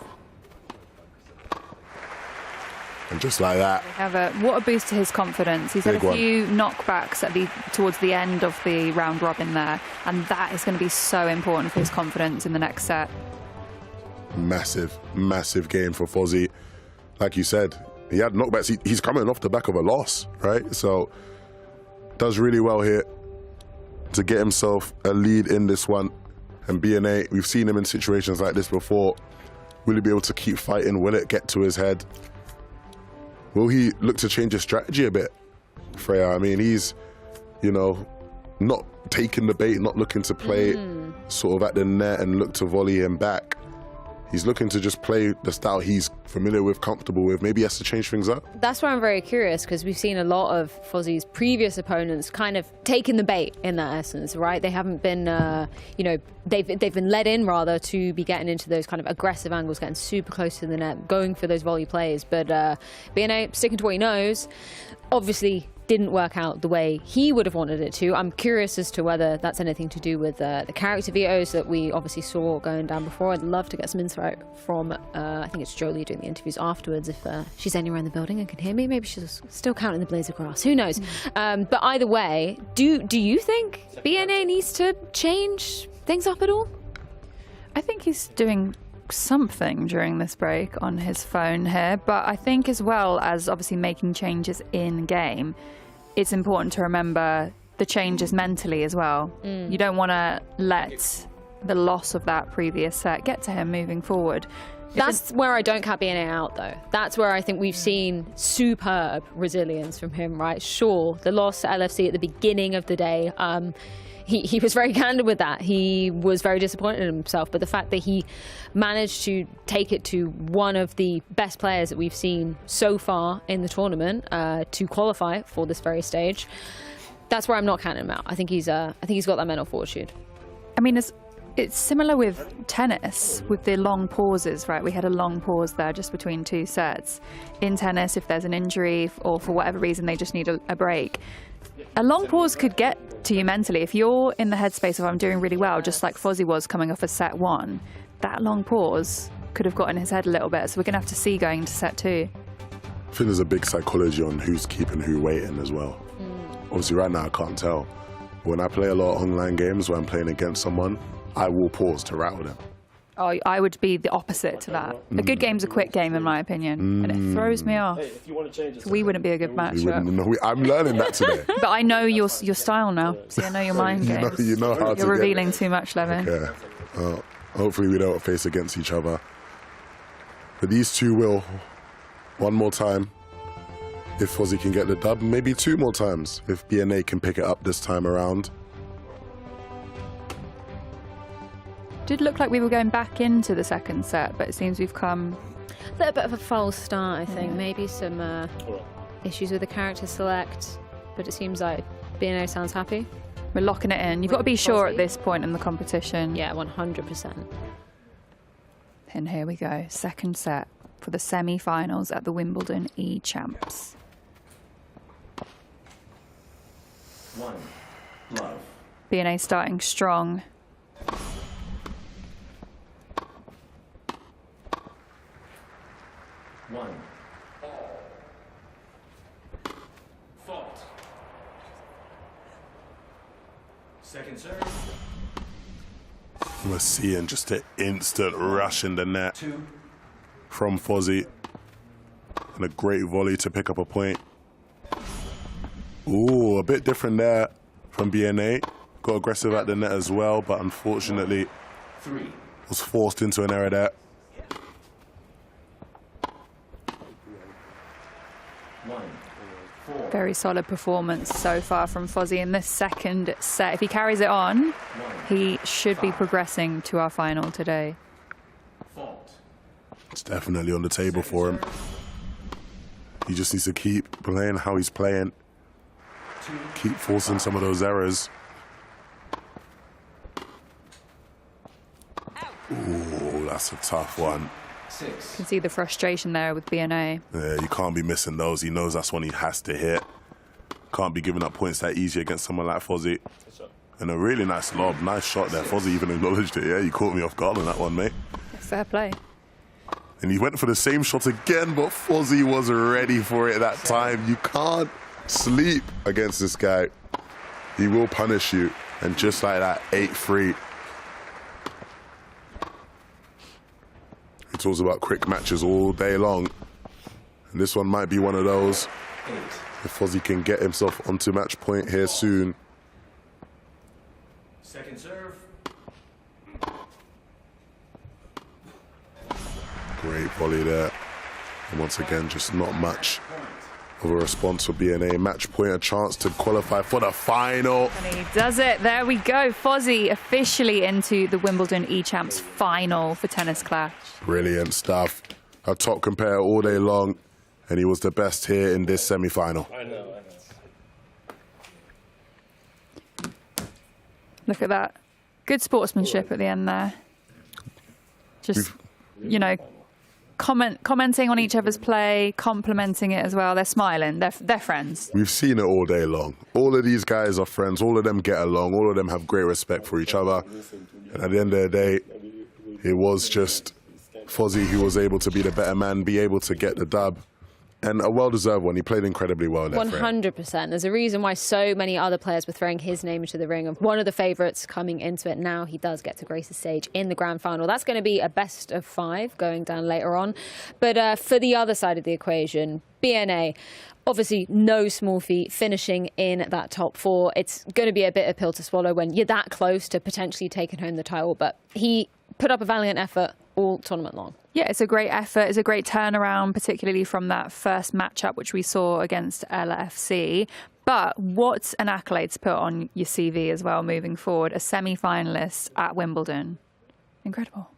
And just like that. What a boost to his confidence. He's had a few knockbacks towards the end of the round robin there, and that is going to be so important for his confidence in the next set. Massive, massive game for Fozzy. Like you said, he had knockbacks. He's coming off the back of a loss, right? So does really well here. to get himself a lead in this one. And BNA, we've seen him in situations like this before. Will he be able to keep fighting? Will it get to his head? Will he look to change his strategy a bit, Freya? I mean, he's, you know, not taking the bait, not looking to play sort of at the net and look to volley him back. He's looking to just play the style he's familiar with, comfortable with. Maybe he has to change things up. That's why I'm very curious, because we've seen a lot of Fozzie's previous opponents kind of taking the bait in that essence, right? They haven't been, you know, they've been led in rather to be getting into those kind of aggressive angles, getting super close to the net, going for those volley plays. But BNA sticking to what he knows, obviously didn't work out the way he would have wanted it to. I'm curious as to whether that's anything to do with the character vetoes that we obviously saw going down before. I'd love to get some insight from, I think it's Jolie doing the interviews afterwards, if she's anywhere in the building and can hear me. Maybe she's still counting the blades of grass. Who knows? But either way, do you think BNA needs to change things up at all? I think he's doing something during this break on his phone here, but I think as well as obviously making changes in game, it's important to remember the changes mentally as well. You don't want to let the loss of that previous set get to him moving forward. That's where I don't count BNA out, though. That's where I think we've seen superb resilience from him, right? Sure, the loss to LFC at the beginning of the day, he was very candid with that. He was very disappointed in himself, but the fact that he managed to take it to one of the best players that we've seen so far in the tournament to qualify for this very stage, that's where I'm not counting him out. I think he's got that mental fortitude. I mean, it's similar with tennis, with the long pauses, right? We had a long pause there just between two sets. In tennis, if there's an injury or for whatever reason they just need a break, a long pause could get to you mentally. If you're in the headspace of I'm doing really well, just like Fozzie was coming off of set one, that long pause could have got in his head a little bit. So we're going to have to see going into set two. I think there's a big psychology on who's keeping who waiting as well. Obviously right now I can't tell. When I play a lot of online games where I'm playing against someone, I will pause to rattle them. Oh, I would be the opposite to that. A good game's a quick game, in my opinion, and it throws me off. Hey, if you want to change it, we wouldn't be a good matchup. I'm learning that today. But I know your style now. See, I know your mind games. You know how You're revealing too much, Levin. Okay. Hopefully we don't face against each other. But these two will. One more time. If Fozzie can get the dub, maybe two more times. If BNA can pick it up this time around. Did look like we were going back into the second set, but it seems we've come A little bit of a false start, I think. Maybe some issues with the character select, but it seems like BNO sounds happy. We're locking it in. You've got to be sure at this point in the competition. Yeah, 100%. And here we go. Second set for the semi-finals at the Wimbledon eChamps. BNA starting strong. Second serve. We're seeing just an instant rush in the net from Fozzie. And a great volley to pick up a point. Ooh, a bit different there from BNA. Got aggressive at the net as well, but unfortunately was forced into an error there. Very solid performance so far from Fozzie in this second set. If he carries it on, he should be progressing to our final today. It's definitely on the table for him. He just needs to keep playing how he's playing. Keep forcing some of those errors. Ooh, that's a tough one. You can see the frustration there with BNA. Yeah, you can't be missing those. He knows that's one he has to hit. Can't be giving up points that easy against someone like Fozzie. And a really nice lob, nice shot there. Fozzie even acknowledged it. Yeah, you caught me off guard on that one, mate. Fair play. And he went for the same shot again, but Fozzie was ready for it that time. You can't sleep against this guy. He will punish you. And just like that, 8-3. He talks about quick matches all day long. And this one might be one of those. If Fozzie can get himself onto match point here soon. Second serve. Great volley there. And once again, just not much of a response for BNA. Match point, a chance to qualify for the final. And he does it. There we go. Fozzy officially into the Wimbledon eChamps final for Tennis Clash. Brilliant stuff. A top competitor all day long, and he was the best here in this semi-final. I know. Look at that. Good sportsmanship at the end there. Just, you know, commenting on each other's play, complimenting it as well. They're smiling. They're friends. We've seen it all day long. All of these guys are friends. All of them get along. All of them have great respect for each other. And at the end of the day, it was just Fozzy who was able to be the better man, be able to get the dub. And a well-deserved one. He played incredibly well there. 100%. There's a reason why so many other players were throwing his name into the ring of one of the favourites coming into it. Now he does get to grace the stage in the grand final. That's going to be a best of 5 going down later on. But for the other side of the equation, BNA, obviously no small feat, finishing in that top 4. It's going to be a bit of a pill to swallow when you're that close to potentially taking home the title. But he put up a valiant effort all tournament long. Yeah, it's a great effort. It's a great turnaround, particularly from that first matchup, which we saw against LFC. But what an accolade to put on your CV as well moving forward. A semi-finalist at Wimbledon. Incredible.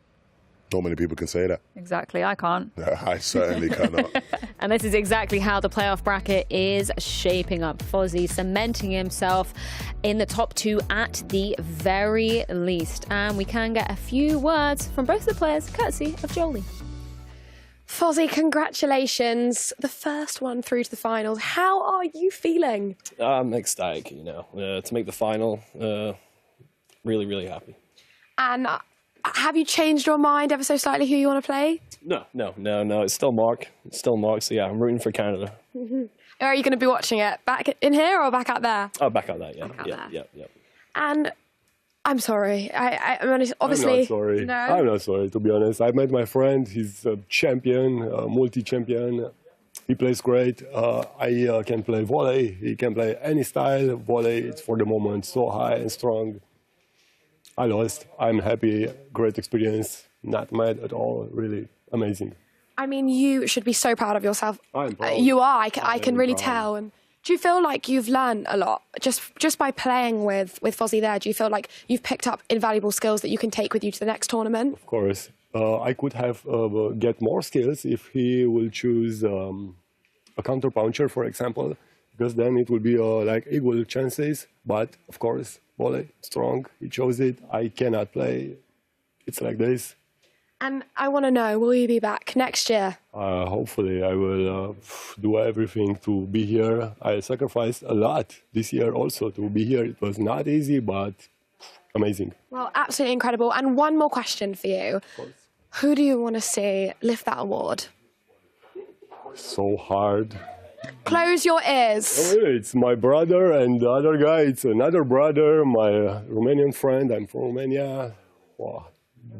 Not many people can say that. Exactly. I can't. I certainly cannot. And this is exactly how the playoff bracket is shaping up. Fozzy cementing himself in the top 2 at the very least. And we can get a few words from both the players, courtesy of Jolie. Fozzy, congratulations. The first one through to the finals. How are you feeling? I'm ecstatic, you know, to make the final. Really, really happy. And have you changed your mind ever so slightly who you want to play? No. It's still Mark. So yeah, I'm rooting for Canada. Are you going to be watching it back in here or back out there? Oh, back out there, yeah. Back out there. Yeah. And I'm sorry. I'm obviously. I'm not sorry. No. I'm not sorry, to be honest. I met my friend. He's a champion, a multi-champion. He plays great. I can play volley. He can play any style. Volley, it's for the moment so high and strong. I lost. I'm happy. Great experience. Not mad at all. Really amazing. I mean, you should be so proud of yourself. I'm proud. You are. I can really tell. And do you feel like you've learned a lot just by playing with Fozzy there? Do you feel like you've picked up invaluable skills that you can take with you to the next tournament? Of course. I could have get more skills if he will choose a counter puncher, for example, because then it will be like equal chances. But of course, volley, strong. He chose it. I cannot play. It's like this. And I want to know, will you be back next year? Hopefully, I will do everything to be here. I sacrificed a lot this year also to be here. It was not easy, but amazing. Well, absolutely incredible. And one more question for you. Who do you want to see lift that award? So hard. Close your ears. Oh, it's my brother and the other guy. It's another brother, my Romanian friend. I'm from Romania. Wow.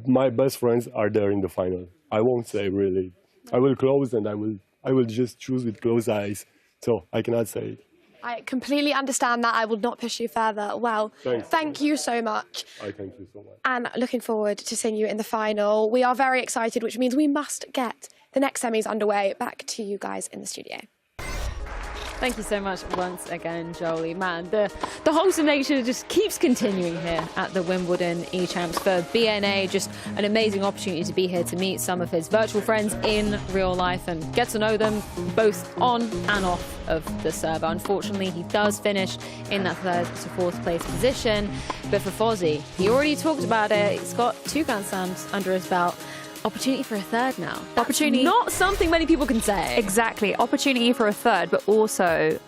My best friends are there in the final. I won't say really. I will close and I will just choose with closed eyes. So I cannot say it. I completely understand that. I will not push you further. Well, thank you so much. I thank you so much. And looking forward to seeing you in the final. We are very excited, which means we must get the next semis underway. Back to you guys in the studio. Thank you so much once again, Jolie. Man, the wholesome nature just keeps continuing here at the Wimbledon eChamps. For BNA, just an amazing opportunity to be here to meet some of his virtual friends in real life and get to know them both on and off of the server. Unfortunately, he does finish in that 3rd to 4th place position. But for Fozzy, he already talked about it. He's got 2 Grand Slams under his belt. Opportunity for a 3rd now. Opportunity. Not something many people can say. Exactly. Opportunity for a 3rd, but also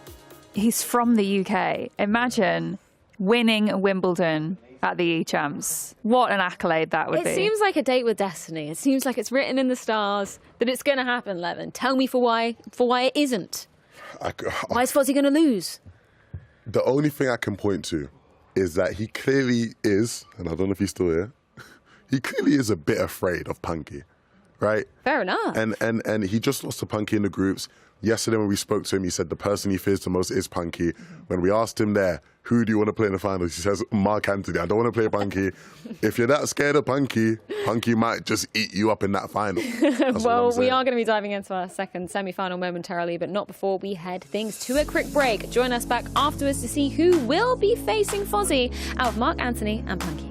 he's from the UK. Imagine winning Wimbledon at the eChamps. What an accolade that would be. It seems like a date with destiny. It seems like it's written in the stars that it's going to happen, Levin. Tell me for why it isn't. Why is Fozzy going to lose? The only thing I can point to is that he clearly is, and I don't know if he's still here, he clearly is a bit afraid of Punky, right? Fair enough. And he just lost to Punky in the groups. Yesterday when we spoke to him, he said the person he fears the most is Punky. When we asked him there, who do you want to play in the finals? He says, Mark Anthony. I don't want to play Punky. If you're that scared of Punky, Punky might just eat you up in that final. Well, we are going to be diving into our second semi-final momentarily, but not before we head things to a quick break. Join us back afterwards to see who will be facing Fozzy out of Mark Anthony and Punky.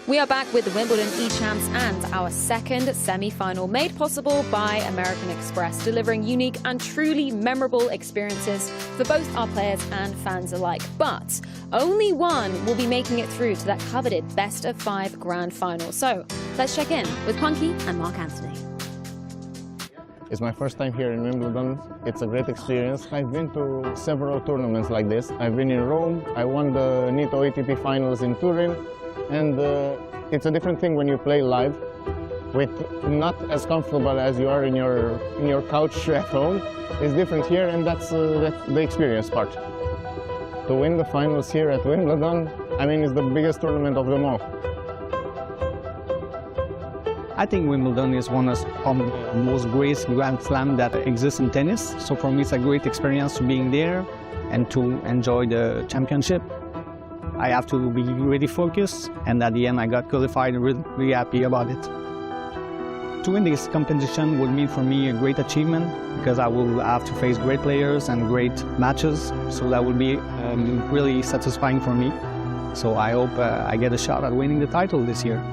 We are back with the Wimbledon eChamps and our second semi-final, made possible by American Express, delivering unique and truly memorable experiences for both our players and fans alike. But only one will be making it through to that coveted best-of-5 grand final. So let's check in with Punky and Mark Anthony. It's my first time here in Wimbledon. It's a great experience. I've been to several tournaments like this. I've been in Rome. I won the NITO ATP finals in Turin. And it's a different thing when you play live, with not as comfortable as you are in your couch at home. It's different here, and that's the experience part. To win the finals here at Wimbledon, I mean, it's the biggest tournament of them all. I think Wimbledon is one of the most great Grand Slam that exists in tennis. So for me, it's a great experience being there and to enjoy the championship. I have to be really focused, and at the end I got qualified and really happy about it. To win this competition would mean for me a great achievement, because I will have to face great players and great matches, so that will be really satisfying for me. So I hope I get a shot at winning the title this year.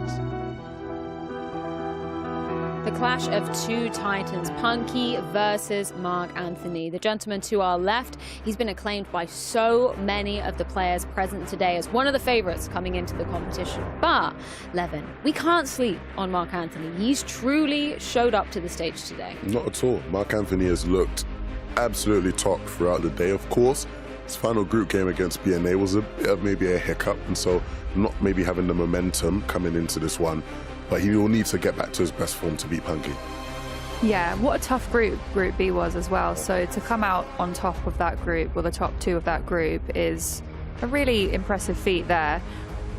The clash of two titans, Punky versus Mark Anthony. The gentleman to our left, he's been acclaimed by so many of the players present today as one of the favourites coming into the competition. But, Levin, we can't sleep on Mark Anthony. He's truly showed up to the stage today. Not at all. Mark Anthony has looked absolutely top throughout the day, of course. His final group game against BNA was a bit of maybe a hiccup, and so not maybe having the momentum coming into this one. But he will need to get back to his best form to beat Punky. Yeah, what a tough group Group B was as well. So to come out on top of that group, or the top two of that group, is a really impressive feat there.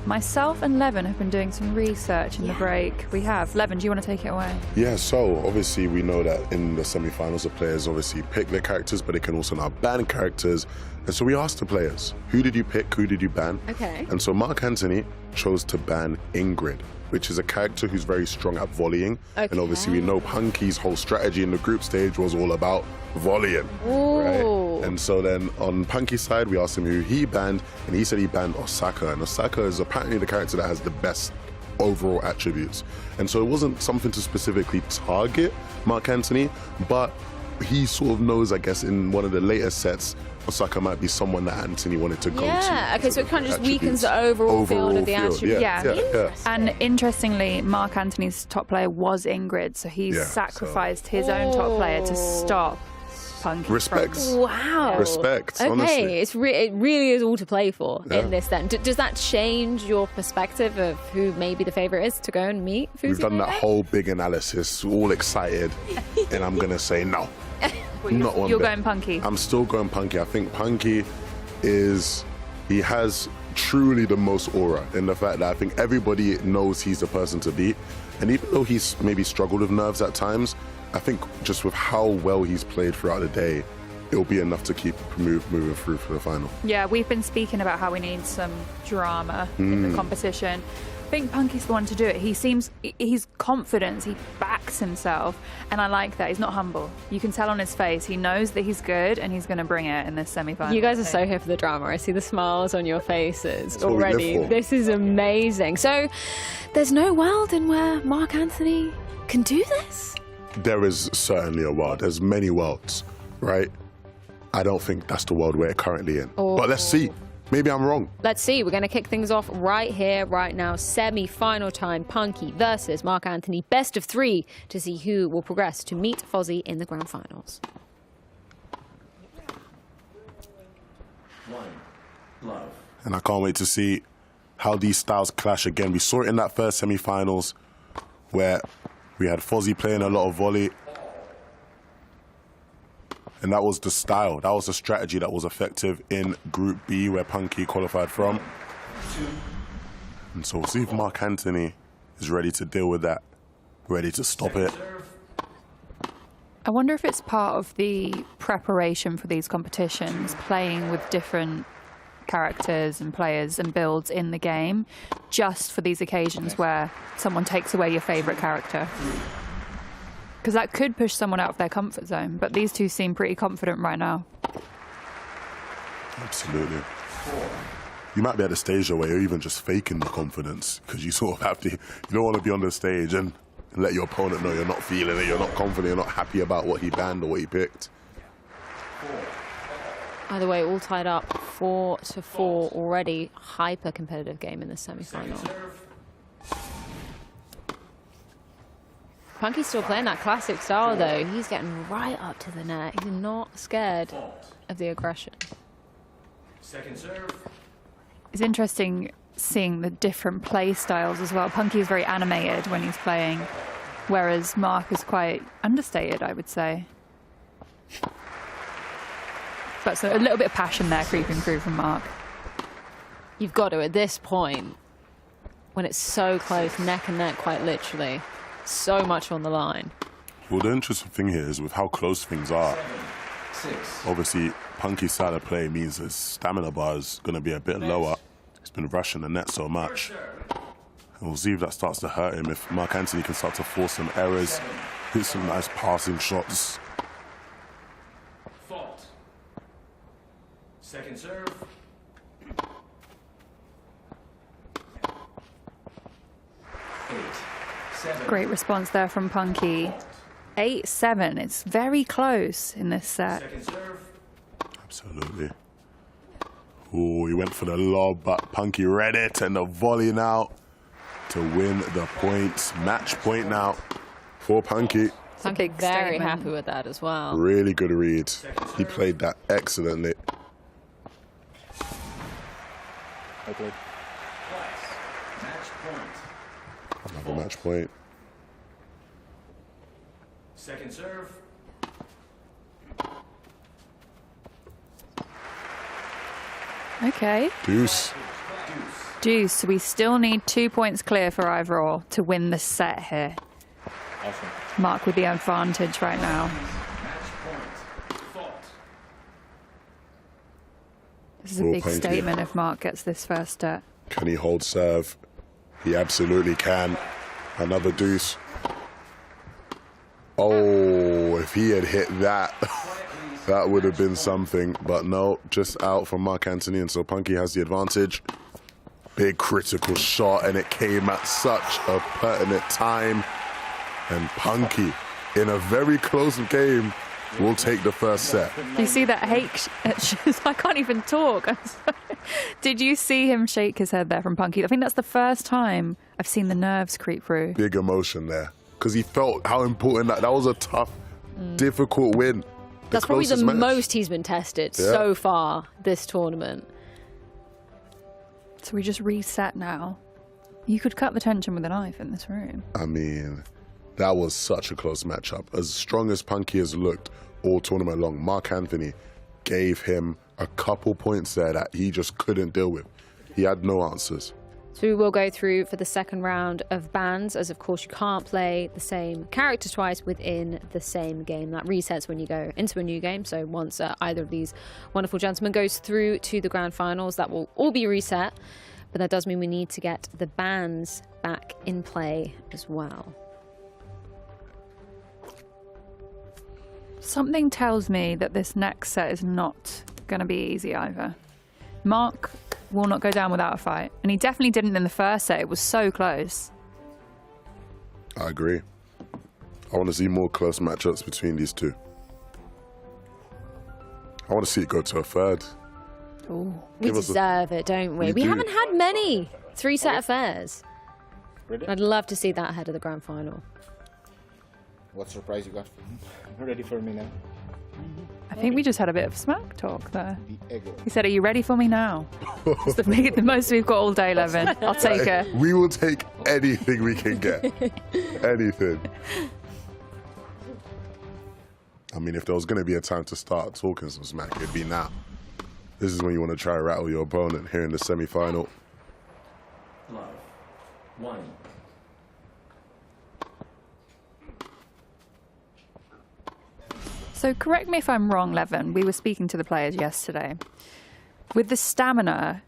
Myself and Levin have been doing some research in the break. We have. Levin, do you want to take it away? Yeah, so obviously we know that in the semi-finals, the players obviously pick their characters, but they can also now ban characters. And so we asked the players, who did you pick, who did you ban? Okay. And so Mark Anthony chose to ban Ingrid, which is a character who's very strong at volleying. Okay. And obviously we know Punky's whole strategy in the group stage was all about volleying. Right? And so then on Punky's side, we asked him who he banned, and he said he banned Osaka. And Osaka is apparently the character that has the best overall attributes. And so it wasn't something to specifically target Mark Anthony, but he sort of knows, I guess, in one of the later sets, Osaka might be someone that Anthony wanted to go to. Yeah, okay, so it kind of just weakens the overall field of the attributes. Yeah. And interestingly, Mark Anthony's top player was Ingrid, so he sacrificed his own top player to stop Punky. Respect. Wow. Respect, okay, honestly. it really is all to play for in this then. Does that change your perspective of who maybe the favourite is to go and meet? We've done that whole big analysis, all excited, and I'm going to say no. Not one You're bit. going Punky. I'm still going Punky. I think Punky he has truly the most aura in the fact that I think everybody knows he's the person to beat. And even though he's maybe struggled with nerves at times, I think just with how well he's played throughout the day, it'll be enough to keep moving through for the final. Yeah, we've been speaking about how we need some drama in the competition. I think Punky's the one to do it. He's confident, he backs himself, and I like that. He's not humble. You can tell on his face, he knows that he's good and he's going to bring it in this semi-final. You guys are so here for the drama. I see the smiles on your faces That's what we already. live for. This is amazing. So there's no world in where Mark Anthony can do this? There is certainly a world. There's many worlds, right? I don't think that's the world we're currently in. But let's see. Maybe I'm wrong. Let's see. We're going to kick things off right here, right now. Semi-final time, Punky versus Mark Anthony. Best of 3 to see who will progress to meet Fozzie in the grand finals. 1 love. And I can't wait to see how these styles clash again. We saw it in that first semi-finals where we had Fozzie playing a lot of volley. And that was the style, that was the strategy that was effective in Group B, where Punky qualified from. And so we'll see if Mark Anthony is ready to deal with that, ready to stop it. I wonder if it's part of the preparation for these competitions, playing with different characters and players and builds in the game, just for these occasions where someone takes away your favourite character. Because that could push someone out of their comfort zone, but these two seem pretty confident right now. Absolutely. you might be at a stage where you're even just faking the confidence because you sort of have to, you don't want to be on the stage and let your opponent know you're not feeling it, you're not confident, you're not happy about what he banned or what he picked. Either way, all tied up 4-4 already. Hyper competitive game in the semi-final. Punky's still playing that classic style though. He's getting right up to the net. He's not scared of the aggression. Second serve. It's interesting seeing the different play styles as well. Punky is very animated when he's playing, whereas Mark is quite understated, I would say. But so a little bit of passion there creeping through from Mark. You've got to, at this point, when it's so close, neck and neck quite literally, so much on the line. Well, the interesting thing here is with how close things are, obviously Punky's style of play means his stamina bar is going to be a bit lower. He's been rushing the net so much. And we'll see if that starts to hurt him, if Mark Anthony can start to force some errors, hit some nice passing shots. Fault. Second serve. Great response there from Punky. 8-7. It's very close in this set. Second serve. Absolutely. Oh, he went for the lob, but Punky read it, and the volley now to win the points. Match point now for Punky. Punky very happy with that as well. Really good read. He played that excellently. Okay. Match point. Another match point. Second serve. Okay. Deuce. Deuce. We still need 2 points clear for either or to win the set here. Awesome. Mark with the advantage right now. This is a big Punky. statement if Mark gets this first set. Can he hold serve? He absolutely can. Another deuce. Oh, if he had hit that, that would have been something. But no, just out from Mark Anthony, and so Punky has the advantage. Big critical shot, and it came at such a pertinent time. And Punky, in a very close game, will take the first set. Do you see that I can't even talk. Did you see him shake his head there from Punky? I think that's the first time I've seen the nerves creep through. Big emotion there, because he felt how important that was a tough, difficult win. That's probably the most he's been tested so far this tournament. So we just reset now. You could cut the tension with a knife in this room. I mean, that was such a close matchup. As strong as Punky has looked all tournament long, Mark Anthony gave him a couple points there that he just couldn't deal with. He had no answers. So we will go through for the second round of bans, as of course you can't play the same character twice within the same game. That resets when you go into a new game. So once either of these wonderful gentlemen goes through to the grand finals, that will all be reset. But that does mean we need to get the bans back in play as well. Something tells me that this next set is not going to be easy either. Mark will not go down without a fight. And he definitely didn't in the first set. It was so close. I agree. I want to see more close matchups between these two. I want to see it go to a third. Ooh, we deserve it, don't we? We haven't had many three-set affairs. Ready? I'd love to see that ahead of the grand final. What surprise you got? Ready for me now? I think we just had a bit of smack talk there. He said, "Are you ready for me now?" It's the most we've got all day, Levin. I'll take it. We will take anything we can get. Anything. I mean, if there was going to be a time to start talking some smack, it'd be now. This is when you want to try to rattle your opponent here in the semi-final. Love. 1. So correct me if I'm wrong, Levin. We were speaking to the players yesterday. With the stamina,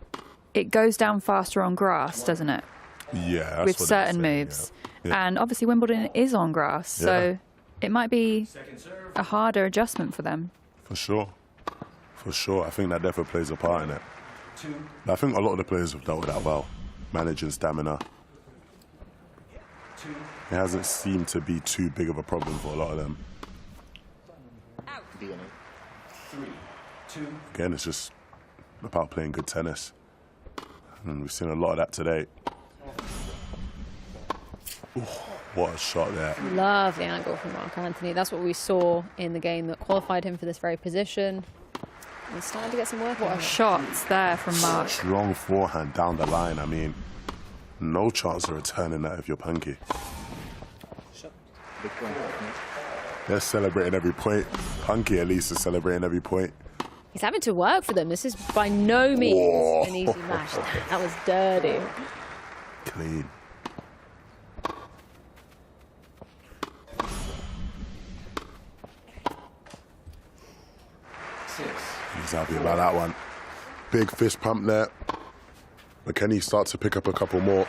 it goes down faster on grass, doesn't it? Yeah, that's with what certain they're saying, moves. yeah. And obviously Wimbledon is on grass, so it might be a harder adjustment for them. For sure. For sure. I think that definitely plays a part in it. I think a lot of the players have dealt with that well, managing stamina. It hasn't seemed to be too big of a problem for a lot of them. Again, it's just about playing good tennis. And we've seen a lot of that today. Ooh, what a shot there. Lovely angle from Mark Anthony. That's what we saw in the game that qualified him for this very position. He's starting to get some work. What a shots there from Mark. Strong forehand down the line. I mean, no chance of returning that if you're Punky. They're celebrating every point. Punky, at least, is celebrating every point. He's having to work for them. This is by no means an easy match. That was dirty. Clean. He's happy about that one. Big fist pump there. But can he start to pick up a couple more?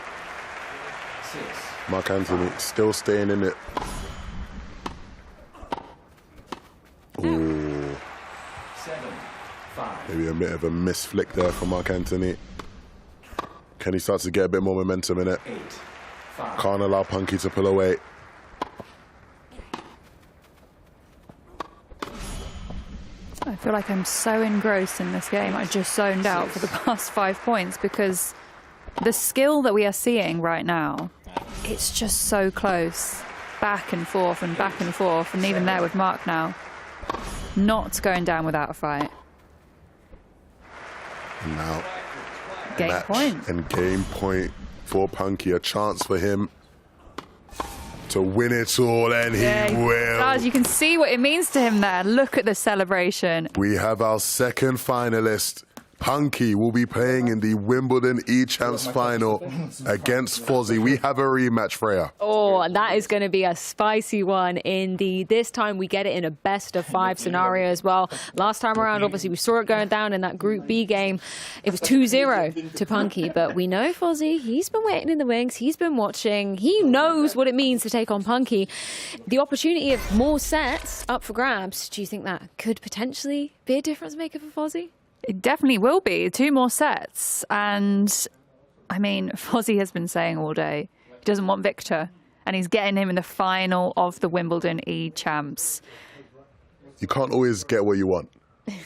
Mark Anthony still staying in it. Ooh. Maybe a bit of a miss flick there from Mark Anthony. Can he start to get a bit more momentum in it? Can't allow Punky to pull away. I feel like I'm so engrossed in this game. I just zoned out for the past 5 points because the skill that we are seeing right now, it's just so close. Back and forth and back and forth. And even there with Mark now, not going down without a fight. And now, Game point. And game point for Punky. A chance for him to win it all, and he will. Does. You can see what it means to him there. Look at the celebration. We have our second finalist. Punky will be playing in the Wimbledon eChamps final against Fozzy. We have a rematch, Freya. Oh, and that is going to be a spicy one indeed. This time we get it in a best-of-5 scenario as well. Last time around, obviously, we saw it going down in that Group B game. It was 2-0 to Punky, but we know Fozzy, he's been waiting in the wings. He's been watching. He knows what it means to take on Punky. The opportunity of more sets up for grabs, do you think that could potentially be a difference maker for Fozzy? It definitely will be. 2 more sets. And, I mean, Fozzy has been saying all day he doesn't want Victor. And he's getting him in the final of the Wimbledon eChamps. You can't always get what you want.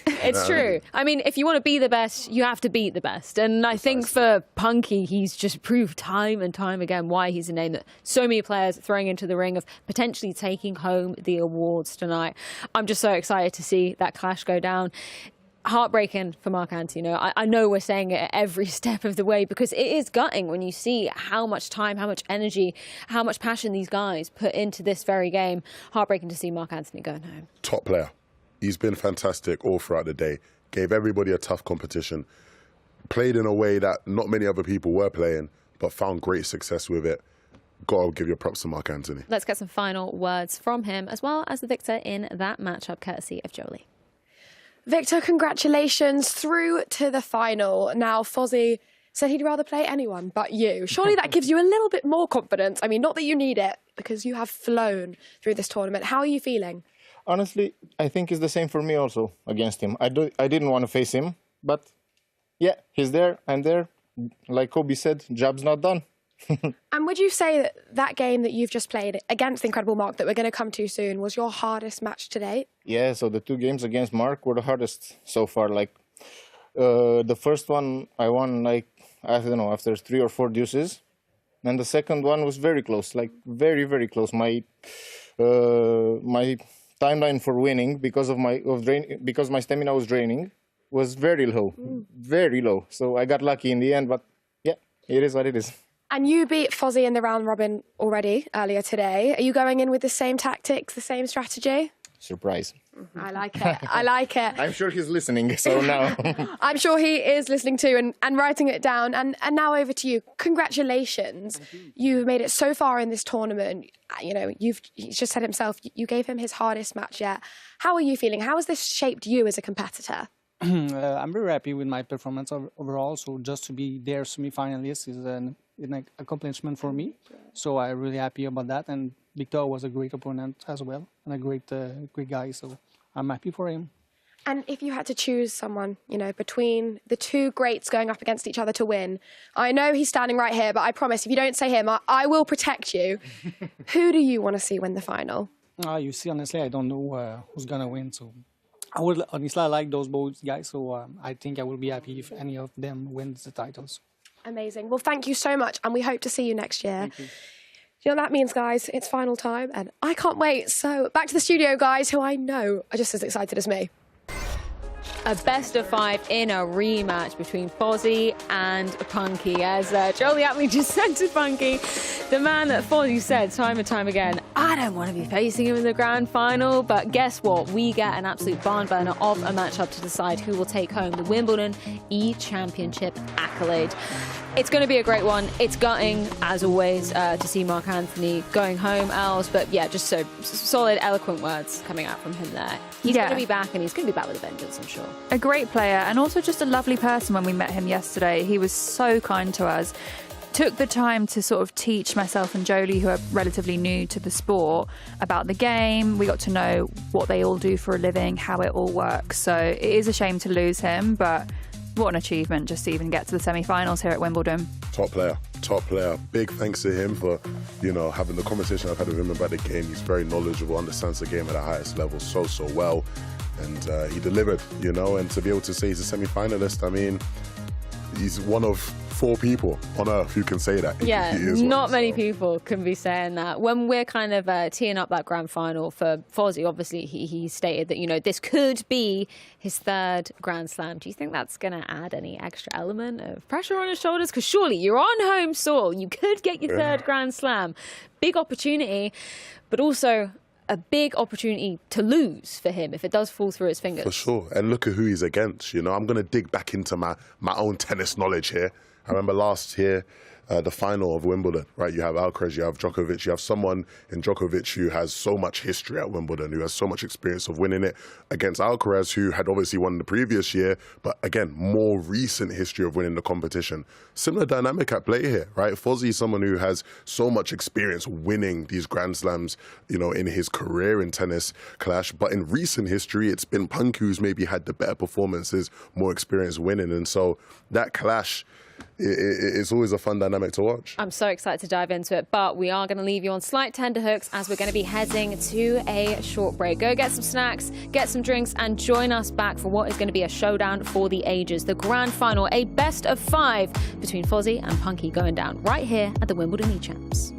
It's true. I mean, if you want to be the best, you have to beat the best. And I think for Punky, he's just proved time and time again why he's a name that so many players are throwing into the ring of potentially taking home the awards tonight. I'm just so excited to see that clash go down. Heartbreaking for Mark Anthony. You know, I know we're saying it at every step of the way because it is gutting when you see how much time, how much energy, how much passion these guys put into this very game. Heartbreaking to see Mark Anthony going home. Top player. He's been fantastic all throughout the day. Gave everybody a tough competition. Played in a way that not many other people were playing, but found great success with it. Got to give your props to Mark Anthony. Let's get some final words from him as well as the victor in that matchup, courtesy of Jolie. Victor, congratulations through to the final. Now, Fozzy said he'd rather play anyone but you. Surely that gives you a little bit more confidence. I mean, not that you need it, because you have flown through this tournament. How are you feeling? Honestly, I think it's the same for me also against him. I didn't want to face him, but yeah, he's there, I'm there. Like Kobe said, job's not done. And would you say that that game that you've just played against the incredible Mark that we're going to come to soon was your hardest match to date? Yeah, so the 2 games against Mark were the hardest so far. Like the first one I won, like, I don't know, after 3 or 4 deuces. And the second one was very close, like very, very close. My timeline for winning because my stamina was draining was very low, very low. So I got lucky in the end, but yeah, it is what it is. And you beat Fozzy in the round robin already earlier today. Are you going in with the same tactics, the same strategy? Surprise. I like it. I like it. I'm sure he's listening, so now. I'm sure he is listening too and writing it down. And now over to you. Congratulations. You've made it so far in this tournament. You know, he's just said himself, you gave him his hardest match yet. How are you feeling? How has this shaped you as a competitor? I'm very happy with my performance overall. So just to be there semi-finalist is an accomplishment for me. So I'm really happy about that. And Victor was a great opponent as well and a great guy. So I'm happy for him. And if you had to choose someone, you know, between the two greats going up against each other to win, I know he's standing right here, but I promise if you don't say him, I will protect you. Who do you want to see win the final? You see, honestly, I don't know who's going to win. So I would honestly, I like those both guys. So I think I will be happy if any of them wins the titles. Amazing. Well, thank you so much. And we hope to see you next year. You know what that means, guys? It's final time and I can't wait. So back to the studio, guys, who I know are just as excited as me. A best of 5 in a rematch between Fozzy and Punky. As Jolie Apley just said to Punky, the man that Fozzy said time and time again, I don't want to be facing him in the grand final. But guess what? We get an absolute barn burner of a matchup to decide who will take home the Wimbledon e-championship accolade. It's going to be a great one. It's gutting, as always, to see Mark Anthony going home, Els. But yeah, just so solid, eloquent words coming out from him there. He's going to be back, and he's going to be back with a vengeance, I'm sure. A great player, and also just a lovely person when we met him yesterday. He was so kind to us. Took the time to sort of teach myself and Jolie, who are relatively new to the sport, about the game. We got to know what they all do for a living, how it all works. So it is a shame to lose him, but what an achievement just to even get to the semi-finals here at Wimbledon. Top player, top player. Big thanks to him for, you know, having the conversation I've had with him about the game. He's very knowledgeable, understands the game at the highest level so well. And he delivered, you know, and to be able to say he's a semi-finalist, I mean, he's one of 4 people on earth who can say that. Yeah, not many people can be saying that. When we're kind of teeing up that grand final for Fozzy, obviously he stated that, you know, this could be his 3rd Grand Slam. Do you think that's going to add any extra element of pressure on his shoulders? Because surely you're on home soil. You could get your 3rd Grand Slam. Big opportunity, but also a big opportunity to lose for him if it does fall through his fingers. For sure. And look at who he's against, you know. I'm going to dig back into my own tennis knowledge here. I remember last year, the final of Wimbledon, right? You have Arez, you have Djokovic, you have someone in Djokovic who has so much history at Wimbledon, who has so much experience of winning it, against Arez, who had obviously won the previous year, but again, more recent history of winning the competition. Similar dynamic at play here, right? Fozzy is someone who has so much experience winning these Grand Slams, you know, in his career in tennis clash, but in recent history, it's been Punky who's maybe had the better performances, more experience winning, and so that clash, it's always a fun dynamic to watch. I'm so excited to dive into it, but we are going to leave you on slight tenterhooks as we're going to be heading to a short break. Go get some snacks, get some drinks, and join us back for what is going to be a showdown for the ages. The grand final, a best of 5 between Fozzy and Punky going down right here at the Wimbledon eChamps.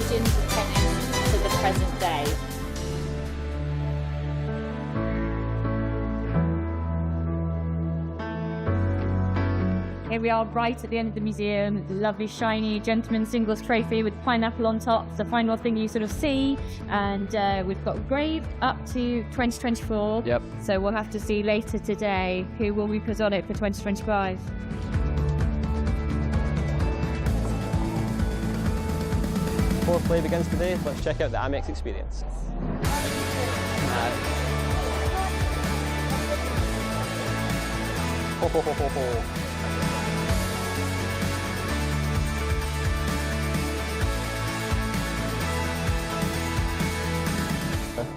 origins of tennis to the present day. Here we are right at the end of the museum, the lovely shiny gentleman's singles trophy with pineapple on top. It's the final thing you sort of see. And we've got engraved up to 2024. Yep. So we'll have to see later today who will we put on it for 2025. Before play begins today, let's check out the Amex experience. Ho, ho, ho, ho, ho.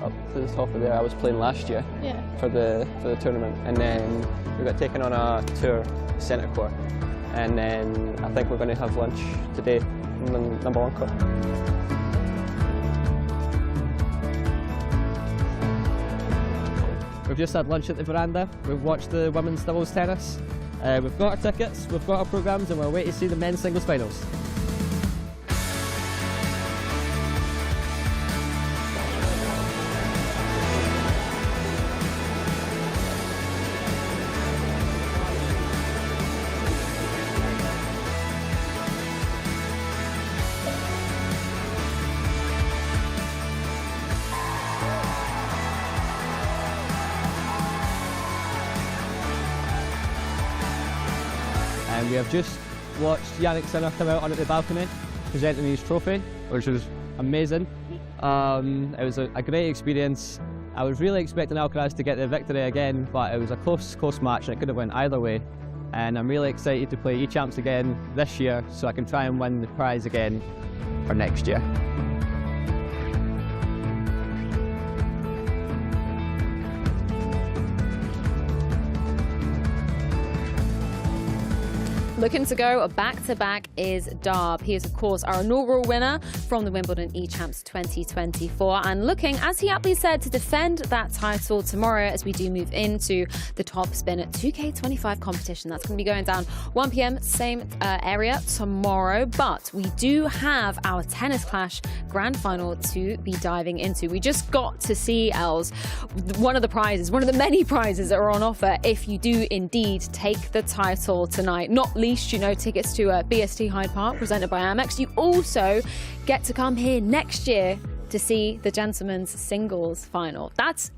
Up to the top of there, I was playing last year for the tournament, and then we got taken on a tour centre court, and then I think we're going to have lunch today in the number 1 court. We've just had lunch at the veranda. We've watched the women's doubles tennis. We've got our tickets, we've got our programmes, and we're waiting to see the men's singles finals. And we have just watched Yannick Sinner come out onto the balcony presenting his trophy, which was amazing. It was a great experience. I was really expecting Alcaraz to get the victory again, but it was a close match and it could have went either way. And I'm really excited to play eChamps again this year so I can try and win the prize again for next year. Looking to go back-to-back is Darb. He is, of course, our inaugural winner from the Wimbledon eChamps 2024. And looking, as he aptly said, to defend that title tomorrow as we do move into the top spin at 2K25 competition. That's going to be going down 1 p.m, same area tomorrow. But we do have our Tennis Clash Grand Final to be diving into. We just got to see, Els, one of the prizes, one of the many prizes that are on offer if you do indeed take the title tonight. Not least, you know, tickets to BST Hyde Park presented by Amex. You also get to come here next year to see the gentlemen's singles final. That's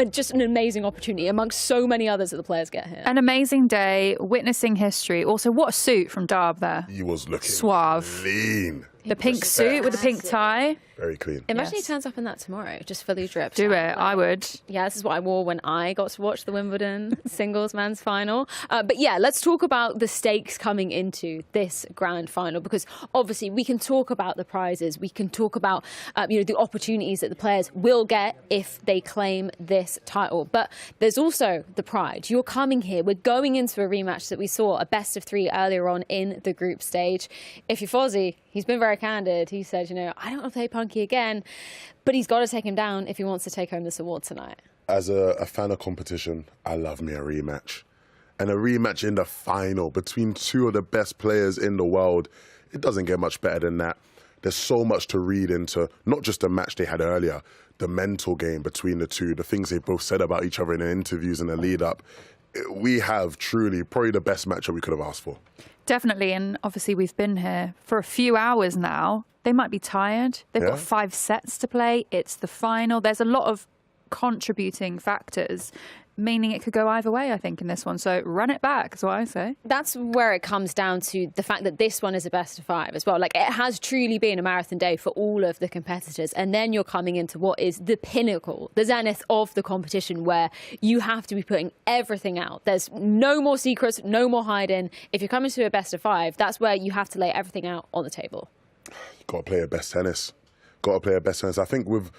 just an amazing opportunity amongst so many others that the players get here. An amazing day, witnessing history. Also, what a suit from Darb there. He was looking suave. Lean. The pink suit with the pink tie. Very clean. Imagine he turns up in that tomorrow, just fully dripped. Do it, I would. Yeah, this is what I wore when I got to watch the Wimbledon singles men's final. But yeah, let's talk about the stakes coming into this grand final, because obviously we can talk about the prizes, we can talk about the opportunities that the players will get if they claim this title. But there's also the pride. You're coming here. We're going into a rematch that we saw a best of 3 earlier on in the group stage. If you're Fozzie, he's been very candid. He said, I don't want to play Punky again, but he's got to take him down if he wants to take home this award tonight. As a fan of competition, I love me a rematch. And a rematch in the final between 2 of the best players in the world, it doesn't get much better than that. There's so much to read into, not just the match they had earlier, the mental game between the 2, the things they both said about each other in the interviews in the lead up. We have truly probably the best match that we could have asked for. Definitely, and obviously we've been here for a few hours now. They might be tired. They've got 5 sets to play. It's the final. There's a lot of contributing factors, meaning it could go either way, I think, in this one. So run it back is what I say. That's where it comes down to the fact that this one is a best of 5 as well. Like, it has truly been a marathon day for all of the competitors. And then you're coming into what is the pinnacle, the zenith of the competition, where you have to be putting everything out. There's no more secrets, no more hiding. If you're coming to a best of 5, that's where you have to lay everything out on the table. Got to play your best tennis. Got to play your best tennis. I think with,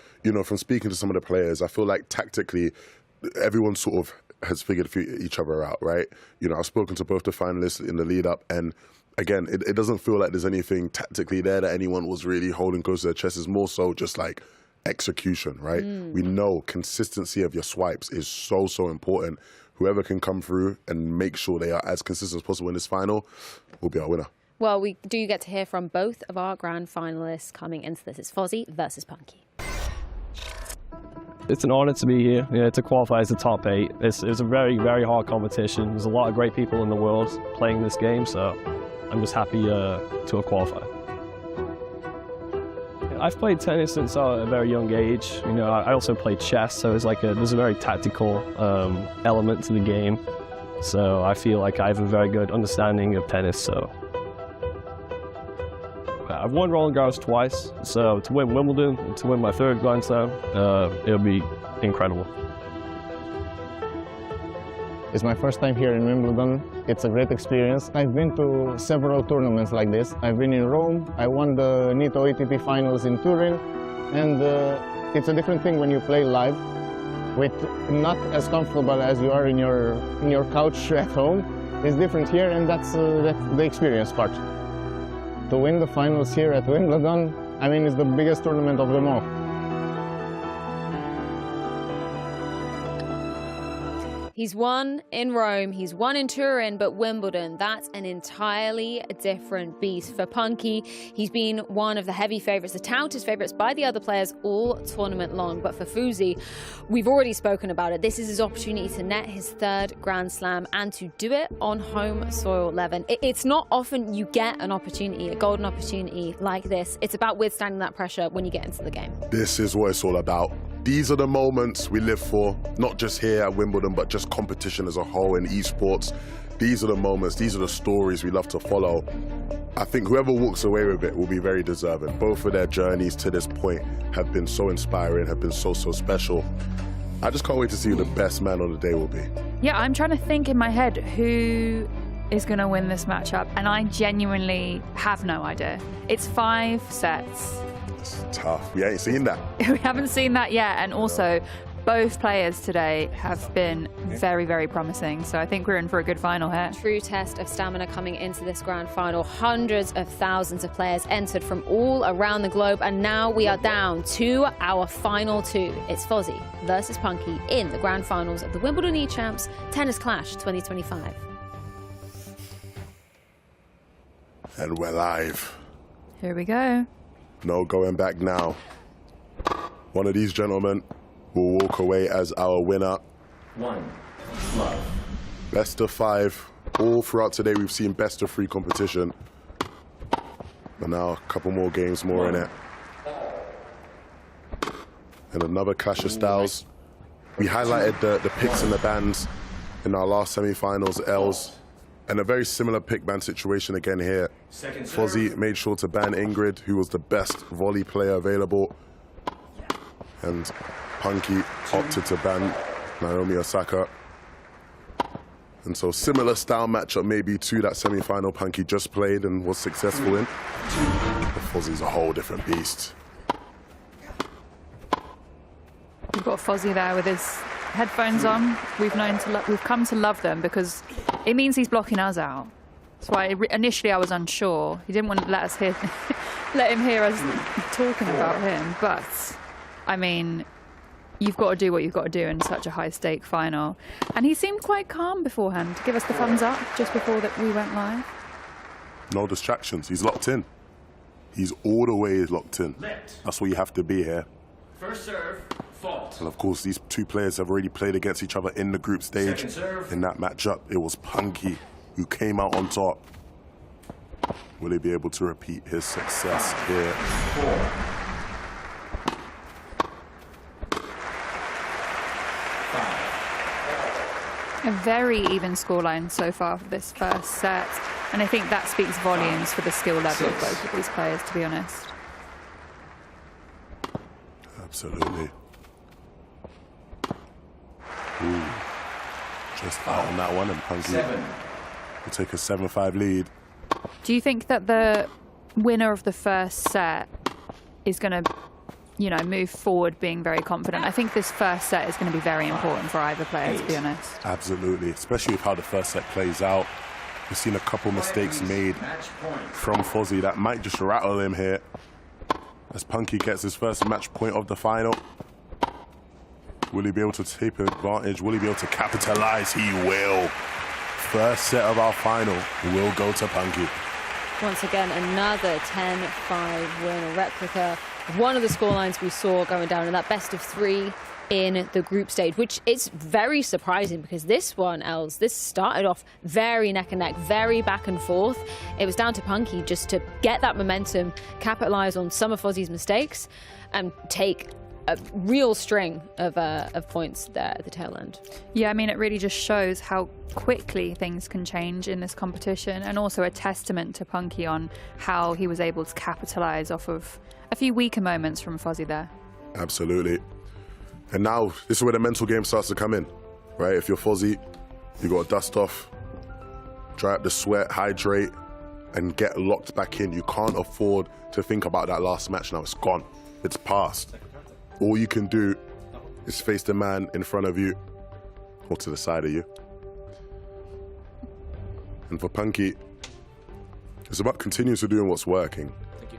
from speaking to some of the players, I feel like tactically, everyone sort of has figured each other out, right? I've spoken to both the finalists in the lead up, and again, it doesn't feel like there's anything tactically there that anyone was really holding close to their chest. It's more so just like execution, right? We know consistency of your swipes is so, so important. Whoever can come through and make sure they are as consistent as possible in this final will be our winner. Well, we do get to hear from both of our grand finalists coming into this. It's Fozzy versus Punky. It's an honor to be here, to qualify as the top 8. It's a very, very hard competition. There's a lot of great people in the world playing this game, so I'm just happy to have qualified. I've played tennis since a very young age. I also played chess, so there's a very tactical element to the game. So I feel like I have a very good understanding of tennis. So I've won Roland Garros twice, so to win Wimbledon, to win my 3rd Grand Slam, it'll be incredible. It's my first time here in Wimbledon. It's a great experience. I've been to several tournaments like this. I've been in Rome. I won the Nitto ATP finals in Turin, and it's a different thing when you play live, with not as comfortable as you are in your couch at home. It's different here, and that's the experience part. To win the finals here at Wimbledon, I mean, it's the biggest tournament of them all. He's won in Rome, he's won in Turin, but Wimbledon, that's an entirely different beast. For Punky, he's been one of the heavy favourites, the touted favourites by the other players all tournament long. But for Fuzzy, we've already spoken about it. This is his opportunity to net his 3rd Grand Slam and to do it on home soil, Levin. It's not often you get an opportunity, a golden opportunity like this. It's about withstanding that pressure when you get into the game. This is what it's all about. These are the moments we live for, not just here at Wimbledon, but just competition as a whole in esports. These are the moments, these are the stories we love to follow. I think whoever walks away with it will be very deserving. Both of their journeys to this point have been so inspiring, have been so special. I just can't wait to see who the best man on the day will be. Yeah, I'm trying to think in my head who is going to win this matchup, and I genuinely have no idea. It's 5 sets. It's tough. We ain't seen that. We haven't seen that yet, and also both players today have been very, very promising. So I think we're in for a good final here. True test of stamina coming into this grand final. Hundreds of thousands of players entered from all around the globe, and now we are down to our final 2. It's Fozzy versus Punky in the grand finals of the Wimbledon eChamps Tennis Clash 2025. And we're live. Here we go. No going back now. One of these gentlemen will walk away as our winner. 1 love. Best of 5. All throughout today we've seen best of 3 competition. But now a couple more games more in it. And another clash of styles. We highlighted the picks and the bans in our last semi-finals, Els. And a very similar pick ban situation again here. Fozzy made sure to ban Ingrid, who was the best volley player available. And Punky opted to ban Naomi Osaka. And so similar style matchup maybe to that semi-final Punky just played and was successful in. But Fozzy's a whole different beast. We've got Fozzy there with his headphones on. We've come to love them because it means he's blocking us out. That's why initially I was unsure. He didn't want to let him hear us talking about him. But I mean, you've got to do what you've got to do in such a high-stake final. And he seemed quite calm beforehand to give us the thumbs up just before that we went live. No distractions. He's locked in. He's all the way locked in. That's what you have to be here. First serve, fault. And of course, these 2 players have already played against each other in the group stage. In that matchup, it was Punky who came out on top. Will he be able to repeat his success here? 4. A very even scoreline so far for this first set. And I think that speaks volumes for the skill level of both of these players, to be honest. Absolutely. Ooh. Just out on that one, and Punky will take a 7-5 lead. Do you think that the winner of the first set is going to, move forward being very confident? I think this first set is going to be very important for either player, to be honest. Absolutely, especially with how the first set plays out. We've seen a couple mistakes made from Fozzy that might just rattle him here. As Punky gets his first match point of the final. Will he be able to take advantage? Will he be able to capitalize? He will. First set of our final will go to Punky. Once again, another 10-5 win, a replica of one of the scorelines we saw going down in that best of 3 in the group stage, which is very surprising because this one, Els, this started off very neck and neck, very back and forth. It was down to Punky just to get that momentum, capitalize on some of Fozzie's mistakes, and take a real string of points there at the tail end. Yeah, I mean, it really just shows how quickly things can change in this competition, and also a testament to Punky on how he was able to capitalize off of a few weaker moments from Fozzie there. Absolutely. And now, this is where the mental game starts to come in, right? If you're Fozzie, you got to dust off, dry up the sweat, hydrate, and get locked back in. You can't afford to think about that last match now. It's gone. It's past. All you can do is face the man in front of you or to the side of you. And for Punky, it's about continuing to doing what's working,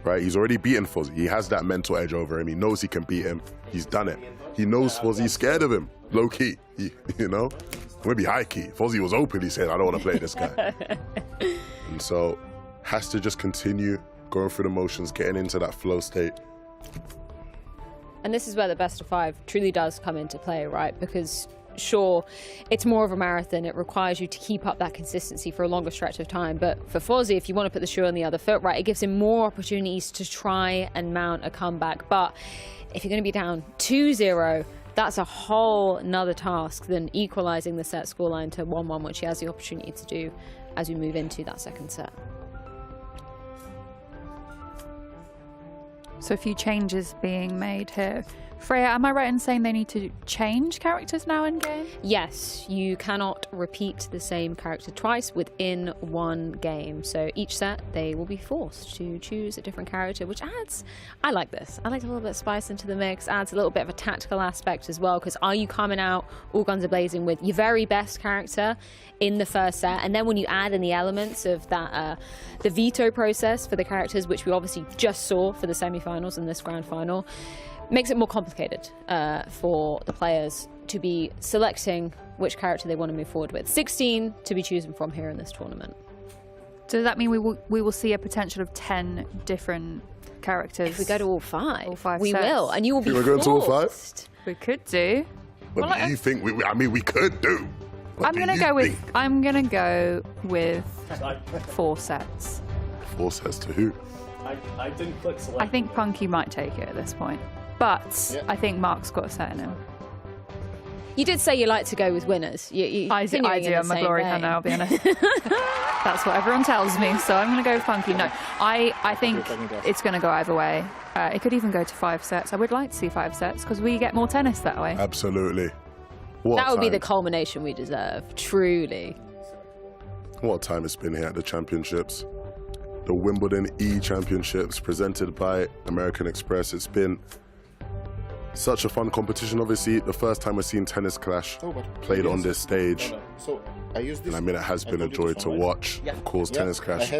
right? He's already beaten Fozzie. He has that mental edge over him. He knows he can beat him. He's done it. He knows Fozzie's scared of him, low key, you know? Maybe high key. Fozzie was openly saying, I don't want to play this guy. And so, has to just continue going through the motions, getting into that flow state. And this is where the best of 5 truly does come into play, right? Because sure, it's more of a marathon. It requires you to keep up that consistency for a longer stretch of time. But for Fozzie, if you want to put the shoe on the other foot, right, it gives him more opportunities to try and mount a comeback. But if you're going to be down 2-0, that's a whole nother task than equalizing the set scoreline to 1-1, which he has the opportunity to do as we move into that second set. So a few changes being made here. Freya, am I right in saying they need to change characters now in game? Yes, you cannot repeat the same character twice within one game. So each set, they will be forced to choose a different character, which adds, I like this. I like a little bit of spice into the mix, adds a little bit of a tactical aspect as well, because are you coming out all guns are blazing with your very best character in the first set, and then when you add in the elements of that, the veto process for the characters, which we obviously just saw for the semi-finals and this grand final, makes it more complicated for the players to be selecting which character they want to move forward with. 16 to be chosen from here in this tournament. So does that mean we will see a potential of 10 different characters? If we go to all 5, we sets. will, and you will be We're going to all 5? We could do. What do you think? We could do. I'm gonna go with 4 sets. 4 sets to who? I didn't click select. I think Punky might take it at this point, but I think Mark's got a set in him. You did say you like to go with winners. I do. I'm a glory hunter, I'll be honest. That's what everyone tells me, so I'm going to go with Punky. No, I think it's going to go either way. It could even go to 5 sets. I would like to see 5 sets because we get more tennis that way. Absolutely. That would be the culmination we deserve, truly. What a time it's been here at the championships. The Wimbledon eChampionships presented by American Express. It's been such a fun competition. Obviously, the first time we've seen Tennis Clash played on this stage. And I mean, it has been a joy to watch. Of course, Tennis Clash,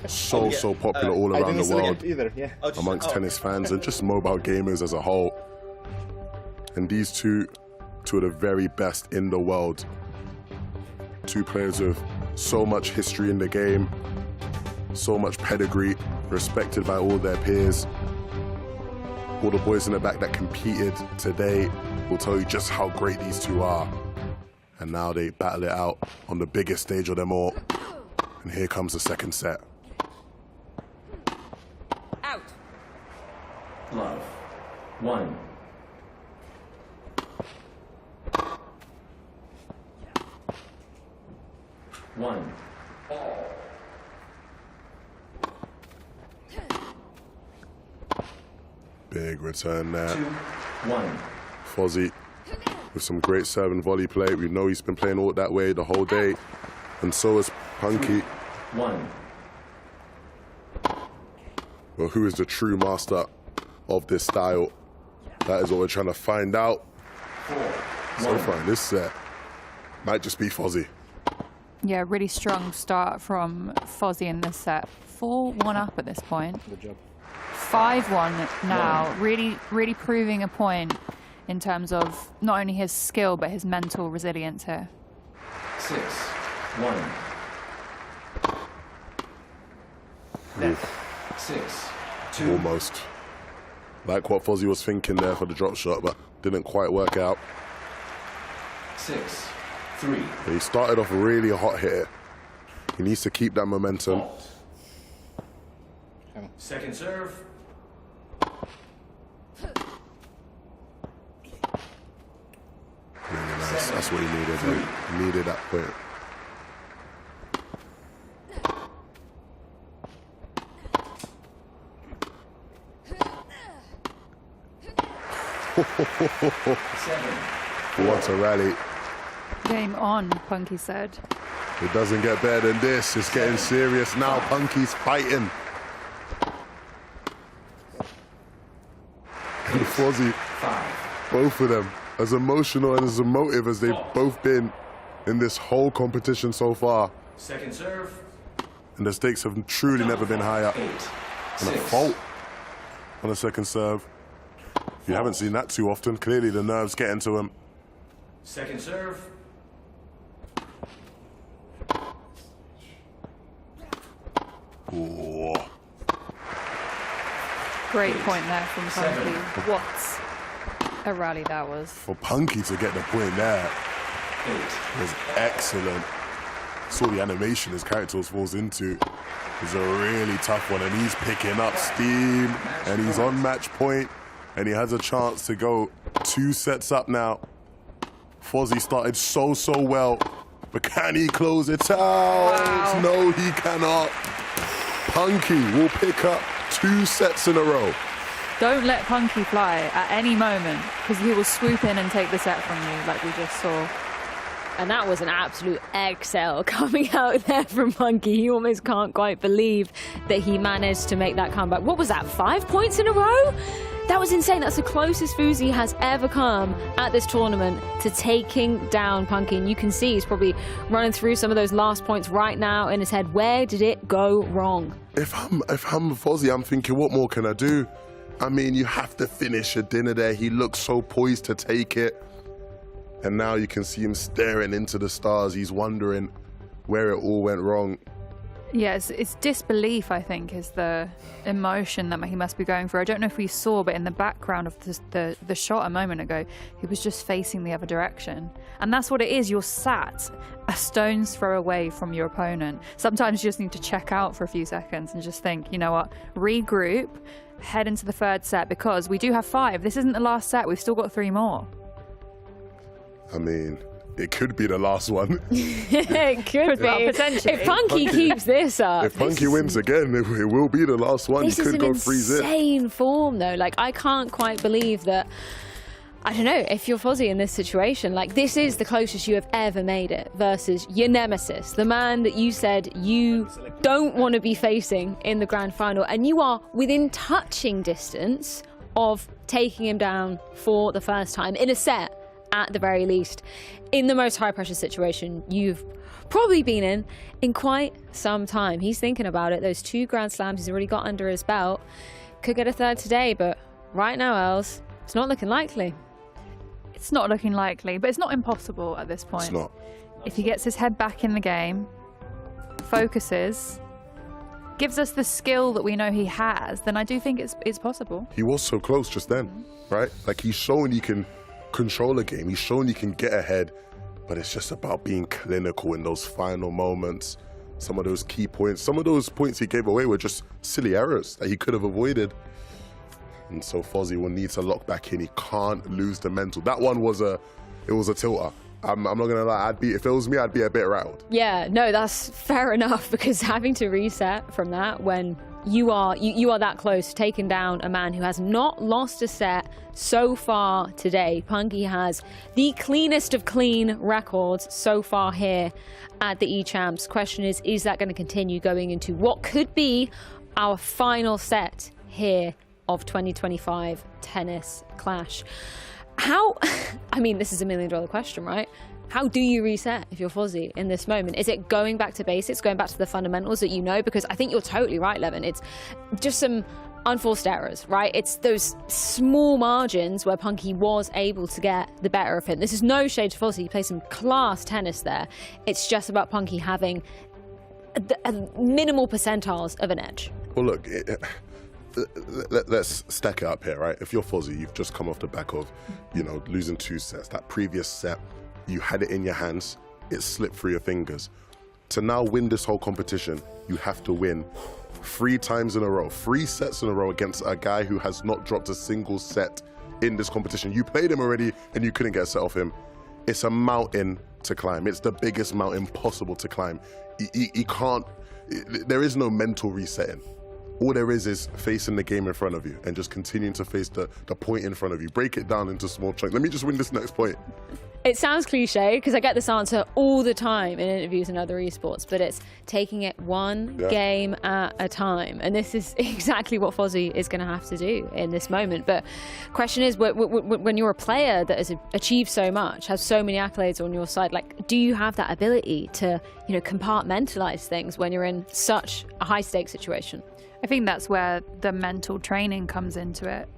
so popular all around the world amongst tennis fans and just mobile gamers as a whole. And these two of the very best in the world. 2 players with so much history in the game, so much pedigree, respected by all their peers. All the boys in the back that competed today will tell you just how great these 2 are. And now they battle it out on the biggest stage of them all. And here comes the second set. Out. Love. 1. One. Big return there. 2-1. Fozzie with some great serve and volley play. We know he's been playing all that way the whole day. And so is Punky. 1. Well, who is the true master of this style? That is what we're trying to find out. 4. So far in this set, might just be Fozzie. Yeah, really strong start from Fozzie in this set. 4-1 up at this point. Good job. 5-1 now. Really proving a point in terms of not only his skill, but his mental resilience here. 6-1. 6-2. Almost. Like what Fozzy was thinking there for the drop shot, but didn't quite work out. 6-3. He started off really hot here. He needs to keep that momentum. Second serve. Really nice. That's what he needed. He needed that point. What a rally. Game on, Punky said. It doesn't get better than this. It's getting serious now. Punky's fighting. And Fozzy, both of them, as emotional and as emotive as they've both been in this whole competition so far. Second serve. And the stakes have truly never been higher. And a fault on the second serve. You haven't seen that too often. Clearly the nerves getting to him. Second serve. Ooh. Great point there from Punky. What a rally that was. For Punky to get the point there was excellent. Saw the animation his character falls into. It's a really tough one, and he's picking up steam, and he's on match point, and he has a chance to go 2 sets up now. Fozzy started so well, but can he close it out? Wow. No, he cannot. Punky will pick up 2 sets in a row. Don't let Punky fly at any moment, because he will swoop in and take the set from you, like we just saw. And that was an absolute excel coming out there from Punky. He almost can't quite believe that he managed to make that comeback. What was that, 5 points in a row? That was insane. That's the closest Fozzy has ever come at this tournament to taking down Punky. And you can see he's probably running through some of those last points right now in his head. Where did it go wrong? If I'm Fozzy, I'm thinking, what more can I do? I mean, you have to finish a dinner there. He looks so poised to take it. And now you can see him staring into the stars. He's wondering where it all went wrong. Yeah, it's disbelief, I think, is the emotion that he must be going through. I don't know if we saw, but in the background of the shot a moment ago, he was just facing the other direction. And that's what it is. You're sat a stone's throw away from your opponent. Sometimes you just need to check out for a few seconds and just think, you know what, regroup, head into the 3rd set, because we do have 5. This isn't the last set. We've still got 3 more. I mean, it could be the last one. It could be. Well, potentially. If Punky keeps this up. If Punky wins again, it will be the last one. This He could is go an 3-0. insane form, though. Like, I can't quite believe that. I don't know, if you're Fozzy in this situation, like, this is the closest you have ever made it versus your nemesis, the man that you said you don't want to be facing in the grand final, and you are within touching distance of taking him down for the first time in a set, at the very least, in the most high-pressure situation you've probably been in quite some time. He's thinking about it. Those 2 Grand Slams he's already got under his belt. Could get a 3rd today, but right now, Els, it's not looking likely. It's not looking likely, but it's not impossible at this point. It's not. If he gets his head back in the game, focuses, gives us the skill that we know he has, then I do think it's possible. He was so close just then, right? Like, he's shown he can control a game. He's shown he can get ahead, but it's just about being clinical in those final moments. Some of those key points, some of those points he gave away were just silly errors that he could have avoided. And so Fozzy will need to lock back in. He can't lose the mental. That one was a tilter. I'm not gonna lie. If it was me, I'd be a bit rattled. Yeah, no, that's fair enough, because having to reset from that when you are that close to taking down a man who has not lost a set so far today. Punky has the cleanest of clean records so far here at the eChamps. Question is that going to continue going into what could be our final set here of 2025 Tennis Clash? How, I mean, this is $1 million question, right? How do you reset if you're Fozzy in this moment? Is it going back to basics, going back to the fundamentals that you know? Because I think you're totally right, Levin. It's just some unforced errors, right? It's those small margins where Punky was able to get the better of him. This is no shade to Fozzy. He plays some class tennis there. It's just about Punky having a minimal percentiles of an edge. Well, look, let's stack it up here, right? If you're Fozzy, you've just come off the back of, losing 2 sets. That previous set, you had it in your hands, it slipped through your fingers. To now win this whole competition, you have to win 3 times in a row, 3 sets in a row against a guy who has not dropped a single set in this competition. You played him already and you couldn't get a set off him. It's a mountain to climb. It's the biggest mountain possible to climb. You can't, there is no mental resetting. All there is facing the game in front of you and just continuing to face the point in front of you. Break it down into small chunks. Let me just win this next point. It sounds cliche because I get this answer all the time in interviews and other esports, but it's taking it one game at a time. And this is exactly what Fozzy is going to have to do in this moment. But question is, when you're a player that has achieved so much, has so many accolades on your side, like, do you have that ability to, compartmentalize things when you're in such a high stakes situation? I think that's where the mental training comes into it.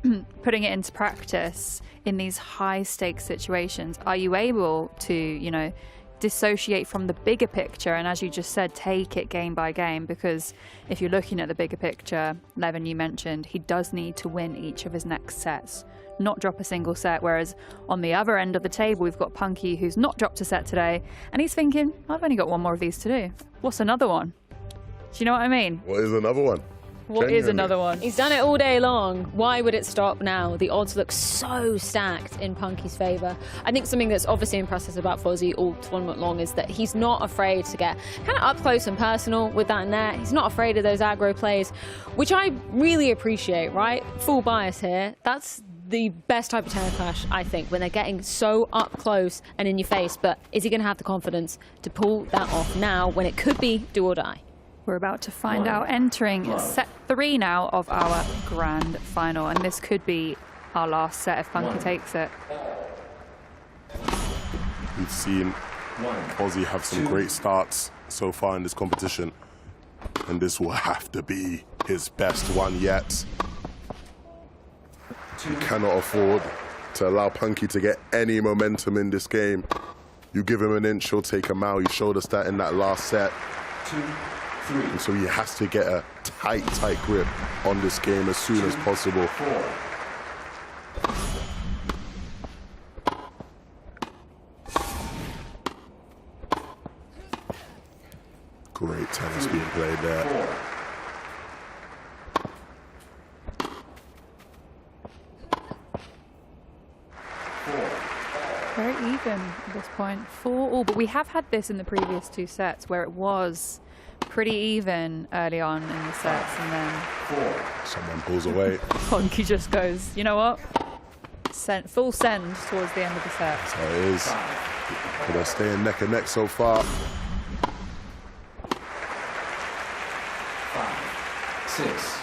Putting it into practice in these high stakes situations. Are you able to, dissociate from the bigger picture? And as you just said, take it game by game, because if you're looking at the bigger picture, Levin, you mentioned, he does need to win each of his next sets, not drop a single set. Whereas on the other end of the table, we've got Punky, who's not dropped a set today. And he's thinking, I've only got 1 more of these to do. What's another one? Do you know what I mean? What is another one? What is another one? He's done it all day long. Why would it stop now? The odds look so stacked in Punky's favour. I think something that's obviously impressive about Fozzy all tournament long is that he's not afraid to get kind of up close and personal with that net. He's not afraid of those aggro plays, which I really appreciate, right? Full bias here. That's the best type of tennis clash, I think, when they're getting so up close and in your face. But is he going to have the confidence to pull that off now when it could be do or die? We're about to find out, entering set 3 now of our grand final, and this could be our last set if Punky takes it. We've seen Fozzy have some great starts so far in this competition, and this will have to be his best one yet. You cannot afford to allow Punky to get any momentum in this game. You give him an inch, he'll take a mile. You showed us that in that last set. 2, 3. And so he has to get a tight grip on this game as soon as possible. 4. Great tennis being played there. 4. Very even at this point. 4-all, but we have had this in the previous 2 sets where it was pretty even early on in the sets, and then 4. Someone pulls away. Punky just goes, you know what? Full send towards the end of the set. That's how it is. But they're staying neck and neck so far. 5, 6.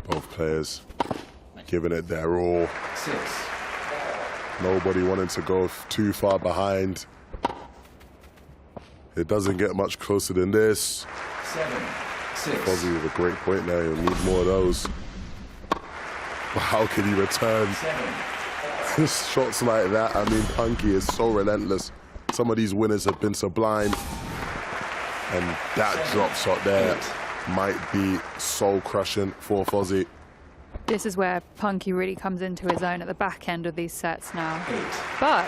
Both players giving it their all. 6. Nobody wanting to go too far behind. It doesn't get much closer than this. 7, 6. Fozzy with a great point there. He'll need more of those. But how can he return 7. shots like that? I mean, Punky is so relentless. Some of these winners have been sublime. And that drop shot there might be soul crushing for Fozzy. This is where Punky really comes into his own at the back end of these sets now. But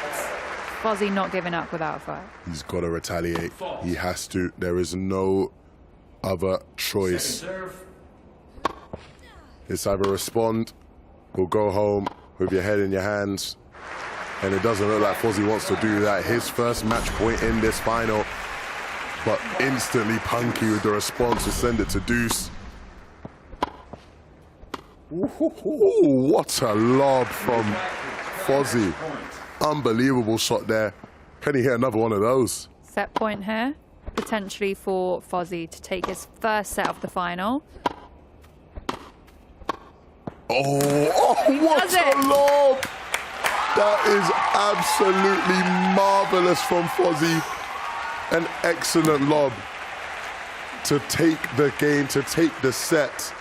Fozzy not giving up without a fight. He's got to retaliate. He has to. There is no other choice. It's either respond or go home with your head in your hands. And it doesn't look like Fozzy wants to do that. His first match point in this final. But instantly Punky with the response to send it to deuce. Ooh, what a lob from Fozzy. Unbelievable shot there. Can he hit another one of those? Set point here, potentially for Fozzy to take his first set of the final. What a lob! That is absolutely marvelous from Fozzy. An excellent lob to take the game, to take the set.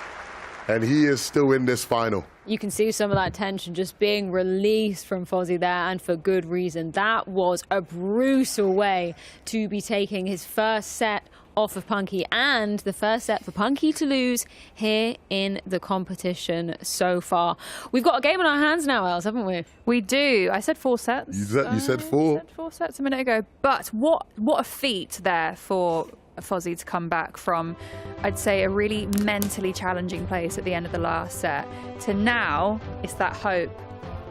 And he is still in this final. You can see some of that tension just being released from Fozzy there, and for good reason. That was a brutal way to be taking his first set off of Punky, and the first set for Punky to lose here in the competition so far. We've got a game on our hands now, Els, haven't we? We do. I said 4 sets. You said 4. I said 4 sets a minute ago. But what a feat there for Fozzy to come back from, I'd say, a really mentally challenging place at the end of the last set to now it's that hope.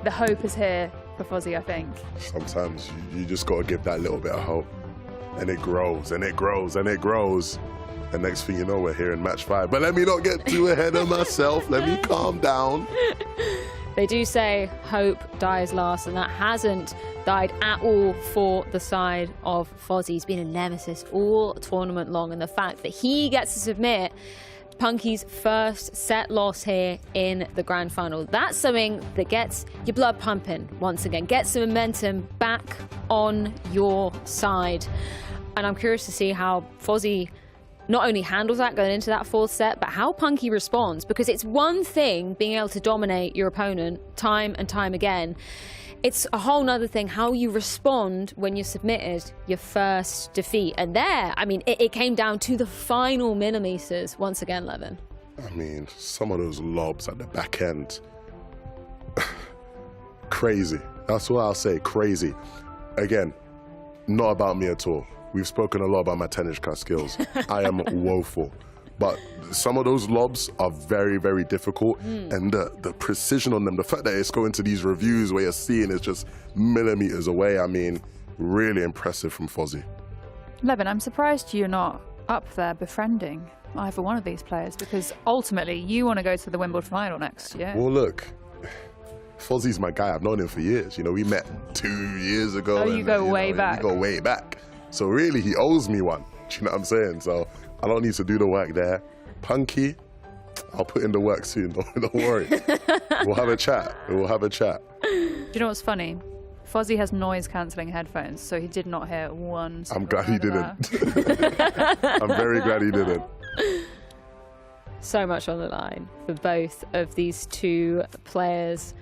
The hope is here for Fozzy, I think. Sometimes you just got to give that little bit of hope. And it grows, and it grows, and it grows. And next thing you know, we're here in match 5. But let me not get too ahead of myself. Let me calm down. They do say hope dies last, and that hasn't died at all for the side of Fozzy. He's been a nemesis all tournament long, and the fact that he gets to submit Punky's first set loss here in the grand final, that's something that gets your blood pumping once again, gets some momentum back on your side. And I'm curious to see how Fozzy not only handles that going into that 4th set, but how Punky responds, because it's one thing being able to dominate your opponent time and time again. It's a whole nother thing how you respond when you're submitted your first defeat. And there, I mean, it came down to the final millimeters once again, Levin. I mean, some of those lobs at the back end, crazy. That's what I'll say, crazy. Again, not about me at all. We've spoken a lot about my tennis class skills. I am woeful. But some of those lobs are very, very difficult. And the precision on them, the fact that it's going to these reviews where you're seeing it's just millimeters away, I mean, really impressive from Fozzy. Levin, I'm surprised you're not up there befriending either one of these players, because ultimately you want to go to the Wimbledon final next year. Well, look, Fozzy's my guy. I've known him for years. You know, we met 2 years ago. Oh, you go way back. We go way back. So really, he owes me one. Do you know what I'm saying? So I don't need to do the work there. Punky, I'll put in the work soon. Don't worry. We'll have a chat. We'll have a chat. Do you know what's funny? Fozzy has noise-cancelling headphones, so he did not hear one. I'm glad he didn't. I'm very glad he didn't. So much on the line for both of these two players.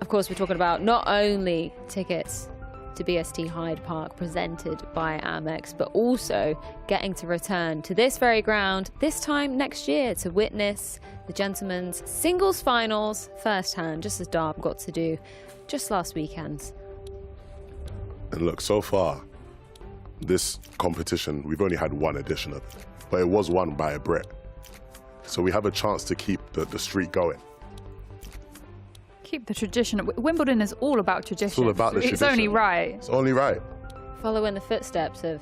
Of course, we're talking about not only tickets to BST Hyde Park presented by Amex, but also getting to return to this very ground this time next year to witness the gentlemen's singles finals firsthand, just as Darb got to do just last weekend. And look, so far, this competition, we've only had one edition of it, but it was won by a Brit. So we have a chance to keep the streak going. Keep the tradition. Wimbledon is all about tradition. It's all about the tradition. It's only right. It's only right. Follow in the footsteps of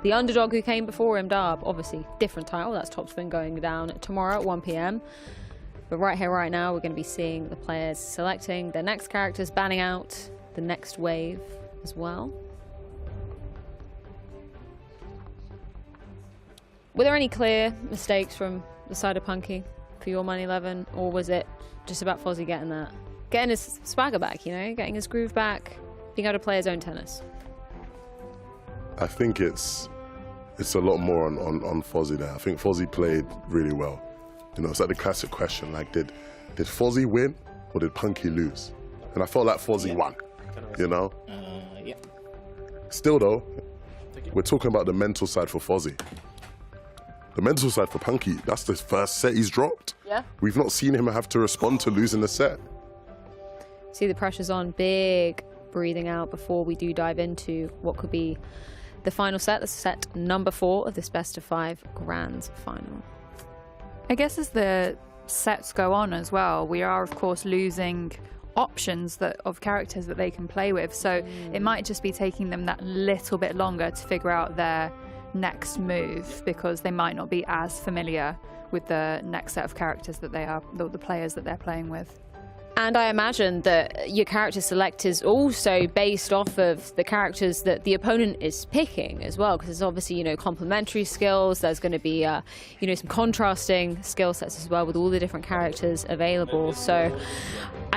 the underdog who came before him, Darb. Obviously, different title. That's top spin going down tomorrow at 1 p.m. But right here, right now, we're going to be seeing the players selecting their next characters, banning out the next wave as well. Were there any clear mistakes from the side of Punky for your money, Levin? Or was it just about Fozzy getting his swagger back, you know, getting his groove back, being able to play his own tennis? I think it's a lot more on Fozzy there. I think Fozzy played really well. You know, it's like the classic question, like, did Fozzy win or did Punky lose? And I felt like Fozzy won, you know? Yeah. Still though, we're talking about the mental side for Fozzy. The mental side for Punky, that's the first set he's dropped. Yeah. We've not seen him have to respond to losing the set. See the pressure's on, big breathing out before we do dive into what could be the final set. That's set number 4 of this best of 5 grand final. I guess as the sets go on as well, we are of course losing options of characters that they can play with. So it might just be taking them that little bit longer to figure out their next move, because they might not be as familiar with the next set of characters that they are, the players that they're playing with. And I imagine that your character select is also based off of the characters that the opponent is picking as well, because there's obviously, you know, complementary skills. There's going to be, you know, some contrasting skill sets as well with all the different characters available. So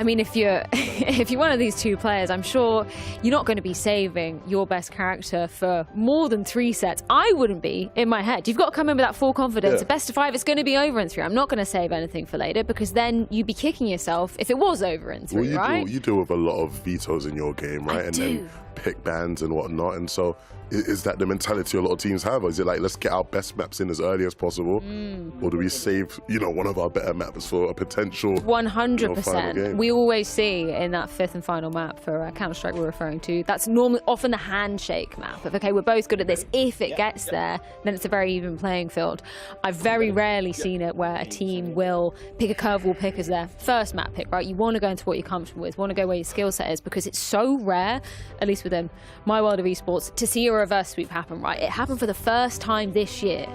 I mean, if you're if you're one of these two players, I'm sure you're not going to be saving your best character for more than 3 sets. I wouldn't be in my head. You've got to come in with that full confidence. A best of 5, it's going to be over in 3. I'm not going to save anything for later because then you'd be kicking yourself if it was over in 3, well, right? You deal with a lot of vetoes in your game, right? Then pick bans and whatnot. And so is that the mentality a lot of teams have? Or is it like, let's get our best maps in as early as possible? Or do we save, one of our better maps for a potential 100%. final game? We always see in that 5th and final map for Counter-Strike we're referring to, that's often the handshake map of, okay, we're both good at this. If it gets there, then it's a very even playing field. I've very rarely seen it where a team will pick a curveball pick as their first map pick, right? You want to go into what you're comfortable with, want to go where your skill set is, because it's so rare, at least within my world of esports, to see a reverse sweep happen, right? It happened for the first time this year.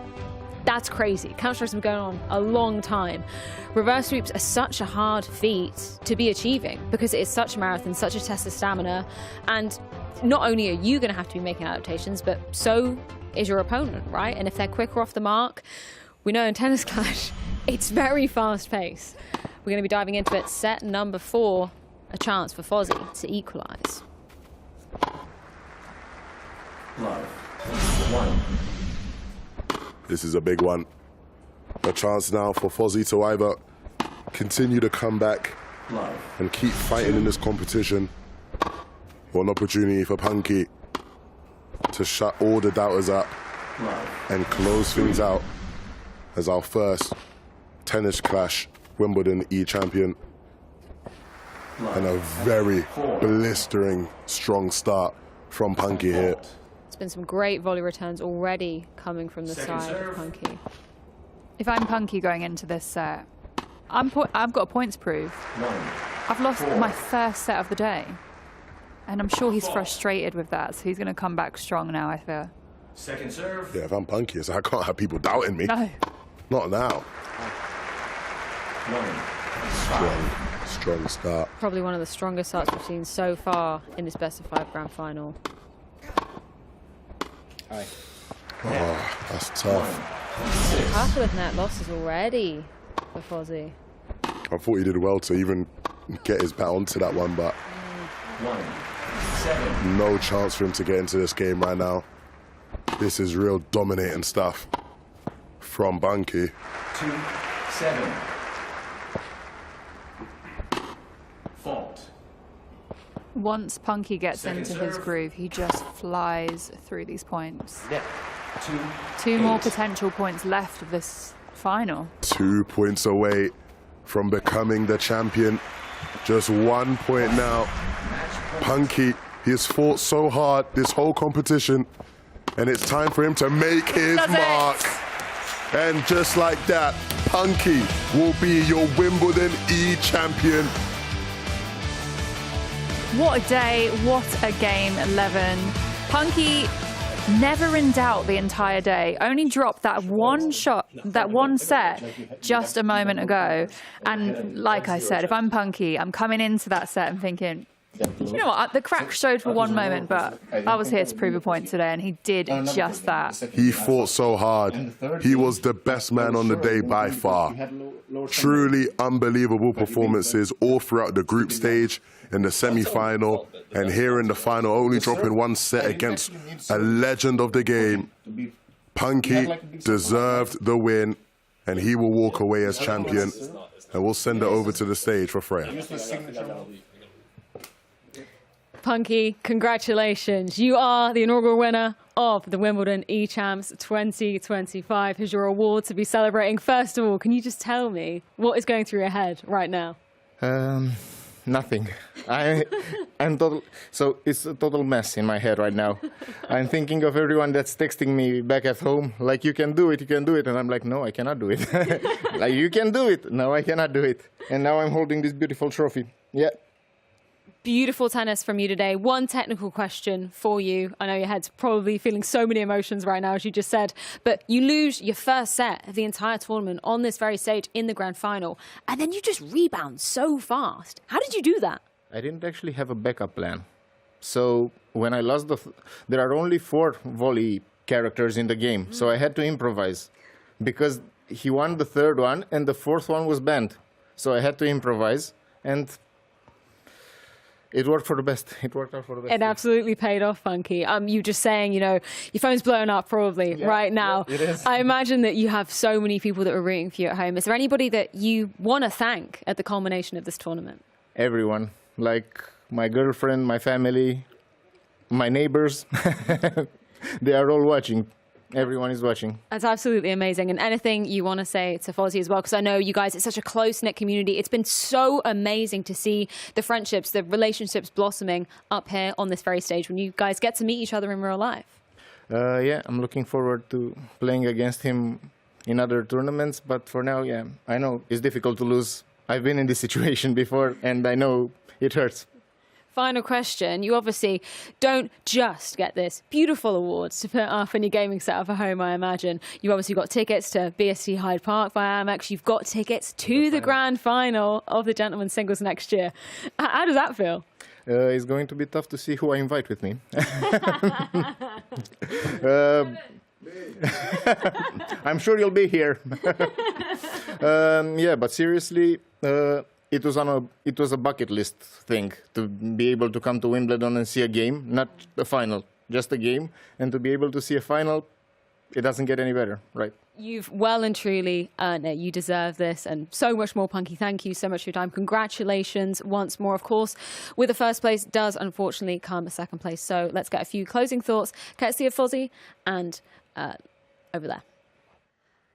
That's crazy. Counter-Strike's been going on a long time. Reverse sweeps are such a hard feat to be achieving because it is such a marathon, such a test of stamina, and not only are you going to have to be making adaptations, but so is your opponent, right? And if they're quicker off the mark, we know in Tennis Clash, it's very fast-paced. We're going to be diving into it. Set number 4, a chance for Fozzy to equalise. Love. 1. This is a big one. A chance now for Fozzy to either continue to come back and keep fighting in this competition, or an opportunity for Punky to shut all the doubters up and close things out as our first Tennis Clash Wimbledon E-champion. And a very blistering strong start from Punky here. There's been some great volley returns already coming from the side of Punky. If I'm Punky going into this set, I've got a point to prove. I've lost my first set of the day. And I'm sure he's frustrated with that, so he's going to come back strong now, I feel. Second serve. Yeah, if I'm Punky, I can't have people doubting me. No. Not now. Strong start. Probably one of the strongest starts we've seen so far in this best of 5 grand final. Oh, that's tough. Couple of net losses already for Fozzy. I thought he did well to even get his bat onto that one, but no chance for him to get into this game right now. This is real dominating stuff from Punky. 2-7. Fault. Once Punky gets into his groove, he just flies through these points. 2 more potential points left of this final. 2 points away from becoming the champion. Just 1 point now. Punky, he has fought so hard this whole competition, and it's time for him to make his mark. And just like that, Punky will be your Wimbledon E-champion. What a day, what a game 11. Punky never in doubt the entire day. Only dropped that one shot, that one set just a moment ago. And like I said, if I'm Punky, I'm coming into that set and thinking, you know what, the crack showed for one moment, but I was here to prove a point today, and he did just that. He fought so hard. He was the best man on the day by far. Truly unbelievable performances all throughout the group stage, in the semi-final, and here in the final, only dropping 1 set against a legend of the game. Punky deserved the win, and he will walk away as champion, and we'll send it over to the stage for Freya. Punky, congratulations. You are the inaugural winner of the Wimbledon eChamps 2025. Here's your award to be celebrating. First of all, can you just tell me what is going through your head right now? Nothing. I'm total. So it's a total mess in my head right now. I'm thinking of everyone that's texting me back at home, like, you can do it, and I'm like, no, I cannot do it. Like, you can do it. No, I cannot do it. And now I'm holding this beautiful trophy. Yeah. Beautiful tennis from you today. One technical question for you. I know your head's probably feeling so many emotions right now, as you just said, but you lose your first set of the entire tournament on this very stage in the grand final, and then you just rebound so fast. How did you do that? I didn't actually have a backup plan. So when I lost there are only 4 volley characters in the game, so I had to improvise because he won the 3rd one and the 4th one was banned. So I had to improvise, and It worked for the best. It worked out for the best. It absolutely paid off, Punky. You just saying, you know, your phone's blown up probably right now. Yeah, it is. I imagine that you have so many people that are rooting for you at home. Is there anybody that you want to thank at the culmination of this tournament? Everyone, like my girlfriend, my family, my neighbors. They are all watching. Everyone is watching. That's absolutely amazing. And anything you want to say to Fozzy as well? Because I know you guys, it's such a close-knit community. It's been so amazing to see the friendships, the relationships blossoming up here on this very stage when you guys get to meet each other in real life. Yeah, I'm looking forward to playing against him in other tournaments. But for now, yeah, I know it's difficult to lose. I've been in this situation before, and I know it hurts. Final question. You obviously don't just get this beautiful awards to put up in your gaming setup at home, I imagine. You obviously got tickets to BSC Hyde Park via Amex. You've got tickets to the grand final of the gentlemen's singles next year. How does that feel? It's going to be tough to see who I invite with me. I'm sure you'll be here. Yeah, but seriously, it was a bucket list thing to be able to come to Wimbledon and see a game, not a final, just a game, and to be able to see a final, it doesn't get any better, right? You've well and truly earned it. You deserve this and so much more, Punky. Thank you so much for your time. Congratulations once more. Of course, with the first place does unfortunately come a second place. So let's get a few closing thoughts, courtesy of Fozzy and over there.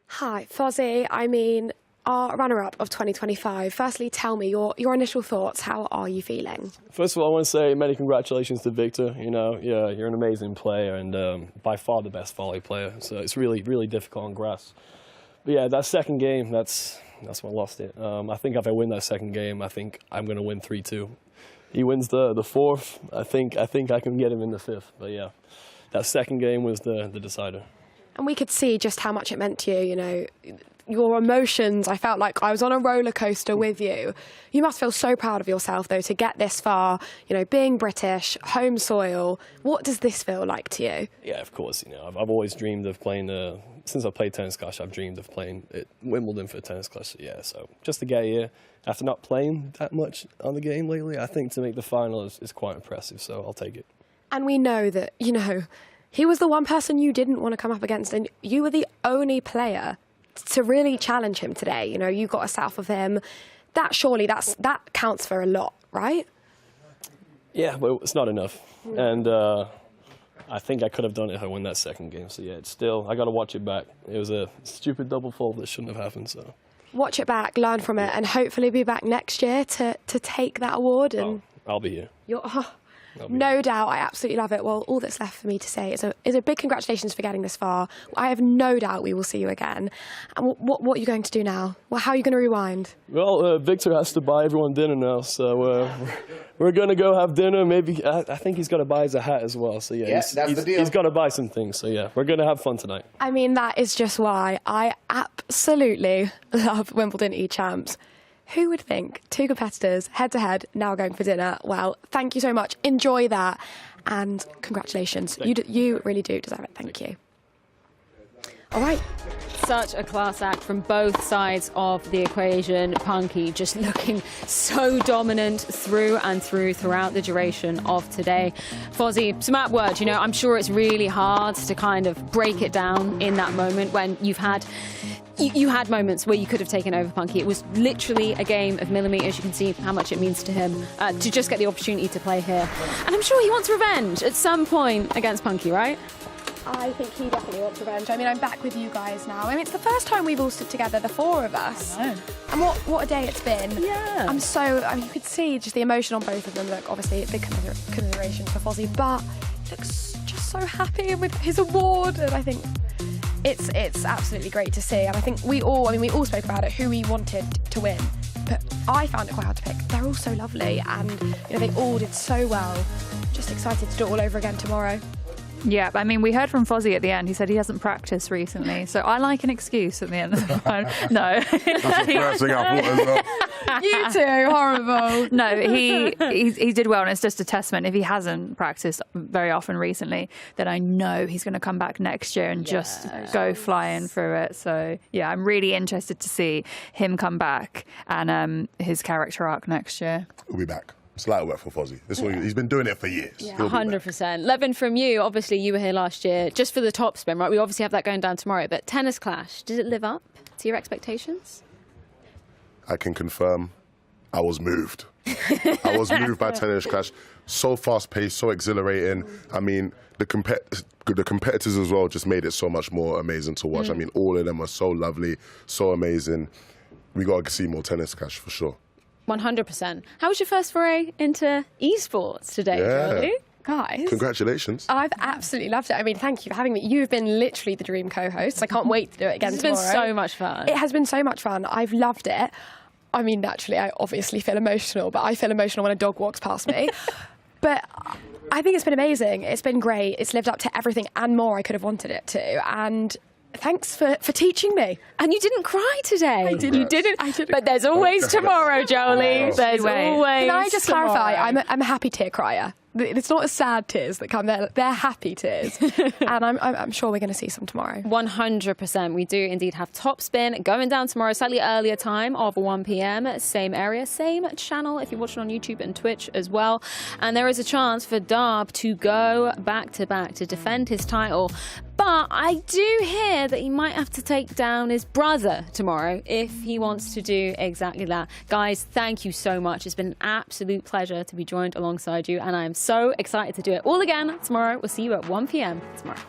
Hi, Fozzy. I mean, our runner-up of 2025. Firstly, tell me your initial thoughts. How are you feeling? First of all, I want to say many congratulations to Victor. You know, yeah, you're an amazing player and by far the best volley player. So it's really, really difficult on grass. But yeah, that second game, that's what lost it. I think if I win that second game, I think I'm going to win 3-2. He wins the fourth. I think I can get him in the fifth. But yeah, that second game was the decider. And we could see just how much it meant to you, you know, your emotions. I felt like I was on a roller coaster with you. You must feel so proud of yourself, though, to get this far, you know, being British, home soil. What does this feel like to you? Yeah, of course. You know, I've always dreamed of playing, since I played tennis clash, I've dreamed of playing at Wimbledon for tennis clash. Yeah, so just to get here, after not playing that much on the game lately, I think to make the final is quite impressive, so I'll take it. And we know that, you know, he was the one person you didn't want to come up against, and you were the only player to really challenge him today. You know, you got a south of him. That surely, that counts for a lot, right? Yeah, but it's not enough. And I think I could have done it if I won that second game. So yeah, it's still, I got to watch it back. It was a stupid double fault that shouldn't have happened, so. Watch it back, learn from it, and hopefully be back next year to take that award. And I'll be here. No doubt, I absolutely love it. Well, all that's left for me to say is a big congratulations for getting this far. I have no doubt we will see you again. And what are you going to do now? Well, how are you going to rewind? Well, Victor has to buy everyone dinner now, so we're going to go have dinner. Maybe I think he's got to buy us a hat as well. So yeah, that's the deal. He's got to buy some things. So yeah, we're going to have fun tonight. I mean, that is just why I absolutely love Wimbledon eChamps. Who would think? Two competitors, head-to-head, now going for dinner. Well, thank you so much. Enjoy that. And congratulations. You really do deserve it. Thank you. All right. Such a class act from both sides of the equation. Punky just looking so dominant through and throughout the duration of today. Fozzy, some apt words. You know, I'm sure it's really hard to kind of break it down in that moment when you've had... You had moments where you could have taken over Punky. It was literally a game of millimetres. You can see how much it means to him to just get the opportunity to play here. And I'm sure he wants revenge at some point against Punky, right? I think he definitely wants revenge. I mean, I'm back with you guys now. I mean, it's the first time we've all stood together, the four of us. I know. And what a day it's been. Yeah. I mean, you could see just the emotion on both of them. Look, obviously, a big commiseration for Fozzy, but he looks just so happy with his award. And I think it's absolutely great to see. And I think we all spoke about it, who we wanted to win. But I found it quite hard to pick. They're all so lovely, and you know, they all did so well. Just excited to do it all over again tomorrow. Yeah, I mean, we heard from Fozzy at the end. He said he hasn't practiced recently, so I like an excuse at the end of the phone. No. That's the first thing I thought as well. You too, horrible. No, he did well, and it's just a testament. If he hasn't practiced very often recently, then I know he's going to come back next year and just go flying through it. So, yeah, I'm really interested to see him come back and his character arc next year. We'll be back. It's light work for Fozzie. He's been doing it for years. Yeah, He'll be back. 100%. Levin, from you, obviously you were here last year just for the top spin, right? We obviously have that going down tomorrow, but Tennis Clash, did it live up to your expectations? I can confirm I was moved. I was moved by Tennis Clash. So fast-paced, so exhilarating. I mean, the competitors as well just made it so much more amazing to watch. I mean, all of them were so lovely, so amazing. We got to see more Tennis Clash for sure. 100%. How was your first foray into esports today, Jolie? Guys. Congratulations. I've absolutely loved it. I mean, thank you for having me. You've been literally the dream co-host. I can't wait to do it again tomorrow. It's been so much fun. It has been so much fun. I've loved it. I mean, naturally, I obviously feel emotional, but I feel emotional when a dog walks past me. But I think it's been amazing. It's been great. It's lived up to everything and more I could have wanted it to. And thanks for teaching me. And you didn't cry today. I didn't. You didn't. I didn't. But there's always tomorrow, Jolie. There's always. Can I just tomorrow. clarify? I'm a happy tear crier. It's not sad tears that come there. They're happy tears. And I'm sure we're going to see some tomorrow. 100%. We do indeed have top spin going down tomorrow, slightly earlier time of 1 p.m. Same area, same channel if you're watching on YouTube and Twitch as well. And there is a chance for Darb to go back to defend his title. But I do hear that he might have to take down his brother tomorrow if he wants to do exactly that. Guys, thank you so much. It's been an absolute pleasure to be joined alongside you, and I am so excited to do it all again tomorrow. We'll see you at 1 p.m. tomorrow.